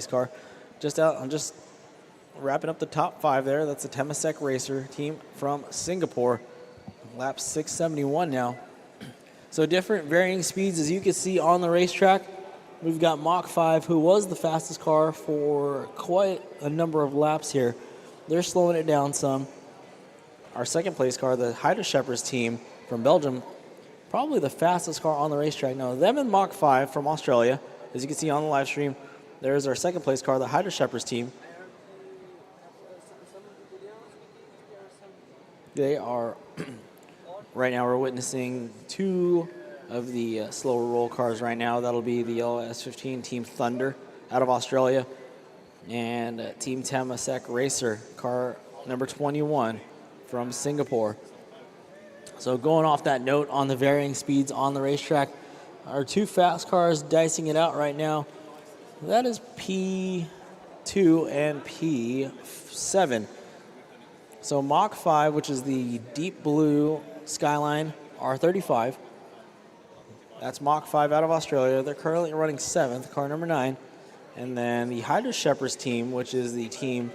car. I'm just wrapping up the top 5 there. That's the Temasek Racer team from Singapore. Lap 671 now. So different varying speeds as you can see on the racetrack. We've got Mach 5, who was the fastest car for quite a number of laps here. They're slowing it down some. Our second place car, the Hydra Shepherds team from Belgium, probably the fastest car on the racetrack. Now, them and Mach 5 from Australia, as you can see on the live stream, there's our second place car, the Hydra Shepherds team. They are, right now we're witnessing 2 of the slower roll cars right now. That'll be the LS15 Team Thunder out of Australia and Team Temasek Racer, car number 21 from Singapore. So going off that note on the varying speeds on the racetrack, our two fast cars dicing it out right now. That is P2 and P7. So Mach 5, which is the deep blue Skyline R35. That's Mach 5 out of Australia. They're currently running 7th, car number 9. And then the H2GP team, which is the team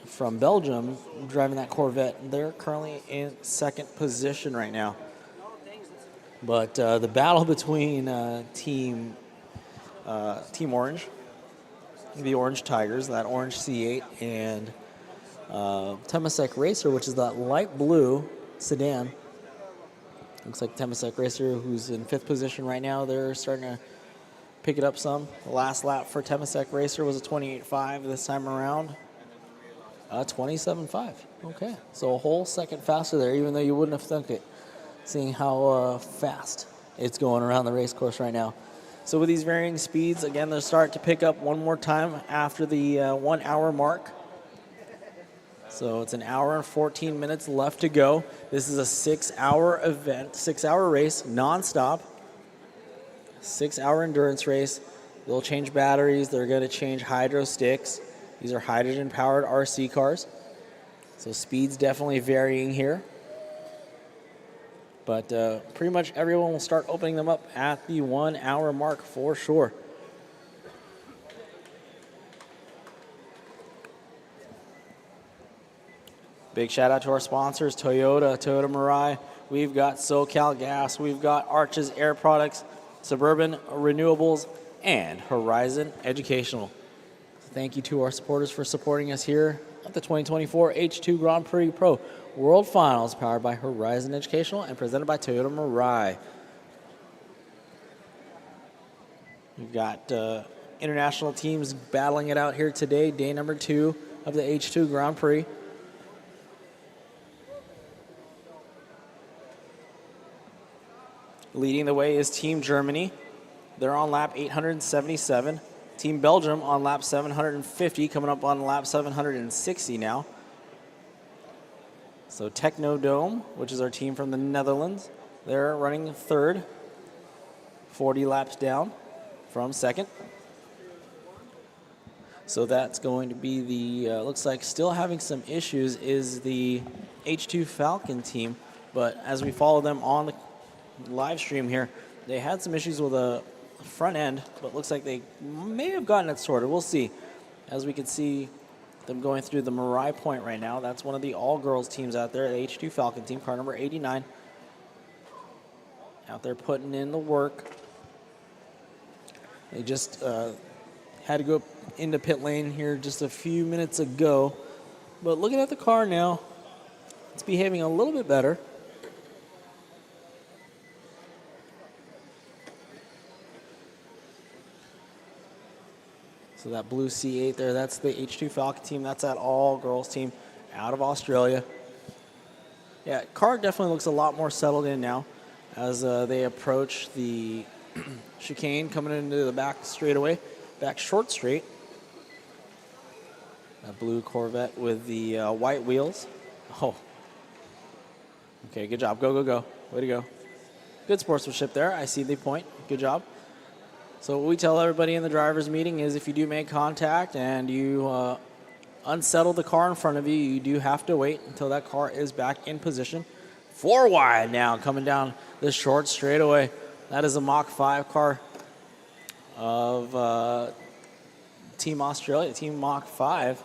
from Belgium driving that Corvette, they're currently in 2nd position right now. But the battle between Team Orange, the Orange Tigers, that orange C8, and Temasek Racer, which is that light blue sedan. Looks like Temasek Racer, who's in 5th position right now, they're starting to pick it up some. The last lap for Temasek Racer was a 28.5 this time around. 27.5. Okay, so a whole second faster there, even though you wouldn't have thunk it, seeing how fast it's going around the race course right now. So with these varying speeds, again, they'll start to pick up one more time after the 1 hour mark. So it's an hour and 14 minutes left to go. This is a 6-hour event, 6-hour race, nonstop. 6-hour endurance race. They'll change batteries. They're going to change hydro sticks. These are hydrogen-powered RC cars. So speed's definitely varying here. But pretty much everyone will start opening them up at the 1 hour mark for sure. Big shout out to our sponsors, Toyota Mirai. We've got SoCal Gas. We've got Arches Air Products, Suburban Renewables, and Horizon Educational. Thank you to our supporters for supporting us here at the 2024 H2 Grand Prix Pro World Finals, powered by Horizon Educational and presented by Toyota Mirai. We've got international teams battling it out here today, day number 2 of the H2 Grand Prix. Leading the way is Team Germany. They're on lap 877. Team Belgium on lap 750, coming up on lap 760 now. So Technodome, which is our team from the Netherlands, they're running 3rd, 40 laps down from 2nd. So that's going to be the, looks like still having some issues is the H2 Falcon team. But as we follow them on the live stream here, they had some issues with a front end, but looks like they may have gotten it sorted. We'll see. As we can see them going through the Mirai Point right now. That's one of the all-girls teams out there, the H2 Falcon team, car number 89. Out there putting in the work. They just had to go into pit lane here just a few minutes ago. But looking at the car now, it's behaving a little bit better. So that blue C8 there, that's the H2 Falcon team. That's that all-girls team out of Australia. Yeah, car definitely looks a lot more settled in now as they approach the chicane coming into the back straightaway, back short straight. That blue Corvette with the white wheels. Oh. Okay, good job. Go, go, go. Way to go. Good sportsmanship there. I see the point. Good job. So what we tell everybody in the driver's meeting is if you do make contact and you unsettle the car in front of you, you do have to wait until that car is back in position. 4 wide now coming down the short straightaway. That is a Mach 5 car of Team Australia, Team Mach 5.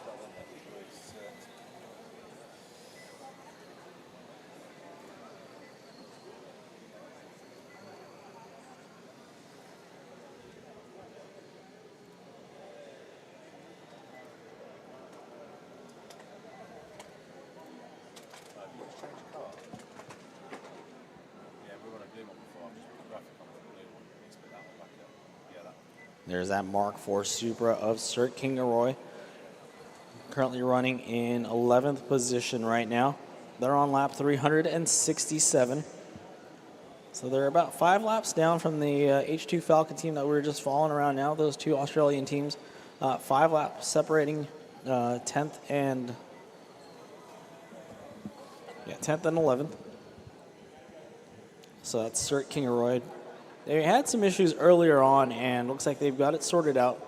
There's that Mark IV Supra of Sir Kingaroy. Currently running in 11th position right now. They're on lap 367. So they're about 5 laps down from the H2 Falcon team that we were just following around now, those two Australian teams. 5 laps separating 10th and 10th and 11th. So that's Cert Kingaroy. They had some issues earlier on, and looks like they've got it sorted out.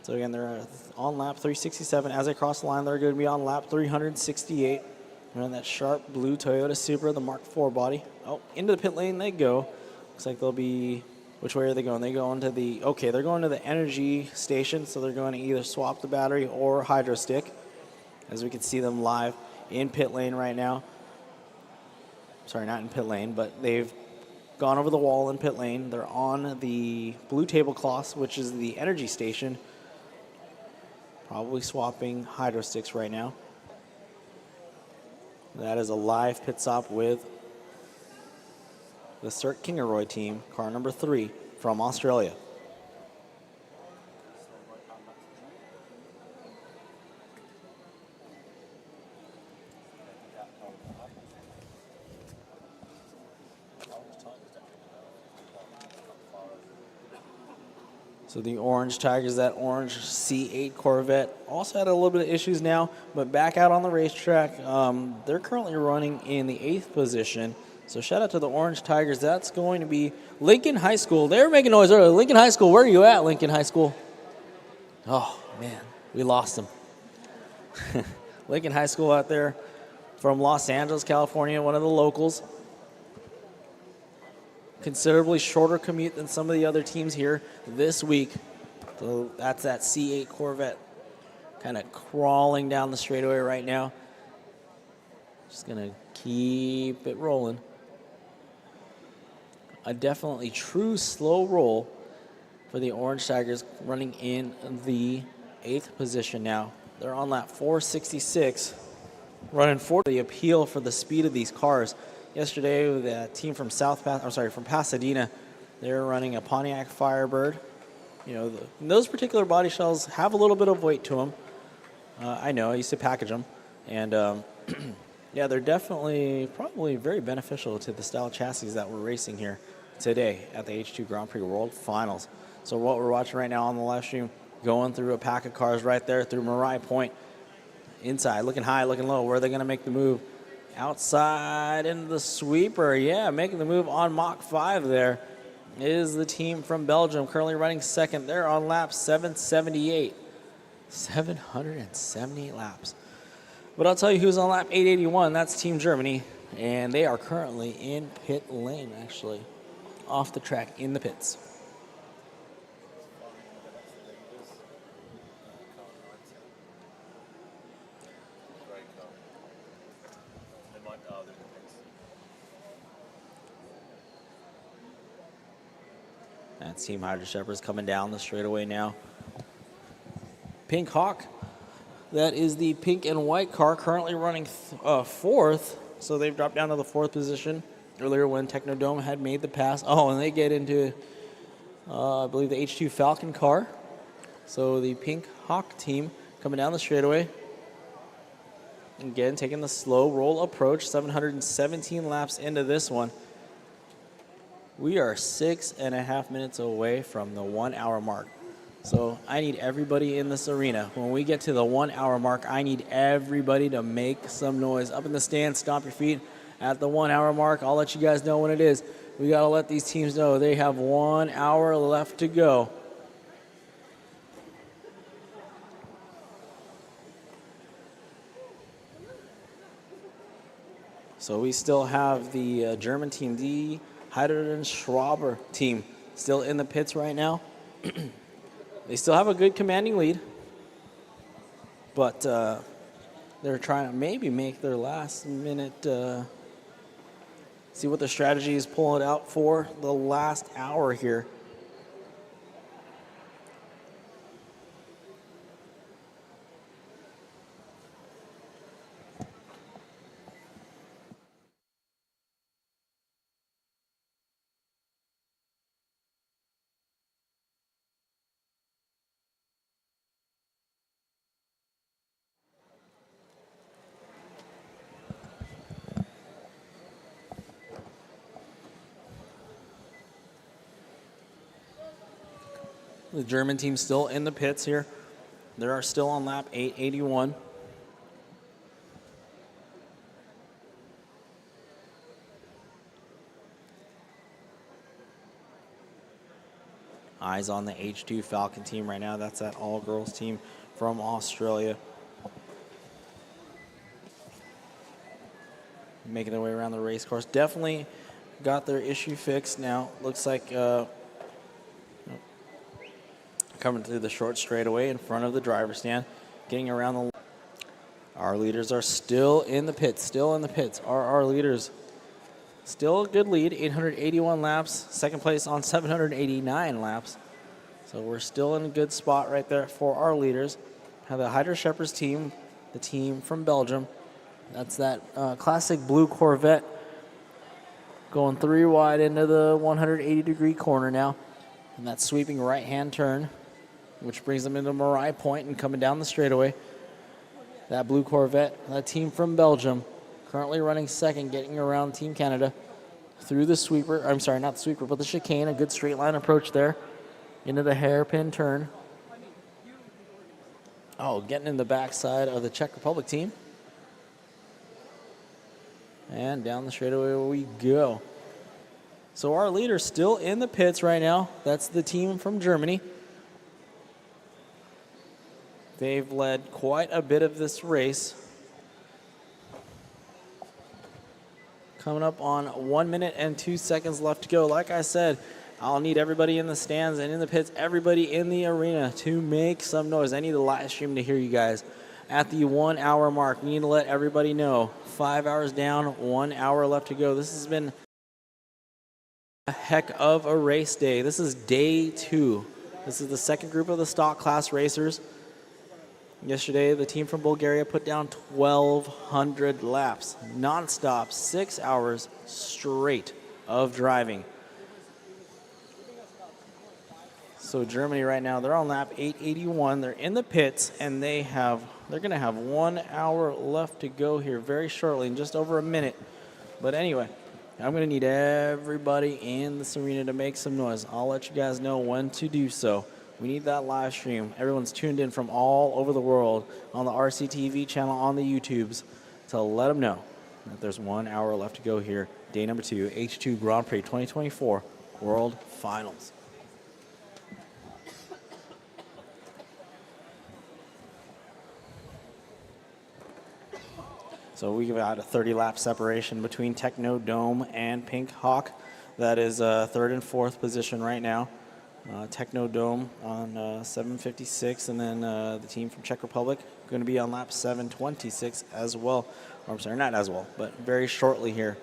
So again, they're on lap 367. As they cross the line, they're going to be on lap 368. Running that sharp blue Toyota Supra, the Mark IV body. Oh, into the pit lane they go. Looks like they'll be, which way are they going? They go into the, okay, they're going to the energy station, so they're going to either swap the battery or hydro stick, as we can see them live in pit lane right now. Sorry, not in pit lane, but they've gone over the wall in pit lane. They're on the blue tablecloths, which is the energy station. Probably swapping hydro sticks right now. That is a live pit stop with the Cert Kingaroy team, car number 3 from Australia. So the Orange Tigers, that orange C8 Corvette, also had a little bit of issues now, but back out on the racetrack. They're currently running in the 8th position. So shout out to the Orange Tigers. That's going to be Lincoln High School. They were making noise earlier. Lincoln High School, where are you at, Lincoln High School? Oh, man, we lost them. Lincoln High School out there from Los Angeles, California, one of the locals. Considerably shorter commute than some of the other teams here this week. So that's that C8 Corvette kind of crawling down the straightaway right now. Just going to keep it rolling. A definitely true slow roll for the Orange Tigers, running in the 8th position now. They're on lap 466, running for the appeal for the speed of these cars. Yesterday, the team from from Pasadena, they were running a Pontiac Firebird. You know, those particular body shells have a little bit of weight to them. I know, I used to package them. And yeah, they're definitely probably very beneficial to the style chassis that we're racing here today at the H2 Grand Prix World Finals. So what we're watching right now on the live stream, going through a pack of cars right there through Mariah Point. Inside, looking high, looking low. Where are they going to make the move? Outside into the sweeper. Yeah, making the move on Mach 5 there is the team from Belgium, currently running second. They're on lap 778. 778 laps. But I'll tell you who's on lap 881. That's Team Germany. And they are currently in pit lane, actually. Off the track in the pits. That's Team Hydra Shepherds coming down the straightaway now. Pink Hawk, that is the pink and white car, currently running 4th. So they've dropped down to the 4th position. Earlier when Technodome had made the pass. Oh, and they get into, I believe, the H2 Falcon car. So the Pink Hawk team coming down the straightaway. Again, taking the slow roll approach, 717 laps into this one. We are 6.5 minutes away from the 1 hour mark. So I need everybody in this arena. When we get to the 1 hour mark, I need everybody to make some noise. Up in the stands, stomp your feet at the 1 hour mark. I'll let you guys know when it is. We got to let these teams know they have 1 hour left to go. So we still have the German team, the Hydrogen Schraber team, still in the pits right now. They still have a good commanding lead, but they're trying to maybe make their last minute, see what their strategy is pulling out for the last hour here. The German team still in the pits here. They are still on lap 881. Eyes on the H2 Falcon team right now. That's that all-girls team from Australia. Making their way around the race course. Definitely got their issue fixed now. Looks like coming through the short straightaway in front of the driver's stand. Getting around the... Our leaders are still in the pits. Still in the pits. Our leaders... Still a good lead, 881 laps. Second place on 789 laps. So we're still in a good spot right there for our leaders. Have the H2GP team, the team from Belgium. That's that classic blue Corvette going 3 wide into the 180-degree corner now. And that sweeping right-hand turn, which brings them into Marais Point and coming down the straightaway. That blue Corvette, that team from Belgium. Currently running second, getting around Team Canada through the sweeper. I'm sorry, not the sweeper, but the chicane. A good straight line approach there into the hairpin turn. Oh, getting in the backside of the Czech Republic team. And down the straightaway we go. So our leader's still in the pits right now. That's the team from Germany. They've led quite a bit of this race. Coming up on 1 minute and 2 seconds left to go. Like I said, I'll need everybody in the stands and in the pits, everybody in the arena to make some noise. I need the live stream to hear you guys. At the 1 hour mark, we need to let everybody know. 5 hours down, 1 hour left to go. This has been a heck of a race day. This is day 2. This is the second group of the stock class racers. Yesterday, the team from Bulgaria put down 1,200 laps, nonstop, 6 hours straight of driving. So Germany right now, they're on lap 881. They're in the pits, and they're going to have 1 hour left to go here very shortly, in just over a minute. But anyway, I'm going to need everybody in this arena to make some noise. I'll let you guys know when to do so. We need that live stream. Everyone's tuned in from all over the world on the RCTV channel, on the YouTubes, to let them know that there's 1 hour left to go here. Day number 2, H2 Grand Prix 2024 World Finals. So we've got a 30-lap separation between Techno Dome and Pink Hawk. That is third and fourth position right now. Techno Dome on 756, and then the team from Czech Republic going to be on lap 726 as well. Or, I'm sorry, not as well, but very shortly here.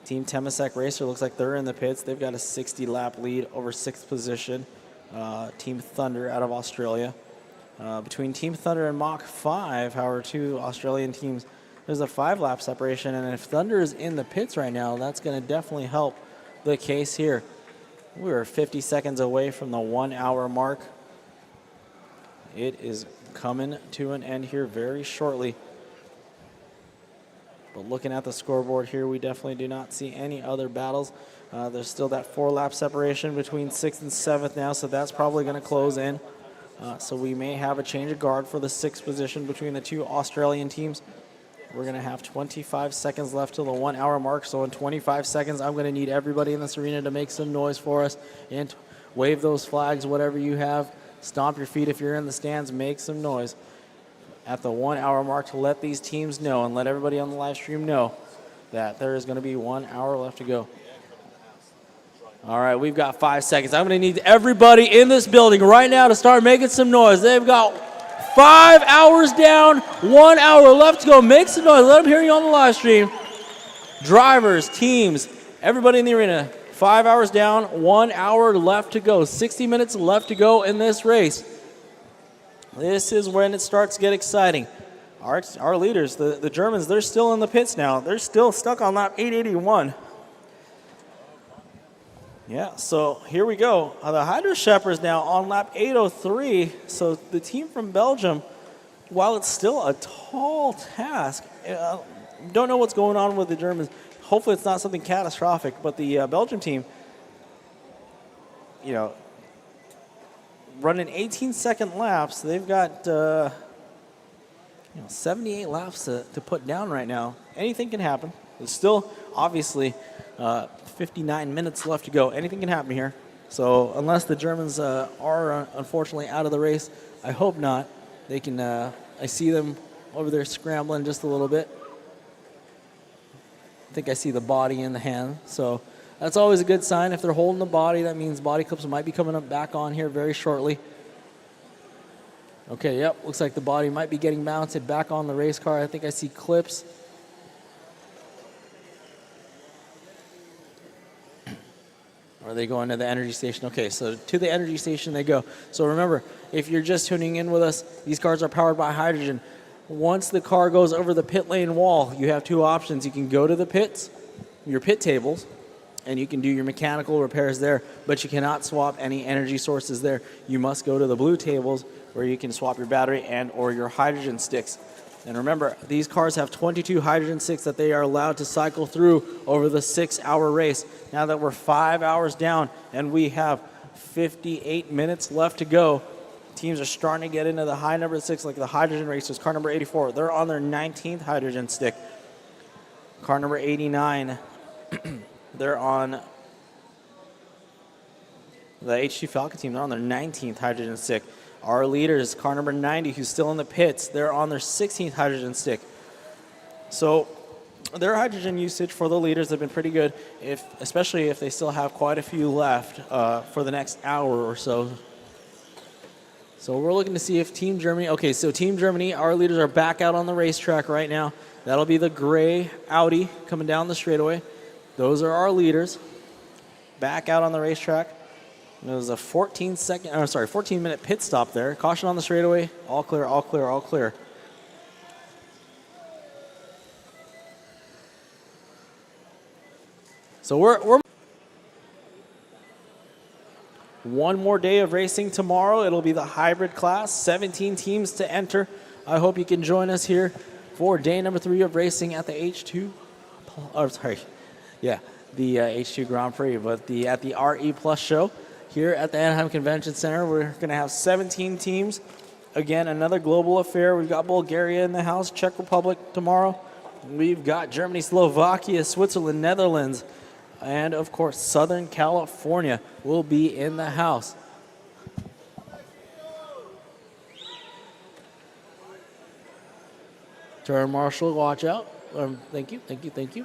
Team Temasek Racer looks like they're in the pits. They've got a 60-lap lead over sixth position. Team Thunder out of Australia. Between Team Thunder and Mach 5, however, two Australian teams, there's a 5-lap separation, and if Thunder is in the pits right now, that's going to definitely help the case here. We're 50 seconds away from the 1 hour mark. It is coming to an end here very shortly. But looking at the scoreboard here, we definitely do not see any other battles. There's still that 4-lap separation between 6th and 7th now, so that's probably going to close in. So we may have a change of guard for the 6th position between the two Australian teams. We're going to have 25 seconds left till the 1 hour mark. So in 25 seconds, I'm going to need everybody in this arena to make some noise for us and wave those flags, whatever you have. Stomp your feet if you're in the stands. Make some noise at the 1 hour mark to let these teams know and let everybody on the live stream know that there is going to be 1 hour left to go. All right, we've got 5 seconds. I'm going to need everybody in this building right now to start making some noise. They've got 5 hours down, 1 hour left to go. Make some noise. Let them hear you on the live stream. Drivers, teams, everybody in the arena. 5 hours down, 1 hour left to go. 60 minutes left to go in this race. This is when it starts to get exciting. Our leaders, the Germans, they're still in the pits now. They're still stuck on lap 881. Yeah, so here we go. The H2GP is now on lap 803. So the team from Belgium, while it's still a tall task, don't know what's going on with the Germans. Hopefully it's not something catastrophic, but the Belgium team, you know, running 18-second laps. They've got 78 laps to put down right now. Anything can happen. There's still, obviously, 59 minutes left to go. Anything can happen here. So unless the Germans are unfortunately out of the race, I hope not. They can. I see them over there scrambling just a little bit. I think I see the body in the hand. So that's always a good sign. If they're holding the body, that means body clips might be coming up back on here very shortly. Okay, yep, looks like the body might be getting mounted back on the race car. I think I see clips. Are they going to the energy station? Okay, so to the energy station they go. So remember, if you're just tuning in with us, these cars are powered by hydrogen. Once the car goes over the pit lane wall, you have two options. You can go to the pits, your pit tables, and you can do your mechanical repairs there, but you cannot swap any energy sources there. You must go to the blue tables where you can swap your battery and or your hydrogen sticks. And remember, these cars have 22 hydrogen sticks that they are allowed to cycle through over the 6-hour race. Now that we're 5 hours down and we have 58 minutes left to go, teams are starting to get into the high number 6, like the hydrogen racers. Car number 84, they're on their 19th hydrogen stick. Car number 89, they're on the H2 Falcon team. They're on their 19th hydrogen stick. Our leaders, car number 90, who's still in the pits, they're on their 16th hydrogen stick. So their hydrogen usage for the leaders have been pretty good, especially if they still have quite a few left for the next hour or so. So we're looking to see if Team Germany, okay, so Team Germany, our leaders are back out on the racetrack right now. That'll be the gray Audi coming down the straightaway. Those are our leaders back out on the racetrack. It was a 14-minute pit stop there. Caution on the straightaway. All clear, all clear, all clear. So we're one more day of racing tomorrow. It'll be the hybrid class. 17 teams to enter. I hope you can join us here for day number 3 of racing at the H2. Oh, sorry. Yeah, the H2 Grand Prix, but at the RE Plus show. Here at the Anaheim Convention Center, we're going to have 17 teams. Again, another global affair. We've got Bulgaria in the house, Czech Republic tomorrow. We've got Germany, Slovakia, Switzerland, Netherlands, and, of course, Southern California will be in the house. Turn marshal, watch out. Thank you, thank you, thank you.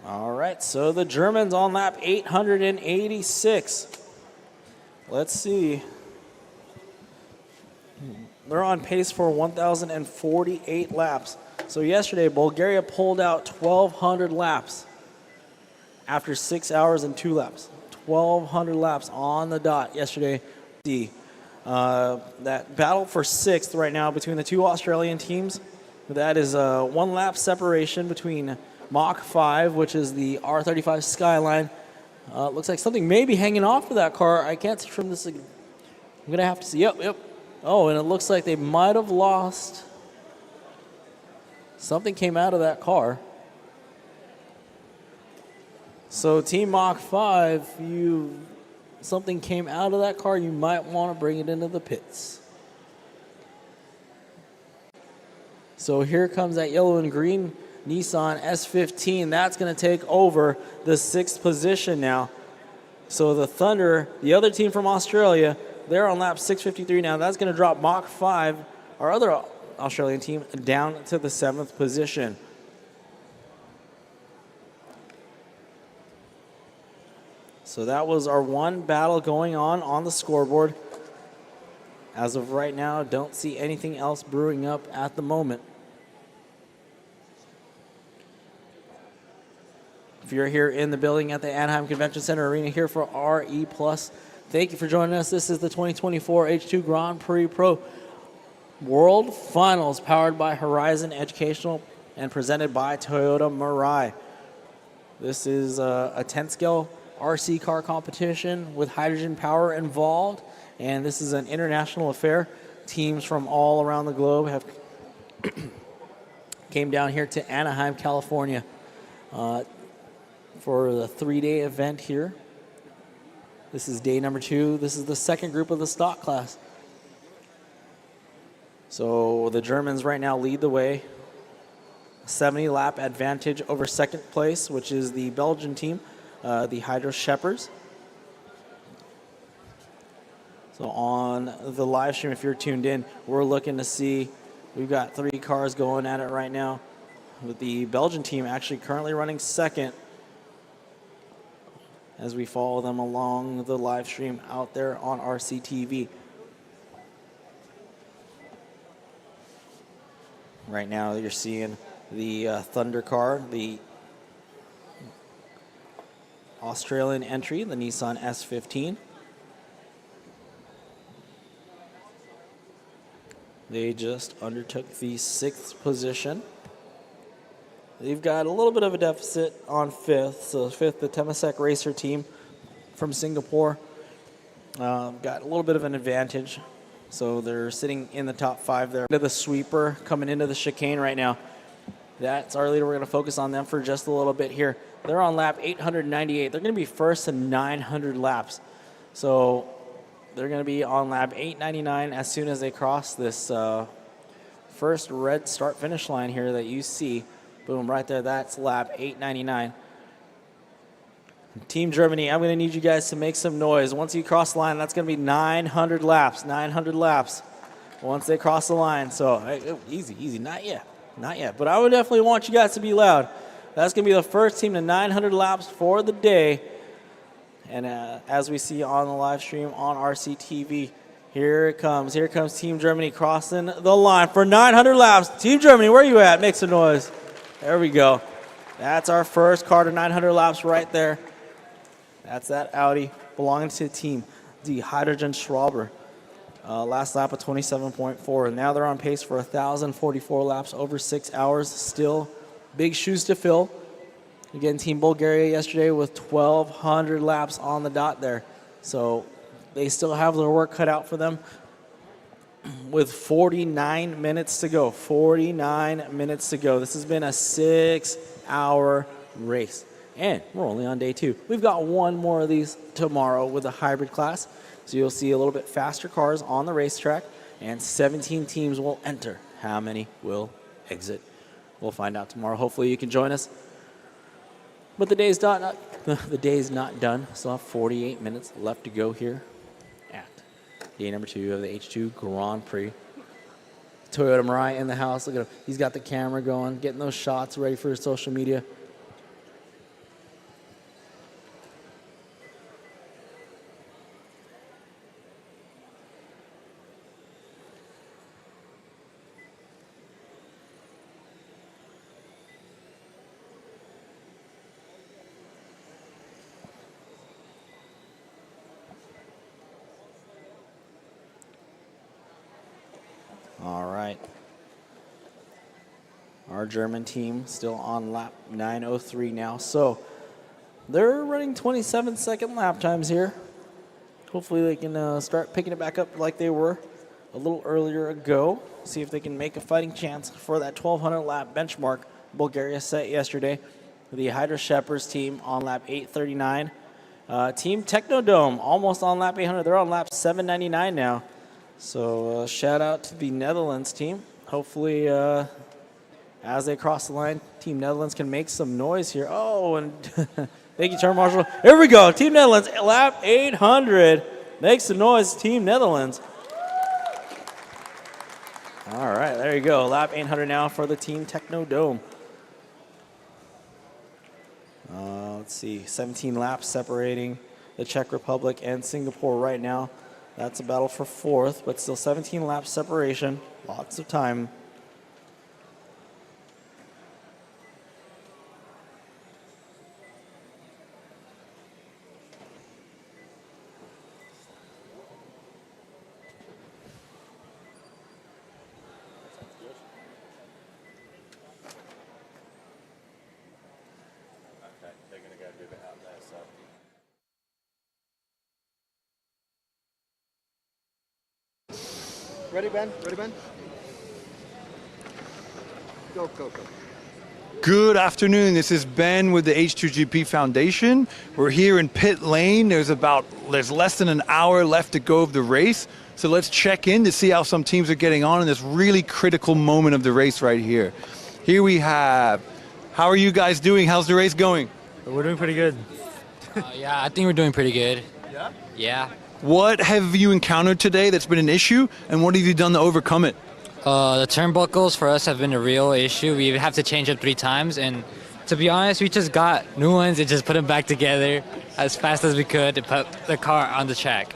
All right, so the Germans on lap 886. Let's see. They're on pace for 1,048 laps. So yesterday, Bulgaria pulled out 1,200 laps after 6 hours and 2 laps. 1,200 laps on the dot yesterday. That battle for 6th right now between the two Australian teams. That is a 1 lap separation between Mach 5, which is the R35 Skyline. Looks like something may be hanging off of that car. I can't see from this. I'm going to have to see. Yep. Oh, and it looks like they might have lost. Something came out of that car. So Team Mach 5, something came out of that car. You might want to bring it into the pits. So here comes that yellow and green Nissan S15. That's going to take over the 6th position now. So the Thunder, the other team from Australia, they're on lap 653 now. That's going to drop Mach 5, our other Australian team, down to the 7th position. So that was our one battle going on the scoreboard. As of right now, don't see anything else brewing up at the moment. If you're here in the building at the Anaheim Convention Center Arena here for RE+, thank you for joining us. This is the 2024 H2 Grand Prix Pro World Finals, powered by Horizon Educational and presented by Toyota Mirai. This is a 10-scale RC car competition with hydrogen power involved, and this is an international affair. Teams from all around the globe have came down here to Anaheim, California for the 3-day event here. This is day number 2. This is the second group of the stock class. So the Germans right now lead the way. 70-lap advantage over second place, which is the Belgian team, the H2GP. So on the live stream, if you're tuned in, we're looking to see, we've got 3 cars going at it right now, with the Belgian team actually currently running second as we follow them along the live stream out there on RCTV. Right now you're seeing the Thunder car, the Australian entry, the Nissan S15. They just undertook the 6th position. They've got a little bit of a deficit on 5th. So 5th, the Temasek Racer team from Singapore, got a little bit of an advantage. So they're sitting in the top 5 there. The sweeper coming into the chicane right now. That's our leader. We're going to focus on them for just a little bit here. They're on lap 898. They're going to be first in 900 laps. So they're going to be on lap 899 as soon as they cross this first red start-finish line here that you see. Boom, right there. That's lap 899. Team Germany, I'm going to need you guys to make some noise. Once you cross the line, that's going to be 900 laps. 900 laps once they cross the line. So easy, easy. Not yet. Not yet. But I would definitely want you guys to be loud. That's going to be the first team to 900 laps for the day. And as we see on the live stream on RCTV, here it comes. Here comes Team Germany crossing the line for 900 laps. Team Germany, where are you at? Make some noise. There we go. That's our first car to 900 laps right there. That's that Audi belonging to team the H2GP. Last lap of 27.4. Now they're on pace for 1,044 laps over 6 hours. Still big shoes to fill. Again, Team Bulgaria yesterday with 1,200 laps on the dot there. So they still have their work cut out for them with 49 minutes to go. 49 minutes to go. This has been a 6-hour race. And we're only on day 2. We've got one more of these tomorrow with a hybrid class. So you'll see a little bit faster cars on the racetrack, and 17 teams will enter. How many will exit? We'll find out tomorrow. Hopefully you can join us. But the day's not done. Still have 48 minutes left to go here at day number 2 of the H2 Grand Prix. Toyota Mirai in the house. Look at him. He's got the camera going, getting those shots ready for his social media. All right. Our German team still on lap 903 now. So they're running 27-second lap times here. Hopefully they can start picking it back up like they were a little earlier ago. See if they can make a fighting chance for that 1,200 lap benchmark Bulgaria set yesterday. The H2GP team on lap 839. Team Technodome almost on lap 800. They're on lap 799 now. So shout out to the Netherlands team. Hopefully as they cross the line, Team Netherlands can make some noise here. Oh, and thank you, Turn Marshal. Here we go. Team Netherlands, lap 800. Make some noise, Team Netherlands. All right, there you go. Lap 800 now for the Team Technodome. Let's see, 17 laps separating the Czech Republic and Singapore right now. That's a battle for 4th, but still 17 laps separation. Lots of time. Ready, Ben? Ready, Ben? Good afternoon. This is Ben with the H2GP Foundation. We're here in pit lane. There's less than an hour left to go of the race. So let's check in to see how some teams are getting on in this really critical moment of the race right here. Here we have, how are you guys doing? How's the race going? We're doing pretty good. Yeah, I think we're doing pretty good. Yeah? Yeah. What have you encountered today that's been an issue, and what have you done to overcome it? The turnbuckles for us have been a real issue. We have to change up 3 times, and to be honest, we just got new ones and just put them back together as fast as we could to put the car on the track.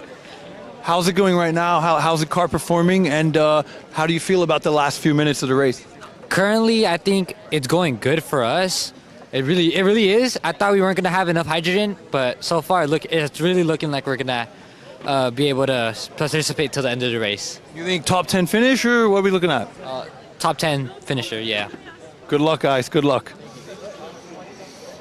How's it going right now? How's the car performing, and how do you feel about the last few minutes of the race? Currently, I think it's going good for us. It really is. I thought we weren't gonna have enough hydrogen, but so far, it's really looking like we're gonna be able to participate till the end of the race. You think top 10 finish, or what are we looking at? Top 10 finisher, yeah. Good luck, guys. Good luck.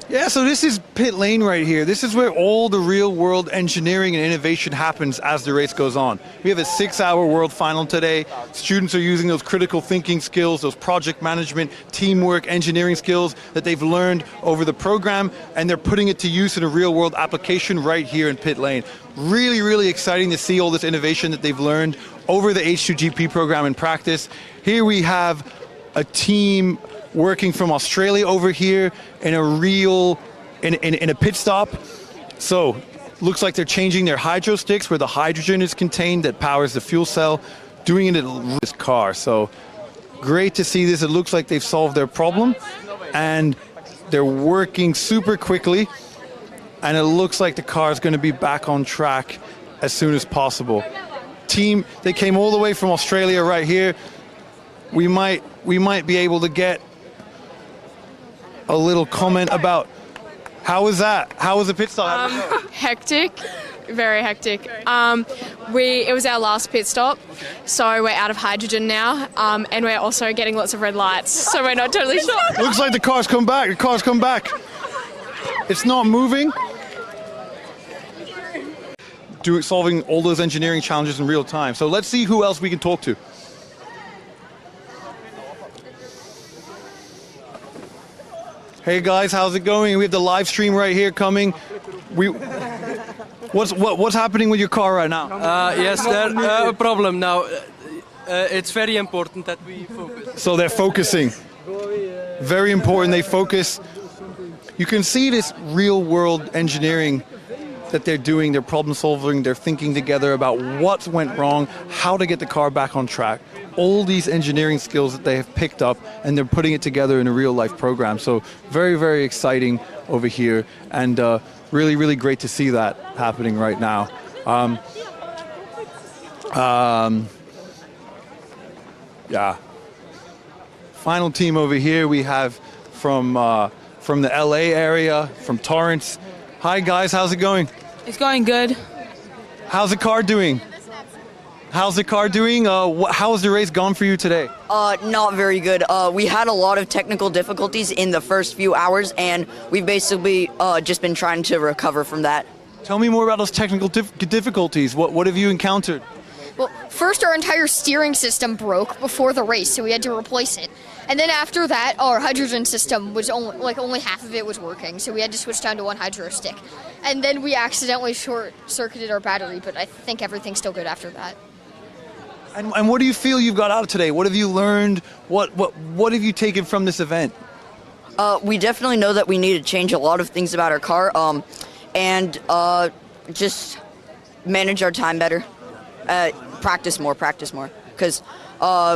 Yeah, so this is pit lane right here. This is where all the real-world engineering and innovation happens as the race goes on. We have a 6-hour world final today. Students are using those critical thinking skills, those project management, teamwork, engineering skills that they've learned over the program, and they're putting it to use in a real-world application right here in pit lane. Really, really exciting to see all this innovation that they've learned over the H2GP program in practice. Here we have a team working from Australia over here in a pit stop. So looks like they're changing their hydro sticks where the hydrogen is contained that powers the fuel cell, doing it in this car. So great to see this. It looks like they've solved their problem and they're working super quickly, and it looks like the car is going to be back on track as soon as possible. Team, they came all the way from Australia right here. We might be able to get a little comment about how was that? How was the pit stop? Hectic, very hectic. It was our last pit stop, so we're out of hydrogen now, and we're also getting lots of red lights, so we're not totally sure. Looks like the car's come back. The car's come back. It's not moving. Solving all those engineering challenges in real time. So let's see who else we can talk to. Hey guys, how's it going? We have the live stream right here coming. What's happening with your car right now? Yes, there's a problem now. It's very important that we focus. So they're focusing. Very important, they focus. You can see this real world engineering that they're doing, they're problem solving, they're thinking together about what went wrong, how to get the car back on track. All these engineering skills that they have picked up, and they're putting it together in a real life program. So very, very exciting over here, and really, really great to see that happening right now. Yeah. Final team over here we have from the LA area, from Torrance. Hi guys, how's it going? It's going good. How's the car doing? How's the car doing? How has the race gone for you today? Not very good. We had a lot of technical difficulties in the first few hours, and we've basically just been trying to recover from that. Tell me more about those technical difficulties. What have you encountered? Well, first our entire steering system broke before the race, so we had to replace it. And then after that, our hydrogen system was only half of it was working, so we had to switch down to one hydro stick. And then we accidentally short-circuited our battery, but I think everything's still good after that. And what do you feel you've got out of today? What have you learned? What have you taken from this event? We definitely know that we need to change a lot of things about our car, and just manage our time better. Practice more, because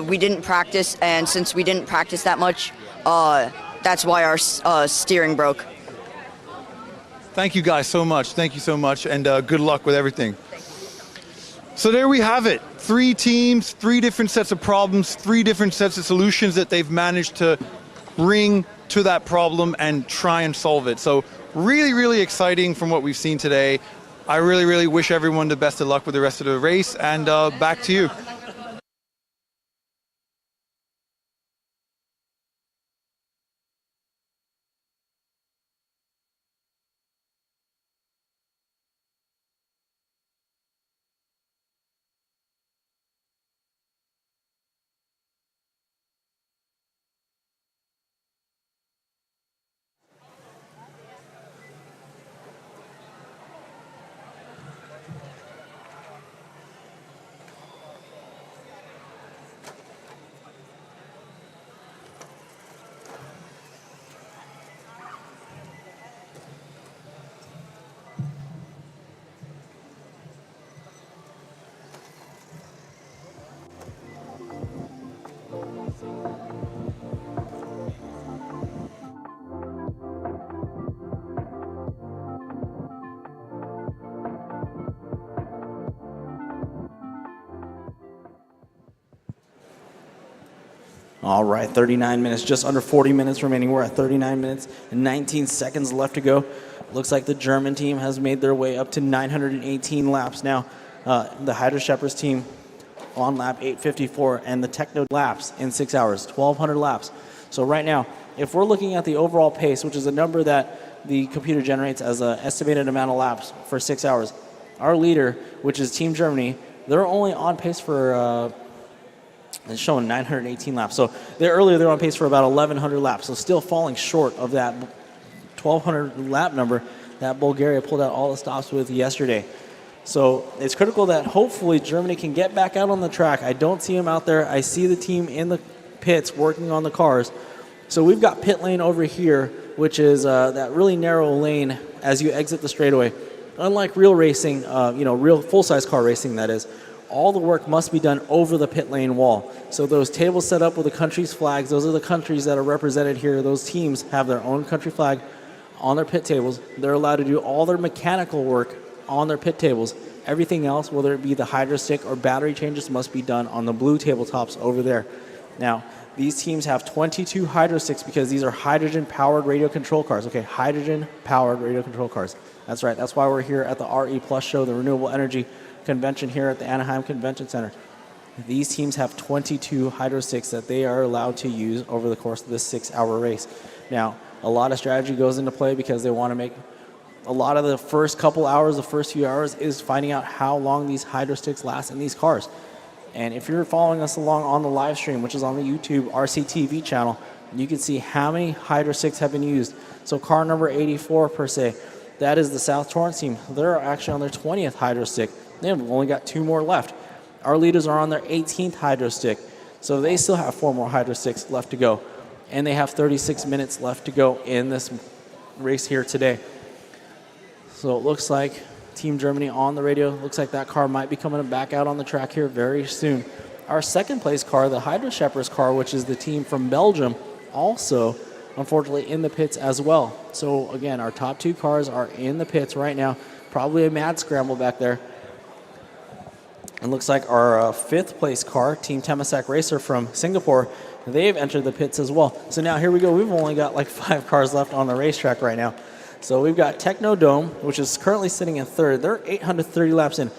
we didn't practice, and since we didn't practice that much, that's why our steering broke. Thank you guys so much. Thank you so much, and good luck with everything. So there we have it. 3 teams, 3 different sets of problems, 3 different sets of solutions that they've managed to bring to that problem and try and solve it. So really, really exciting from what we've seen today. I really, really wish everyone the best of luck with the rest of the race, and back to you. All right, 39 minutes, just under 40 minutes remaining. We're at 39 minutes and 19 seconds left to go. Looks like the German team has made their way up to 918 laps now. The Hydro Shepherds team on lap 854, and the Techno laps in 6 hours, 1,200 laps. So right now, if we're looking at the overall pace, which is a number that the computer generates as an estimated amount of laps for 6 hours, our leader, which is Team Germany, they're only on pace for it's showing 918 laps. So they're on pace for about 1,100 laps. So still falling short of that 1,200 lap number that Bulgaria pulled out all the stops with yesterday. So it's critical that hopefully Germany can get back out on the track. I don't see them out there. I see the team in the pits working on the cars. So we've got pit lane over here, which is that really narrow lane as you exit the straightaway. Unlike real racing, real full-size car racing, that is, all the work must be done over the pit lane wall. So those tables set up with the country's flags, those are the countries that are represented here. Those teams have their own country flag on their pit tables. They're allowed to do all their mechanical work on their pit tables. Everything else, whether it be the hydro stick or battery changes, must be done on the blue tabletops over there. Now, these teams have 22 hydro sticks because these are hydrogen-powered radio control cars. Okay, hydrogen-powered radio control cars. That's right. That's why we're here at the RE Plus show, the Renewable Energy Convention here at the Anaheim Convention Center. These teams have 22 hydro sticks that they are allowed to use over the course of this 6-hour race. Now, a lot of strategy goes into play because they want to make a lot of the first couple hours, the first few hours, is finding out how long these hydro sticks last in these cars. And if you're following us along on the live stream, which is on the YouTube RCTV channel, you can see how many hydro sticks have been used. So car number 84 per se, that is the South Torrance team. They're actually on their 20th hydro stick. They've only got 2 more left. Our leaders are on their 18th hydro stick. So they still have 4 more hydro sticks left to go. And they have 36 minutes left to go in this race here today. So it looks like Team Germany on the radio. Looks like that car might be coming back out on the track here very soon. Our second place car, the Hydro Shepherds car, which is the team from Belgium, also unfortunately in the pits as well. So again, our top 2 cars are in the pits right now. Probably a mad scramble back there. It looks like our 5th place car, Team Temasek Racer from Singapore, they've entered the pits as well. So now here we go. We've only got like 5 cars left on the racetrack right now. So we've got Technodome, which is currently sitting in 3rd. They're 830 laps in.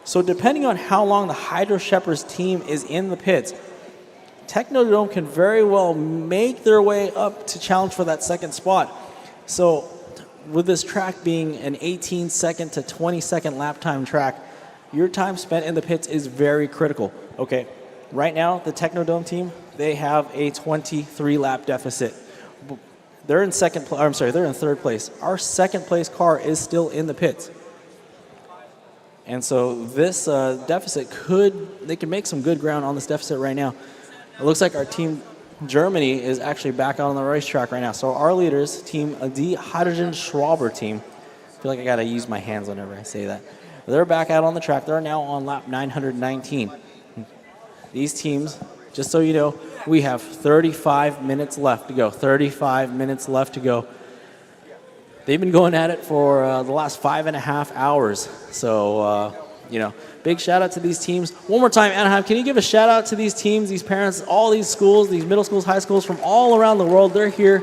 So depending on how long the Hydro Shepherds team is in the pits, Technodome can very well make their way up to challenge for that 2nd spot. So with this track being an 18-second to 20-second lap time track, your time spent in the pits is very critical. Okay, right now, the Technodome team, they have a 23-lap deficit. They're in 3rd place. Our 2nd place car is still in the pits. And so this deficit they can make some good ground on this deficit right now. It looks like our team Germany is actually back out on the racetrack right now. So our leaders, team the Hydrogen Schwaber team, I feel like I gotta use my hands whenever I say that. They're back out on the track. They're now on lap 919. These teams, just so you know, we have 35 minutes left to go. 35 minutes left to go. They've been going at it for the last 5.5 hours. So, big shout out to these teams. One more time, Anaheim, can you give a shout out to these teams, these parents, all these schools, these middle schools, high schools from all around the world? They're here.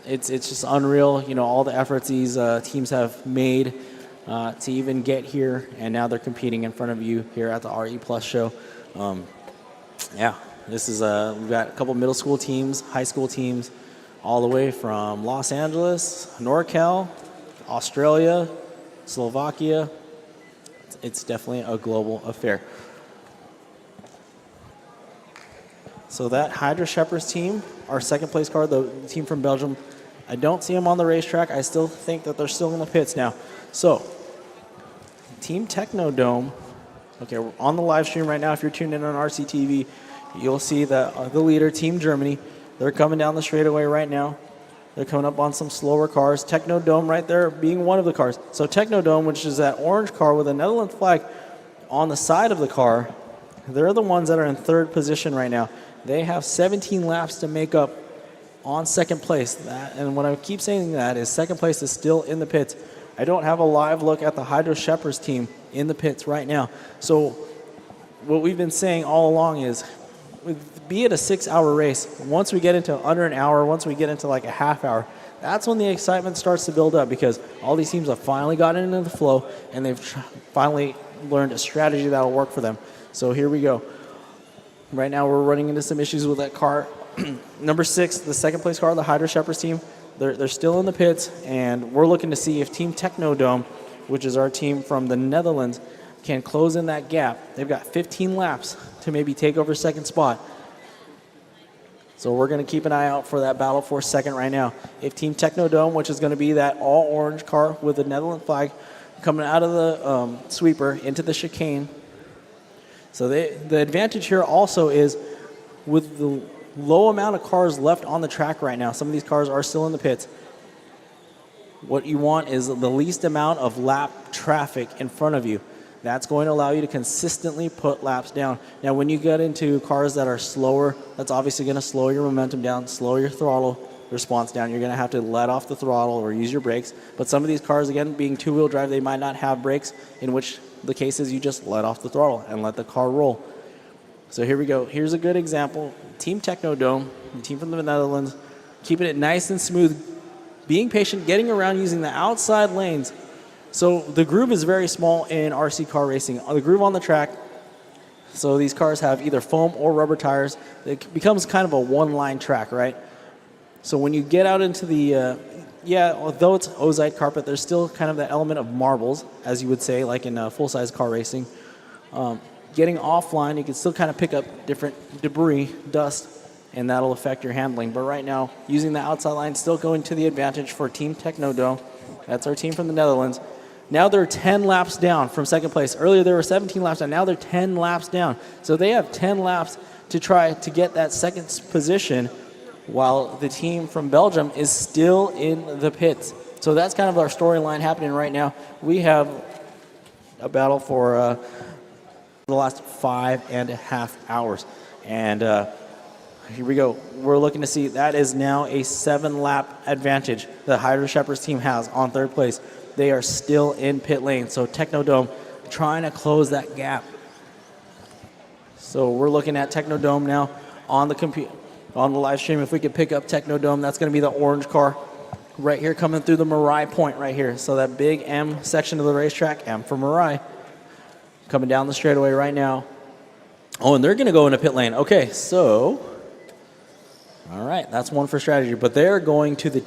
It's just unreal, all the efforts these teams have made to even get here, and now they're competing in front of you here at the RE Plus show. This is we've got a couple middle school teams, high school teams, all the way from Los Angeles, NorCal, Australia, Slovakia. It's definitely a global affair. So that Hydro Shepherds team, our 2nd place car, the team from Belgium, I don't see them on the racetrack. I still think that they're still in the pits now. So, Team Technodome, okay, we're on the live stream right now. If you're tuned in on RCTV, you'll see that the leader, Team Germany, they're coming down the straightaway right now. They're coming up on some slower cars. Technodome right there being one of the cars. So Technodome, which is that orange car with a Netherlands flag on the side of the car, they're the ones that are in 3rd position right now. They have 17 laps to make up on 2nd place. And when I keep saying that is 2nd place is still in the pits. I don't have a live look at the Hydro Shepherds team in the pits right now. So what we've been saying all along is, be it a 6-hour race, once we get into under an hour, once we get into like a half hour, that's when the excitement starts to build up, because all these teams have finally gotten into the flow and they've finally learned a strategy that'll work for them. So here we go. Right now we're running into some issues with that car. Number 6, the second place car, the Hydro Shepherds team, they're still in the pits, and we're looking to see if Team Technodome, which is our team from the Netherlands, can close in that gap. They've got 15 laps to maybe take over second spot. So we're going to keep an eye out for that battle for second right now. If Team Technodome, which is going to be that all-orange car with the Netherlands flag, coming out of the sweeper into the chicane. So the advantage here also is with the low amount of cars left on the track right now. Some of these cars are still in the pits. What you want is the least amount of lap traffic in front of you. That's going to allow you to consistently put laps down. Now, when you get into cars that are slower, that's obviously going to slow your momentum down, slow your throttle response down. You're going to have to let off the throttle or use your brakes. But some of these cars, again, being two-wheel drive, they might not have brakes, in which the case is you just let off the throttle and let the car roll. So here we go. Here's a good example. Team Technodome, the team from the Netherlands, keeping it nice and smooth, being patient, getting around using the outside lanes. So the groove is very small in RC car racing. The groove on the track, so these cars have either foam or rubber tires. It becomes kind of a one-line track, right? So when you get out into the, although it's ozite carpet, there's still kind of that element of marbles, as you would say, like in full-size car racing. Getting offline, you can still kind of pick up different debris, dust, and that'll affect your handling. But right now, using the outside line, still going to the advantage for Team Technodome. That's our team from the Netherlands. Now they're 10 laps down from second place. Earlier there were 17 laps down. Now they're 10 laps down. So they have 10 laps to try to get that second position, while the team from Belgium is still in the pits. So that's kind of our storyline happening right now. We have a battle for the last 5.5 hours. And here we go. We're looking to see that is now a 7-lap advantage the Hydro Shepherds team has on third place. They are still in pit lane. So Technodome trying to close that gap. So we're looking at Technodome now on the on the live stream. If we could pick up Technodome, that's going to be the orange car right here coming through the Marais point right here. So that big M section of the racetrack, M for Marais, coming down the straightaway right now. Oh, and they're going to go into pit lane. Okay, so, all right, that's one for strategy. But they're going to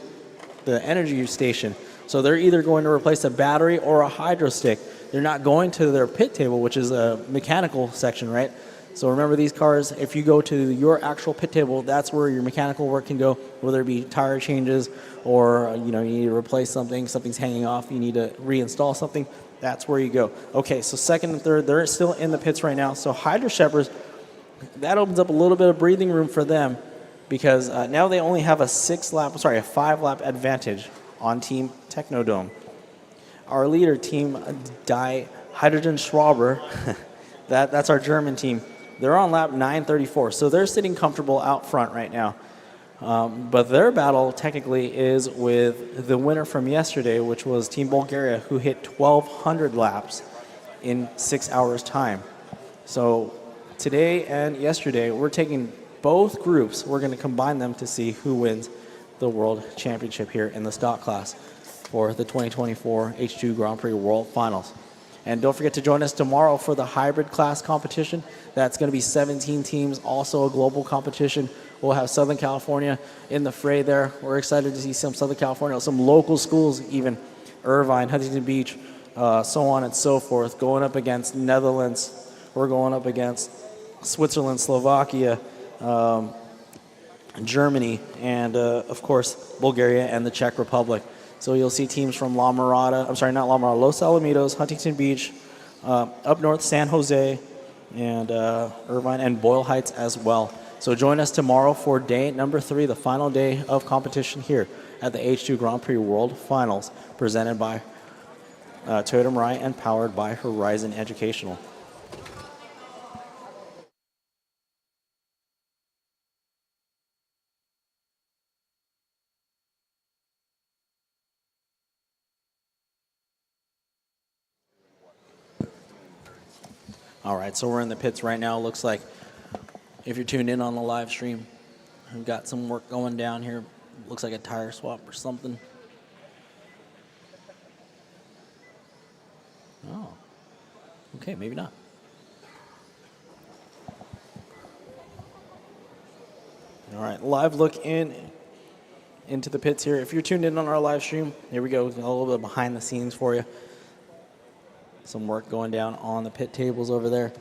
the energy station. So they're either going to replace a battery or a hydro stick. They're not going to their pit table, which is a mechanical section, right? So remember, these cars, if you go to your actual pit table, that's where your mechanical work can go, whether it be tire changes or you need to replace something, something's hanging off, you need to reinstall something. That's where you go. Okay, so second and third, they're still in the pits right now. So Hydro Shepherds, that opens up a little bit of breathing room for them, because now they only have a 5-lap advantage on Team Technodome. Our leader, Team Die Hydrogen Schwaber, that's our German team. They're on lap 934, so they're sitting comfortable out front right now. But their battle technically is with the winner from yesterday, which was Team Bulgaria, who hit 1,200 laps in 6 hours' time. So today and yesterday, we're taking both groups. We're going to combine them to see who wins the World Championship here in the stock class for the 2024 H2 Grand Prix World Finals. And don't forget to join us tomorrow for the hybrid class competition. That's going to be 17 teams, also a global competition. We'll have Southern California in the fray there. We're excited to see some Southern California, some local schools even, Irvine, Huntington Beach, so on and so forth, going up against Netherlands. We're going up against Switzerland, Slovakia, Germany, and of course, Bulgaria and the Czech Republic. So you'll see teams from Los Alamitos, Huntington Beach, up north, San Jose, and Irvine and Boyle Heights as well. So join us tomorrow for day number 3, the final day of competition here at the H2 Grand Prix World Finals, presented by Toyota Mirai and powered by Horizon Educational. All right, so we're in the pits right now. Looks like if you're tuned in on the live stream, we've got some work going down here. Looks like a tire swap or something. Oh, okay, maybe not. All right, live look into the pits here. If you're tuned in on our live stream, here we go. A little bit behind the scenes for you. Some work going down on the pit tables over there.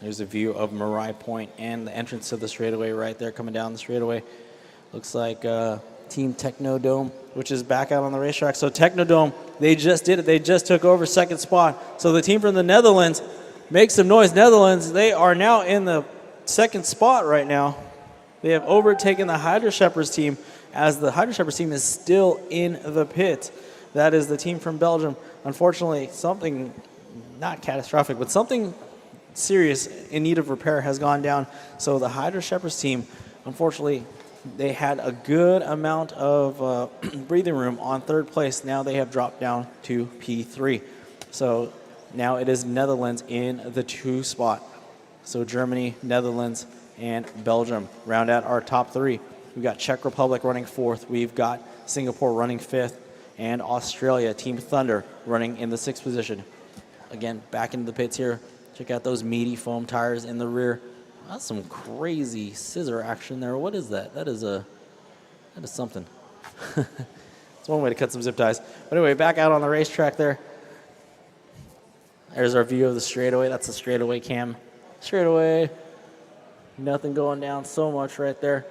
There's a view of Marai Point and the entrance to the straightaway right there coming down the straightaway. Looks like Team Technodome, which is back out on the racetrack. So Technodome, they just did it. They just took over second spot. So the team from the Netherlands, make some noise. Netherlands, they are now in the second spot right now. They have overtaken the Hydra Shepherds team, as the Hydra Shepherds team is still in the pit. That is the team from Belgium. Unfortunately, something not catastrophic, but something serious in need of repair has gone down. So the Hydra Shepherds team, unfortunately, they had a good amount of breathing room on third place. Now they have dropped down to P3. So now it is Netherlands in the 2 spot. So Germany, Netherlands, and Belgium round out our top 3. We've got Czech Republic running 4th. We've got Singapore running 5th. And Australia, Team Thunder, running in the 6th position. Again, back into the pits here. Check out those meaty foam tires in the rear. That's some crazy scissor action there. What is that? That is something. It's one way to cut some zip ties. But anyway, back out on the racetrack there. There's our view of the straightaway. That's the straightaway cam. Straightaway. Nothing going down so much right there.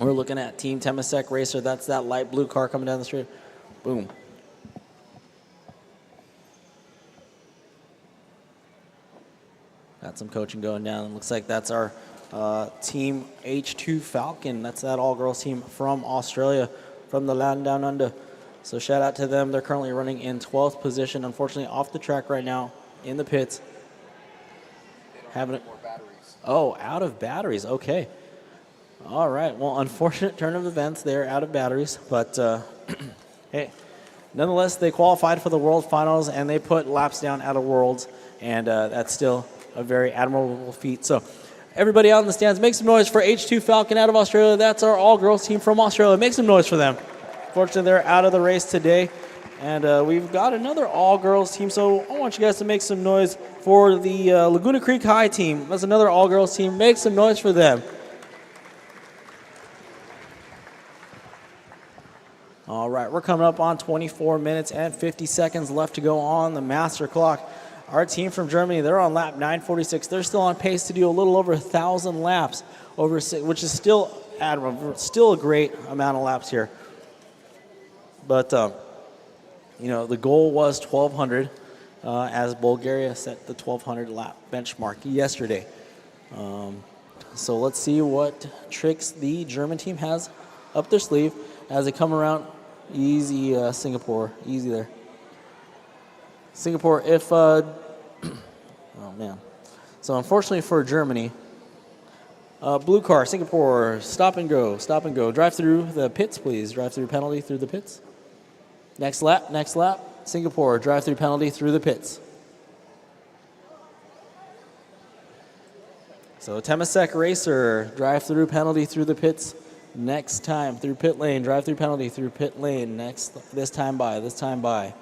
We're looking at Team Temasek Racer. That's that light blue car coming down the street. Boom. Got some coaching going down. Looks like that's our Team H2 Falcon. That's that all-girls team from Australia, from the land down under. So shout out to them. They're currently running in 12th position. Unfortunately, off the track right now in the pits. Having it. Oh, out of batteries. Okay. All right. Well, unfortunate turn of events. They're out of batteries, but hey, nonetheless, they qualified for the World Finals and they put laps down out of Worlds, and that's still a very admirable feat. So everybody out in the stands, make some noise for H2 Falcon out of Australia. That's our all-girls team from Australia. Make some noise for them. Fortunately, they're out of the race today. And we've got another all-girls team, so I want you guys to make some noise for the Laguna Creek High team. That's another all-girls team. Make some noise for them. All right, we're coming up on 24 minutes and 50 seconds left to go on the master clock. Our team from Germany, they're on lap 946. They're still on pace to do a little over 1,000 laps, which is still admirable, still a great amount of laps here. But, you know, the goal was 1,200 as Bulgaria set the 1,200 lap benchmark yesterday. So let's see what tricks the German team has up their sleeve as they come around. Easy, Singapore. Easy there. Singapore, if... oh, man. So unfortunately for Germany, blue car, Singapore, stop and go, stop and go. Drive through the pits, please. Drive through penalty through the pits. Next lap, next lap. Singapore, drive through penalty through the pits. So Temasek Racer, drive through penalty through the pits. Next time through pit lane, drive through penalty through pit lane. Next, this time by, this time by.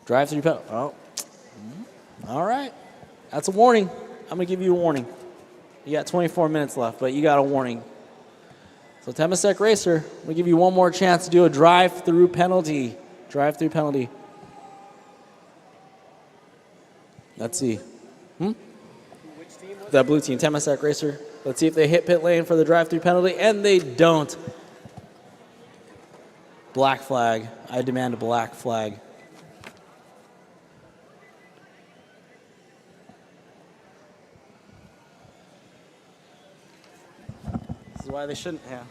Drive through penalty. Oh, all right. That's a warning. I'm gonna give you a warning. You got 24 minutes left, but you got a warning. So Temasek Racer, I'm gonna give you one more chance to do a drive through penalty. Drive through penalty. Let's see. That blue team, Temasek Racer. Let's see if they hit pit lane for the drive-through penalty, and they don't. Black flag. I demand a black flag. This is why they shouldn't have.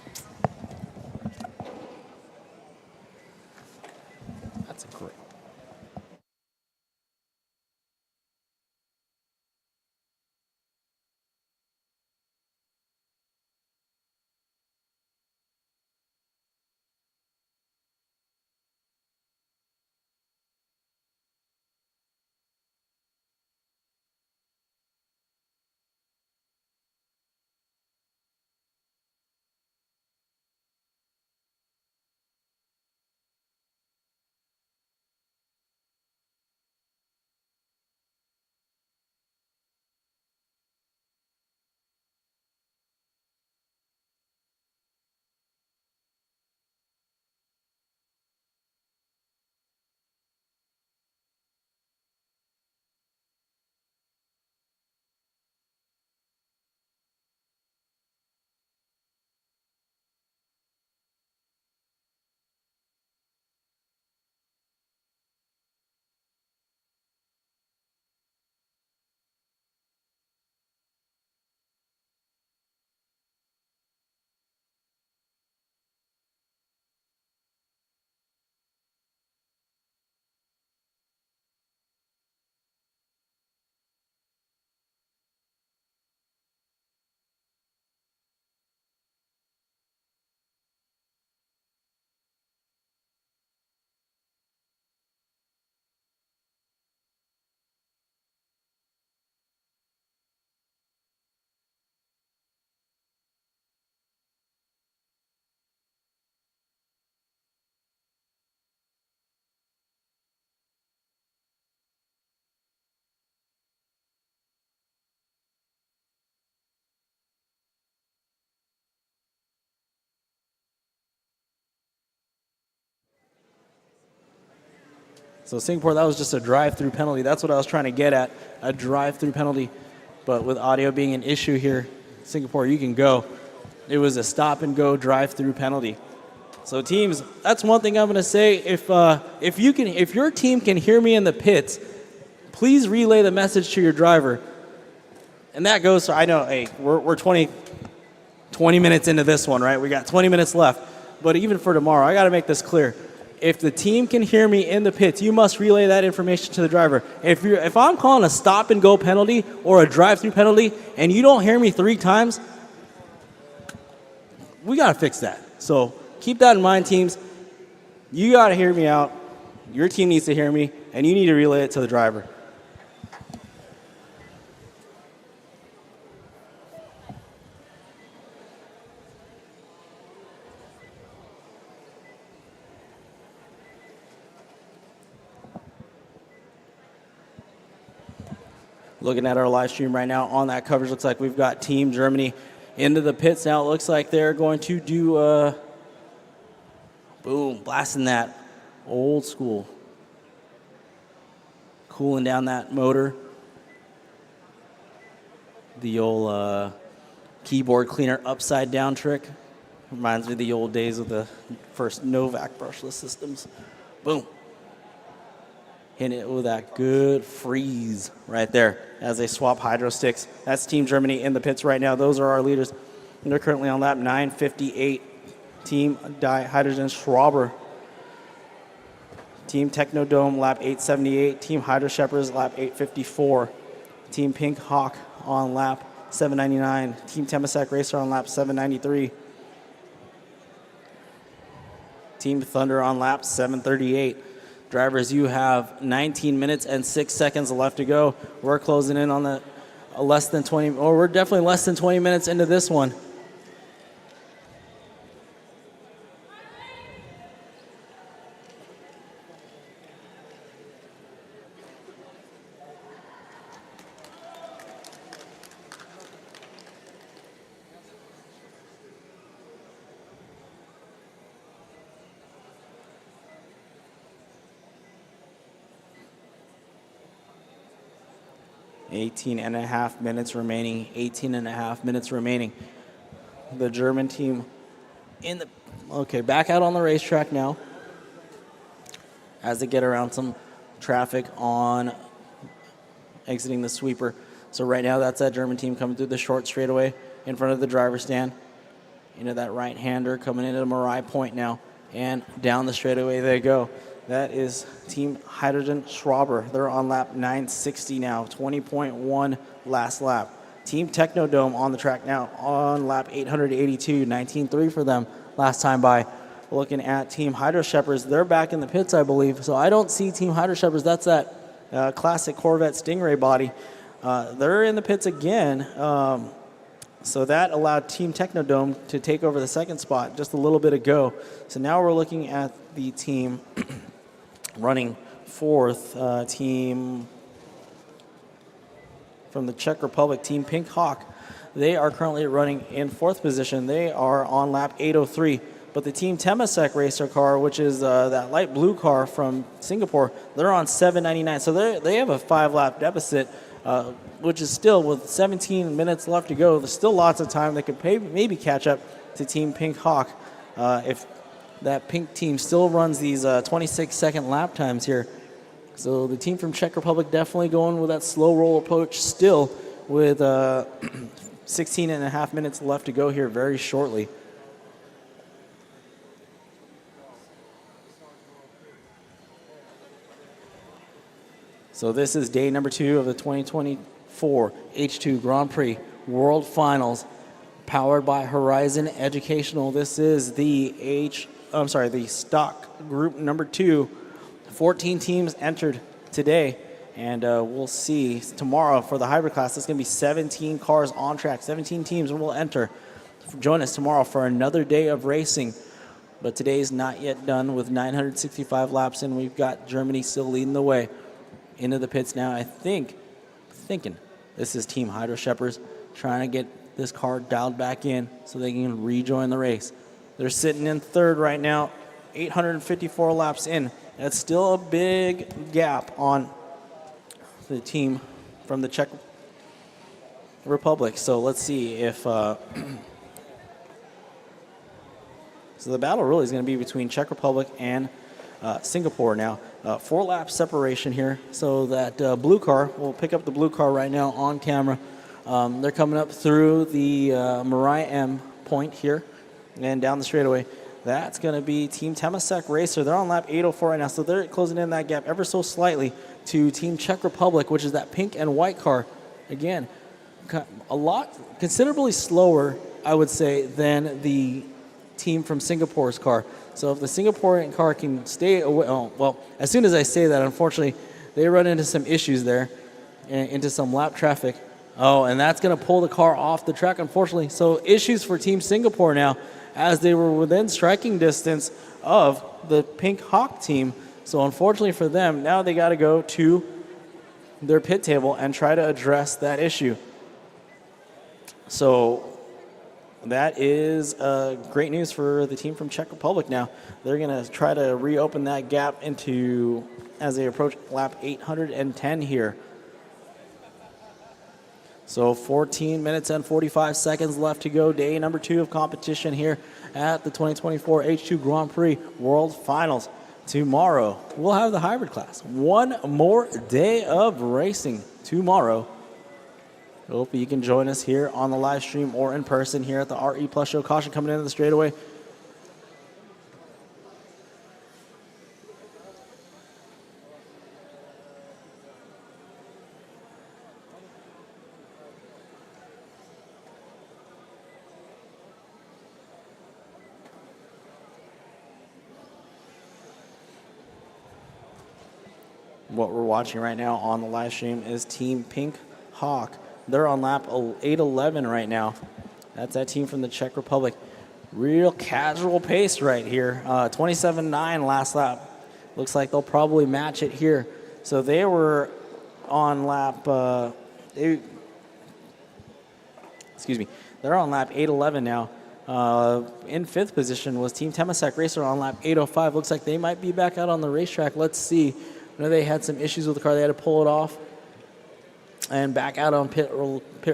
So Singapore, that was just a drive-through penalty. That's what I was trying to get at, a drive-through penalty. But with audio being an issue here, Singapore, you can go. It was a stop-and-go drive-through penalty. So teams, that's one thing I'm going to say. If your team can hear me in the pits, please relay the message to your driver. And that goes to, I know, hey, we're 20 minutes into this one, right? We got 20 minutes left. But even for tomorrow, I got to make this clear. If the team can hear me in the pits, you must relay that information to the driver. If I'm calling a stop-and-go penalty or a drive-through penalty and you don't hear me 3 times, we got to fix that. So keep that in mind, teams. You got to hear me out. Your team needs to hear me, and you need to relay it to the driver. Looking at our live stream right now on that coverage, looks like we've got Team Germany into the pits now. It looks like they're going to do, boom, blasting that old school. Cooling down that motor. The old keyboard cleaner upside down trick. Reminds me of the old days of the first Novak brushless systems. Boom. Hitting it with that good freeze right there as they swap hydro sticks. That's Team Germany in the pits right now. Those are our leaders. And they're currently on lap 9:58. Team Hydrogen Schwaber. Team Technodome lap 8:78. Team Hydro Shepherds lap 8:54. Team Pink Hawk on lap 7:99. Team Temasek Racer on lap 7:93. Team Thunder on lap 7:38. Drivers, you have 19 minutes and 6 seconds left to go. We're closing in on the less than 20, or we're definitely less than 20 minutes into this one. Eighteen and a half minutes remaining. 18 and a half minutes remaining. The German team back out on the racetrack now as they get around some traffic on exiting the sweeper. So right now that's that German team coming through the short straightaway in front of the driver's stand. Into that right-hander coming into Marai Point now. And down the straightaway they go. That is Team Hydrogen Schwaber. They're on lap 960 now, 20.1 last lap. Team Technodome on the track now on lap 882, 19.3 for them last time by. Looking at Team Hydro Shepherds, they're back in the pits, I believe. So I don't see Team Hydro Shepherds. That's that classic Corvette Stingray body. They're in the pits again. So that allowed Team Technodome to take over the second spot just a little bit ago. So now we're looking at the team running fourth, team from the Czech Republic, Team Pink Hawk. They are currently running in fourth position. They are on lap 803. But the Team Temasek racer car, which is that light blue car from Singapore, they're on 799. So they have a 5-lap deficit, which is still, with 17 minutes left to go, there's still lots of time. They could maybe catch up to Team Pink Hawk if that pink team still runs these 26-second lap times here. So the team from Czech Republic definitely going with that slow roll approach still with 16 and a half minutes left to go here very shortly. So this is day number 2 of the 2024 H2 Grand Prix World Finals, powered by Horizon Educational. This is the stock group number 2. 14 teams entered today, and we'll see tomorrow for the hybrid class. It's going to be 17 cars on track. 17 teams will enter. Join us tomorrow for another day of racing. But today's not yet done with 965 laps, and we've got Germany still leading the way into the pits now. Thinking this is Team Hydro Shepherds trying to get this car dialed back in so they can rejoin the race. They're sitting in third right now, 854 laps in. That's still a big gap on the team from the Czech Republic. So let's see if so the battle really is going to be between Czech Republic and Singapore now. 4-lap separation here. So that blue car, we'll pick up the blue car right now on camera. They're coming up through the Mariah M point here and down the straightaway. That's going to be Team Temasek Racer. They're on lap 804 right now, so they're closing in that gap ever so slightly to Team Czech Republic, which is that pink and white car. Again, considerably slower, I would say, than the team from Singapore's car. So if the Singaporean car can stay away, well, as soon as I say that, unfortunately, they run into some issues there, into some lap traffic. Oh, and that's going to pull the car off the track, unfortunately. So issues for Team Singapore now, as they were within striking distance of the Pink Hawk team. So unfortunately for them, now they got to go to their pit table and try to address that issue. So that is great news for the team from Czech Republic now. They're going to try to reopen that gap into as they approach lap 810 here. So 14 minutes and 45 seconds left to go. Day number 2 of competition here at the 2024 H2 Grand Prix World Finals. Tomorrow, we'll have the hybrid class. One more day of racing tomorrow. Hope you can join us here on the live stream or in person here at the RE Plus Show. Caution coming into the straightaway. What we're watching right now on the live stream is Team Pink Hawk. They're on lap 811 right now. That's that team from the Czech Republic. Real casual pace right here. 27.9 last lap. Looks like they'll probably match it here. So they were on lap, they're on lap 811 now. In 5th position was Team Temasek Racer on lap 805. Looks like they might be back out on the racetrack. Let's see. I know they had some issues with the car. They had to pull it off. And back out on pit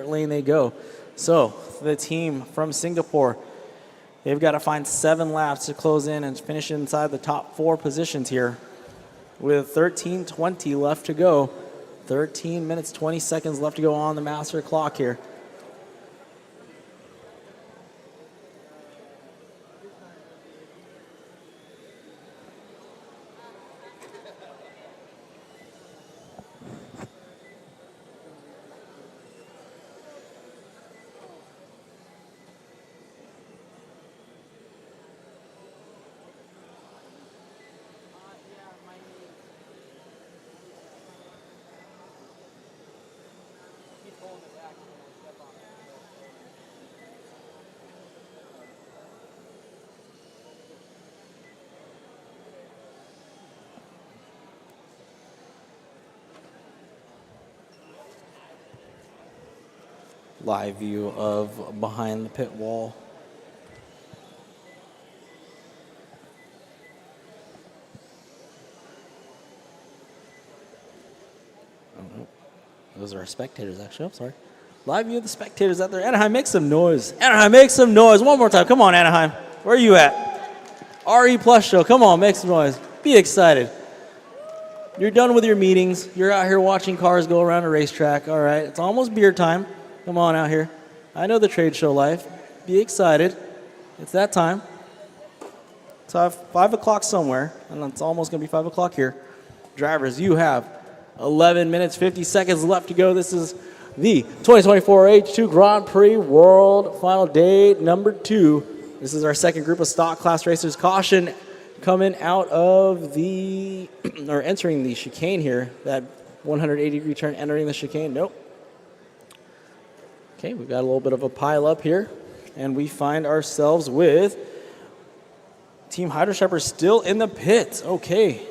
lane they go. So the team from Singapore, they've got to find 7 laps to close in and finish inside the top 4 positions here with 13:20 left to go. 13 minutes, 20 seconds left to go on the master clock here. Live view of behind the pit wall. Oh, those are our spectators, actually. I'm sorry. Live view of the spectators out there. Anaheim, make some noise. Anaheim, make some noise. One more time. Come on, Anaheim. Where are you at? RE Plus Show. Come on, make some noise. Be excited. You're done with your meetings. You're out here watching cars go around a racetrack. All right. It's almost beer time. Come on out here. I know the trade show life. Be excited. It's that time. It's 5 o'clock somewhere, and it's almost going to be 5 o'clock here. Drivers, you have 11 minutes, 50 seconds left to go. This is the 2024 H2 Grand Prix World Final Day number 2. This is our second group of stock class racers. Caution coming out of the, or entering the chicane here. That 180-degree turn entering the chicane. Nope. Okay, we've got a little bit of a pile up here, and we find ourselves with Team Hydro Shepherd still in the pits. Okay,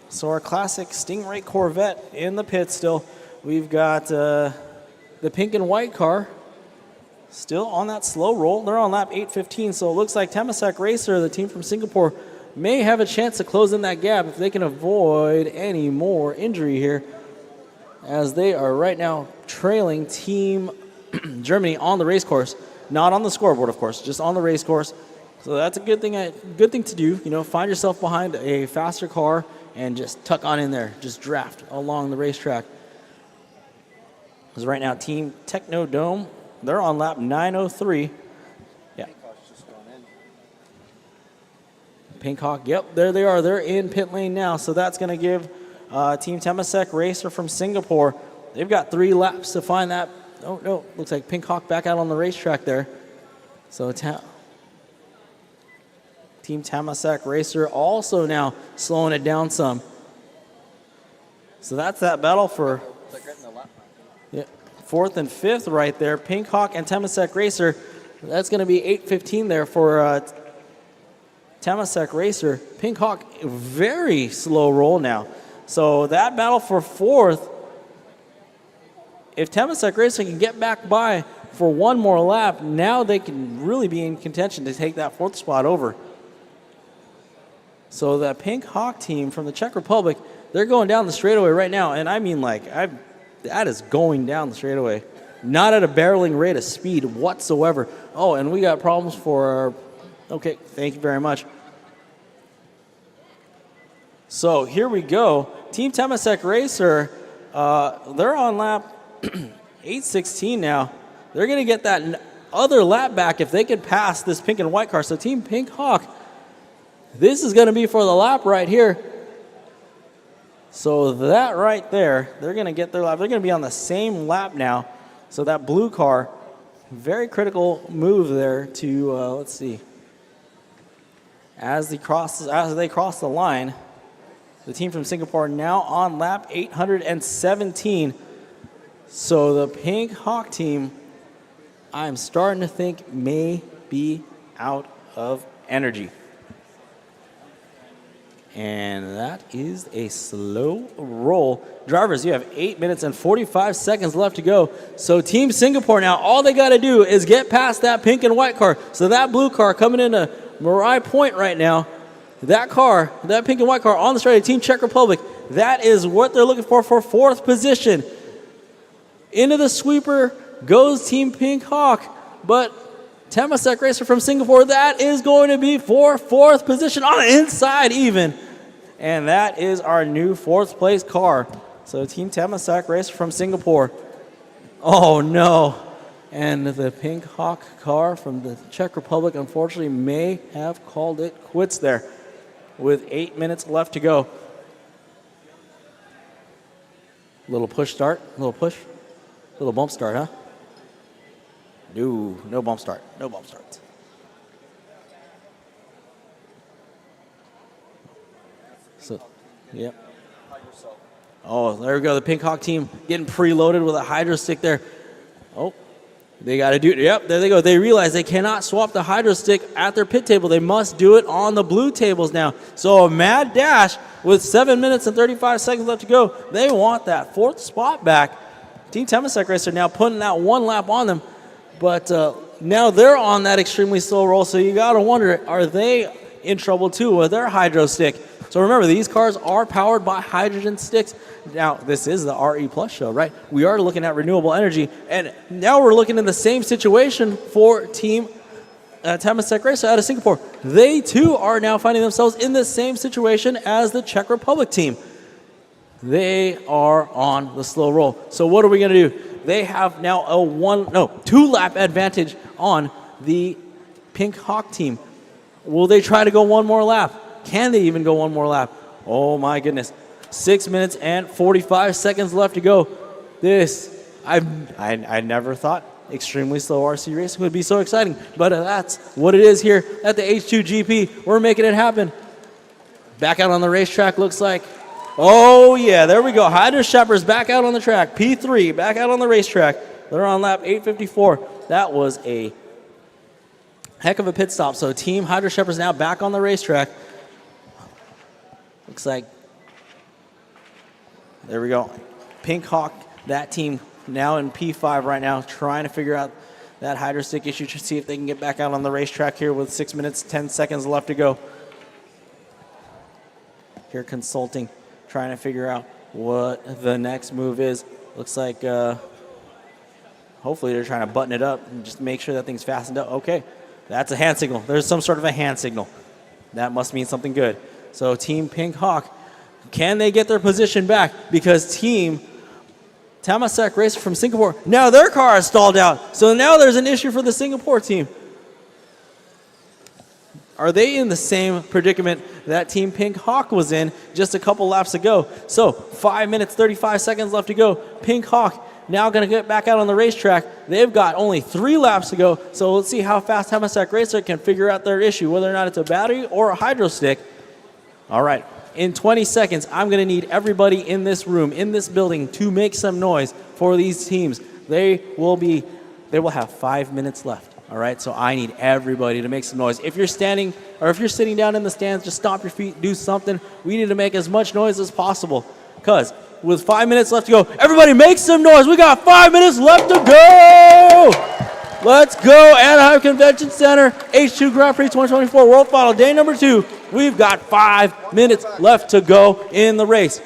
so our classic Stingray Corvette in the pits still. We've got the pink and white car still on that slow roll. They're on lap 8:15, so it looks like Temasek Racer, the team from Singapore, may have a chance to close in that gap if they can avoid any more injury here, as they are right now trailing Team Germany on the race course. Not on the scoreboard, of course, just on the race course. So that's a good thing to do. You know, find yourself behind a faster car and just tuck on in there. Just draft along the racetrack. Because right now, Team Technodome, they're on lap 903. Yeah. Pink Hawk, yep, there they are. They're in pit lane now. So that's going to give Team Temasek Racer from Singapore, they've got 3 laps to find that. Oh, no, looks like Pink Hawk back out on the racetrack there. So Team Temasek Racer also now slowing it down some. So that's that battle for 4th and 5th right there. Pink Hawk and Temasek Racer. That's going to be 8:15 there for Temasek Racer. Pink Hawk, very slow roll now. So that battle for 4th, if Temasek Racer can get back by for one more lap, now they can really be in contention to take that 4th spot over. So that Pink Hawk team from the Czech Republic, they're going down the straightaway right now. And I mean, like, that is going down the straightaway. Not at a barreling rate of speed whatsoever. Oh, and we got problems for okay, thank you very much. So here we go. Team Temasek Racer, they're on lap 8:16 now. They're going to get that other lap back if they can pass this pink and white car. So Team Pink Hawk, this is going to be for the lap right here. So that right there, they're going to get their lap. They're going to be on the same lap now. So that blue car, very critical move there to, let's see. As they cross the line, the team from Singapore now on lap 817. So the Pink Hawk team, I'm starting to think may be out of energy. And that is a slow roll. Drivers, you have 8 minutes and 45 seconds left to go. So Team Singapore now, all they got to do is get past that pink and white car. So that blue car coming into Marai Point right now, that car, that pink and white car on the straight, Team Czech Republic, that is what they're looking for 4th position. Into the sweeper goes Team Pink Hawk, but Temasek Racer from Singapore, that is going to be for 4th position on the inside even. And that is our new 4th place car. So Team Temasek Racer from Singapore. Oh no. And the Pink Hawk car from the Czech Republic unfortunately may have called it quits there with 8 minutes left to go. Little push start, little push, little bump start, huh? No bump start, no bump starts. So, yep. Oh, there we go. The Pink Hawk team getting preloaded with a hydro stick there. Oh, they got to do it. Yep, there they go. They realize they cannot swap the hydro stick at their pit table. They must do it on the blue tables now. So a mad dash with 7 minutes and 35 seconds left to go. They want that 4th spot back. Team Temasek Racer now putting that 1 lap on them. But now they're on that extremely slow roll. So you got to wonder, are they in trouble too with their hydro stick? So remember, these cars are powered by hydrogen sticks. Now, this is the RE Plus show, right? We are looking at renewable energy. And now we're looking in the same situation for Team Temasek Racer out of Singapore. They, too, are now finding themselves in the same situation as the Czech Republic team. They are on the slow roll. So what are we going to do? They have now a 2-lap advantage on the Pink Hawk team. Will they try to go one more lap? Can they even go one more lap? Oh my goodness. 6 minutes and 45 seconds left to go. I never thought extremely slow RC racing would be so exciting, but that's what it is here at the H2GP. We're making it happen. Back out on the racetrack looks like. Oh yeah, there we go. Hydra Shepherd's back out on the track. P3 back out on the racetrack. They're on lap 854. That was a heck of a pit stop. So Team Hydra Shepherd's now back on the racetrack. Looks like, there we go. Pink Hawk, that team now in P5 right now, trying to figure out that hydro stick issue to see if they can get back out on the racetrack here with 6 minutes, 10 seconds left to go. here consulting, trying to figure out what the next move is. Looks like hopefully they're trying to button it up and just make sure that thing's fastened up. Okay, that's a hand signal. There's some sort of a hand signal. That must mean something good. So Team Pink Hawk, can they get their position back? Because Team Tamasak Racer from Singapore, now their car is stalled out. So now there's an issue for the Singapore team. Are they in the same predicament that Team Pink Hawk was in just a couple laps ago? So 5 minutes, 35 seconds left to go. Pink Hawk now going to get back out on the racetrack. They've got only 3 laps to go. So let's see how fast Tamasak Racer can figure out their issue, whether or not it's a battery or a hydro stick. All right. In 20 seconds, I'm going to need everybody in this room, in this building, to make some noise for these teams. They will have 5 minutes left. All right, so I need everybody to make some noise. If you're standing or if you're sitting down in the stands, just stomp your feet, do something. We need to make as much noise as possible because with 5 minutes left to go, everybody make some noise. We got 5 minutes left to go. Let's go, Anaheim Convention Center, H2 Grand Prix 2024 World Final, day number 2. We've got 5 minutes left to go in the race.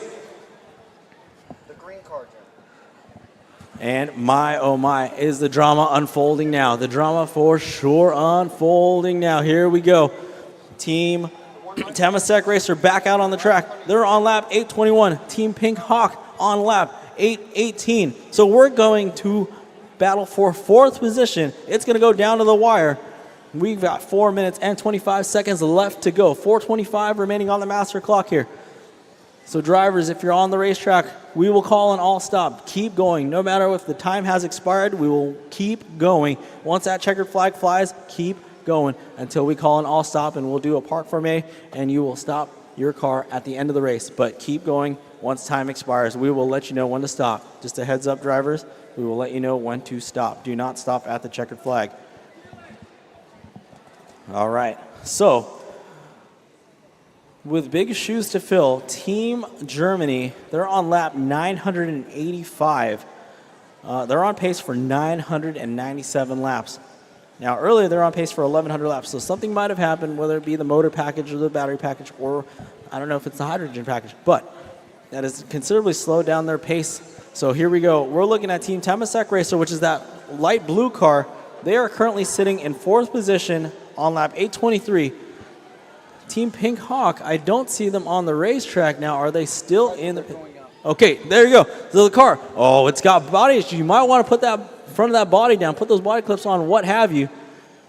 And my, oh my, is the drama unfolding now. The drama for sure unfolding now. Here we go. Team Tamasak Racer back out on the track. They're on lap 821. Team Pink Hawk on lap 818. So we're going to battle for 4th position. It's going to go down to the wire. We've got 4 minutes and 25 seconds left to go. 4:25 remaining on the master clock here. So drivers, if you're on the racetrack, we will call an all stop. Keep going. No matter if the time has expired, we will keep going. Once that checkered flag flies, keep going until we call an all stop, and we'll do a park formé, and you will stop your car at the end of the race. But keep going. Once time expires, we will let you know when to stop. Just a heads up, drivers, we will let you know when to stop. Do not stop at the checkered flag. All right. So with big shoes to fill, Team Germany, they're on lap 985. They're on pace for 997 laps. Now, earlier they're on pace for 1,100 laps, so something might have happened, whether it be the motor package or the battery package, or I don't know if it's the hydrogen package, but that has considerably slowed down their pace. So here we go. We're looking at Team Tamasak Racer, which is that light blue car. They are currently sitting in 4th position on lap 823. Team Pink Hawk, I don't see them on the racetrack now. Are they still in the... Okay, there you go. So the car, oh, it's got body issues. You might want to put that front of that body down, put those body clips on, what have you.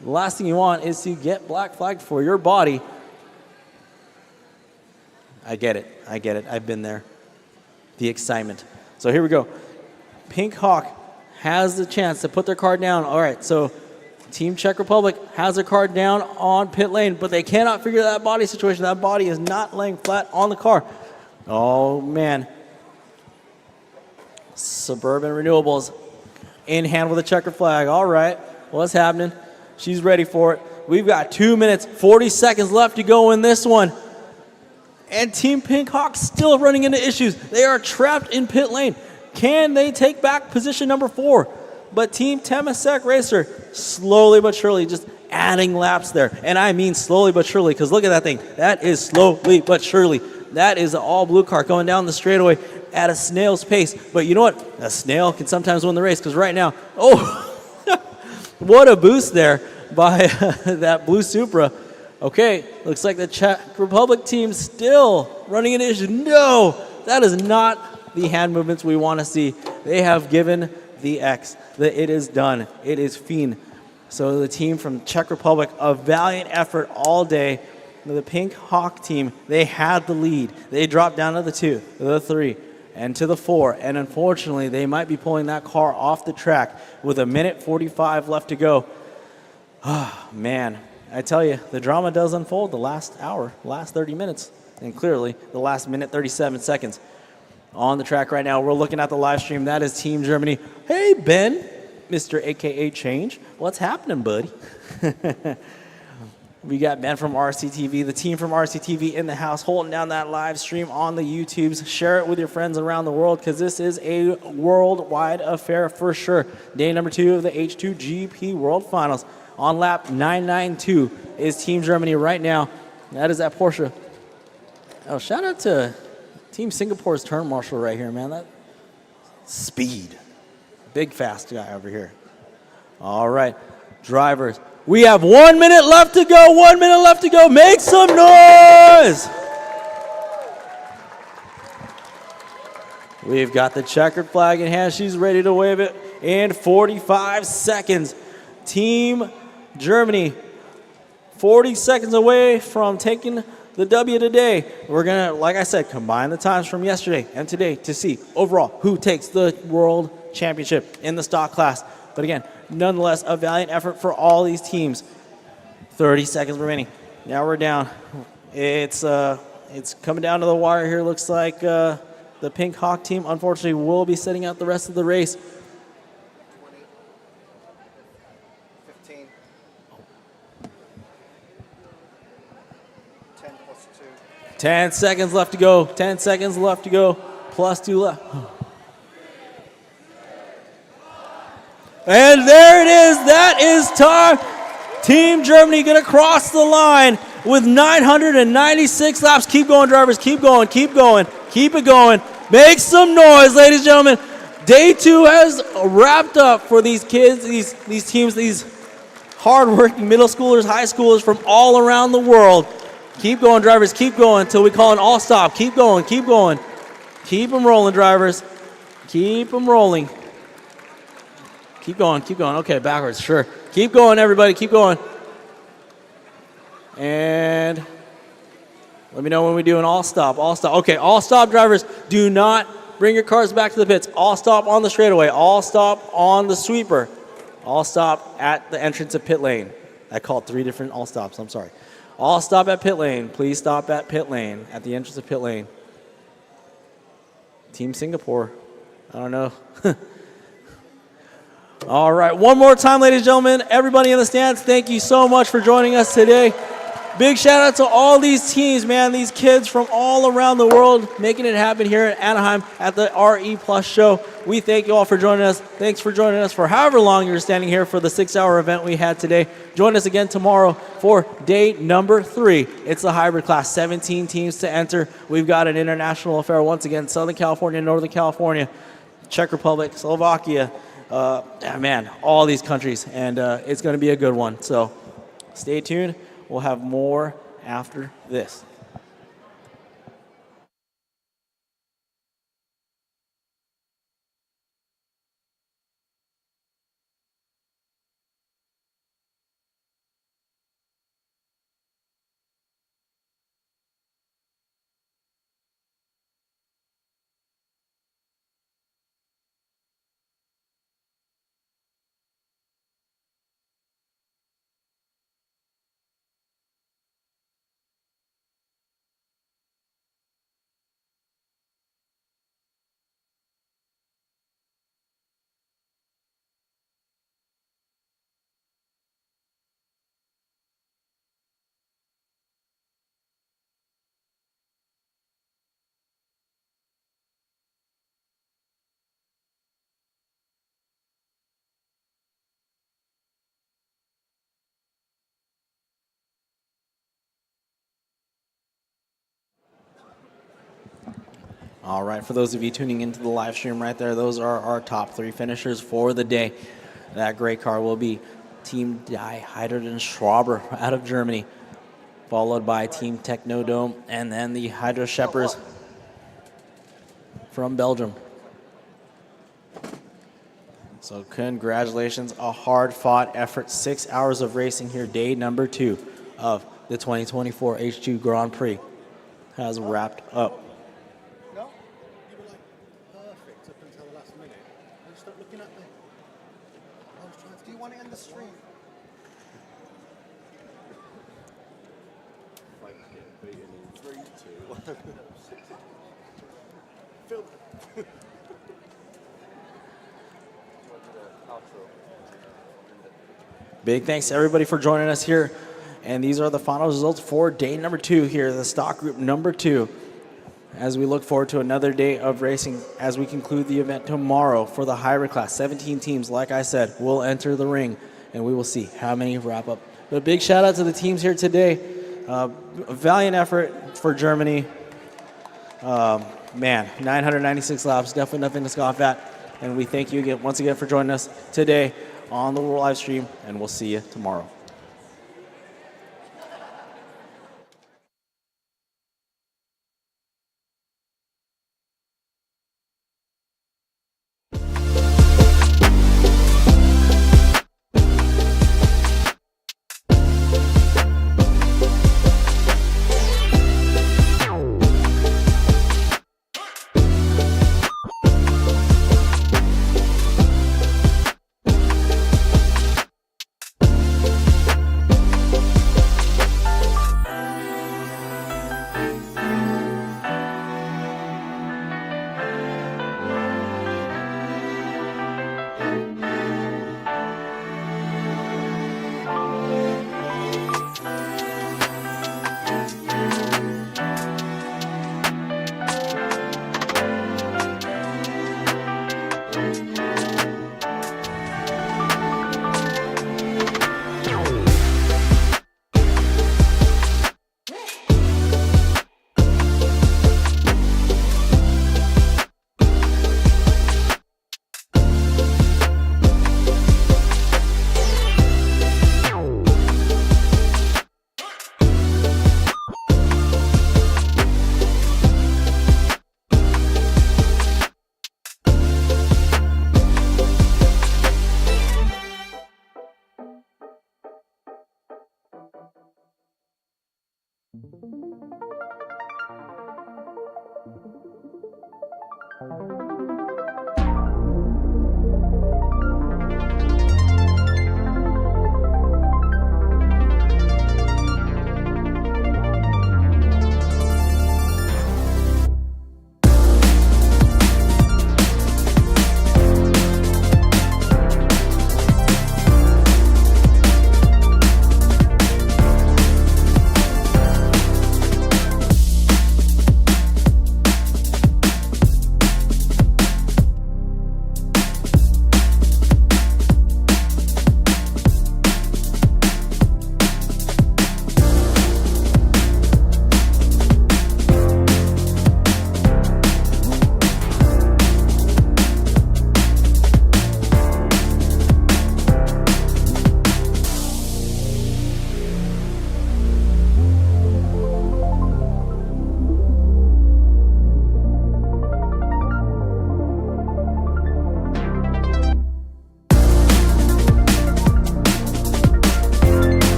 The last thing you want is to get black flagged for your body. I get it. I've been there. The excitement. So here we go. Pink Hawk has the chance to put their car down. All right, so Team Czech Republic has their car down on pit lane, but they cannot figure that body situation. That body is not laying flat on the car. Oh, man. Suburban Renewables in hand with a checkered flag. All right, what's happening? She's ready for it. We've got 2 minutes, 40 seconds left to go in this one. And Team Pink Hawk still running into issues. They are trapped in pit lane. Can they take back position number 4? But Team Tamasak Racer, slowly but surely, just adding laps there. And I mean slowly but surely, because look at that thing. That is slowly but surely. That is an all-blue car going down the straightaway at a snail's pace. But you know what? A snail can sometimes win the race, because right now, oh, what a boost there by that blue Supra. Okay, looks like the Czech Republic team still running into issues. No, that is not the hand movements we want to see. They have given the X. It is done. It is fiend. So the team from Czech Republic, a valiant effort all day. The Pink Hawk team, they had the lead. They dropped down to the 2, the 3, and to the 4. And unfortunately, they might be pulling that car off the track with 1:45 left to go. Ah, man. I tell you, the drama does unfold the last hour, last 30 minutes, and clearly the last minute, 37 seconds. On the track right now, we're looking at the live stream. That is Team Germany. Hey, Ben, Mr. AKA Change. What's happening, buddy? We got Ben from RCTV, the team from RCTV in the house, holding down that live stream on the YouTubes. Share it with your friends around the world, because this is a worldwide affair for sure. Day number 2 of the H2GP World Finals. On lap 992 is Team Germany right now. That is that Porsche. Oh, shout out to Team Singapore's turn marshal right here, man. That speed. Big fast guy over here. All right, drivers. We have 1 minute left to go. 1 minute left to go. Make some noise. We've got the checkered flag in hand. She's ready to wave it in 45 seconds. Team Germany, 40 seconds away from taking the W today. We're going to, like I said, combine the times from yesterday and today to see overall who takes the world championship in the stock class. But again, nonetheless, a valiant effort for all these teams. 30 seconds remaining. Now we're down. It's coming down to the wire here. Looks like the Pink Hawk team, unfortunately, will be sitting out the rest of the race. 15. 10 plus 2. 10 seconds left to go. 10 seconds left to go. Plus 2 left. And there it is. That is time. Team Germany going to cross the line with 996 laps. Keep going, drivers. Keep going. Keep going. Keep it going. Make some noise, ladies and gentlemen. Day 2 has wrapped up for these kids, these teams, these hardworking middle schoolers, high schoolers from all around the world. Keep going, drivers. Keep going until we call an all-stop. Keep going. Keep going. Keep them rolling, drivers. Keep them rolling. Keep going. Keep going. Okay, backwards. Sure. Keep going, everybody. Keep going. And let me know when we do an all-stop. All-stop. Okay, all-stop, drivers. Do not bring your cars back to the pits. All-stop on the straightaway. All-stop on the sweeper. All-stop at the entrance of pit lane. I called 3 different all-stops. I'm sorry. All-stop at pit lane. Please stop at pit lane, at the entrance of pit lane. Team Singapore. I don't know. All right, one more time, ladies and gentlemen. Everybody in the stands, thank you so much for joining us today. Big shout out to all these teams, man, these kids from all around the world making it happen here at Anaheim at the RE Plus show. We thank you all for joining us. Thanks for joining us for however long you're standing here for the 6-hour event we had today. Join us again tomorrow for day number 3. It's the hybrid class, 17 teams to enter. We've got an international affair once again, Southern California, Northern California, Czech Republic, Slovakia, man, all these countries, and it's going to be a good one. So stay tuned. We'll have more after this. All right, for those of you tuning into the live stream right there, those are our top 3 finishers for the day. That gray car will be Team Die Hydrogen Schwaber out of Germany, followed by Team Technodome, and then the Hydro Shepherds from Belgium. So congratulations, a hard-fought effort. 6 hours of racing here, day number 2 of the 2024 H2 Grand Prix has wrapped up. Big thanks to everybody for joining us here. And these are the final results for day number 2 here, the stock group number 2. As we look forward to another day of racing as we conclude the event tomorrow for the hybrid class. 17 teams, like I said, will enter the ring, and we will see how many wrap up. But a big shout out to the teams here today. A valiant effort for Germany. Man, 996 laps, definitely nothing to scoff at. And we thank you again, once again for joining us today on the World live stream, and we'll see you tomorrow.